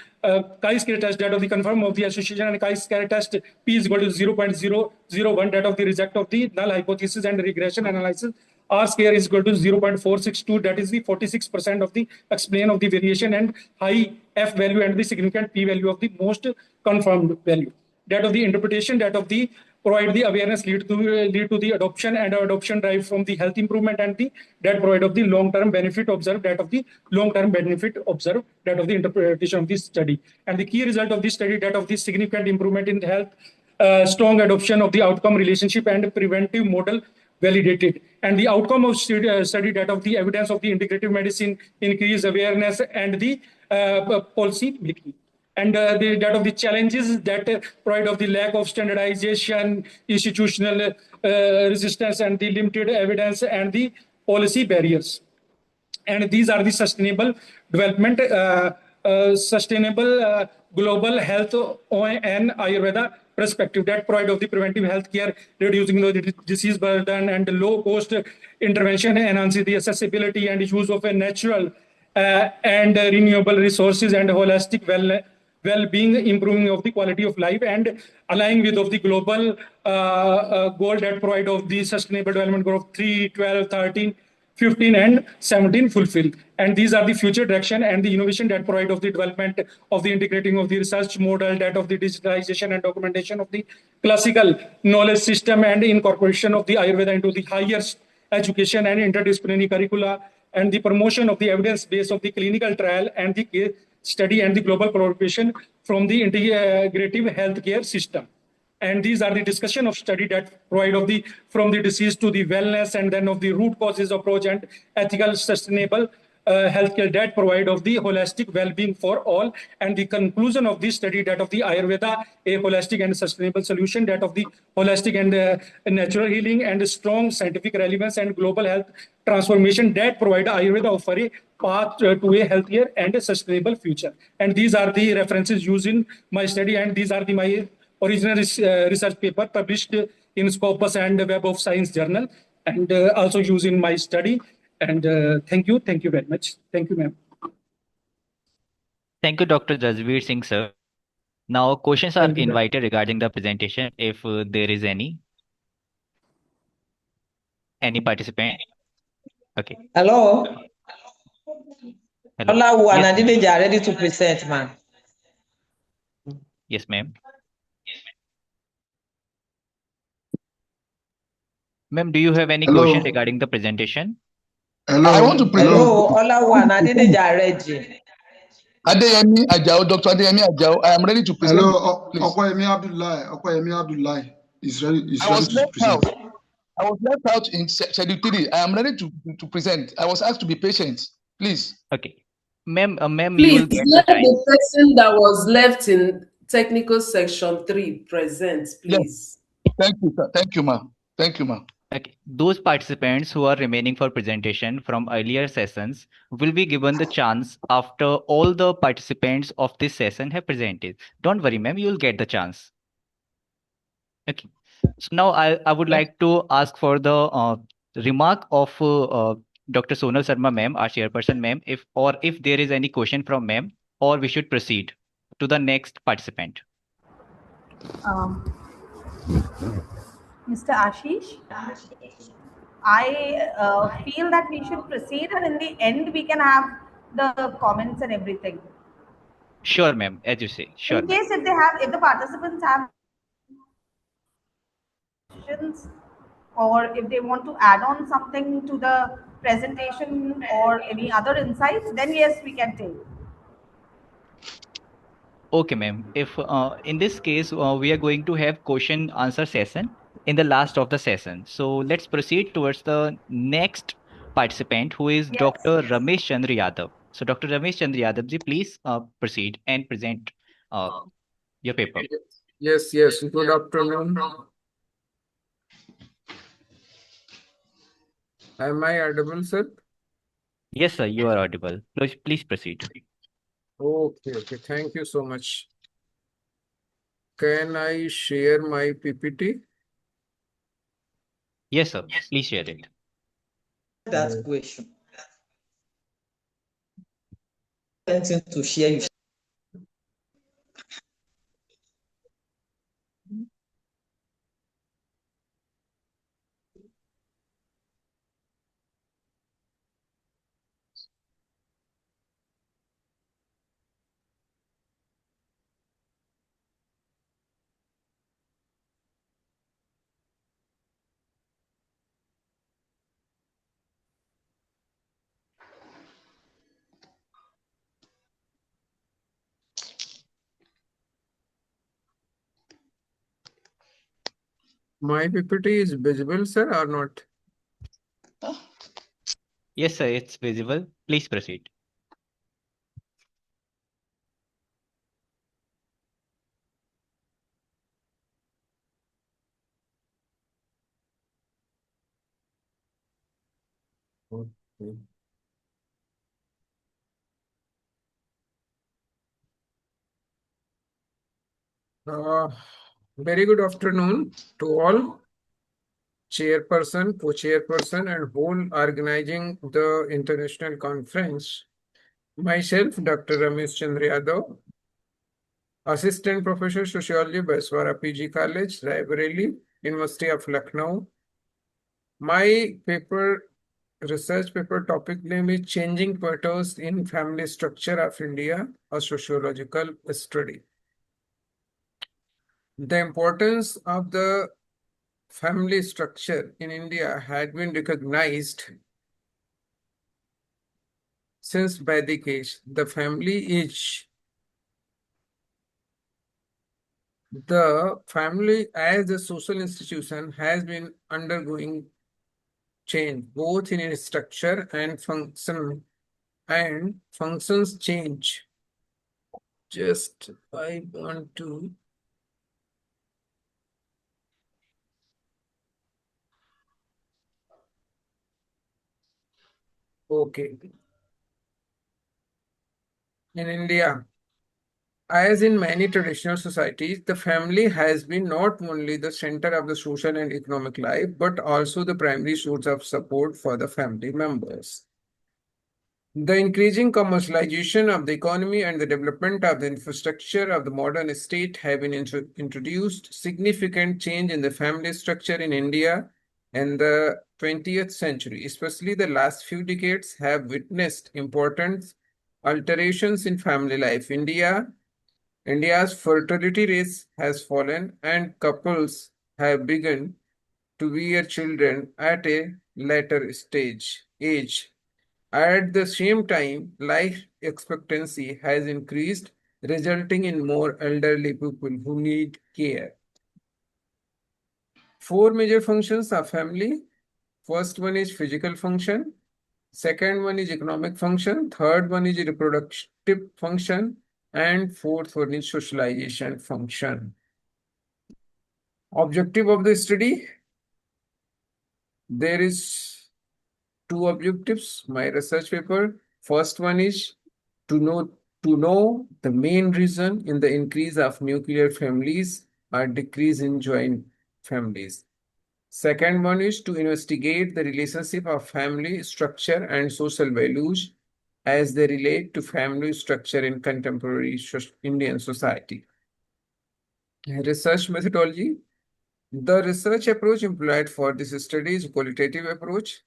chi-square test, that of the confirm of the association, and chi-square test p is equal to 0.001, that of the reject of the null hypothesis and regression analysis. R square is equal to 0.462, that is the 46% of the explain of the variation, and high F value and the significant P value of the most confirmed value. That of the interpretation, that of the provide the awareness lead to the adoption, and adoption drive from the health improvement, and the that provide of the long-term benefit observed, that of the long-term benefit observed, that of the interpretation of this study. And the key result of this study, that of the significant improvement in the health, strong adoption of the outcome relationship, and preventive model validated. And the outcome of study, that of the evidence of the integrative medicine, increase awareness, and the policy making. And that of the challenges that provide of the lack of standardization, institutional resistance, and the limited evidence, and the policy barriers. And these are the sustainable development, sustainable global health and Ayurveda perspective, that provide of the preventive health care, reducing the disease burden, and low cost intervention, enhancing the accessibility and use of a natural and renewable resources, and holistic well-being, improving of the quality of life, and aligning with of the global goal that provide of the sustainable development goal of 3, 12, 13, 15, and 17 fulfilled. And these are the future direction and the innovation that provide of the development of the integrating of the research model, that of the digitalization and documentation of the classical knowledge system, and incorporation of the Ayurveda into the higher education and interdisciplinary curricula, and the promotion of the evidence base of the clinical trial and the case study, and the global collaboration from the integrative healthcare system. And these are the discussion of study that provide of the from the disease to the wellness, and then of the root causes approach, and ethical sustainable healthcare that provide of the holistic well-being for all. And the conclusion of this study, that of the Ayurveda, a holistic and sustainable solution, that of the holistic and natural healing, and strong scientific relevance, and global health transformation, that provide Ayurveda offer a path to a healthier and a sustainable future. And these are the references used in my study, and these are my original research paper published in Scopus and Web of Science journal, and also used in my study. And thank you very much. Thank you, ma'am. Thank you, Dr. Jasveer Singh, sir. Now, questions are invited regarding the presentation, if there is any participant. Okay. Hello. Hello. Hola, Yes, Juan. They are ready to present, ma'am. yes, ma'am. Ma'am, do you have any question regarding the presentation? Hello. I want to present. Hello, hola, Juan. They are ready. Adeyemi Ajao, Dr. Adeyemi Ajao, I am ready to present. Hello, Please. Okoyemi Abdullahi is ready I was to left present. out. I was left out in schedule 3. I am ready to present. I was asked to be patient. Please. Okay. Ma'am, you Please will get the let time. the person that was left in technical section 3 present, please. Yes. Thank you, sir. Thank you, ma'am. Thank you, ma'am. Okay. Those participants who are remaining for presentation from earlier sessions will be given the chance after all the participants of this session have presented. Don't worry, ma'am, you will get the chance. Okay. So now I would like to ask for the remark of Dr. Sonal Sharma ma'am, our chairperson ma'am, if there is any question from ma'am, or we should proceed to the next participant. Mr. Ashish, I feel that we should proceed, and in the end, we can have the comments and everything. Sure, ma'am, as you say. Sure. In case if the participants have questions, or if they want to add on something to the presentation or any other insights, then yes, we can take. Okay, ma'am. If in this case we are going to have question answer session in the last of the session. So let's proceed towards the next participant, who is Dr. Ramesh Chandra Yadav. So Dr. Ramesh Chandra Yadav ji, please proceed and present your paper. Yes. Good afternoon. Am I audible, sir? Yes, sir, you are audible. Please proceed. Okay. Thank you so much. Can I share my PPT? Yes, sir. Please share it. That question. To share. My PPT is visible, sir, or not? Yes, sir, it's visible. Please proceed. Okay. Very good afternoon to all. Chairperson, co-chairperson, and whole organizing the international conference. Myself, Dr. Ramesh Chandra Yadav, Assistant Professor Sociology, Baiswara PG College, Raebareli, University of Lucknow. My research paper topic name is Changing Patterns in Family Structure of India, a Sociological Study. The importance of the family structure in India had been recognized since Vedic age. The family as a social institution has been undergoing change, both in its structure and functions change. I want to okay. In India, as in many traditional societies, the family has been not only the center of the social and economic life, but also the primary source of support for the family members. The increasing commercialization of the economy and the development of the infrastructure of the modern state have been introduced significant change in the family structure in India in the 20th century. Especially the last few decades have witnessed important alterations in family life. India's fertility rate has fallen and couples have begun to bear children at a later age. At the same time, life expectancy has increased, resulting in more elderly people who need care. 4 major functions of family. First one is physical function. Second one is economic function. Third one is reproductive function. And fourth one is socialization function. Objective of the study. There is 2 objectives. My research paper. First one is to know the main reason in the increase of nuclear families or decrease in joint families. Second one is to investigate the relationship of family structure and social values as they relate to family structure in contemporary Indian society. Research methodology. The research approach employed for this study is a qualitative approach,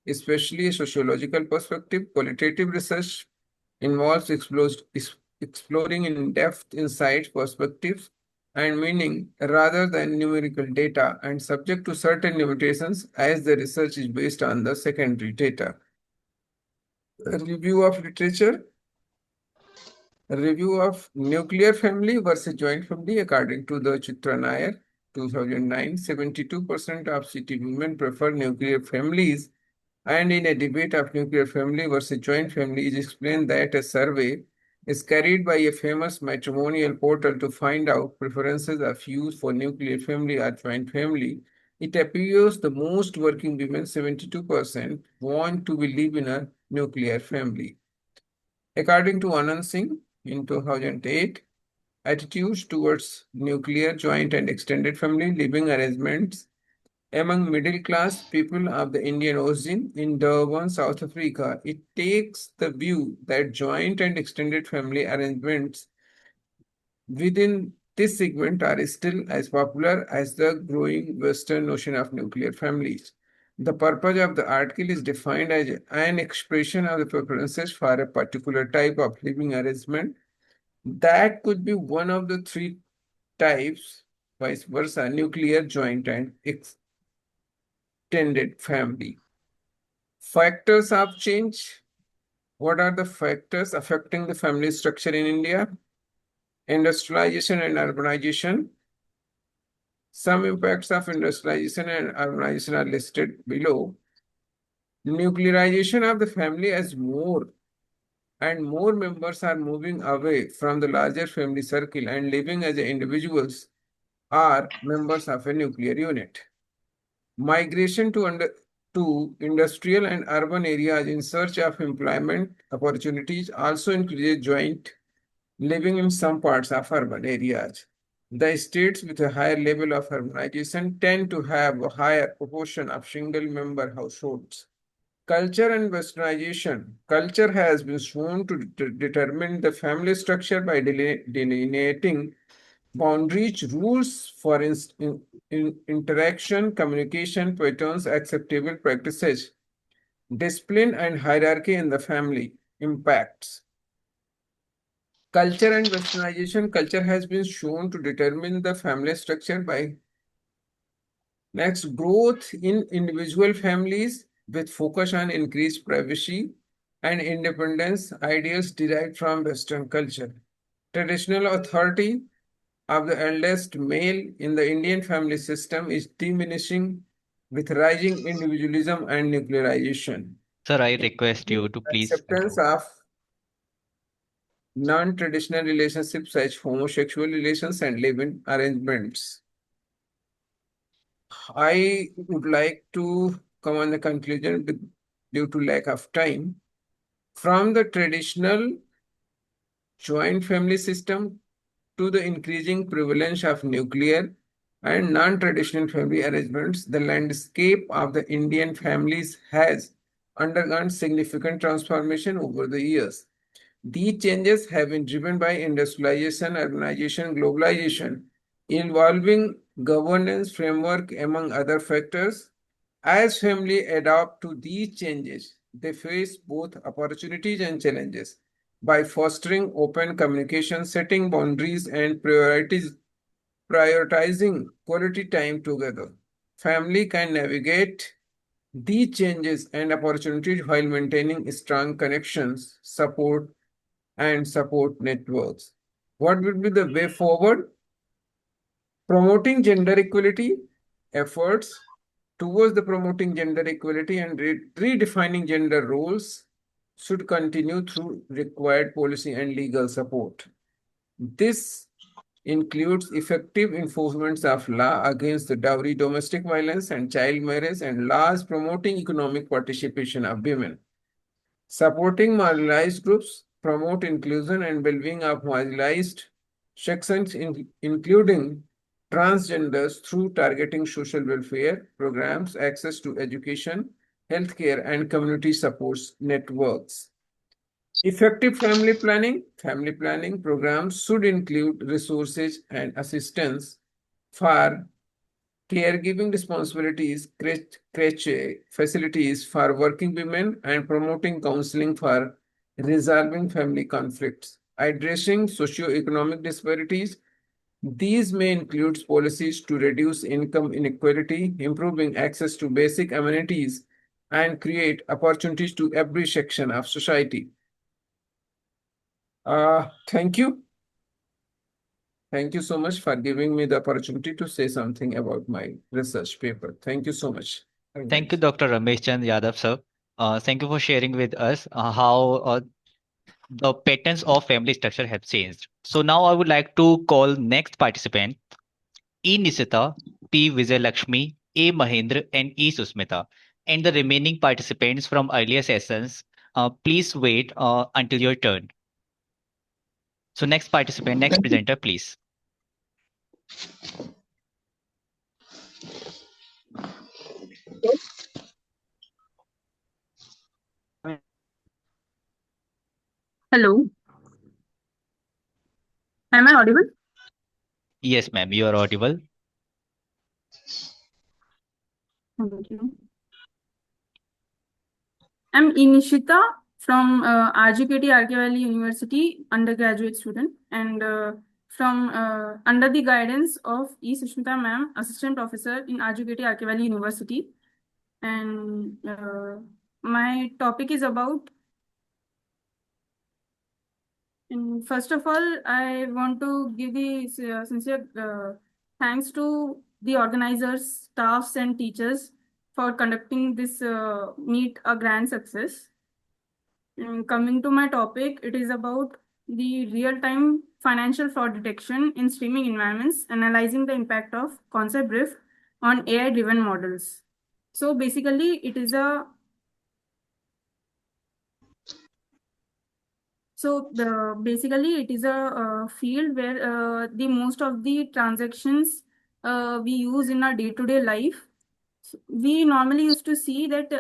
especially a sociological perspective. Qualitative research involves exploring in-depth insights, perspectives, and meaning rather than numerical data and subject to certain limitations as the research is based on the secondary data. A review of literature. A review of nuclear family versus joint family according to the Chitra Nair, 2009, 72% of city women prefer nuclear families, and in a debate of nuclear family versus joint family, it is explained that a survey is carried by a famous matrimonial portal to find out preferences of youth for nuclear family or joint family. It appears the most working women, 72%, want to live in a nuclear family. According to Anand Singh, in 2008, attitudes towards nuclear, joint, and extended family living arrangements among middle-class people of the Indian origin in Durban, South Africa. It takes the view that joint and extended family arrangements within this segment are still as popular as the growing Western notion of nuclear families. The purpose of the article is defined as an expression of the preferences for a particular type of living arrangement. That could be one of the 3 types, vice versa, nuclear, joint, and extended family. Factors of change. What are the factors affecting the family structure in India? Industrialization and urbanization. Some impacts of industrialization and urbanization are listed below. Nuclearization of the family as more and more members are moving away from the larger family circle and living as individuals or members of a nuclear unit. Migration to industrial and urban areas in search of employment opportunities also increases joint living in some parts of urban areas. The states with a higher level of urbanization tend to have a higher proportion of single-member households. Culture and westernization. Culture has been shown to determine the family structure by delineating boundaries, rules for interaction, communication patterns, acceptable practices, discipline, and hierarchy in the family. Impacts. Culture and westernization. Culture has been shown to determine the family structure by next growth in individual families with focus on increased privacy and independence, ideas derived from Western culture. Traditional authority of the eldest male in the Indian family system is diminishing with rising individualism and nuclearization. Sir, I request you to please Acceptance of non-traditional relationships such homosexual relations and live-in arrangements. I would like to come on the conclusion due to lack of time. From the traditional joint family system to the increasing prevalence of nuclear and non-traditional family arrangements, the landscape of the Indian families has undergone significant transformation over the years. These changes have been driven by industrialization, urbanization, globalization, involving governance framework, among other factors. As families adapt to these changes, they face both opportunities and challenges. By fostering open communication, setting boundaries, and prioritizing quality time together, family can navigate these changes and opportunities while maintaining strong connections, support networks. What would be the way forward? Promoting gender equality, efforts towards the promoting gender equality and redefining gender roles should continue through required policy and legal support. This includes effective enforcement of law against the dowry, domestic violence, and child marriage, and laws promoting economic participation of women. Supporting marginalized groups, promote inclusion and well-being of marginalized sections, including transgenders, through targeting social welfare programs, access to education, healthcare, and community supports networks. Effective family planning programs should include resources and assistance for caregiving responsibilities, crèche facilities for working women, and promoting counseling for resolving family conflicts. Addressing socioeconomic disparities, these may include policies to reduce income inequality, improving access to basic amenities, and create opportunities to every section of society. Thank you. Thank you so much for giving me the opportunity to say something about my research paper. Thank you so much. Thank you, Dr. Ramesh Chand Yadav, sir. Thank you for sharing with us how the patterns of family structure have changed. So now I would like to call next participant, E. Nishita, P. Vijayalakshmi, A. Mahendra, and E. Susmita. And the remaining participants from earlier sessions, please wait until your turn. So next participant, next presenter, please. Hello. Am I audible? Yes, ma'am, you are audible. Thank you. I'm Inishita from RGKT Valley University, undergraduate student, and from under the guidance of E. Susmita ma'am, assistant professor in RGKT Valley University. And my topic is about. And first of all, I want to give the sincere thanks to the organizers, staffs, and teachers for conducting this meet a grand success. And coming to my topic, it is about the real-time financial fraud detection in streaming environments, analyzing the impact of concept drift on AI-driven models. So basically, it is a basically it is a field where the most of the transactions we use in our day-to-day life. We normally used to see that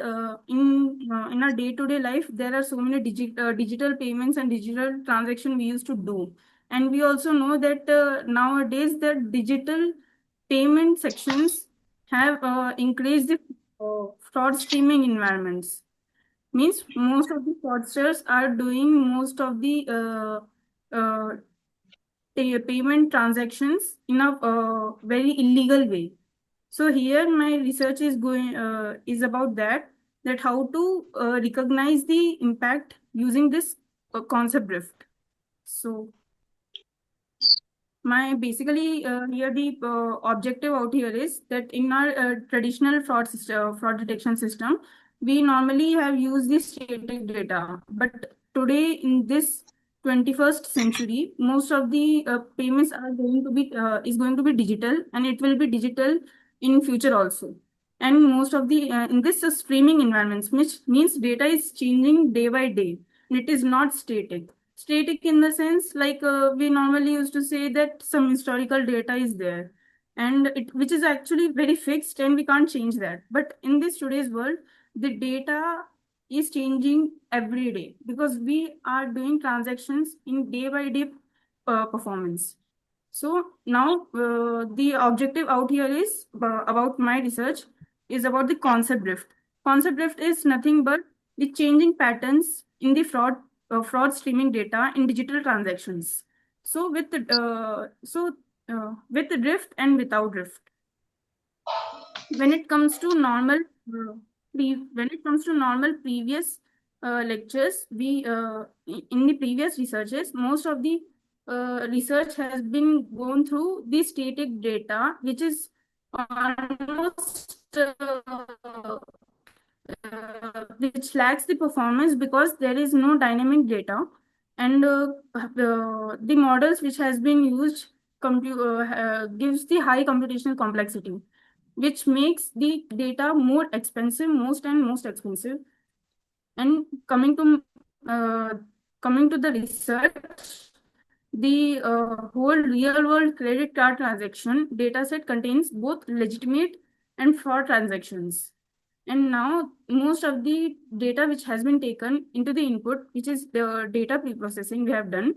in our day-to-day life there are so many digital payments and digital transaction we used to do, and we also know that nowadays the digital payment sections have increased the fraud streaming environments. Means most of the fraudsters are doing most of the payment transactions in a very illegal way. So here my research is going is about that how to recognize the impact using this concept drift. So my basically here the objective out here is that in our traditional fraud detection system, we normally have used the static data, but today in this 21st century, most of the payments are going to be is going to be digital, and it will be digital in future also. And most of the in this streaming environments, which means data is changing day by day, and it is not static. Static in the sense like we normally used to say that some historical data is there, and which is actually very fixed and we can't change that. But in this today's world, the data is changing every day because we are doing transactions in day by day performance. So now the objective out here is about my research is about the concept drift. Concept drift is nothing but the changing patterns in the fraud streaming data in digital transactions. So with the with the drift and without drift. When it comes to normal when it comes to normal previous lectures, in the previous researches, most of the research has been gone through the static data, which is almost which lacks the performance because there is no dynamic data, and the models which has been used gives the high computational complexity, which makes the data more expensive, most expensive. And uh, coming to the research, the whole real world credit card transaction dataset contains both legitimate and fraud transactions. And now most of the data which has been taken into the input, which is the data pre-processing we have done,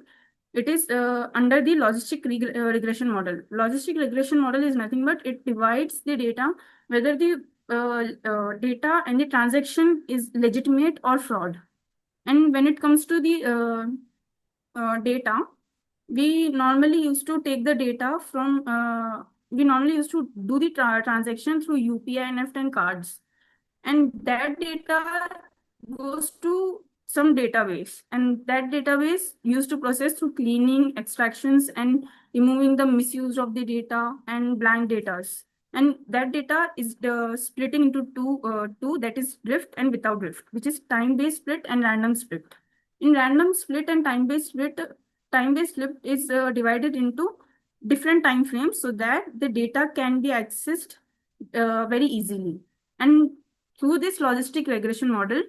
it is under the regression model. Logistic regression model is nothing but it divides the data, whether the data and the transaction is legitimate or fraud. And when it comes to the data, we normally used to take the data from, we normally used to do the transaction through UPI, NEFT, and cards. And that data goes to some database. And that database used to process through cleaning, extractions, and removing the misuse of the data and blank datas. And that data is splitting into two, that is drift and without drift, which is time-based split and random split. In random split and time-based split is divided into different time frames so that the data can be accessed very easily. And through this logistic regression model,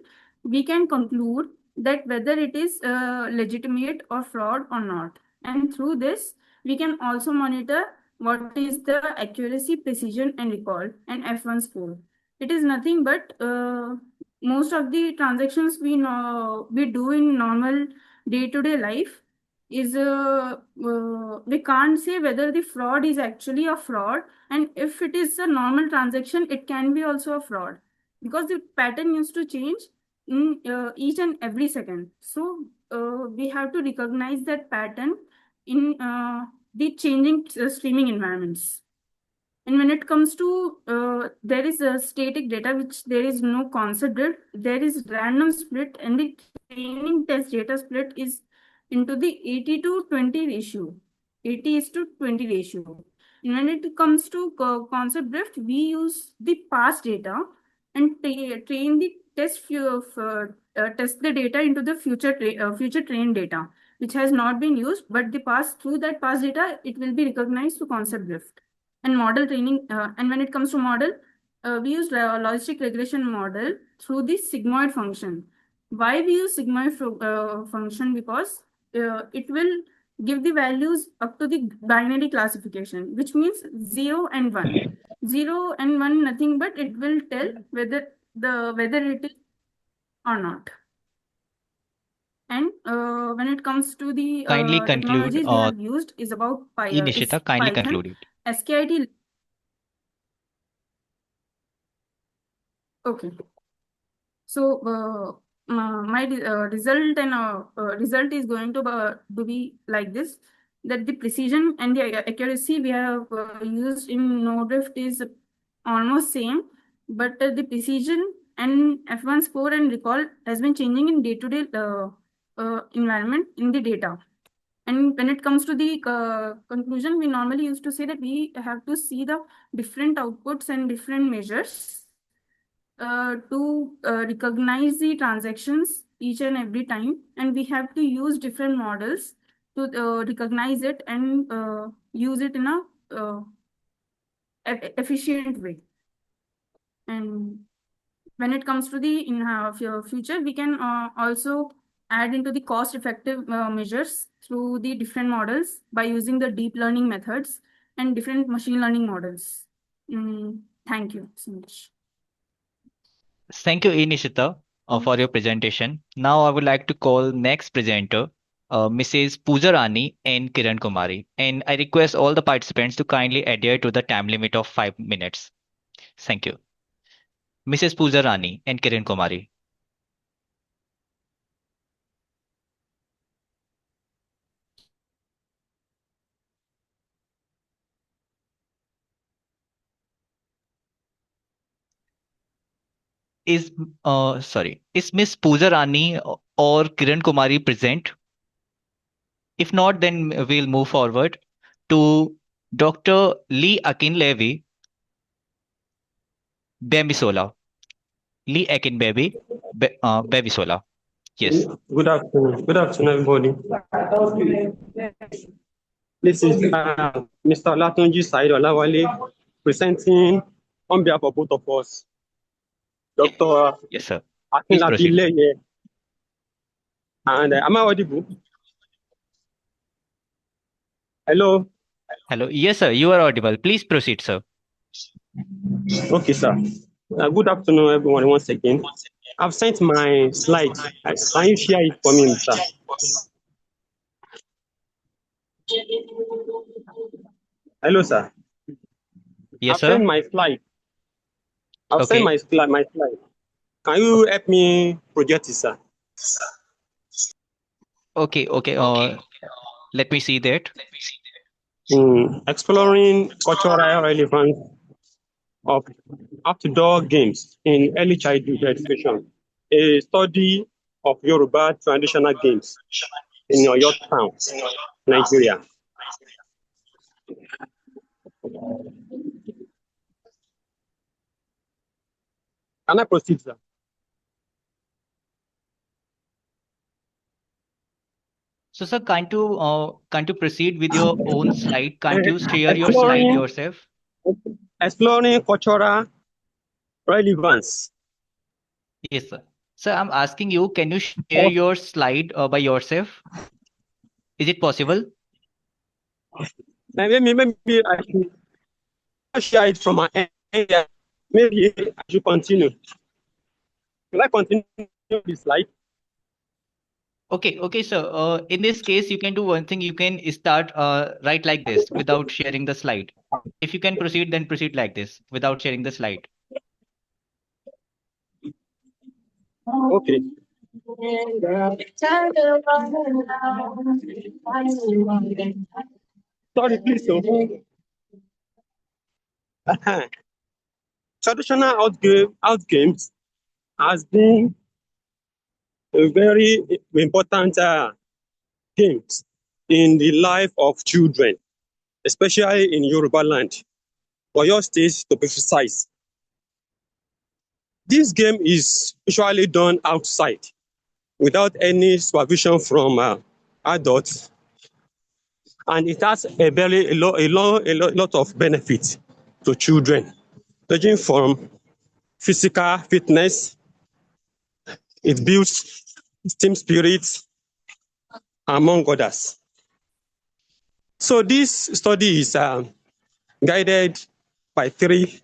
we can conclude that whether it is legitimate or fraud or not. And through this, we can also monitor what is the accuracy, precision, and recall, and F1 score. It is nothing but most of the transactions we do in normal day-to-day life is we can't say whether the fraud is actually a fraud, and if it is a normal transaction, it can be also a fraud because the pattern used to change in each and every second. So we have to recognize that pattern in the changing streaming environments. And when it comes to, there is a static data, which there is no concept drift, there is random split, and the training test data split is into the 80 to 20 ratio. 80 is to 20 ratio. And when it comes to concept drift, we use the past data and train the test the data into the future trained data, which has not been used, but through that past data, it will be recognized to concept drift. And model training, and when it comes to model, we use logistic regression model through the sigmoid function. Why we use sigmoid function? Because it will give the values up to the binary classification, which means 0 and 1. 0 and 1, nothing but it will tell whether it is or not. And when it comes to the Kindly conclude, technologies we have used is about Nishita, kindly conclude it. SKIT. Okay. So my result is going to be like this: that the precision and the accuracy we have used in no drift is almost same, but the precision and F1 score and recall has been changing in day-to-day environment in the data. And when it comes to the conclusion, we normally used to say that we have to see the different outputs and different measures to recognize the transactions each and every time, and we have to use different models to recognize it and use it in a efficient way. And when it comes to the future, we can also add into the cost-effective measures through the different models by using the deep learning methods and different machine learning models. Thank you so much. Thank you, Nishita, for your presentation. Now I would like to call next presenter, Mrs. Pooja Rani and Kiran Kumari. And I request all the participants to kindly adhere to the time limit of 5 minutes. Thank you. Mrs. Pooja Rani and Kiran Kumari. is Miss Pooja Rani or Kiran Kumari present? If not, then we'll move forward to Dr. Lee Akinlevy Bemisola. Lee Akinlevy Bemisola. Yes. Good afternoon. Good afternoon, everybody. This is Mr. Latunji Said Olawale presenting on behalf of both of us. Dr. Yes, sir. Akinlabi Leye. And am I audible? Hello. Hello. Yes, sir. You are audible. Please proceed, sir. Okay, sir. Good afternoon, everyone, once again. I've sent my slide. Can you share it for me, sir? Hello, sir. Yes, I've sir. sent my slide. I've sent my slide. Can you help me project it, sir? Okay. Let me see that. Exploring cultural relevance of outdoor games in early childhood education. A study of Yoruba traditional games in Oyo town, Nigeria. Can I proceed, sir? So, sir, can't you proceed with your own slide? Can't you share your slide yourself? Exploring cultural relevance. Yes, sir. Sir, I'm asking you, can you share your slide by yourself? Is it possible? Maybe I should share it from my end. Maybe I should continue. Will I continue the slide? Okay, sir. In this case, you can do one thing. You can start right like this without sharing the slide. If you can proceed, then proceed like this without sharing the slide. Okay. Sorry, please. Traditional outgames has been a very important games in the life of children, especially in Yoruba land, Oyo State to be precise. This game is usually done outside without any supervision from adults, and it has a lot of benefits to children, ranging from physical fitness. It builds team spirit, among others. So this study is guided by 3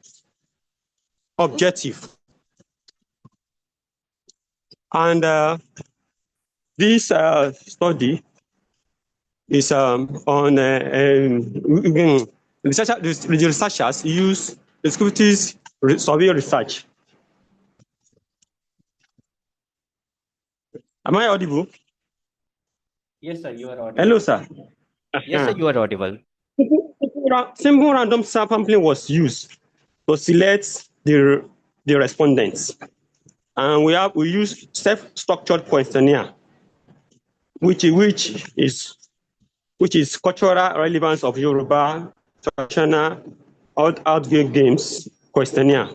objectives. And this study is on the researchers use descriptive survey research. Am I audible? Yes, sir, you are audible. Hello, sir. Yes, sir, you are audible. Simple random sampling was used to select the respondents, and we use self-structured questionnaire, which is cultural relevance of Yoruba traditional outdoor games questionnaire.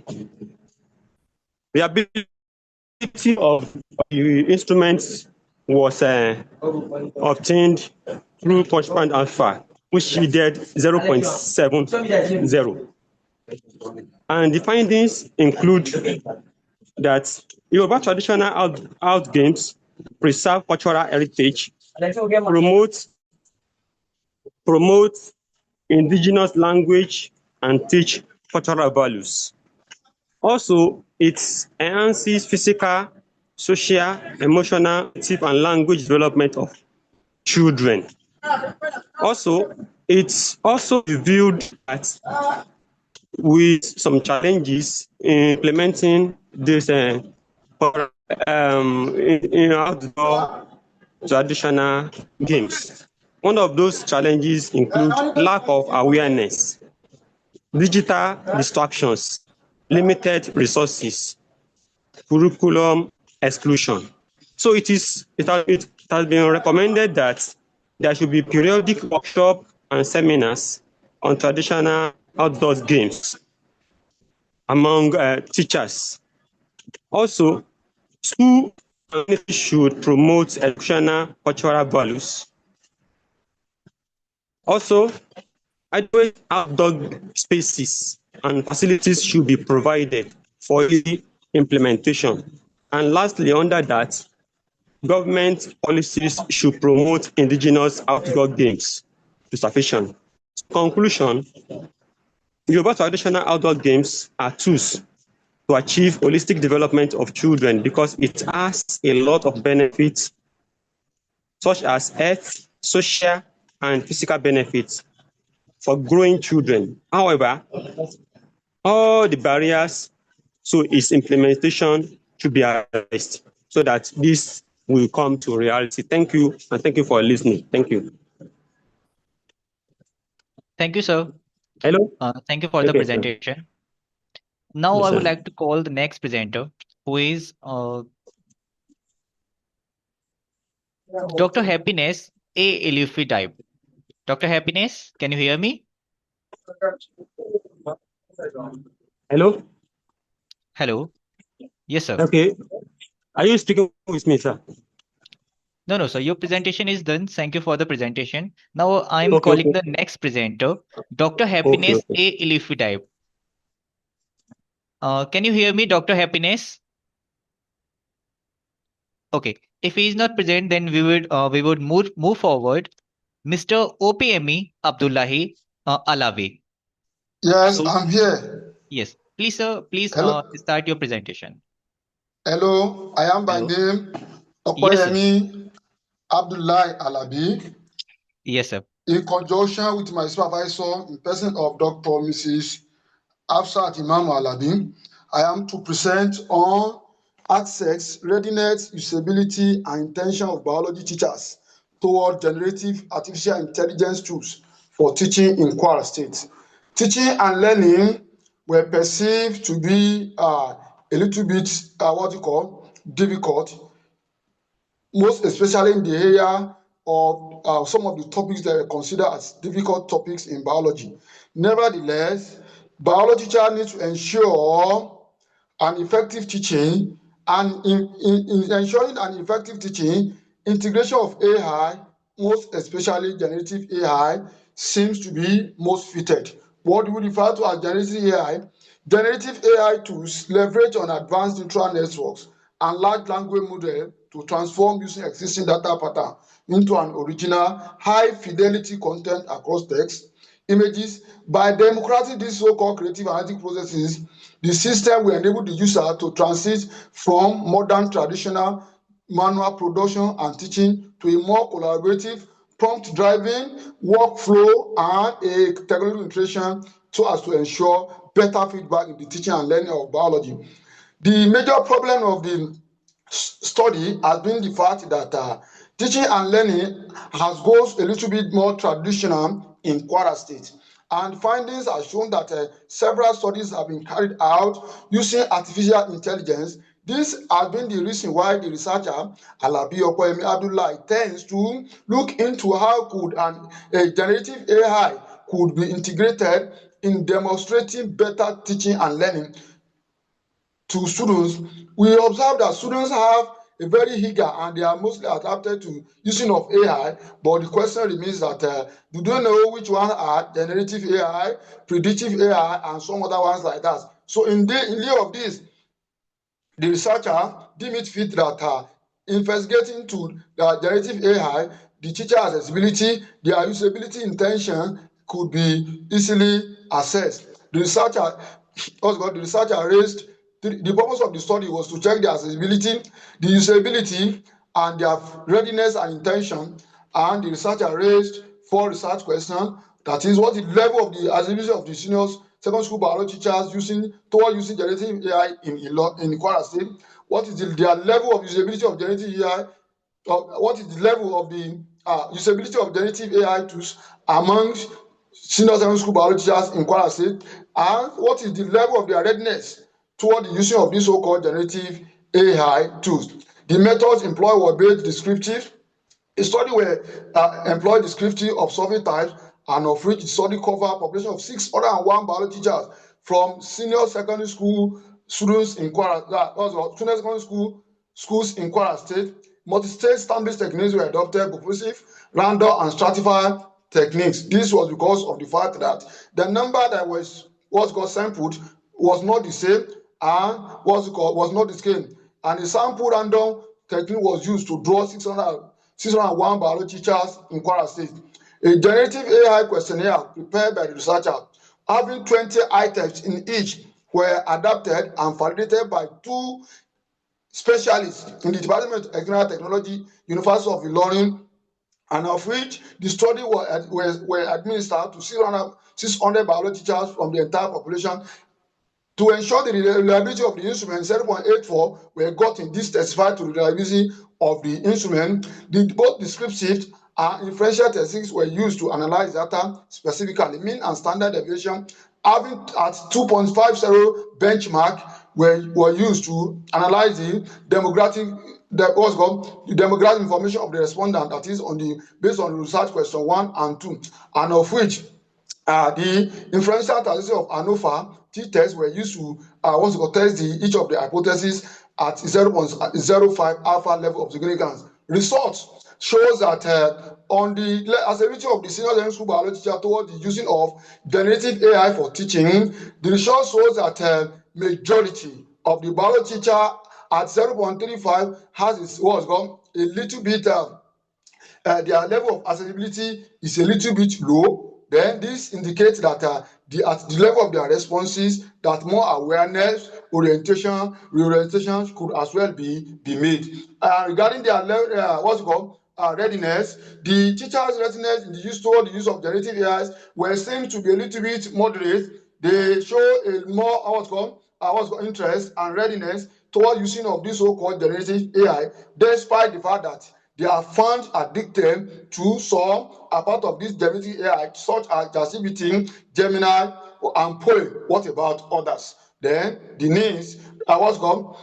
The ability of the instruments was obtained through punchband alpha, which yielded 0.70. And the findings include that Yoruba traditional out games preserve cultural heritage, promote indigenous language, and teach cultural values. Also, it enhances physical, social, emotional, and language development of children. Also, it's also revealed that with some challenges in implementing this in outdoor traditional games. One of those challenges include lack of awareness, digital distractions, limited resources, curriculum exclusion. So it has been recommended that there should be periodic workshop and seminars on traditional outdoor games among teachers. Also, school should promote educational cultural values. Also, adequate outdoor spaces and facilities should be provided for easy implementation. And lastly, under that, government policies should promote indigenous outdoor games to sufficient. Conclusion, Yoruba traditional outdoor games are tools to achieve holistic development of children because it has a lot of benefits such as health, social, and physical benefits for growing children. However, all the barriers to its implementation should be addressed so that this will come to reality. Thank you, and thank you for listening. Thank you. Thank you, sir. Hello. Thank you for the presentation. Now Yes, I would sir. like to call the next presenter, who is Dr. Happiness A. Elufidib. Dr. Happiness, can you hear me? Hello. Hello. Yes, sir. Okay. Are you speaking with me, sir? No, sir. Your presentation is done. Thank you for the presentation. Now I'm calling the next presenter, Dr. Happiness A. Elufidib. Can you hear me, Dr. Happiness? Okay. If he is not present, then we would move forward. Mr. OPME Abdullahi Alawi. Yes, I'm here. Yes. Please, sir, please start your presentation. Hello, I am by name Okoyemi Abdullahi Alabi. Yes, sir. In conjunction with my supervisor, in person of Dr. Mrs. Afsat Imam Alabi, I am to present on access, readiness, usability, and intention of biology teachers toward generative artificial intelligence tools for teaching in Kwara State. Teaching and learning were perceived to be a little bit, difficult, most especially in the area of some of the topics that are considered as difficult topics in biology. Nevertheless, biology teachers need to ensure an effective teaching, and in ensuring an effective teaching, integration of AI, most especially generative AI, seems to be most fitted. What we refer to as generative AI, generative AI tools leverage on advanced neural networks and large language model to transform using existing data pattern into an original high-fidelity content across text, images. By democratizing these so-called creative analytic processes, the system will enable the user to transit from modern traditional manual production and teaching to a more collaborative, prompt-driven workflow and a technological integration so as to ensure better feedback in the teaching and learning of biology. The major problem of the study has been the fact that teaching and learning has goes a little bit more traditional in Kwara State. And findings have shown that several studies have been carried out using artificial intelligence. This has been the reason why the researcher Alabi Okoyemi Abdullahi tends to look into how could a generative AI could be integrated in demonstrating better teaching and learning to students. We observe that students have a very eager and they are mostly adapted to using of AI, but the question remains that do they know which ones are generative AI, predictive AI, and some other ones like that. So in lieu of this, the researcher deemed it fit that investigating to the generative AI, the teacher accessibility, their usability intention could be easily assessed. The researcher raised the purpose of the study was to check the accessibility, the usability, and their readiness and intention. And the researcher raised 4 research questions. That is, what is the level of the accessibility of the seniors secondary school biology teachers using generative AI in Kwara State? What is their level of usability of generative AI? What is the level of the usability of generative AI tools amongst senior secondary school biology teachers in Kwara State? And what is the level of their readiness toward the using of this so-called generative AI tools. The methods employed were based descriptive. A study were employed descriptive of survey types, and of which the study covered a population of 601 biology teachers from senior secondary school students in Kwara, senior secondary schools in Kwara State. Multi-stage stamp-based techniques were adopted, propulsive, random, and stratified techniques. This was because of the fact that the number that was got sampled was not the same and was not the same, and the sample random technique was used to draw 601 biology teachers in Kwara State. A generative AI questionnaire prepared by the researcher, having 20 items in each, were adapted and validated by 2 specialists in the Department of Educational Technology, University of Ilorin, and of which the study were administered to 600 biology teachers from the entire population. To ensure the reliability of the instrument, 0.84 were gotten. This testified to the reliability of the instrument. Both descriptive and inferential techniques were used to analyze data specifically. Mean and standard deviation, having at 2.50 benchmark, were used to analyze the demographic information of the respondent, that is based on the research question 1 and 2, and of which the inferential statistics of ANOVA t-tests were used to test each of the hypotheses at 0.05 alpha level of significance. Results shows that on the accessibility of the senior secondary school biology teacher toward the using of generative AI for teaching, the result shows that majority of the biology teacher at 0.35 has a little bit their level of accessibility is a little bit low. Then this indicates that at the level of their responses, that more awareness, reorientation could as well be made. Regarding their readiness, the teachers' readiness in the use of generative AIs were seen to be a little bit moderate. They show a more interest and readiness toward using of this so-called generative AI, despite the fact that they are found addicted to some part of this generative AI, such as ChatGPT, Gemini, and Poe. What about others? Then the needs also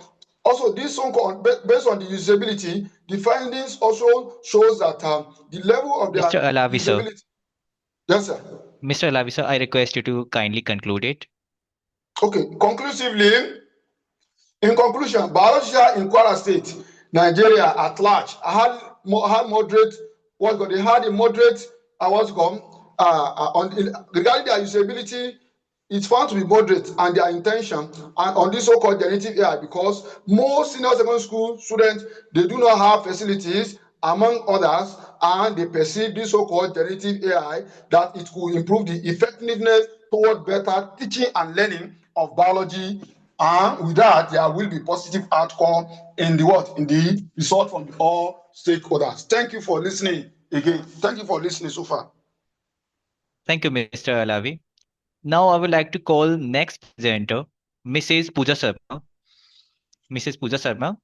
this so-called based on the usability, the findings also shows that the level of their Mr. Alavi, usability. sir. Yes, sir. Mr. Alavi, sir, I request you to kindly conclude it. Okay, conclusively, in conclusion, biology in Kwara State, Nigeria at large, had moderate. They had a moderate. Regarding their usability, it's found to be moderate, and their intention on this so-called generative AI, because most senior secondary school students, they do not have facilities, among others, and they perceive this so-called generative AI that it could improve the effectiveness toward better teaching and learning of biology, and with that, there will be positive outcome in the result from all stakeholders. Thank you for listening again. Thank you for listening so far. Thank you, Mr. Alavi. Now I would like to call next presenter, Mrs. Pooja Sharma. Mrs. Pooja Sharma.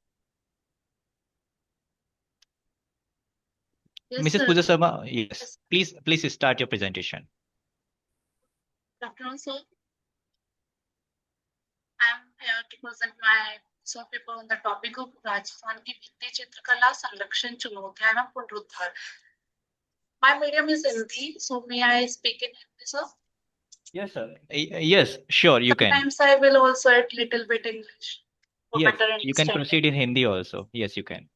Yes, Mrs. sir. Pooja Sharma, yes. Please start your presentation. Good afternoon, sir. I am here to present my paper on the topic of Rajasthan की भित्ति चित्रकला संरक्षण चुनौतियां एवं पुनरुद्धार. My medium is Hindi, so may I speak in Hindi, sir? Yes, sir. Yes, sure, you can. Sometimes I will also add little bit English for Yes, better you can understanding. proceed in Hindi also. Yes, you can.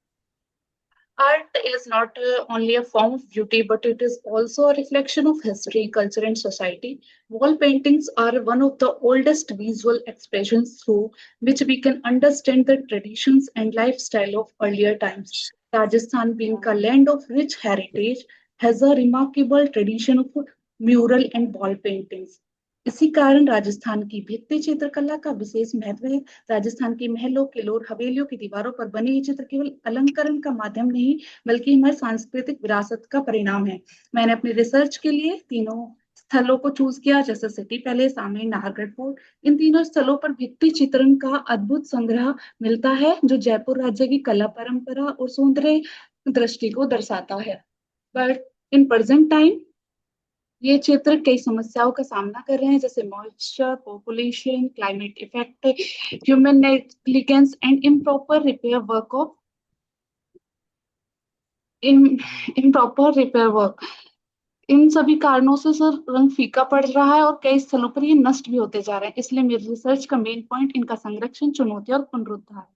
Art is not only a form of beauty, but it is also a reflection of history, culture, and society. Wall paintings are one of the oldest visual expressions through which we can understand the traditions and lifestyle of earlier times. Rajasthan, being a land of rich heritage, has a remarkable tradition of mural and wall paintings. इसी कारण राजस्थान की भित्ति चित्रकला का विशेष महत्व है. राजस्थान के महलों, किलों और हवेलियों की दीवारों पर बने ये चित्र केवल अलंकरण का माध्यम नहीं, बल्कि हमारी सांस्कृतिक विरासत का परिणाम है. मैंने अपनी रिसर्च के लिए तीनों स्थलों को चूज किया, जैसे city palace, Amer, Nahargarh fort. इन तीनों स्थलों पर भित्ति चित्रण का अद्भुत संग्रह मिलता है, जो जयपुर राज्य की कला परंपरा और सौंदर्य दृष्टि को दर्शाता है. बट इन प्रेजेंट टाइम ये क्षेत्र कई समस्याओं का सामना कर रहे हैं जैसे moisture, population, climate effect, human negligence and improper repair work. इन सभी कारणों से सर रंग फीका पड़ रहा है और कई स्थलों पर ये नष्ट भी होते जा रहे हैं। इसलिए मेरी रिसर्च का मेन पॉइंट इनका संरक्षण, चुनौती और पुनरुद्धार।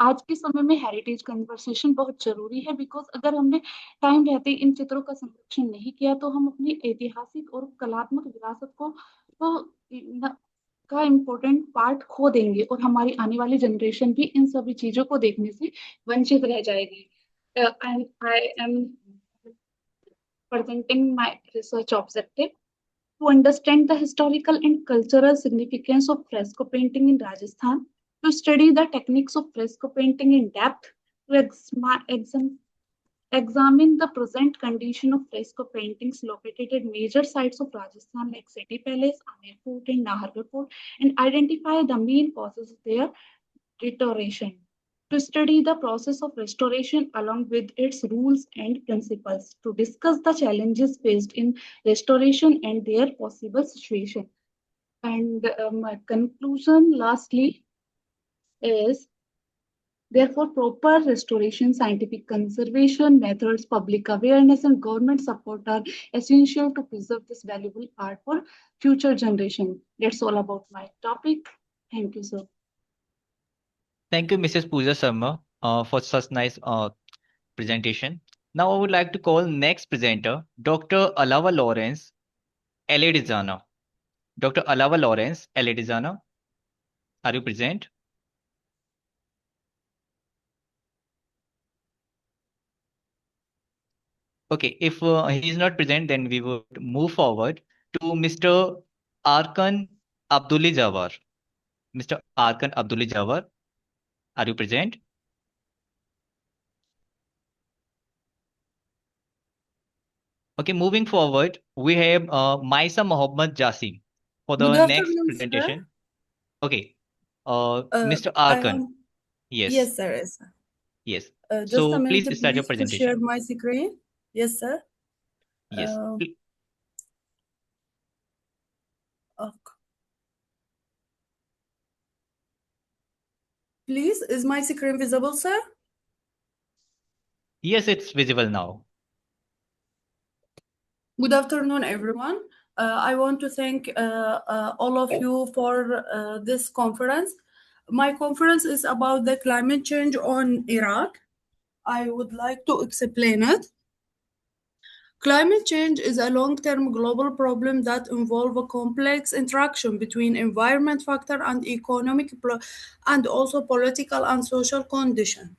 आज के समय में हेरिटेज कन्वर्सेशन बहुत जरूरी है, बिकॉज अगर हमने टाइम रहते इन चित्रों का संरक्षण नहीं किया तो हम अपनी ऐतिहासिक और कलात्मक विरासत को का इम्पोर्टेंट पार्ट खो देंगे और हमारी आने वाली जनरेशन भी इन सभी चीजों को देखने से वंचित रह जाएगी। I am presenting my research objective to understand the historical and cultural significance of fresco painting in Rajasthan, to study the techniques of fresco painting in depth, to examine the present condition of fresco paintings located at major sites of Rajasthan like City Palace, Amer Fort, and Nahargarh Fort, and identify the main causes of their deterioration. To study the process of restoration along with its rules and principles, to discuss the challenges faced in restoration and their possible situation. And my conclusion lastly is, therefore, proper restoration, scientific conservation methods, public awareness, and government support are essential to preserve this valuable art for future generation. That's all about my topic. Thank you, sir. Thank you, Mrs. Pooja Sharma, for such nice presentation. Now I would like to call next presenter, Dr. Alawa Lawrence Eledizana. Dr. Alawa Lawrence Eledizana, are you present? Okay, if he is not present, then we would move forward to Mr. Arkan Abdulli Jawar. Mr. Arkan Abdulli Jawar, are you present? Okay, moving forward, we have Maisa Mohammad Jasim for the Good next afternoon, presentation. sir. Okay, Mr. Arkan. Yes. Yes, sir. Yes, sir. Yes. Just So a minute, please start your please, to share presentation. my screen. Yes, sir. Yes. Okay. Please, is my screen visible, sir? Yes, it's visible now. Good afternoon, everyone. I want to thank all of you for this conference. My conference is about the climate change on Iraq. I would like to explain it. Climate change is a long-term global problem that involves a complex interaction between environment factor and economic and also political and social conditions.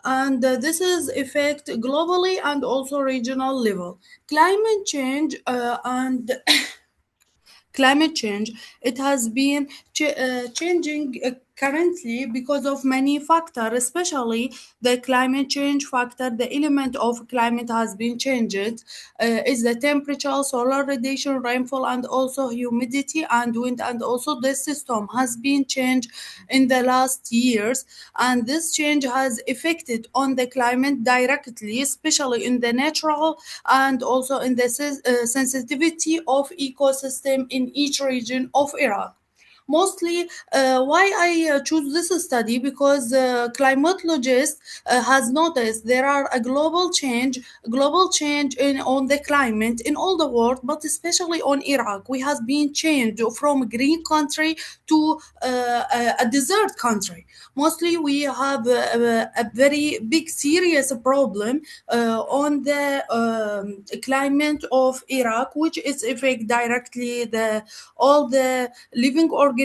And this is affect globally and also regional level. Climate change and climate change, it has been changing currently because of many factors, especially the climate change factor. The element of climate has been changed, is the temperature, solar radiation, rainfall, and also humidity and wind, and also the system has been changed in the last years, and this change has affected on the climate directly, especially in the natural and also in the sensitivity of ecosystem in each region of Iraq. Mostly, why I choose this study, because climatologists has noticed there are a global change in on the climate in all the world, but especially on Iraq. We have been changed from a green country to a desert country. Mostly, we have a very big serious problem on the climate of Iraq, which is affect directly all the living organism,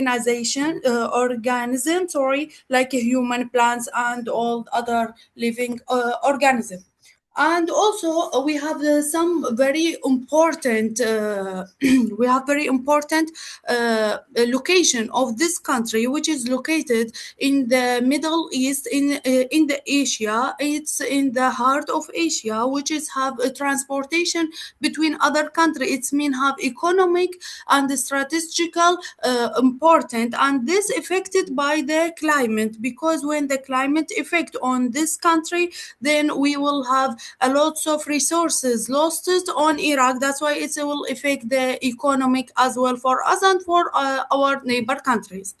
like human, plants, and all other living organisms. And also we have some very important we have very important location of this country, which is located in the Middle East, in the Asia. It's in the heart of Asia, which is have a transportation between other countries. It's mean have economic and strategical important, and this affected by the climate, because when the climate effect on this country, then we will have a lot of resources lost on Iraq. That's why it will affect the economic as well for us and for our neighbor countries.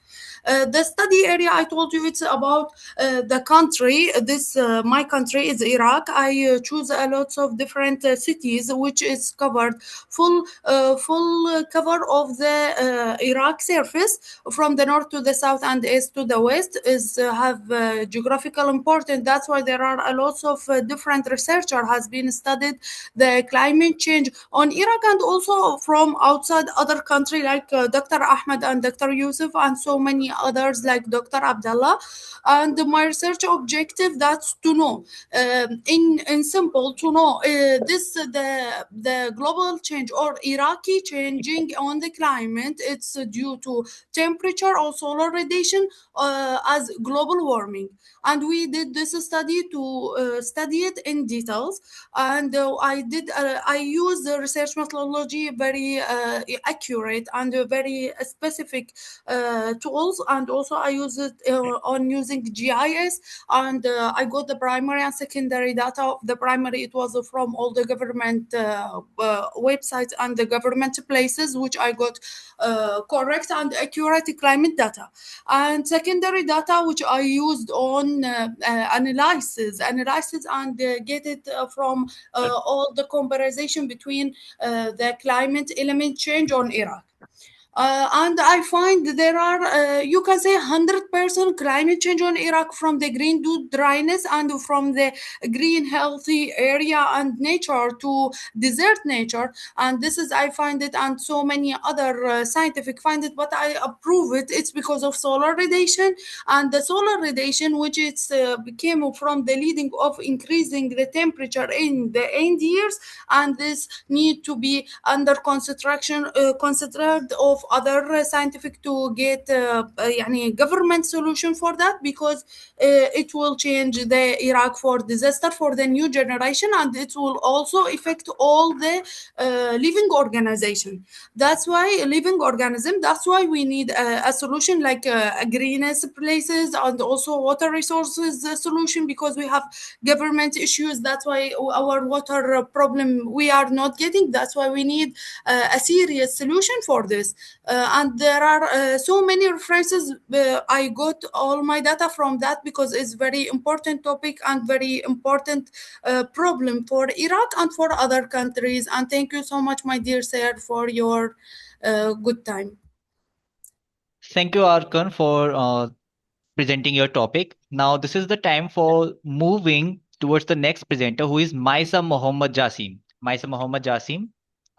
The study area I told you, it's about the country. This my country is Iraq. I choose a lot of different cities, which is covered full cover of the Iraq surface from the north to the south and east to the west is have geographical importance. That's why there are a lot of different researcher has been studied the climate change on Iraq and also from outside other country like Dr. Ahmed and Dr. Yusuf and so many others like Dr. Abdullah. And my research objective that's to know in simple to know this the global change or Iraqi changing on the climate. It's due to temperature or solar radiation as global warming. And we did this study to study it in details. And I used the research methodology very accurate and very specific tools. And also I use it on using GIS. And I got the primary and secondary data. The primary, it was from all the government websites and the government places, which I got correct and accurate climate data. And secondary data, which I used on analysis and get it from all the comparison between the climate element change on Iraq. And I find there are, you can say 100% climate change on Iraq from the green to dryness and from the green healthy area and nature to desert nature. And this is, I find it, and so many other scientific find it, but I approve it. It's because of solar radiation, and the solar radiation, which it's came from the leading of increasing the temperature in the end years, and this need to be under consideration considered of other scientific to get government solution for that, because it will change the Iraq for disaster for the new generation, and it will also affect all the living organization. That's why living organism, that's why we need a solution like greenest places and also water resources solution, because we have government issues. That's why our water problem we are not getting. That's why we need a serious solution for this. And there are so many references. I got all my data from that because it's very important topic and very important problem for Iraq and for other countries. And thank you so much, my dear sir, for your good time. Thank you, Arkan, for presenting your topic. Now, this is the time for moving towards the next presenter, who is Maisa Mohammad Jasim. Maisa Mohammad Jasim,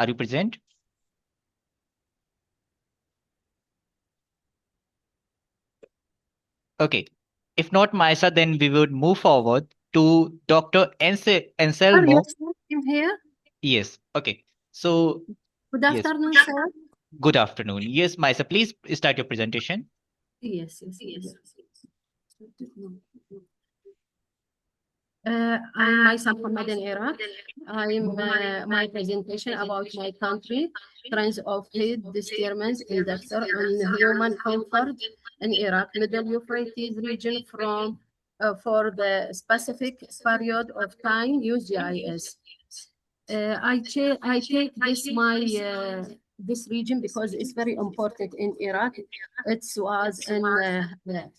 are you present? Okay. If not Maisa, then we would move forward to Dr. Anselmo. Yes, I'm here. Yes. Okay. So, Good yes. afternoon, sir. Good afternoon. Yes, Maisa, please start your presentation. Yes. I'm Maisa Mohammed in Iraq. I'm my presentation about my country, trends of heat disturbance in the on human comfort in Iraq, Middle Euphrates region from for the specific period of time. Use GIS. I take this region because it's very important in Iraq. It was in the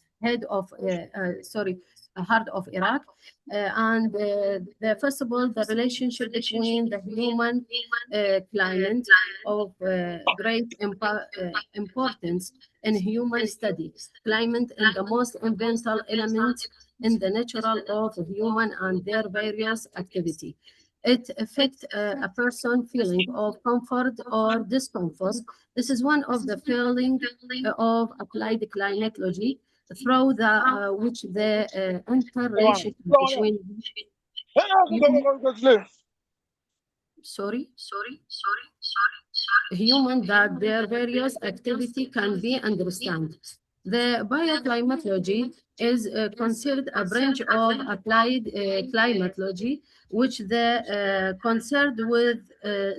heart of Iraq. First of all, the relationship between the human climate of great importance in human study. Climate is the most fundamental element in the natural of human and their various activity. It affects a person feeling of comfort or discomfort. This is one of the feeling of applied climatology, through the which the interrelationship between human that their various activity can be understood. The bioclimatology is considered a branch of applied climatology, which the concerned with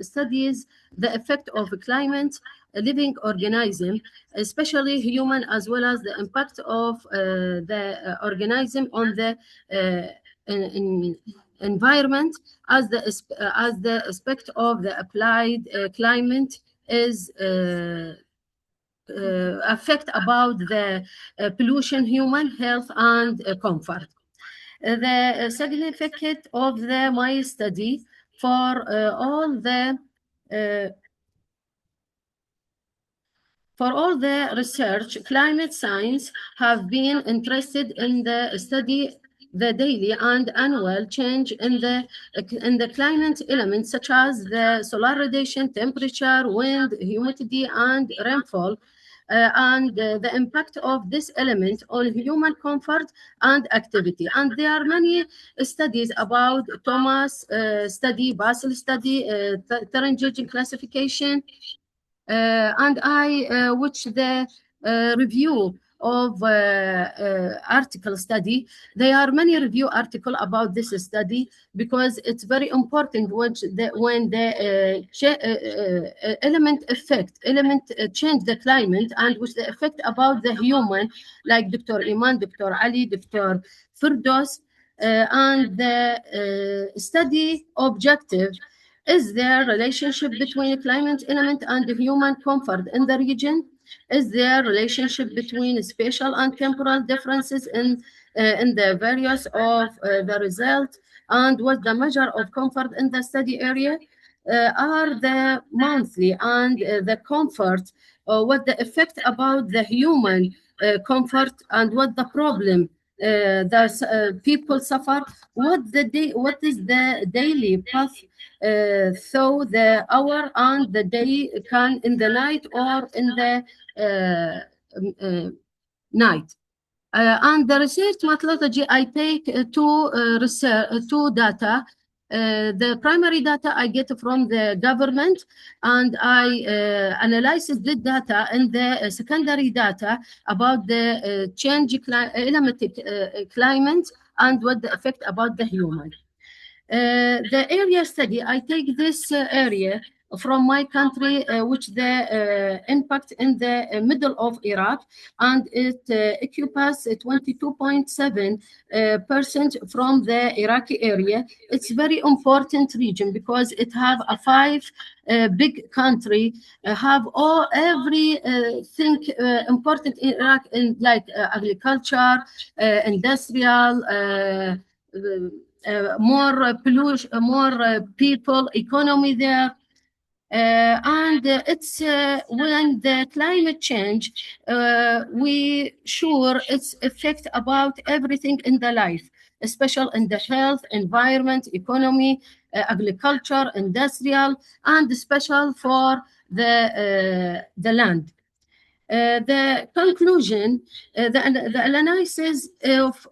studies the effect of climate, living organism, especially human, as well as the impact of the organism on the environment as the aspect of the applied climate is affect about the pollution, human health, and comfort. The significance of my study for all the research, climate science have been interested in the study the daily and annual change in the climate elements such as the solar radiation, temperature, wind, humidity, and rainfall, and the impact of this element on human comfort and activity. And there are many studies about Thomas study, Basel study, Thuringian classification, and I watch the review of article study. There are many review article about this study because it's very important when the element change the climate and which the effect about the human, like Dr. Iman, Dr. Ali, Dr. Firdos, and the study objective is there relationship between climate element and human comfort in the region? Is there relationship between spatial and temporal differences in the various of the result? And what the measure of comfort in the study area? Are the monthly and the comfort, what the effect about the human comfort and what the problem the people suffer? What is the daily path so the hour and the day can in the night or in the night. And the research methodology, I take two data. The primary data I get from the government, and I analyze the data and the secondary data about the element climate and what the effect about the human. The area study, I take this area from my country, which the impact in the middle of Iraq, and it occupies 22.7% from the Iraqi area. It's very important region because it have a five big country, have every thing important in Iraq, in like agriculture, industrial, more pollution, more people, economy there. And it's when the climate change, we sure its effect about everything in the life, especially in the health, environment, economy, agriculture, industrial, and special for the land. The conclusion, the analysis of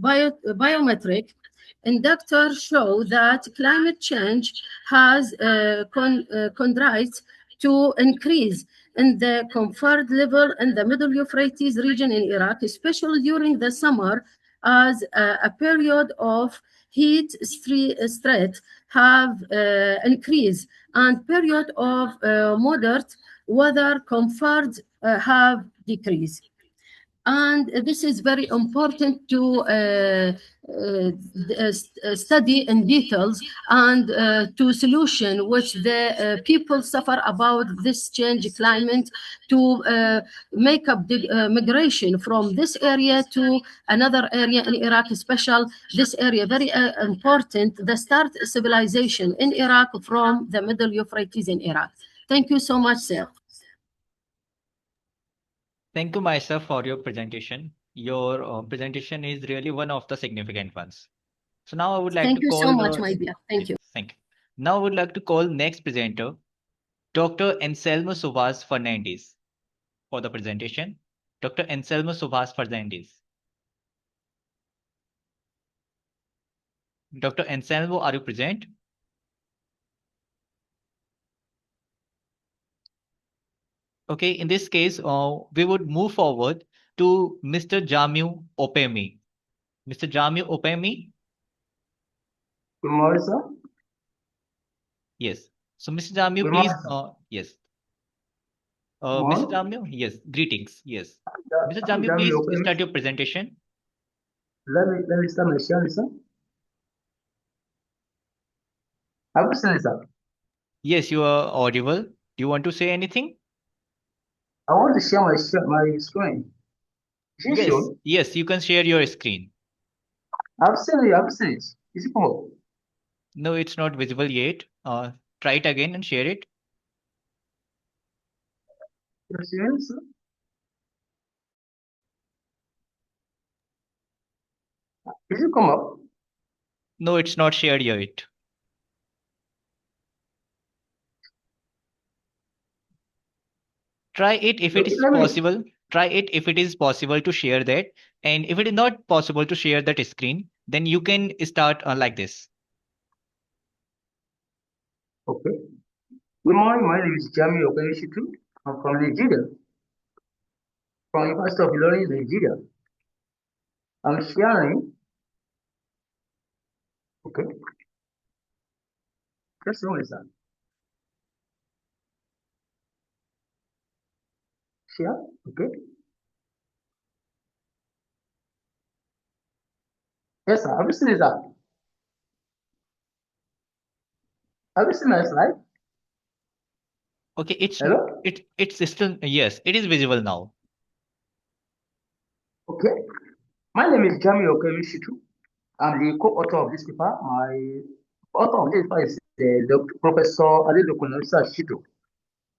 biometric indicators show that climate change has contributed to increase in the comfort level in the Middle Euphrates region in Iraq, especially during the summer, as a period of heat stress have increased, and period of moderate weather comfort have decreased. And this is very important to study in details and to solution which the people suffer about this change climate, to make up the migration from this area to another area in Iraq, especially this area very important, the start civilization in Iraq from the Middle Euphrates in Iraq. Thank you so much, sir. Thank you, Maisha, for your presentation. Your presentation is really one of the significant ones. So now I would like Thank to call you so much, my dear. Thank you. Thank you. Now I would like to call next presenter, Dr. Anselmo Subhas Fernandez, for the presentation. Dr. Anselmo Subhas Fernandez. Dr. Anselmo, are you present? Okay, in this case, we would move forward to Mr. Jamiu Opemi. Mr. Jamiu Opemi? Good morning, sir. Yes. So, Mr. Jamiu, Good please. morning, Yes. Good Mr. morning. Jamiu, yes. Greetings. Yes. Mr. I'm Jamiu, Jamiu please Opemi. start your presentation. Let me start my sharing, sir. I'm listening, sir. Yes, you are audible. Do you want to say anything? I want to share my screen. Is it Yes, shown? yes, you can share your screen. I've seen it. I've seen it. Is it cool? No, it's not visible yet. Try it again and share it. Yes, sir. Is it come up? No, it's not shared yet. Try it if it is possible. Try it if it is possible to share that. And if it is not possible to share that screen, then you can start like this. Okay. Good morning. My name is Jami Okenishitu. I'm from Nigeria. From University of Ilorin, Nigeria. I'm sharing. Okay. Just one is that. Share. Okay. Yes, sir. Have you seen that? Have you seen my slide? Okay, it's Hello? it's still yes, it is visible now. Okay. My name is Jami Okenishitu. I'm the co-author of this paper. My author of this paper is Dr. Professor Adedokunle Shitu.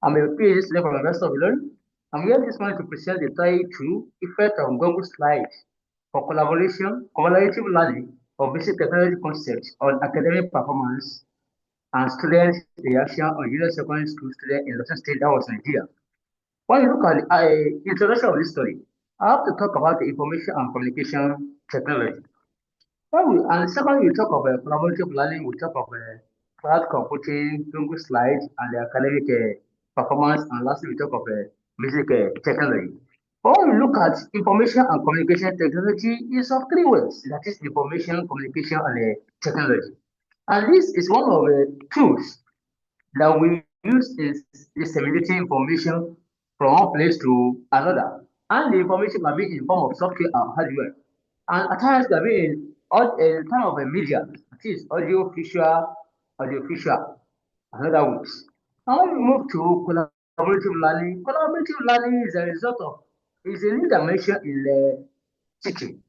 I'm a PhD student from the University of Ilorin. I'm here this morning to present the title Effect of Google Slides for collaborative learning of basic technology concepts on academic performance and students' reaction on junior secondary school students in Osun State, that was Nigeria. When you look at the introduction of this story, I have to talk about the information and communication technology. And secondly, we talk of collaborative learning, we talk of cloud computing, Google Slides, and the academic performance, and lastly, we talk of basic technology. But when we look at information and communication technology, is of three ways. That is information, communication, and technology. And this is one of the tools that we use in disseminating information from one place to another. And the information can be in form of software and hardware. And at times can be in all kind of a media, that is audio, visual, and other ways. And when we move to collaborative learning is a result of is a new dimension in teaching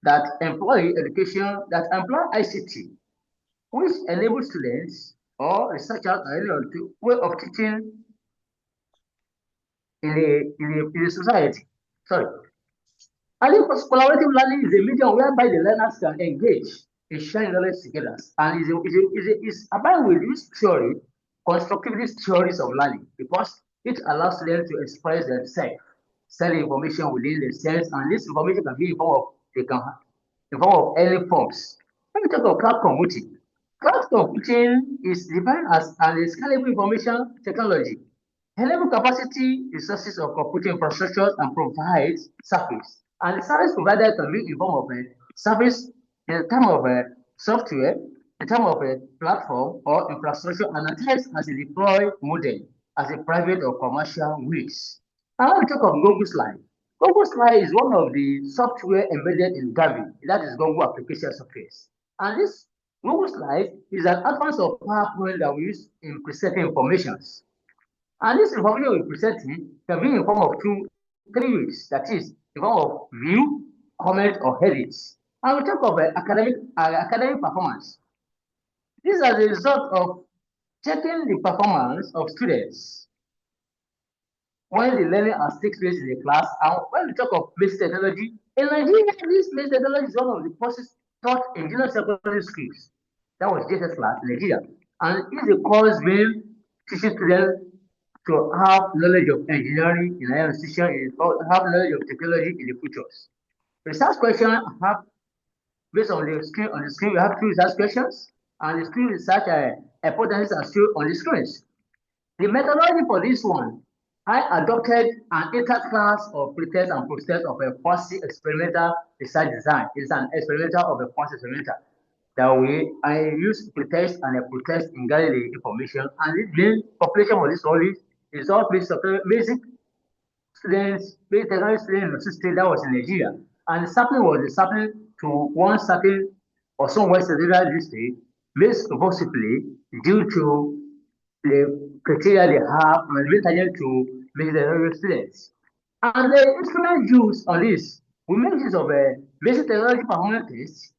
that employ education that employ ICT, which enables students or researchers to way of teaching in a society. Sorry. And because collaborative learning is a medium whereby the learners can engage in sharing knowledge together and is about with this theory, constructivist theories of learning, because it allows students to express themselves, send information within themselves, and this information can be in form of in form of any forms. Let me talk about cloud computing. Cloud computing is defined as an scalable information technology, enable capacity resources of computing infrastructure and provides service. And the service provided can be in form of a service in terms of a software, in terms of a platform or infrastructure, and at times as a deployed model as a private or commercial ways. I want to talk of Google Slide. Google Slide is one of the software embedded in Gavi, that is Google application surface. And this Google Slide is an advance of PowerPoint that we use in presenting informations. And this information we presenting can be in form of three ways. That is, in form of view, comment, or edits. And we talk of academic performance. This is as a result of checking the performance of students when the learning has takes place in the class. And when we talk of basic technology, in Nigeria, this basic technology is one of the courses taught in junior secondary schools. That was JSS class in Nigeria. And it's a course being teaching students to have knowledge of engineering in higher institution, have knowledge of technology in the futures. Research question I have based on the screen we have two research questions, and the screen research hypotheses are still on the screens. The methodology for this one, I adopted an inter-class of pretest and post-test of a quasi-experimental research design. It's an experimental of a quasi-experimental. That way, I use pretest and a protest in gathering the information, and the population for this only is all based on basic students, basic technology students in the state that was in Nigeria. And the sampling was the sampling to one certain or some West Central district missed possibly due to the criteria they have and the target to make the students. And the instrument used on this, we make use of a basic technology performance test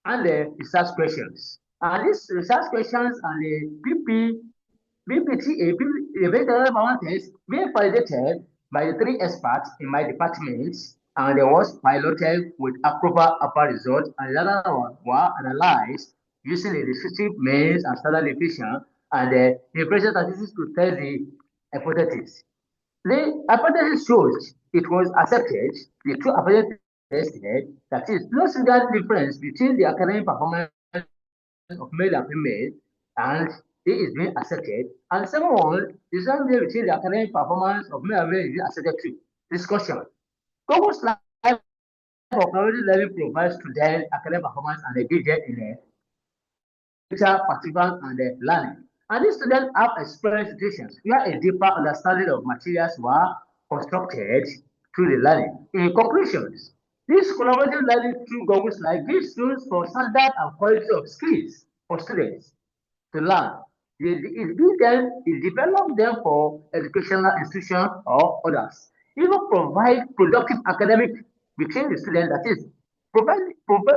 and the research questions. And these research questions and the BPTA, the basic technology performance test, being validated by the 3 experts in my department, and there was piloted with approval upper results, and the other one were analyzed using the descriptive means and standard deviation and the impression statistics to test the hypothesis. The hypothesis shows it was accepted, the two hypotheses tested, that is, no significant difference between the academic performance of male and female, and it is being accepted. And the second one, the same day between the academic performance of male and female is being accepted too. Discussion. Google's life of already learning provides students academic performance and engagement in a teacher, participant, and learning. And these students have experienced situations where a deeper understanding of materials were constructed through the learning. In conclusions, this collaborative learning through Google Slide gives tools for standard and quality of skills for students to learn. It develops them for educational institutions or others. Even provide productive academic between the students, that is, provide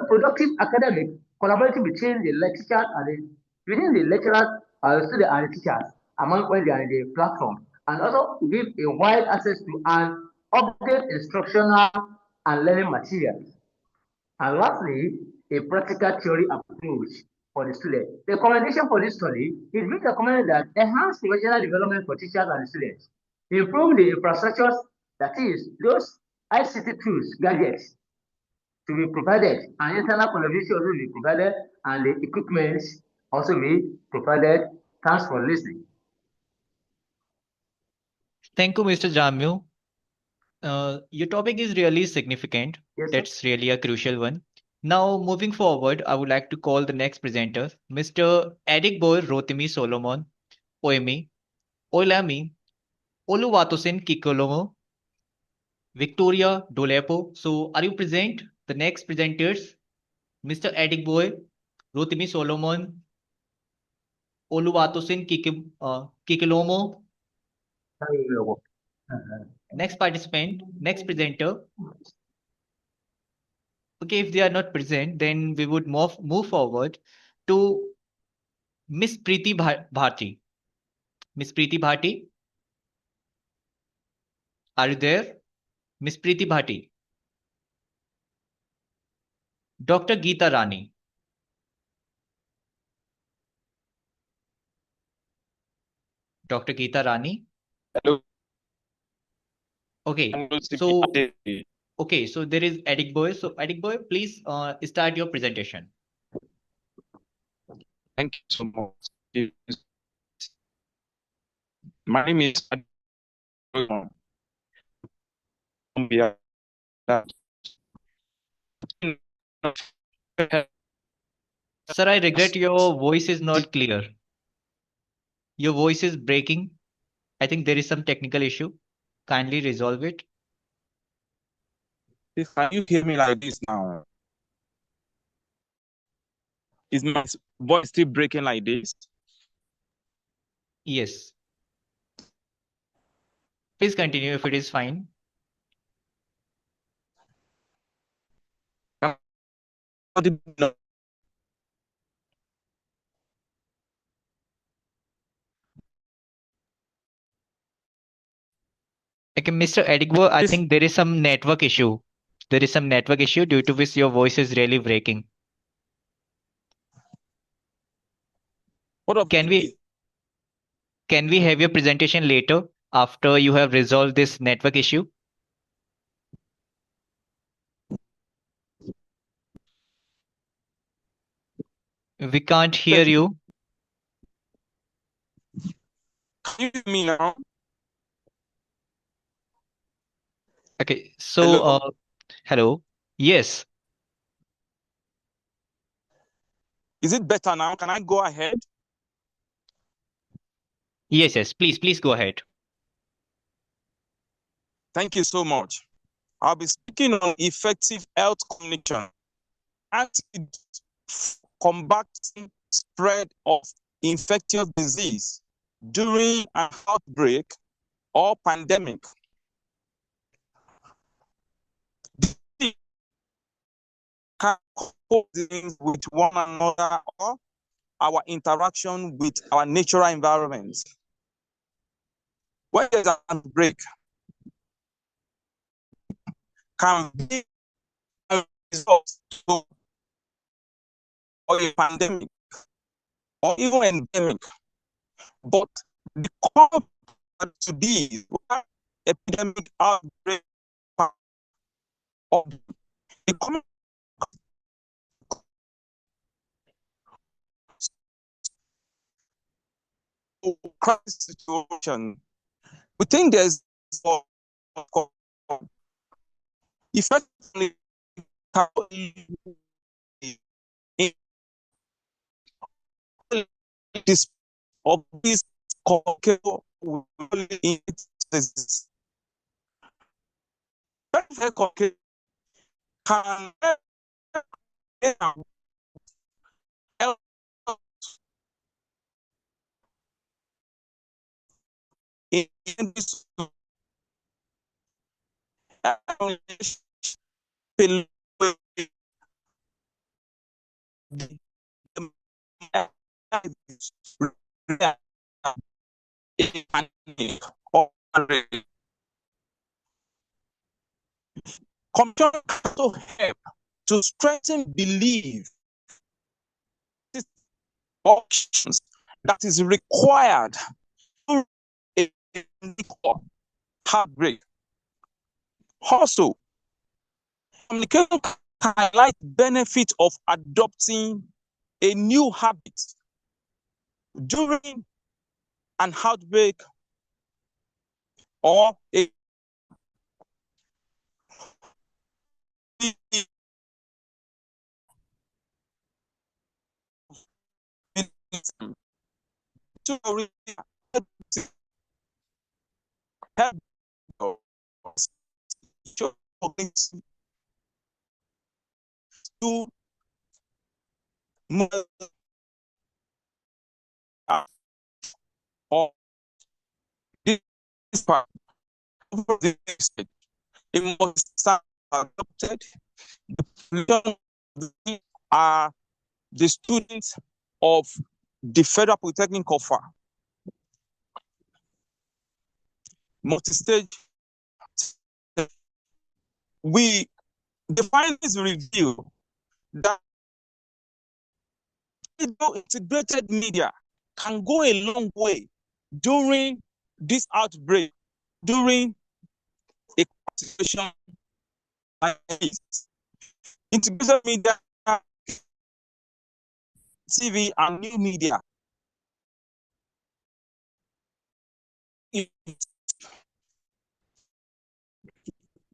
productive academic collaborative between the lecturers and within the lecturers and the students and the teachers among when they are in the platform, and also give a wide access to an update instructional and learning materials. And lastly, a practical theory approach for the student. The recommendation for this study is being recommended that enhance professional development for teachers and students, improve the infrastructures, that is, those ICT tools, gadgets, to be provided, and internal collaboration also be provided, and the equipment also be provided. Thanks for listening. Thank you, Mr. Jammu. Your topic is really significant. Yes, That's really a crucial one. Now, moving forward, I would like to call the next presenter, Mr. Eric Boy Rotimi Solomon, Oemi, Olami, Oluwatosin Kikolomo, Victoria Dolepo. So, are you present? The next presenters, Mr. Eric Boy Rotimi Solomon, Oluwatosin Kikilomo. Next participant, next presenter. Okay, if they are not present, then we would move forward to Miss Preeti Bharti. Miss Preeti Bharti, are you there? Miss Preeti Bharti. Dr. Geeta Rani. Dr. Geeta Rani. Hello. Okay, so there is Eric Boy. So Eric Boy, please start your presentation. Thank you so much. My name is Sir, I regret your voice is not clear. Your voice is breaking. I think there is some technical issue. Kindly resolve it. Can you hear me like this now? Is my voice still breaking like this? Yes. Please continue if it is fine. Okay, Mr. Edigbo, I think there is some network issue. There is some network issue due to which your voice is really breaking. Can we have your presentation later after you have resolved this network issue? We can't hear you. Can you hear me now? Okay, so hello. Yes. Is it better now? Can I go ahead? Yes, please go ahead. Thank you so much. I'll be speaking on effective health communication and combating spread of infectious disease during an outbreak or pandemic. Can coexist with one another or our interaction with our natural environment. When there's an outbreak, can be a result to or a pandemic or even endemic. But the common to these epidemic outbreak or the common crisis situation, we think there's effectively this of this communicable instances. Can help in this computer to help to strengthen belief options that is required to a heartbreak. Also, communication can highlight benefit of adopting a new habit during an outbreak or a to or this part of the message, it must start adopted. The are the students of the Federal Polytechnic of multi-stage. The findings reveal that integrated media can go a long way during this outbreak, during a situation like this. Integrated media, TV, and new media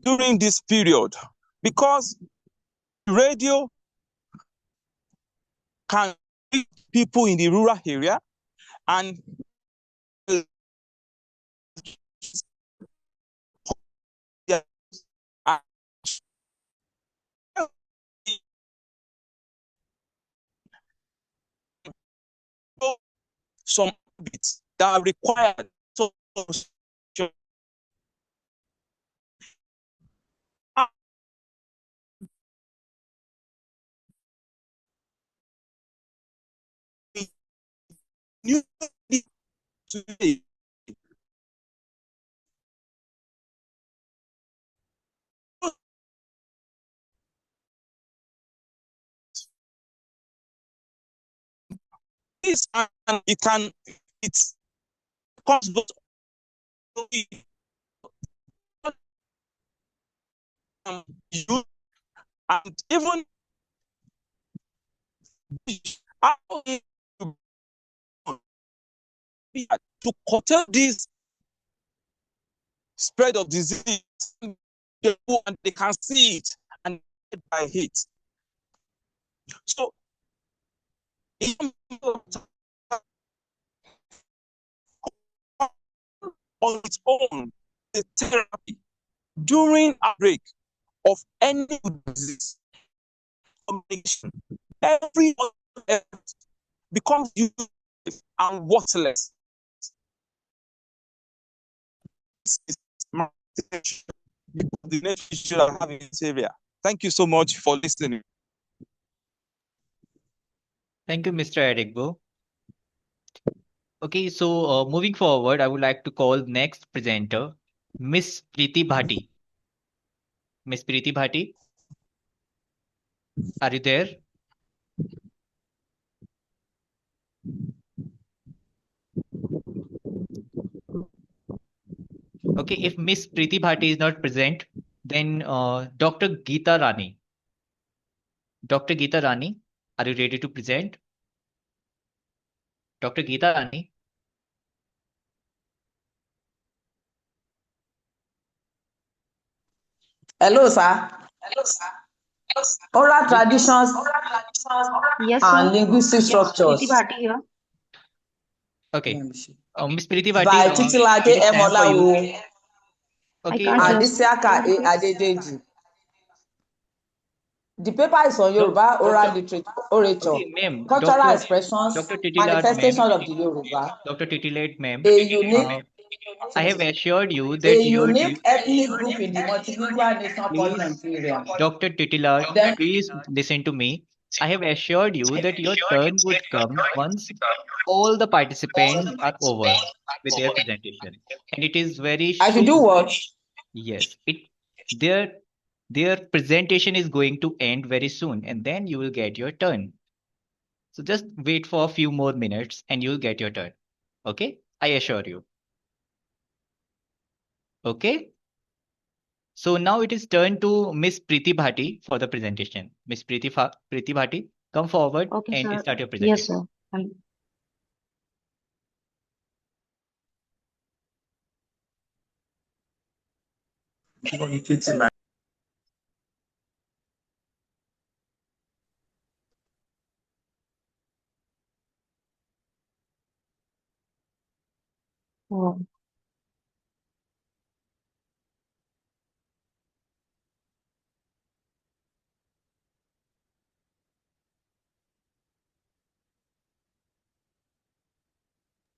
during this period, because radio can reach people in the rural area and some bits that are required. So today this, and it's cost both you and even how to curtail this spread of disease, and they can see it and get by it. So on its own, the therapy during outbreak of any disease, every effort becomes useless and worthless. This is my the next issue I have in this area. Thank you so much for listening. Thank you, Mr. Erigbo. Okay, so moving forward, I would like to call next presenter, Miss Preeti Bhati. Miss Preeti Bhati, are you there? Okay, if Miss Preeti Bhati is not present, then Dr. Geeta Rani. Dr. Geeta Rani, are you ready to present? Dr. Geeta Rani? Hello, sir. Oral traditions and linguistic structures. Okay. Miss Preeti By Bhati, Titilade it is time for you. Emolawo Okay. and Adesiaka A. Adedeji. The paper is on Yoruba oral literature, orature, Okay, ma'am. cultural expressions, Dr. Titilat, manifestation ma'am. of the Yoruba. Dr. Titilat, ma'am. A unique, I have assured you a that your unique ethnic group in the multilingual nation called please, Nigeria. Dr. Titilat, Then, please listen to me. I have assured you that your turn would come once all the participants are over with their presentation. And it is very I should do soon. what? Yes, their presentation is going to end very soon, and then you will get your turn. So just wait for a few more minutes and you'll get your turn. Okay? I assure you. Okay? So now it is turn to Miss Preeti Bhati for the presentation. Miss Preeti Bhati, come forward and sir. start your presentation. Yes, sir. Oh.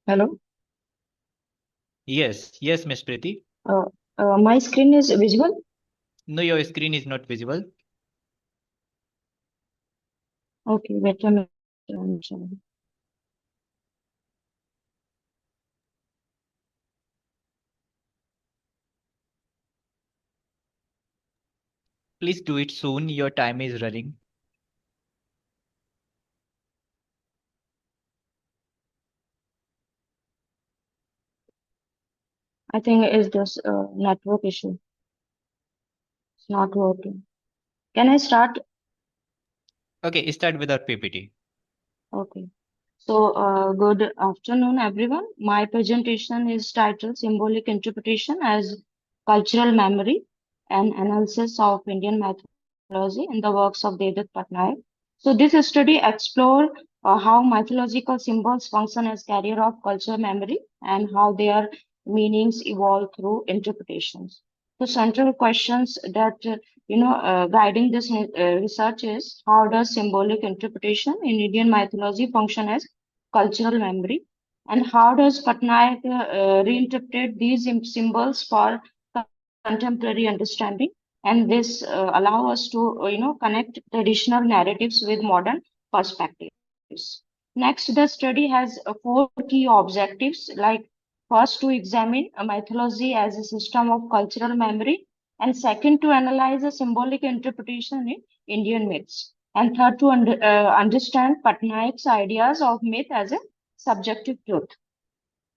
Hello. Yes, Miss Preeti. My screen is visible. No, your screen is not visible. Okay, wait a minute. I'm sorry. Please do it soon. Your time is running. I think it's just a network issue. It's not working. Can I start? Okay, start with our PPT. Okay. So, good afternoon, everyone. My presentation is titled Symbolic Interpretation as Cultural Memory and Analysis of Indian Mythology in the works of Dedak Patnaik. So, this study explores how mythological symbols function as carrier of cultural memory and how their meanings evolve through interpretations. The central questions that guiding this research is how does symbolic interpretation in Indian mythology function as cultural memory, and how does Patnaik reinterpret these symbols for contemporary understanding? And this allow us to connect traditional narratives with modern perspectives. Next, the study has four key objectives, like first to examine a mythology as a system of cultural memory, and second to analyze a symbolic interpretation in Indian myths, and third to understand Patnaik's ideas of myth as a subjective truth.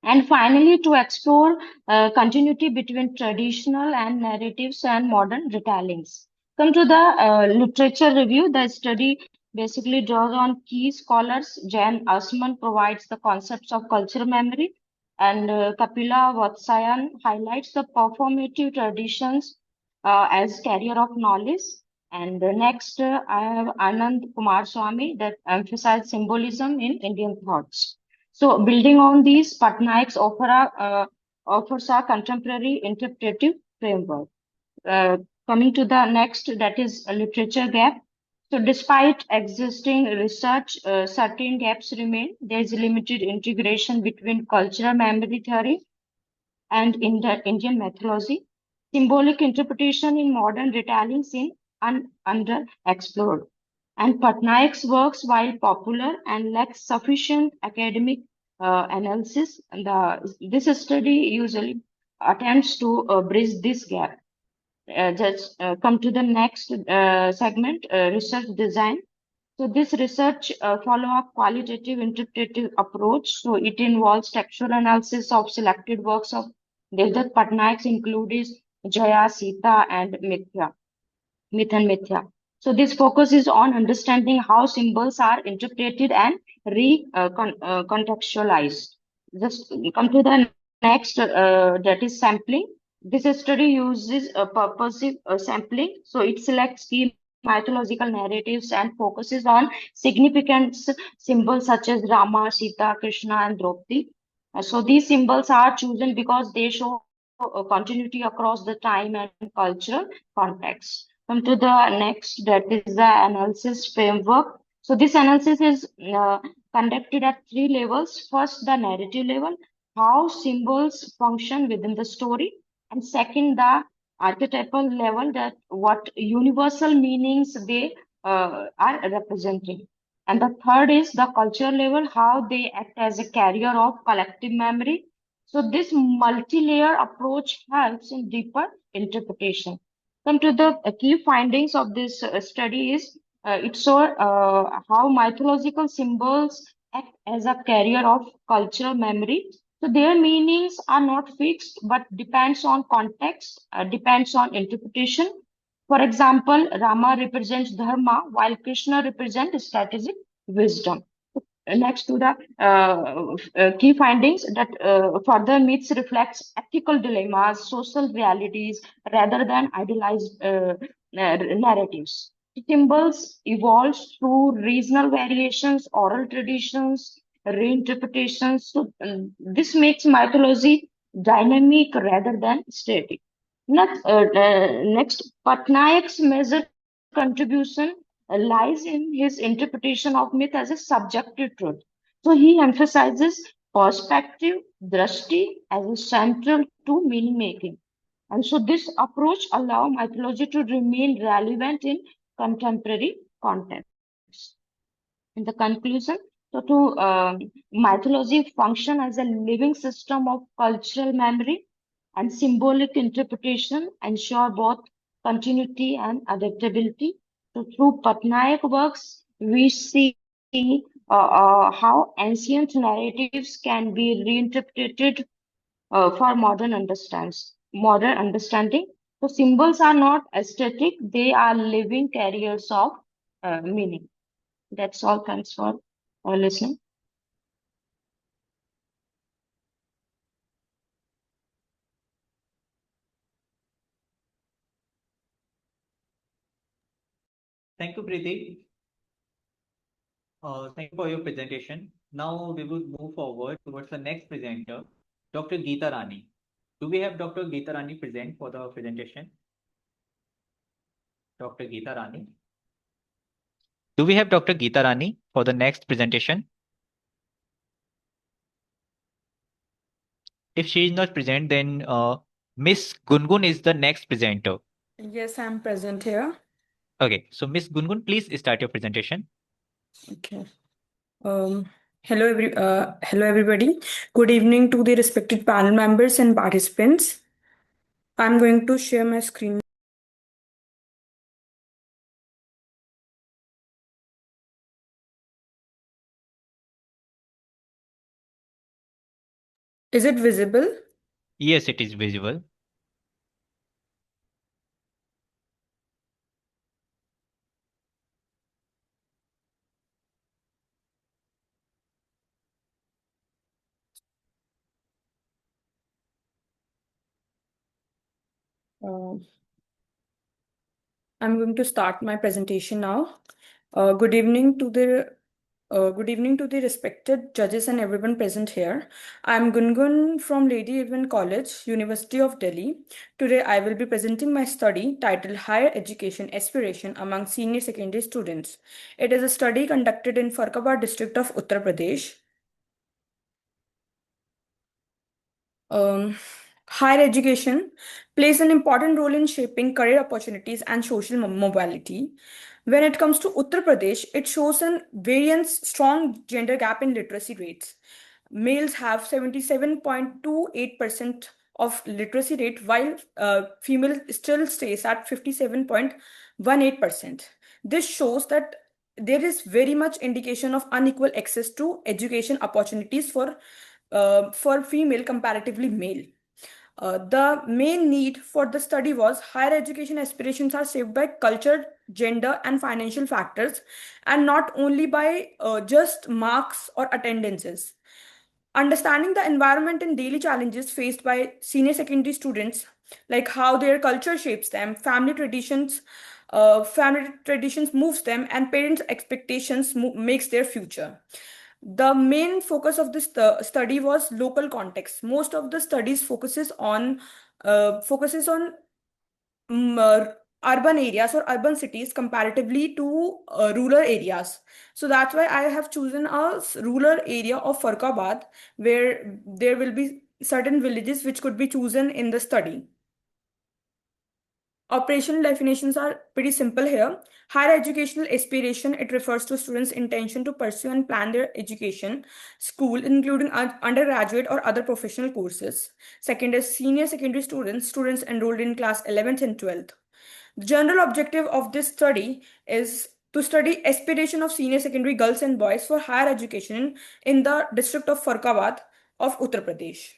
And finally, to explore continuity between traditional and narratives and modern retellings. Come to the literature review. The study basically draws on key scholars. Jan Asman provides the concepts of cultural memory, and Kapila Vatsyayan highlights the performative traditions as carrier of knowledge. And next, I have Anand Kumar Swami that emphasizes symbolism in Indian thoughts. So, building on these, Patnaik's offers a contemporary interpretive framework. Coming to the next, that is a literature gap. So despite existing research, certain gaps remain. There is limited integration between cultural memory theory and Indian mythology. Symbolic interpretation in modern retelling scene underexplored. And Patnaik's works, while popular and lacks sufficient academic analysis, this study usually attempts to bridge this gap. Just come to the next segment, research design. So this research follow a qualitative interpretive approach. So it involves textual analysis of selected works of Devdutt Patnaik's including Jaya, Sita, and Mithya, Myth and Mithya. So this focus is on understanding how symbols are interpreted and contextualized. Just come to the next, that is sampling. This study uses a purposive sampling. So it selects key mythological narratives and focuses on significant symbols such as Rama, Sita, Krishna, and Draupadi. So these symbols are chosen because they show continuity across the time and cultural context. Come to the next, that is the analysis framework. So this analysis is conducted at three levels. First, the narrative level, how symbols function within the story, and second, the archetypal level, that what universal meanings they are representing. And the third is the cultural level, how they act as a carrier of collective memory. So this multi-layer approach helps in deeper interpretation. Come to the key findings of this study is it showed how mythological symbols act as a carrier of cultural memory. So their meanings are not fixed, but depends on context, depends on interpretation. For example, Rama represents dharma, while Krishna represents strategic wisdom. Next to the key findings, that further myths reflects ethical dilemmas, social realities, rather than idealized narratives. Symbols evolve through regional variations, oral traditions, reinterpretations. So this makes mythology dynamic rather than static. Next, Patnaik's major contribution lies in his interpretation of myth as a subjective truth. So he emphasizes perspective, drashti as a central to meaning making. And so this approach allows mythology to remain relevant in contemporary context. In the conclusion, so to mythology function as a living system of cultural memory and symbolic interpretation ensure both continuity and adaptability. So through Patnaik works, we see how ancient narratives can be reinterpreted for modern understanding. So symbols are not aesthetic; they are living carriers of meaning. That's all. Thanks for listening. Thank you, Preeti. Thank you for your presentation. Now we will move forward towards the next presenter, Dr. Geeta Rani. Do we have Dr. Geeta Rani present for the presentation? Dr. Geeta Rani. Do we have Dr. Geeta Rani for the next presentation? If she is not present, then Miss Gungun is the next presenter. Yes, I'm present here. Okay, so Miss Gungun, please start your presentation. Okay. Hello everybody. Good evening to the respected panel members and participants. I'm going to share my screen. Is it visible? Yes, it is visible. I'm going to start my presentation now. Good evening to the Good evening to the respected judges and everyone present here. I'm Gungun from Lady Irwin College, University of Delhi. Today I will be presenting my study titled Higher Education Aspiration Among Senior Secondary Students. It is a study conducted in Farrukhabad district of Uttar Pradesh. Higher education plays an important role in shaping career opportunities and social mobility. When it comes to Uttar Pradesh, it shows a strong gender gap in literacy rates. Males have 77.28% of literacy rate, while female still stays at 57.18%. This shows that there is very much indication of unequal access to education opportunities for female comparatively male. The main need for the study was higher education aspirations are shaped by culture, gender, and financial factors, and not only by just marks or attendances. Understanding the environment and daily challenges faced by senior secondary students, like how their culture shapes them, family traditions moves them, and parents' expectations makes their future. The main focus of this study was local context. Most of the studies focuses on mm, uh, urban areas or urban cities comparatively to rural areas. So that's why I have chosen a rural area of Farrukhabad, where there will be certain villages which could be chosen in the study. Operational definitions are pretty simple here. Higher educational aspiration, it refers to students' intention to pursue and plan their education, school, including undergraduate or other professional courses. Second is senior secondary students enrolled in class 11th and 12th. The general objective of this study is to study aspiration of senior secondary girls and boys for higher education in the district of Farrukhabad of Uttar Pradesh.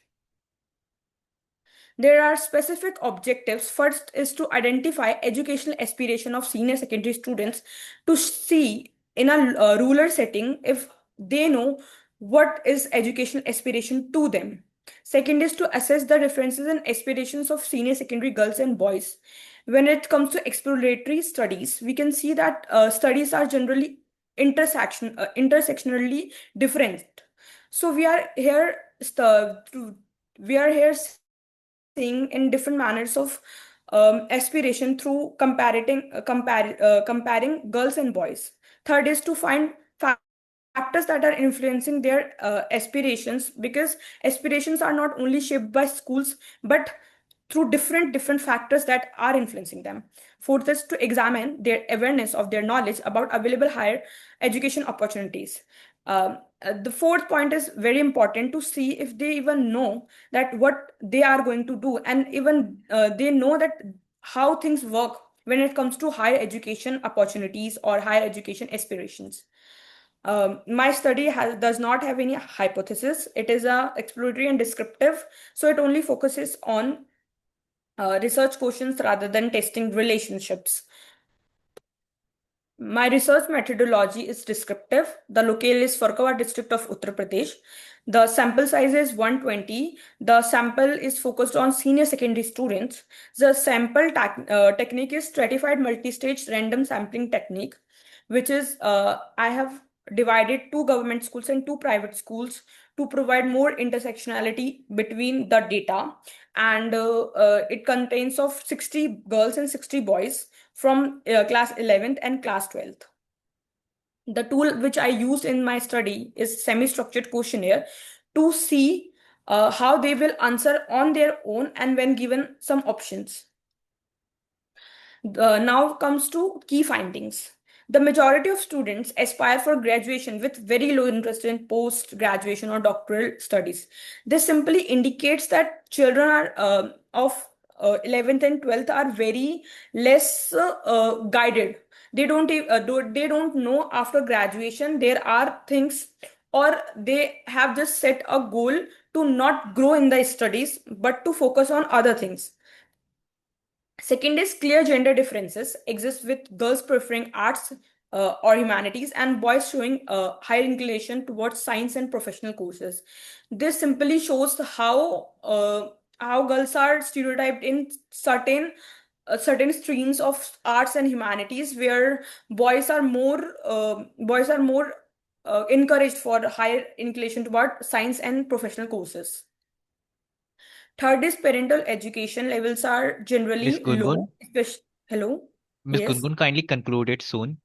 There are specific objectives. First is to identify educational aspiration of senior secondary students to see in a rural setting if they know what is educational aspiration to them. Second is to assess the differences in aspirations of senior secondary girls and boys. When it comes to exploratory studies, we can see that studies are generally intersectionally different. So we are here seeing in different manners of aspiration through comparing girls and boys. Third is to find factors that are influencing their aspirations, because aspirations are not only shaped by schools but through different factors that are influencing them. Fourth is to examine their awareness of their knowledge about available higher education opportunities. The fourth point is very important, to see if they even know that what they are going to do, and even they know that how things work when it comes to higher education opportunities or higher education aspirations. My study does not have any hypothesis. It is exploratory and descriptive, so it only focuses on research questions rather than testing relationships. My research methodology is descriptive. The locale is Farrukhabad district of Uttar Pradesh. The sample size is 120. The sample is focused on senior secondary students. The sample technique is stratified multi-stage random sampling technique, which is I have divided 2 government schools and 2 private schools to provide more intersectionality between the data. And it contains of 60 girls and 60 boys from class 11th and class 12th. The tool which I used in my study is semi-structured questionnaire to see how they will answer on their own and when given some options. Now comes to key findings. The majority of students aspire for graduation with very low interest in post-graduation or doctoral studies. This simply indicates that children of 11th and 12th are very less guided. They don't know after graduation there are things, or they have just set a goal to not grow in the studies but to focus on other things. Second is clear gender differences exist, with girls preferring arts or humanities and boys showing higher inclination towards science and professional courses. This simply shows how girls are stereotyped in certain streams of arts and humanities, where boys are more encouraged for higher inclination toward science and professional courses. Third is parental education levels are Miss generally low. Gungun, Hello? Miss Yes. Gungun, kindly conclude it soon.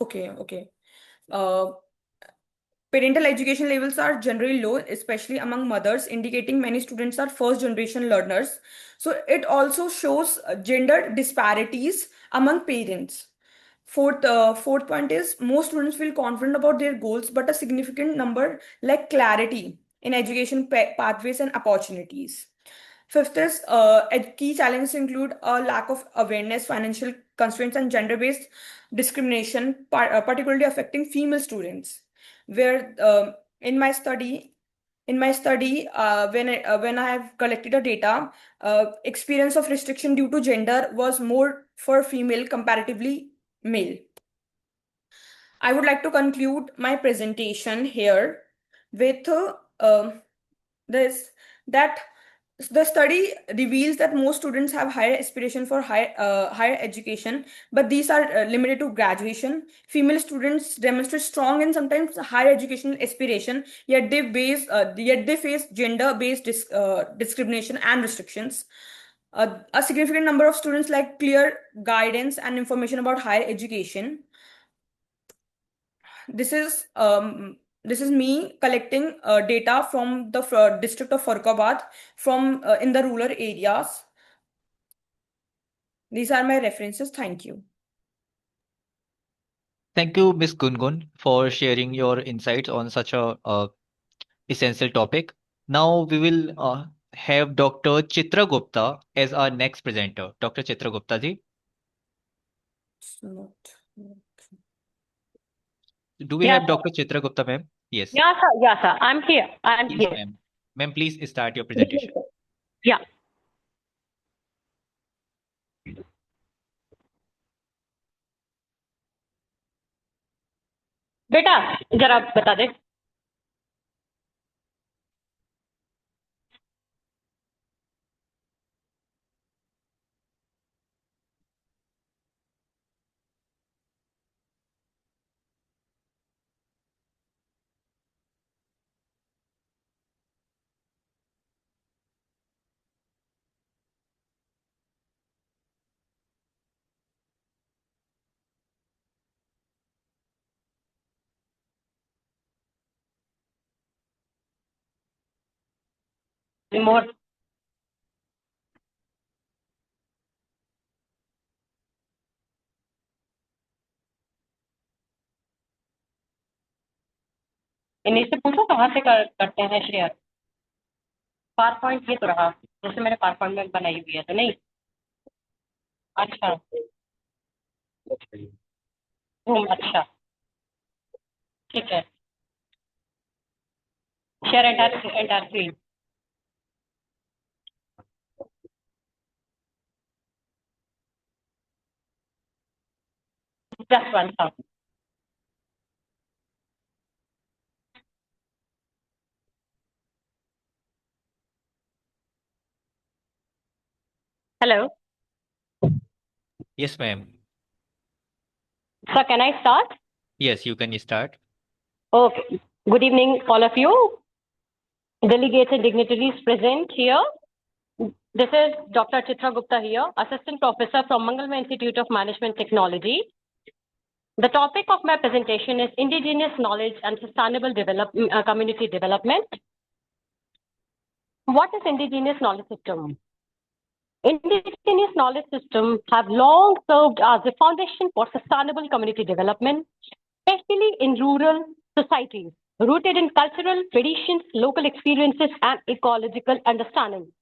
Okay. Uh, Parental education levels are generally low, especially among mothers, indicating many students are first generation learners. So it also shows gender disparities among parents. Fourth point is most students feel confident about their goals, but a significant number lack clarity in education pathways and opportunities. Fifth is key challenges include a lack of awareness, financial constraints, and gender-based discrimination, particularly affecting female students. Where in my study, when I have collected the data, experience of restriction due to gender was more for female comparatively male. I would like to conclude my presentation here with this that the study reveals that most students have higher aspiration for higher education, but these are limited to graduation. Female students demonstrate strong and sometimes higher educational aspiration, yet they face gender-based discrimination and restrictions. A significant number of students lack clear guidance and information about higher education. This is me collecting data from the district of Farrukhabad from in the rural areas. These are my references. Thank you. Thank you, Miss Gungun, for sharing your insights on such a essential topic. Now we will have Dr. Chitra Gupta as our next presenter. Dr. Chitra Gupta ji, do we have Dr. Chitra Gupta, ma'am? Yes. Yeah, sir. I'm here. Yes, ma'am. Ma'am, please start your presentation. Yeah. बेटा जरा बता दे more इन्हीं से पूछो कहाँ से करते हैं शेयर पावर पॉइंट ये तो रहा जैसे मैंने पावर पॉइंट में बनाई हुई है तो नहीं अच्छा अच्छा ठीक है share entire screen just one था Hello. Yes, ma'am. Sir, can I start? Yes, you can start. Okay. Good evening, all of you. Delegates and dignitaries present here. This is Dr. Chitra Gupta here, Assistant Professor from Mangalma Institute of Management Technology. The topic of my presentation is Indigenous Knowledge and Sustainable Community Development. What is Indigenous Knowledge System? Indigenous knowledge systems have long served as a foundation for sustainable community development, especially in rural societies, rooted in cultural traditions, local experiences, and ecological understanding.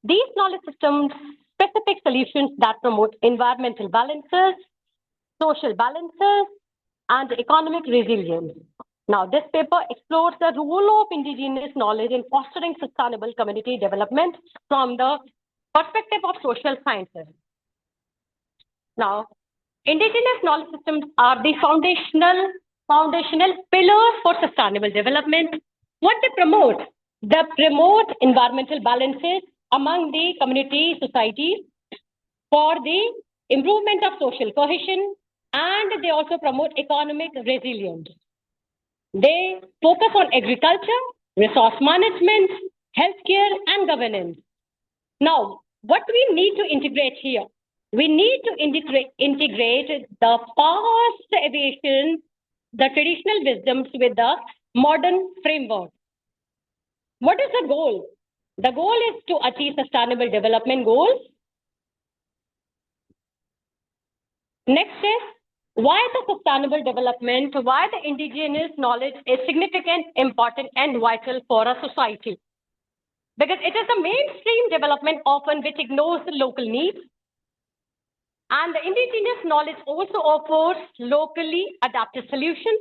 These knowledge systems specific solutions that promote environmental balances, social balances, and economic resilience. Now, this paper explores the role of indigenous knowledge in fostering sustainable community development from the perspective of social sciences. Now, indigenous knowledge systems are the foundational pillars for sustainable development. What they promote? They promote environmental balances among the community societies for the improvement of social cohesion, and they also promote economic resilience. They focus on agriculture, resource management, healthcare, and governance. Now, what we need to integrate here? We need to integrate the past aviation, the traditional wisdoms with the modern framework. What is the goal? The goal is to achieve sustainable development goals. Next is, why the sustainable development, why the indigenous knowledge is significant, important, and vital for a society. Because it is the mainstream development often which ignores the local needs. And the indigenous knowledge also offers locally adapted solutions,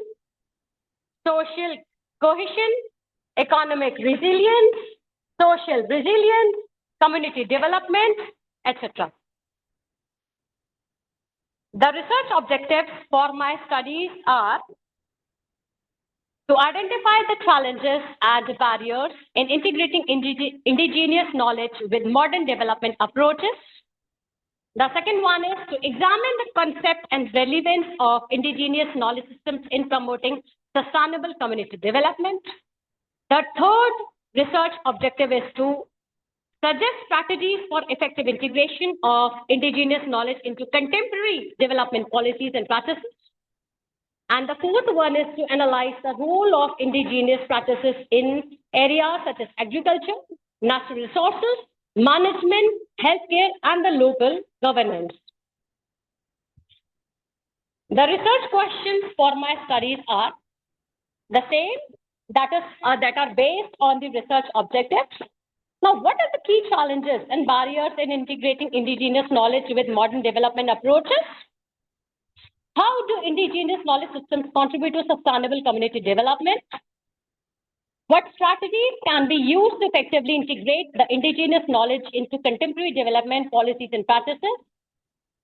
social cohesion, economic resilience, social resilience, community development, etc. The research objectives for my studies are to identify the challenges and barriers in integrating indigenous knowledge with modern development approaches. The second one is to examine the concept and relevance of indigenous knowledge systems in promoting sustainable community development. The third research objective is to suggest strategies for effective integration of indigenous knowledge into contemporary development policies and practices. And the fourth one is to analyze the role of indigenous practices in areas such as agriculture, natural resources, management, healthcare, and the local governance. The research questions for my studies are the same, that are based on the research objectives. Now, what are the key challenges and barriers in integrating indigenous knowledge with modern development approaches? How do indigenous knowledge systems contribute to sustainable community development? What strategies can be used to effectively integrate the indigenous knowledge into contemporary development policies and practices?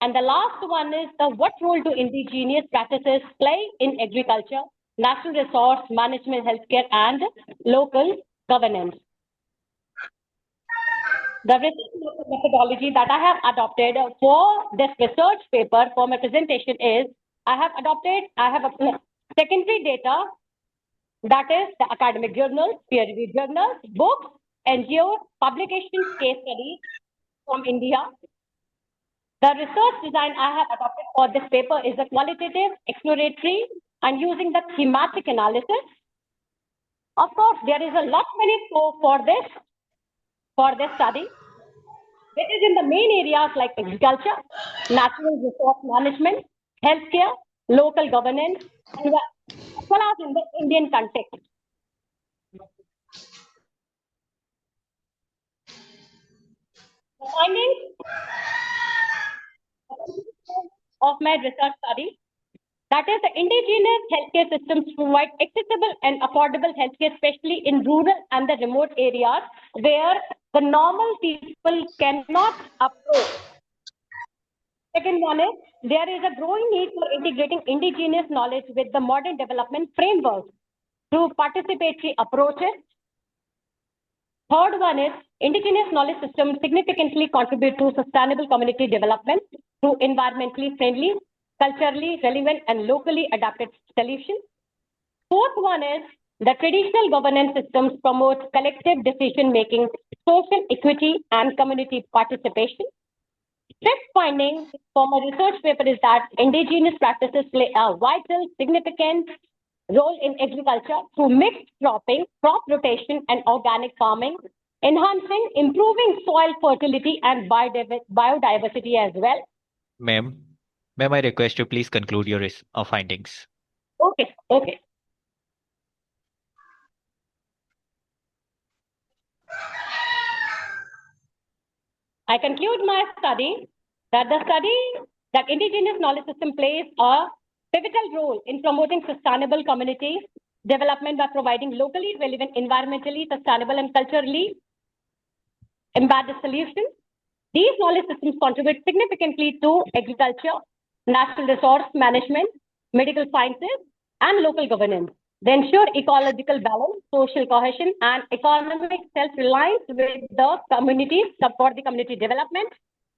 And the last one is what role do indigenous practices play in agriculture, natural resource management, healthcare, and local governance? The research methodology that I have adopted for this research paper for my presentation is I have a secondary data, that is the academic journals, peer-reviewed journals, books, NGOs, publications, case studies from India. The research design I have adopted for this paper is a qualitative, exploratory, and using the thematic analysis. Of course, there is a lot many scope for this study. It is in the main areas like agriculture, natural resource management, healthcare, local governance, as well as in the Indian context. The findings of my research study, that is, the indigenous healthcare systems provide accessible and affordable healthcare, especially in rural and the remote areas where the normal people cannot approach. Second one is, there is a growing need for integrating indigenous knowledge with the modern development framework through participatory approaches. Third one is, indigenous knowledge systems significantly contribute to sustainable community development through environmentally friendly, culturally relevant, and locally adapted solutions. Fourth one is, the traditional governance systems promote collective decision-making, social equity, and community participation. Fifth finding for my research paper is that indigenous practices play a vital, significant role in agriculture through mixed cropping, crop rotation, and organic farming, enhancing, improving soil fertility and biodiversity as well. Ma'am, I request you please conclude your findings. Okay. I conclude my study that indigenous knowledge system plays a pivotal role in promoting sustainable community development by providing locally relevant, environmentally sustainable, and culturally embedded solutions. These knowledge systems contribute significantly to agriculture, natural resource management, medical sciences, and local governance. They ensure ecological balance, social cohesion, and economic self-reliance with the communities, support the community development.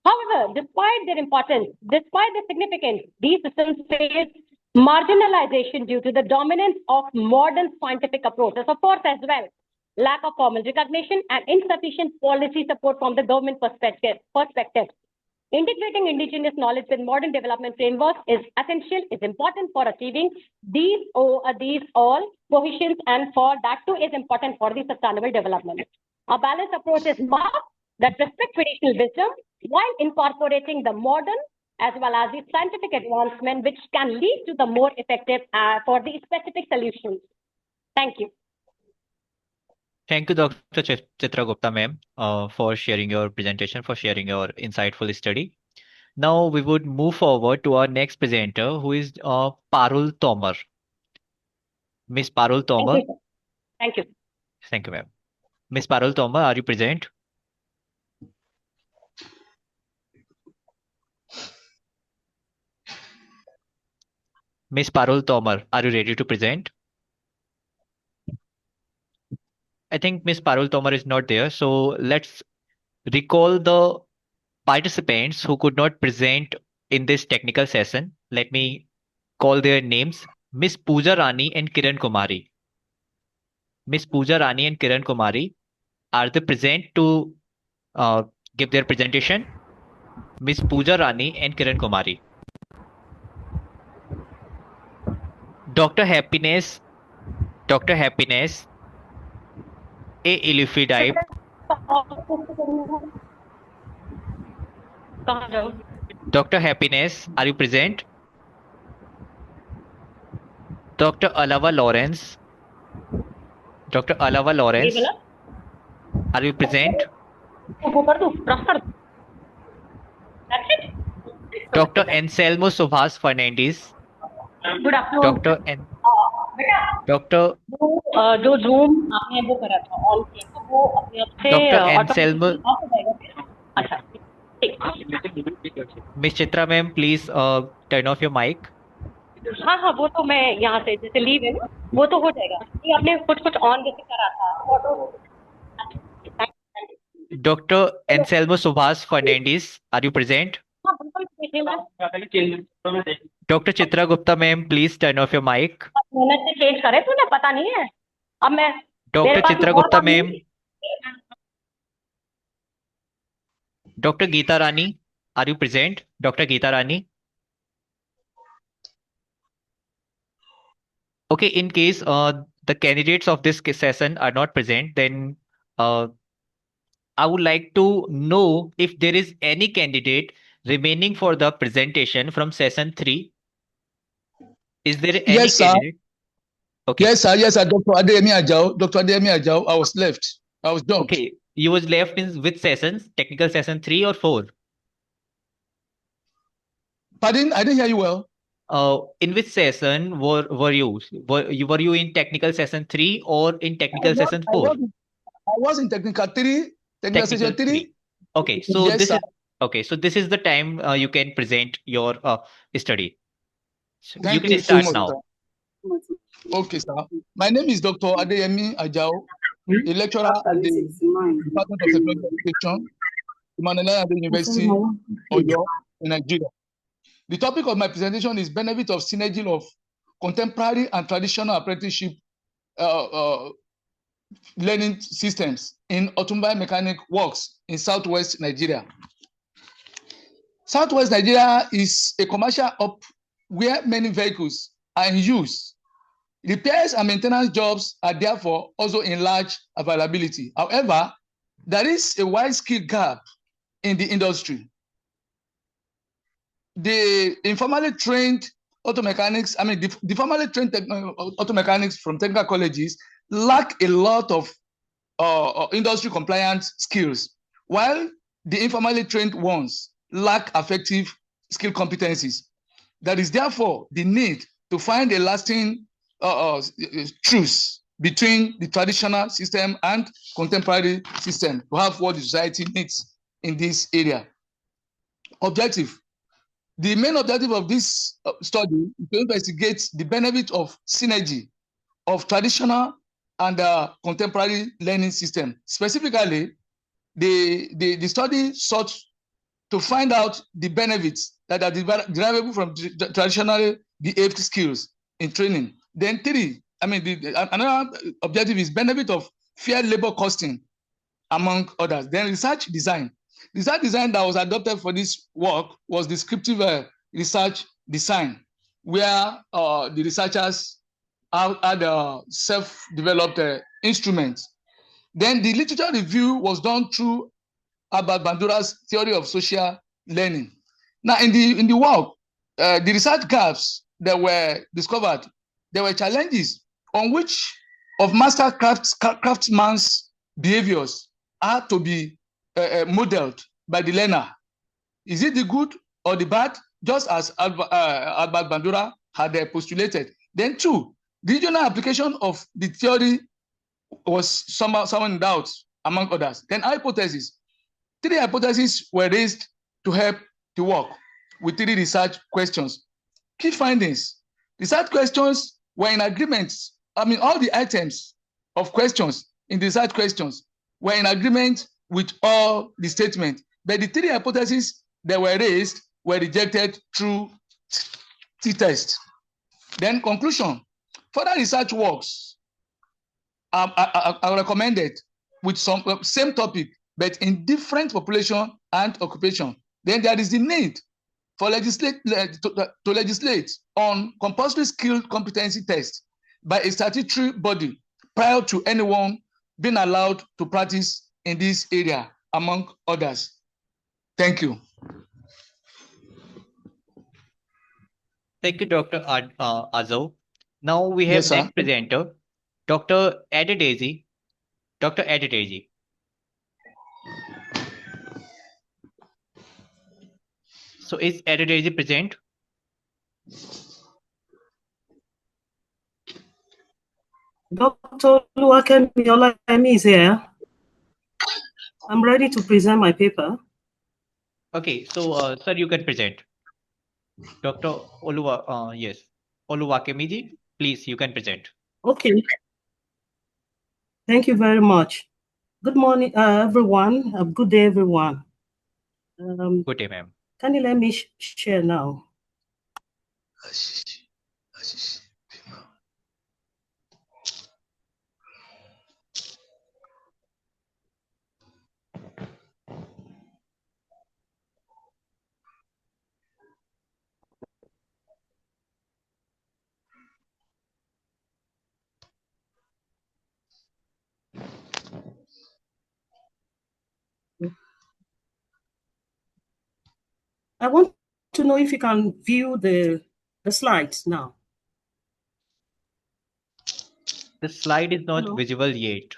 However, despite their importance, despite their significance, these systems face Marginalization due to the dominance of modern scientific approaches, of course, as well. Lack of formal recognition and insufficient policy support from the government perspective. Integrating indigenous knowledge with modern development frameworks is essential, is important for achieving these all cohesions, and for that too is important for the sustainable development. A balanced approach is marked that respect traditional wisdom while incorporating the modern as well as the scientific advancement, which can lead to the more effective for the specific solutions. Thank you. Thank you, Dr. Chitra Gupta, ma'am, for sharing your presentation, for sharing your insightful study. Now we would move forward to our next presenter, who is Parul Tomar. Miss Parul Tomar. Thank you. Thank you, ma'am. Miss Parul Tomar, are you present? Miss Parul Tomar, are you ready to present? I think Miss Parul Tomar is not there, so let's recall the participants who could not present in this technical session. Let me call their names. Miss Pooja Rani and Kiran Kumari. Miss Pooja Rani and Kiran Kumari, are they present to give their presentation? Miss Pooja Rani and Kiran Kumari. Dr. Happiness, A. Ilufidide. Dr. Happiness, are you present? Dr. Alava Lawrence. Dr. Alava Lawrence, are you present? Dr. Anselmo Subhas Fernandez. Good afternoon. Dr. जो Zoom आपने वो करा था on किया तो वो अपने आप से Dr. Anselmo. अच्छा Miss Chitra ma'am, please turn off your mic. हाँ हाँ वो तो मैं यहाँ से जैसे लीव है ना वो तो हो जाएगा ये आपने कुछ ऑन जैसे करा था Dr. Anselmo Subhas Fernandez, are you present? Dr. Chitra Gupta ma'am, please turn off your mic. Minute से चेंज करे तूने पता नहीं है अब मैं Dr. Chitra Gupta ma'am. Dr. Geeta Rani, are you present? Dr. Geeta Rani. Okay, in case the candidates of this session are not present, then I would like to know if there is any candidate remaining for the presentation from session 3. Is there any yes, candidate? Sir. Okay. Yes, sir. Dr. Adeyemi Ajao. Dr. Adeyemi Ajao, I was left. I was dumped. Okay. You was left in which sessions? Technical session 3 or 4? Pardon? I didn't hear you well. In which session were you? Were you in technical session 3 or in technical session 4? I was in technical 3. Technical session 3. Okay, so yes, this sir. is okay. So this is the time you can present your study. So Thank you can you start so much, now. Sir. Okay, sir. My name is Dr. Adeyemi Ajao, a lecturer at the Department of Technology Education, Emmanuel University, Oyo, in Nigeria. The topic of my presentation is benefit of synergy of contemporary and traditional apprenticeship learning systems in automobile mechanic works in Southwest Nigeria. Southwest Nigeria is a commercial hub where many vehicles are in use. Repairs and maintenance jobs are therefore also in large availability. However, there is a wide skill gap in the industry. The informally trained auto mechanics, the formally trained auto mechanics from technical colleges lack a lot of industry compliance skills, while the informally trained ones lack effective skill competencies. There is therefore the need to find a lasting truce between the traditional system and contemporary system to have what the society needs in this area. Objective. The main objective of this study is to investigate the benefit of synergy of traditional and contemporary learning system. Specifically, the study sought to find out the benefits that are derivable from traditionally behaved skills in training. Then 3, another objective is benefit of fair labor costing, among others. Then research design. Research design that was adopted for this work was descriptive research design, where the researchers had self-developed instruments. Then the literature review was done through Albert Bandura's theory of social learning. Now, in the work, the research gaps that were discovered, there were challenges on which of master craftsman's behaviors are to be modeled by the learner. Is it the good or the bad, just as Albert Bandura had postulated? Then 2, the regional application of the theory was somehow in doubt, among others. Then hypotheses. 3 hypotheses were raised to help the work with 3 research questions. Key findings. Research questions were in agreement. All the items of questions in the research questions were in agreement with all the statements, but the 3 hypotheses that were raised were rejected through t-test. Then conclusion. Further research works are recommended with some same topic, but in different population and occupation. Then there is the need for to legislate on compulsory skill competency tests by a statutory body prior to anyone being allowed to practice in this area, among others. Thank you. Thank you, Dr. Azo. Now we have Yes, next presenter, Dr. Adedeji. Dr. Adedeji. So is Adedeji present? Dr. Oluwakemi is here. I'm ready to present my paper. Okay, so sir, you can present. Dr. Yes, Oluwakemi, please, you can present. Okay. Thank you very much. Good morning, everyone. Good day, everyone. Good day, ma'am. Can you let me share now? I want to know if you can view the slides now. The slide is not visible yet.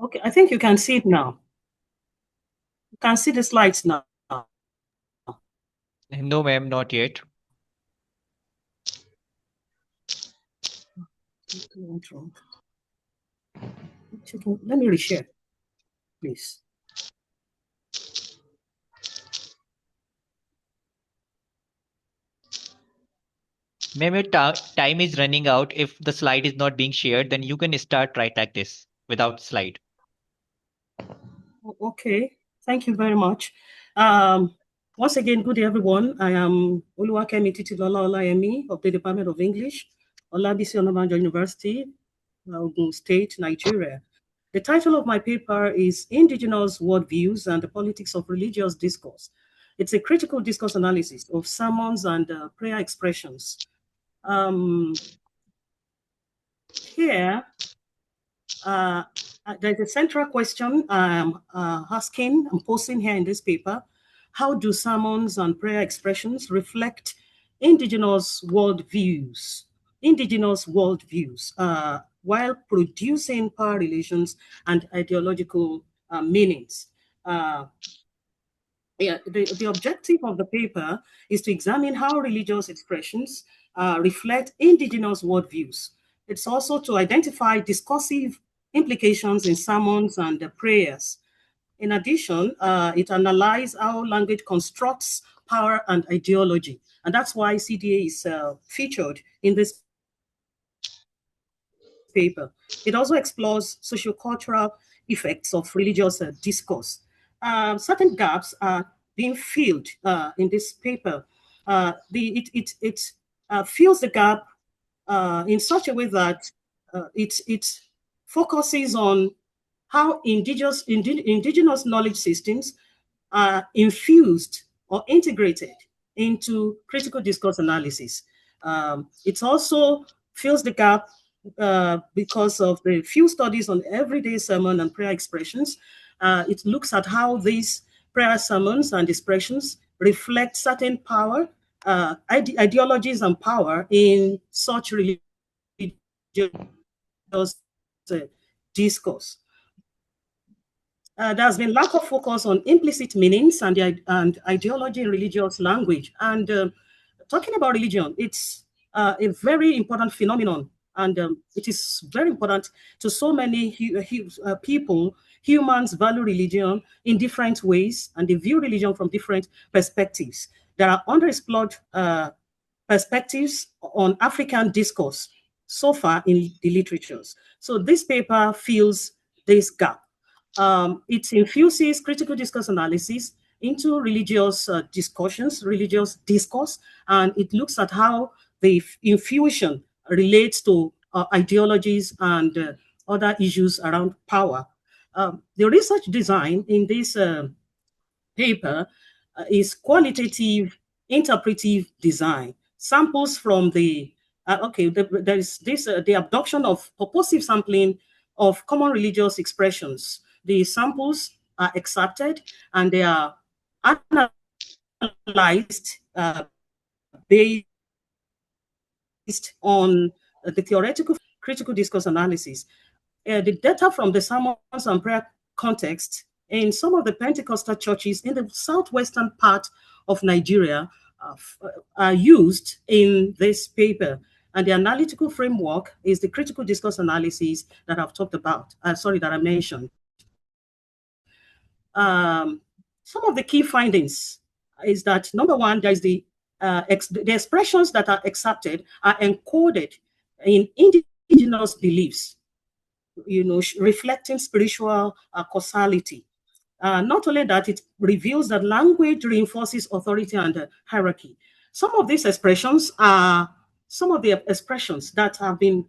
Okay, I think you can see it now. You can see the slides now. No, ma'am, not yet. Let me reshare, please. Ma'am, your time is running out. If the slide is not being shared, then you can start right like this without slide. Okay, thank you very much. Once again, good day, everyone. I am Oluwakemi Titilola Olayemi of the Department of English, Olabisi Onabanjo University, Ogun State, Nigeria. The title of my paper is Indigenous Worldviews and the Politics of Religious Discourse. It's a critical discourse analysis of sermons and prayer expressions. Here, there's a central question I'm posing here in this paper. How do sermons and prayer expressions reflect indigenous worldviews? While producing power relations and ideological meanings. The objective of the paper is to examine how religious expressions reflect indigenous worldviews. It's also to identify discursive implications in sermons and prayers. In addition, it analyzes how language constructs power and ideology. And that's why CDA is featured in this paper. It also explores sociocultural effects of religious discourse. Certain gaps are being filled in this paper. It fills the gap in such a way that it focuses on how indigenous knowledge systems are infused or integrated into critical discourse analysis. It also fills the gap because of the few studies on everyday sermon and prayer expressions. It looks at how these prayer sermons and expressions reflect certain power, ideologies and power in such religious discourse. There's been lack of focus on implicit meanings and ideology in religious language. And talking about religion, it's a very important phenomenon, and it is very important to so many people. Humans value religion in different ways, and they view religion from different perspectives. There are underexplored perspectives on African discourse so far in the literatures. So this paper fills this gap. It infuses critical discourse analysis into religious discussions, religious discourse, and it looks at how the infusion relates to ideologies and other issues around power. The research design in this paper is qualitative interpretive design. Samples from there is this the abduction of purposive sampling of common religious expressions. The samples are accepted and they are analyzed based on the theoretical critical discourse analysis. The data from the sermons and prayer context in some of the Pentecostal churches in the southwestern part of Nigeria are used in this paper. And the analytical framework is the critical discourse analysis that I've talked about, that I mentioned. Some of the key findings is that, number one, there's the expressions that are accepted are encoded in indigenous beliefs, reflecting spiritual causality. Not only that, it reveals that language reinforces authority and hierarchy. Some of these expressions are some of the expressions that have been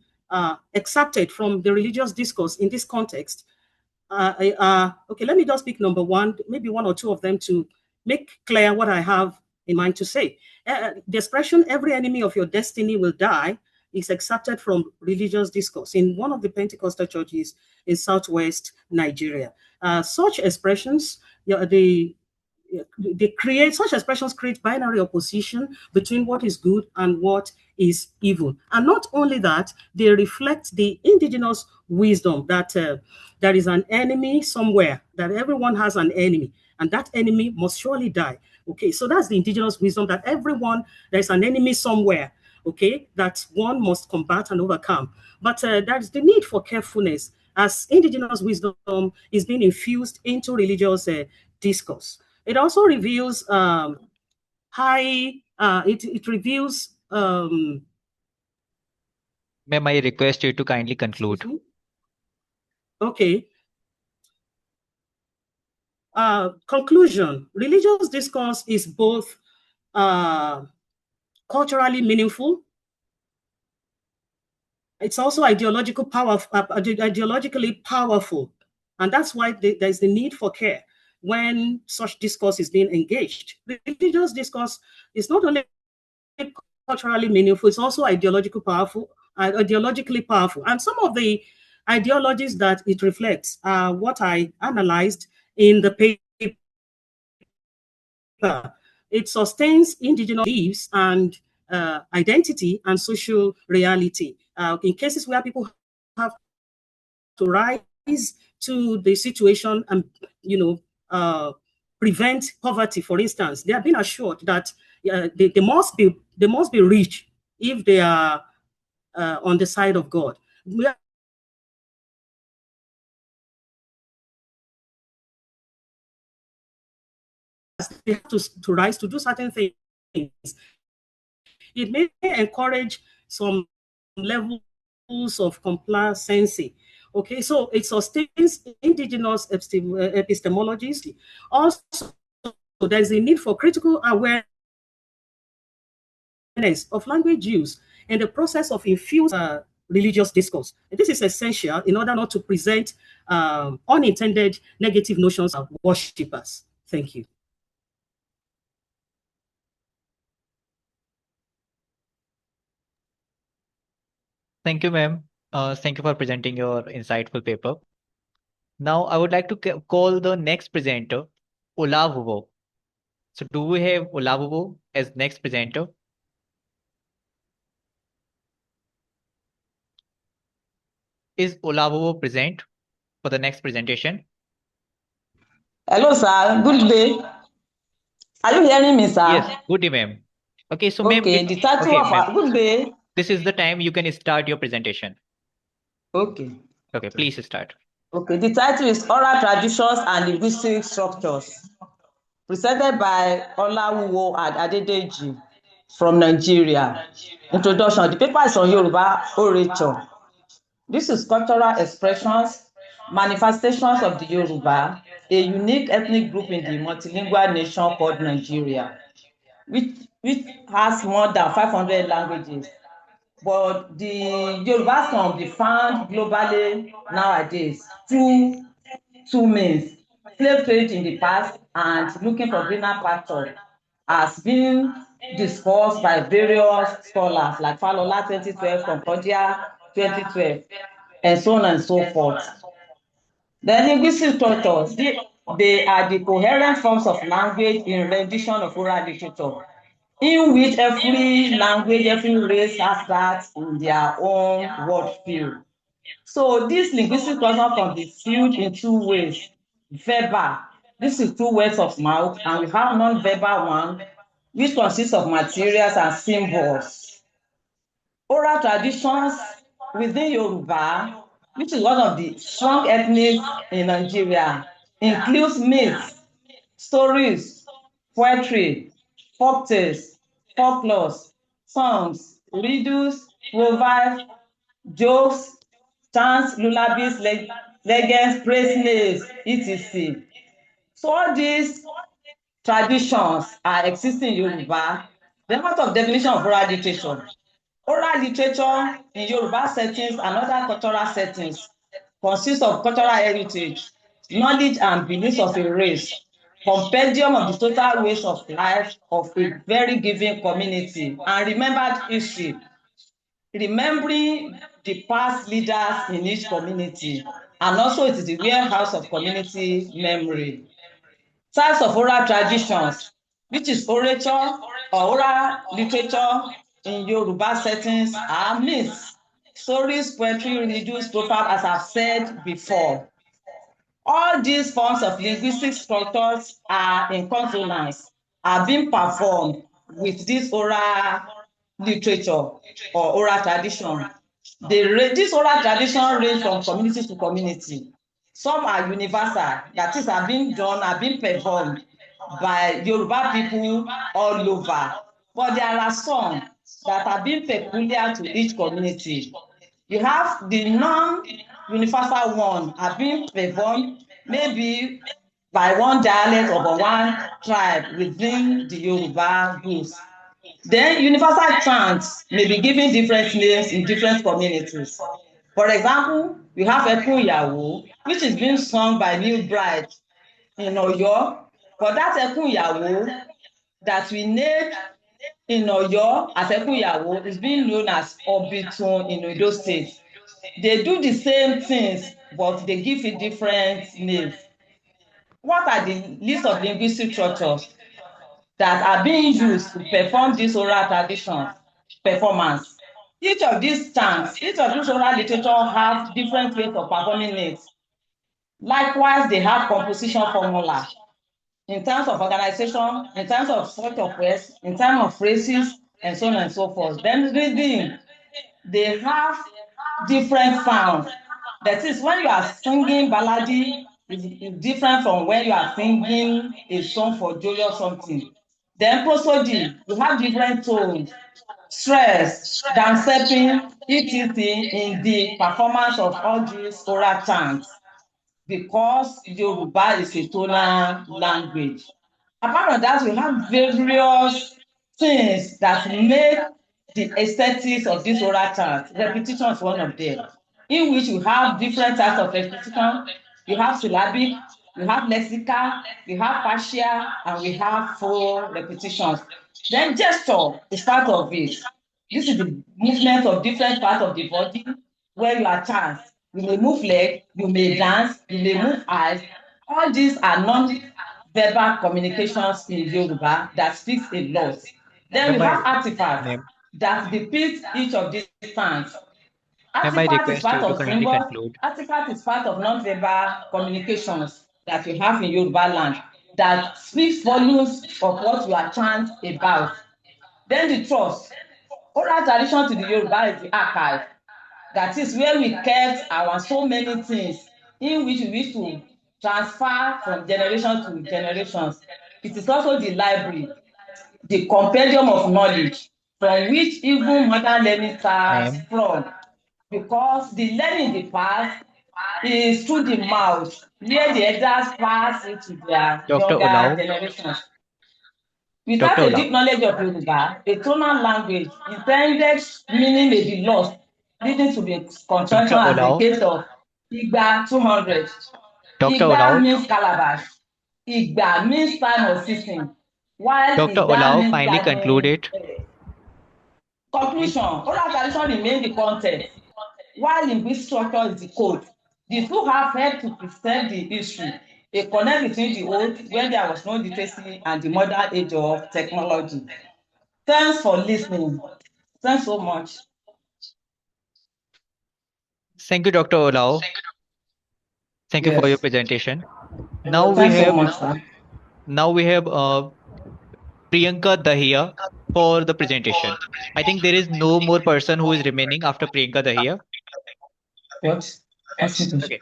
accepted from the religious discourse in this context. Okay, let me just pick number one, maybe one or two of them to make clear what I have in mind to say. The expression, every enemy of your destiny will die, is accepted from religious discourse in one of the Pentecostal churches in southwest Nigeria. Such expressions, such expressions create binary opposition between what is good and what is evil. And not only that, they reflect the indigenous wisdom that there is an enemy somewhere, that everyone has an enemy, and that enemy must surely die. Okay, so that's the indigenous wisdom that there's an enemy somewhere, okay, that one must combat and overcome. But there's the need for carefulness as indigenous wisdom is being infused into religious discourse. It also reveals it reveals Ma'am, I request you to kindly conclude. Okay. Conclusion. Religious discourse is both culturally meaningful. It's also ideologically powerful. And that's why there's the need for care when such discourse is being engaged. Religious discourse is not only culturally meaningful, it's also ideologically powerful. And some of the ideologies that it reflects are what I analyzed in the paper. It sustains indigenous beliefs and identity and social reality. In cases where people have to rise to the situation and prevent poverty, for instance, they have been assured that they must be rich if they are on the side of God. We are they have to rise to do certain things. It may encourage some levels of complacency. Okay, so it sustains indigenous epistemologies. Also, there's a need for critical awareness of language use and the process of infused religious discourse. And this is essential in order not to present unintended negative notions of worshippers. Thank you. Thank you, ma'am. Thank you for presenting your insightful paper. Now, I would like to call the next presenter, Olavuvo. So do we have Olavuvo as next presenter? Is Olavuvo present for the next presentation? Hello, sir. Good day. Are you hearing me, sir? Yes, good day, ma'am. Okay, so ma'am. Okay, the title of good day. This is the time you can start your presentation. Okay. Okay, please start. Okay, the title is Oral Traditions and Linguistic Structures, presented by Olawuwo and Adedeji from Nigeria. Introduction. The paper is on Yoruba orature. This is cultural expressions, manifestations of the Yoruba, a unique ethnic group in the multilingual nation called Nigeria, which has more than 500 languages. But the Yoruba can be found globally nowadays through two means: slave trade in the past and looking for greener pasture, has been discussed by various scholars like Falola 2012, Concordia 2012, and so on and so forth. The linguistic structures, they are the coherent forms of language in rendition of oral literature, in which every language, every race has that in their own word field. So this linguistic structure can be viewed in two ways. Verbal, this is two words of mouth, and we have non-verbal one, which consists of materials and symbols. Oral traditions within Yoruba, which is one of the strong ethnics in Nigeria, includes myths, stories, poetry, folktales, folklores, songs, riddles, proverbs, jokes, chants, lullabies, legends, praise names, etc. So all these traditions are existing in Yoruba. The amount of definition of oral literature. Oral literature in Yoruba settings and other cultural settings consists of cultural heritage, knowledge and beliefs of a race, compendium of the total ways of life of a very given community, and remembered history, remembering the past leaders in each community, and also it is the warehouse of community memory. Types of oral traditions, which is orature or oral literature in Yoruba settings, are myths, stories, poetry, riddles, proverbs, as I've said before. All these forms of linguistic structures are in consonance, are being performed with this oral literature or oral tradition. This oral tradition range from community to community. Some are universal, that is, are being performed by Yoruba people all over. But there are some that are being peculiar to each community. You have the non-universal one are being performed maybe by one dialect or by one tribe within the Yoruba groups. Then universal chants may be given different names in different communities. For example, we have Ekun Iyawo, which is being sung by new bride in Oyo. For that Ekun Iyawo that we name in Oyo as Ekun Iyawo is being known as Obitun in Edo State. They do the same things, but they give it different names. What are the list of linguistic structures that are being used to perform this oral tradition performance? Each of these chants, each of these oral literature have different ways of performing it. Likewise, they have composition formula in terms of organization, in terms of sort of words, in terms of phrases, and so on and so forth. Then reading, they have different sounds. That is, when you are singing balladi, It's different from when you are singing a song for joy or something. Then prosody, you have different tones, stress, downsstepping, etc. in the performance of all these oral chants, because Yoruba is a tonal language. Apart from that, we have various things that make the aesthetics of this oral chant. Repetition is one of them, in which you have different types of repetition. You have syllabic, you have lexical, you have partial, and we have full repetitions. Then gesture is part of it. This is the movement of different parts of the body where you are chant. You may move leg, you may dance, you may move eyes. All these are non-verbal communications in Yoruba that speaks a lot. Then we have artifacts that depict each of these sounds. Ma'am, I Artifact is request part you to of kindly symbol. conclude. Artifact is part of non-verbal communications that we have in Yoruba land that speaks volumes of what you are chant about. Then the trust. Oral tradition to the Yoruba is the archive. That is where we kept our so many things in which we wish to transfer from generation to generations. It is also the library, the compendium of knowledge from which even modern learning starts Ma'am, from, because the learning in the past is through the mouth, where the elders pass it to their Dr. younger Olao, generations. Without Dr. a deep Olao, knowledge of Yoruba, a tonal language intended meaning may be lost, leading to the contraction Dr. as the Olao, case of Igba 200. Dr. Igba Olao, means calabash. Igba means time of season, while Dr. Igba Olao, means kindly conclude garden. it. Conclusion: oral tradition remain the content, while linguistic structure is the code. The two have helped to preserve the history, a connect between the old, when there was no literacy, and the modern age of technology. Thanks for listening. Thanks so much. Thank you, Dr. Olao. Thank you for your Yes. presentation. Now we Thanks so have much, sir. Priyanka Dahiya for the presentation. I think there is no more person who is remaining after Priyanka Dahiya. What? Okay.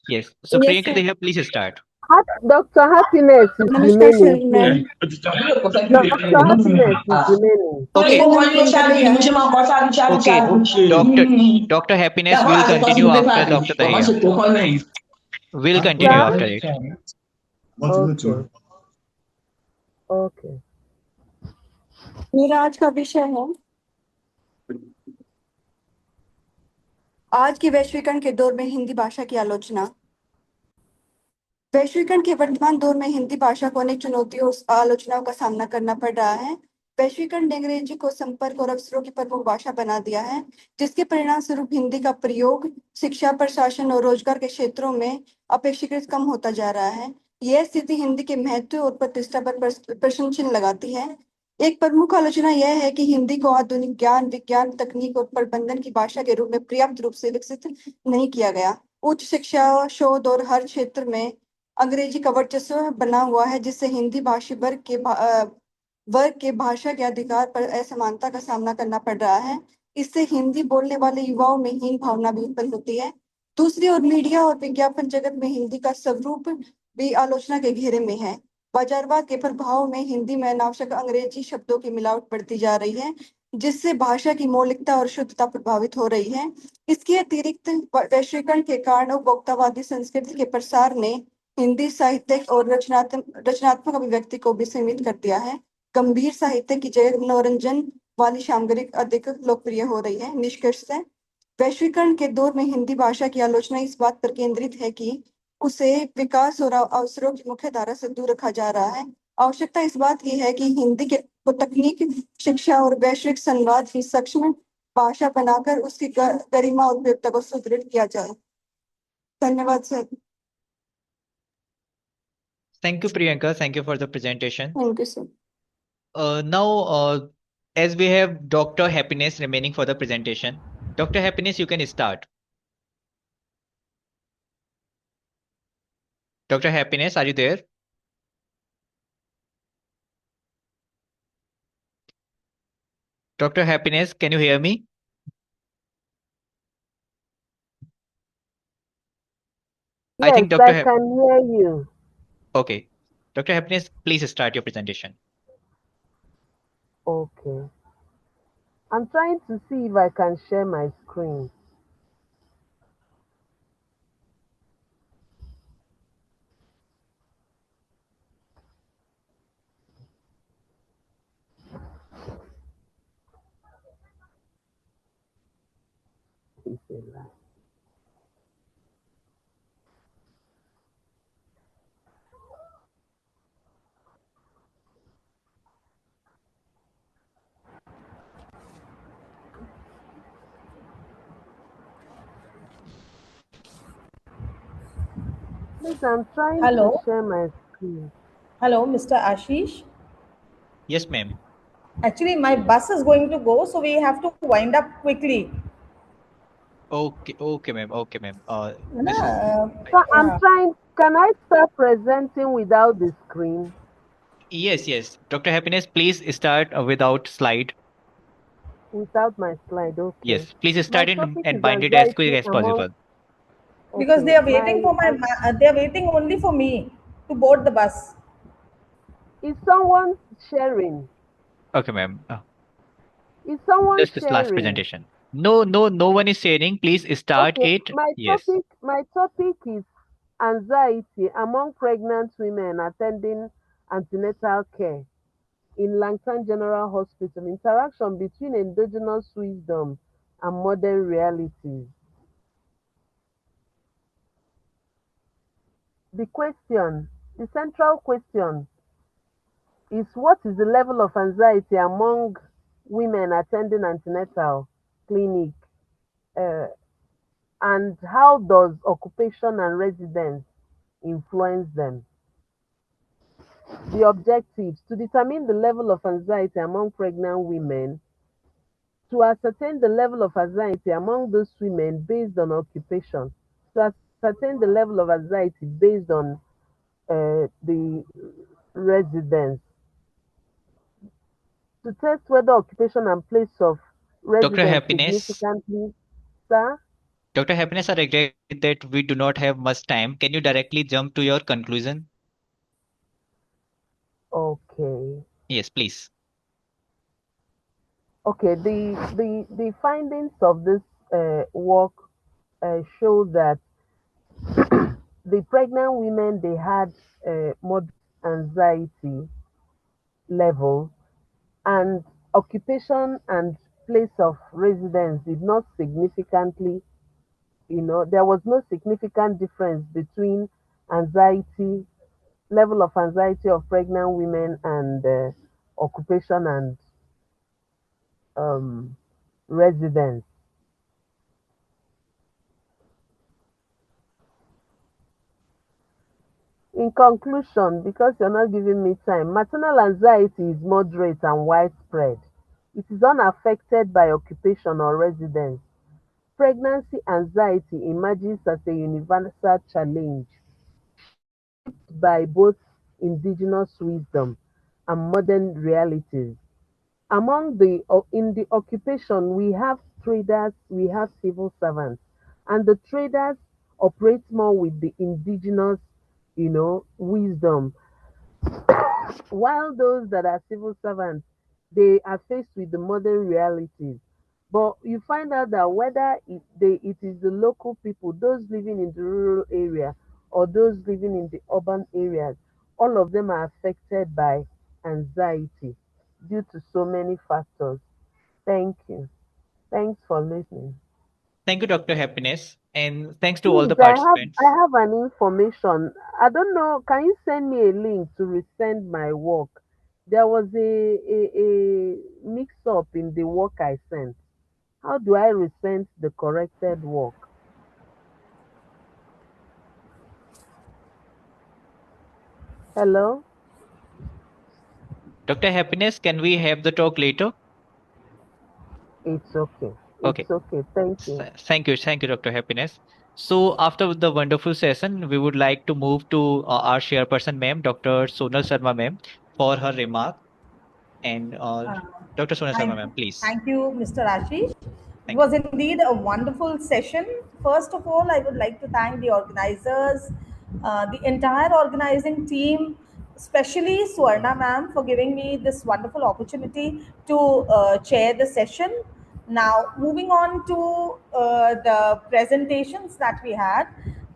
Yes. So Yes, Priyanka sir. Dahiya, please start. Dr. Happiness is Namaskar, sir. remaining, Ma'am. please. Dr. Happiness is remaining. Okay. Okay. Doctor Mm. Dr. Happiness That's will why I say continue possible paper after àbí? Dr. But má Dahiya. ṣe tó kọ́ lẹ́yìn. Will continue Sir? after it. Okay. Okay. मेरा आज का विषय है आज के वैश्वीकरण के दौर में हिंदी भाषा की आलोचना। वैश्वीकरण के वर्तमान दौर में हिंदी भाषा को अनेक चुनौतियों और आलोचनाओं का सामना करना पड़ रहा है। वैश्वीकरण ने अंग्रेजी को संपर्क और अवसरों की प्रमुख भाषा बना दिया है, जिसके परिणाम स्वरूप हिंदी का प्रयोग शिक्षा, प्रशासन और रोजगार के क्षेत्रों में अपेक्षाकृत कम होता जा रहा है। यह स्थिति हिंदी के महत्व और प्रतिष्ठा पर प्रश्न चिन्ह लगाती है। एक प्रमुख आलोचना यह है कि हिंदी को आधुनिक ज्ञान, विज्ञान, तकनीक और प्रबंधन की भाषा के रूप में पर्याप्त रूप से विकसित नहीं किया गया। उच्च शिक्षा, शोध और हर क्षेत्र में अंग्रेजी का वर्चस्व बना हुआ है, जिससे हिंदी भाषी वर्ग के भाषा के अधिकार पर असमानता का सामना करना पड़ रहा है। इससे हिंदी बोलने वाले युवाओं में हीन भावना भी उत्पन्न होती है। दूसरी ओर मीडिया और विज्ञापन जगत में हिंदी का स्वरूप भी आलोचना के घेरे में है। बाजारवाद के प्रभाव में हिंदी में अनावश्यक अंग्रेजी शब्दों की मिलावट बढ़ती जा रही है, जिससे भाषा की मौलिकता और शुद्धता प्रभावित हो रही है। इसके अतिरिक्त वैश्वीकरण के कारण उपभोक्तावादी संस्कृति के प्रसार ने हिंदी साहित्य और रचनात्मक अभिव्यक्ति को भी सीमित कर दिया है। गंभीर साहित्य की जगह मनोरंजन वाली सामग्रिक अधिक लोकप्रिय हो रही है। निष्कर्षतः वैश्वीकरण के दौर में हिंदी भाषा की आलोचना इस बात पर केंद्रित है कि उसे विकास और अवसरों की मुख्य धारा से दूर रखा जा रहा है। आवश्यकता इस बात की है कि हिंदी को तकनीक, शिक्षा और वैश्विक संवाद की सक्षम भाषा बनाकर उसकी गरिमा और उपयोगिता को सुदृढ़ किया जाए। धन्यवाद sir. Thank you, Priyanka. Thank you for the presentation. Thank you, sir. Now, as we have Dr. Happiness remaining for the presentation, Dr. Happiness, you can start. Dr. Happiness, are you there? Dr. Happiness, can you hear me? I think Yes, Dr. I can hear you. Okay. Dr. Happiness, please start your presentation. Okay. I'm trying to see if I can share my screen. It's a lie. Please, I'm trying to Hello. share my screen. Hello, Mr. Ashish. Yes, ma'am. Actually, my bus is going to go, so we have to wind up quickly. Okay, ma'am. Okay, ma'am. This is So I'm trying. Can I start presenting without the screen? yes. Dr. Happiness, please start without slide. Without my slide, okay. Yes, please My start it topic and is bind it as quick anxiety as among. possible. Because Okay, they are waiting for they are waiting only for me to board the bus. Is someone sharing? Okay, ma'am. Is someone Just this last sharing? presentation. No one is sharing. Please start Okay, it. my Yes. topic is anxiety among pregnant women attending antenatal care in Langtan General Hospital, interaction between endogenous wisdom and modern realities. The central question is, what is the level of anxiety among women attending antenatal clinic, and how does occupation and residence influence them? The objectives: to determine the level of anxiety among pregnant women, to ascertain the level of anxiety among those women based on occupation, to ascertain the level of anxiety based on the residence, to test whether occupation and place of Dr. residence Happiness. significantly. Sir? Dr. Happiness, I regret that we do not have much time. Can you directly jump to your conclusion? Okay. Yes, please. Okay, the findings of this work show that the pregnant women, they had moderate anxiety level, and occupation and place of residence did not significantly, there was no significant difference between anxiety, level of anxiety of pregnant women, and occupation and residence. In conclusion, because you're not giving me time, maternal anxiety is moderate and widespread. It is unaffected by occupation or residence. Pregnancy anxiety emerges as a universal challenge by both indigenous wisdom and modern realities. In the occupation, we have traders, we have civil servants, and the traders operate more with the indigenous, wisdom, while those that are civil servants, they are faced with the modern realities. But you find out that whether it is the local people, those living in the rural area, or those living in the urban areas, all of them are affected by anxiety due to so many factors. Thank you. Thanks for listening. Thank you, Dr. Happiness, and thanks to all Please, the participants. I have an information. I don't know. Can you send me a link to resend my work? There was a mix up in the work I sent. How do I resend the corrected work? Hello? Dr. Happiness, can we have the talk later? It's okay. Okay. It's okay. Thank you. Thank you, Dr. Happiness. So after the wonderful session, we would like to move to our chairperson, ma'am, Dr. Sonal Sharma, ma'am, for her remark. And Dr. Sonal Sharma, ma'am, please. Thank you, Mr. Ashish. It was indeed a wonderful session. First of all, I would like to thank the organizers, the entire organizing team, especially Swarna ma'am for giving me this wonderful opportunity to chair the session. Now, moving on to the presentations that we had,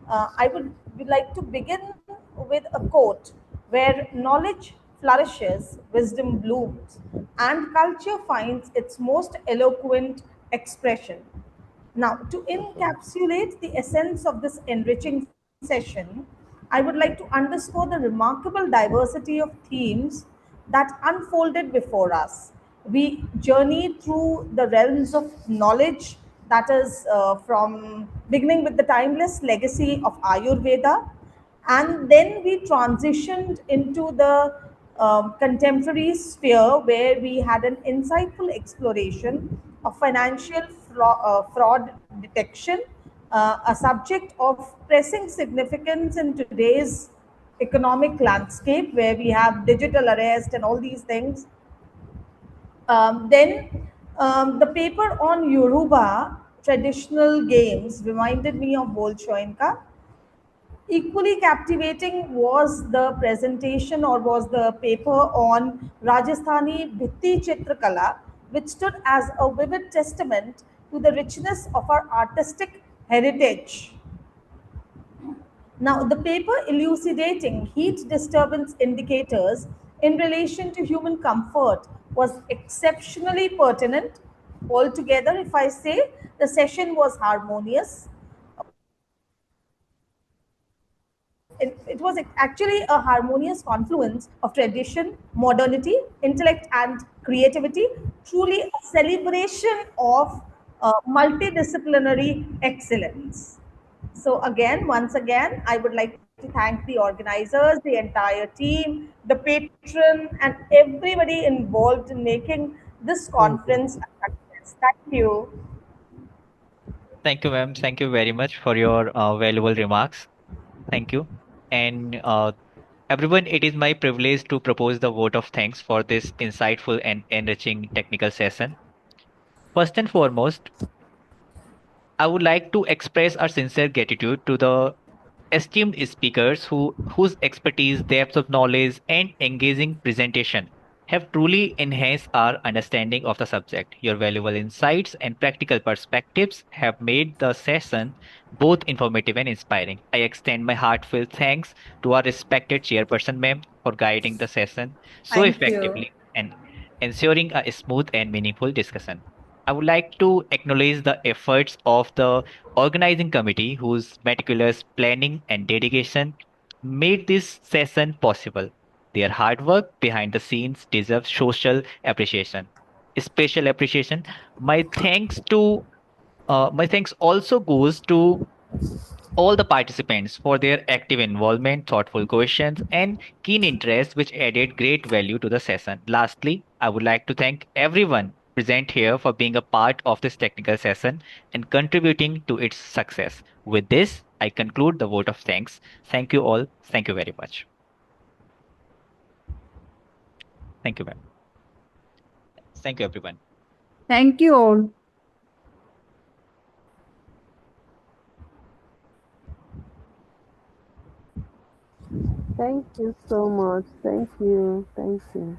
I would like to begin with a quote where knowledge flourishes, wisdom blooms, and culture finds its most eloquent expression. Now, to encapsulate the essence of this enriching session, I would like to underscore the remarkable diversity of themes that unfolded before us. We journeyed through the realms of knowledge, that is, from beginning with the timeless legacy of Ayurveda, and then we transitioned into the contemporary sphere where we had an insightful exploration of financial fraud detection, a subject of pressing significance in today's economic landscape where we have digital arrest and all these things. Then the paper on Yoruba traditional games reminded me of Bolshoinka. Equally captivating was the presentation or was the paper on Rajasthani Bhitti Chitrakala, which stood as a vivid testament to the richness of our artistic heritage. Now, the paper elucidating heat disturbance indicators in relation to human comfort was exceptionally pertinent. Altogether, if I say, the session was harmonious. It was actually a harmonious confluence of tradition, modernity, intellect, and creativity, truly a celebration of multidisciplinary excellence. So again, once again, I would like to thank the organizers, the entire team, the patron, and everybody involved in making this conference a success. Thank you. Thank you, ma'am. Thank you very much for your valuable remarks. Thank you. And everyone, it is my privilege to propose the vote of thanks for this insightful and enriching technical session. First and foremost, I would like to express our sincere gratitude to the esteemed speakers whose expertise, depth of knowledge, and engaging presentation have truly enhanced our understanding of the subject. Your valuable insights and practical perspectives have made the session both informative and inspiring. I extend my heartfelt thanks to our respected chairperson, ma'am, for guiding the session so Thank you. effectively and ensuring a smooth and meaningful discussion. I would like to acknowledge the efforts of the organizing committee whose meticulous planning and dedication made this session possible. Their hard work behind the scenes deserves social appreciation. Special appreciation. My thanks also goes to all the participants for their active involvement, thoughtful questions, and keen interest, which added great value to the session. Lastly, I would like to thank everyone present here for being a part of this technical session and contributing to its success. With this, I conclude the vote of thanks. Thank you all. Thank you very much. Thank you, ma'am. Thank you, everyone. Thank you all. Thank you so much. Thank you. Thank you.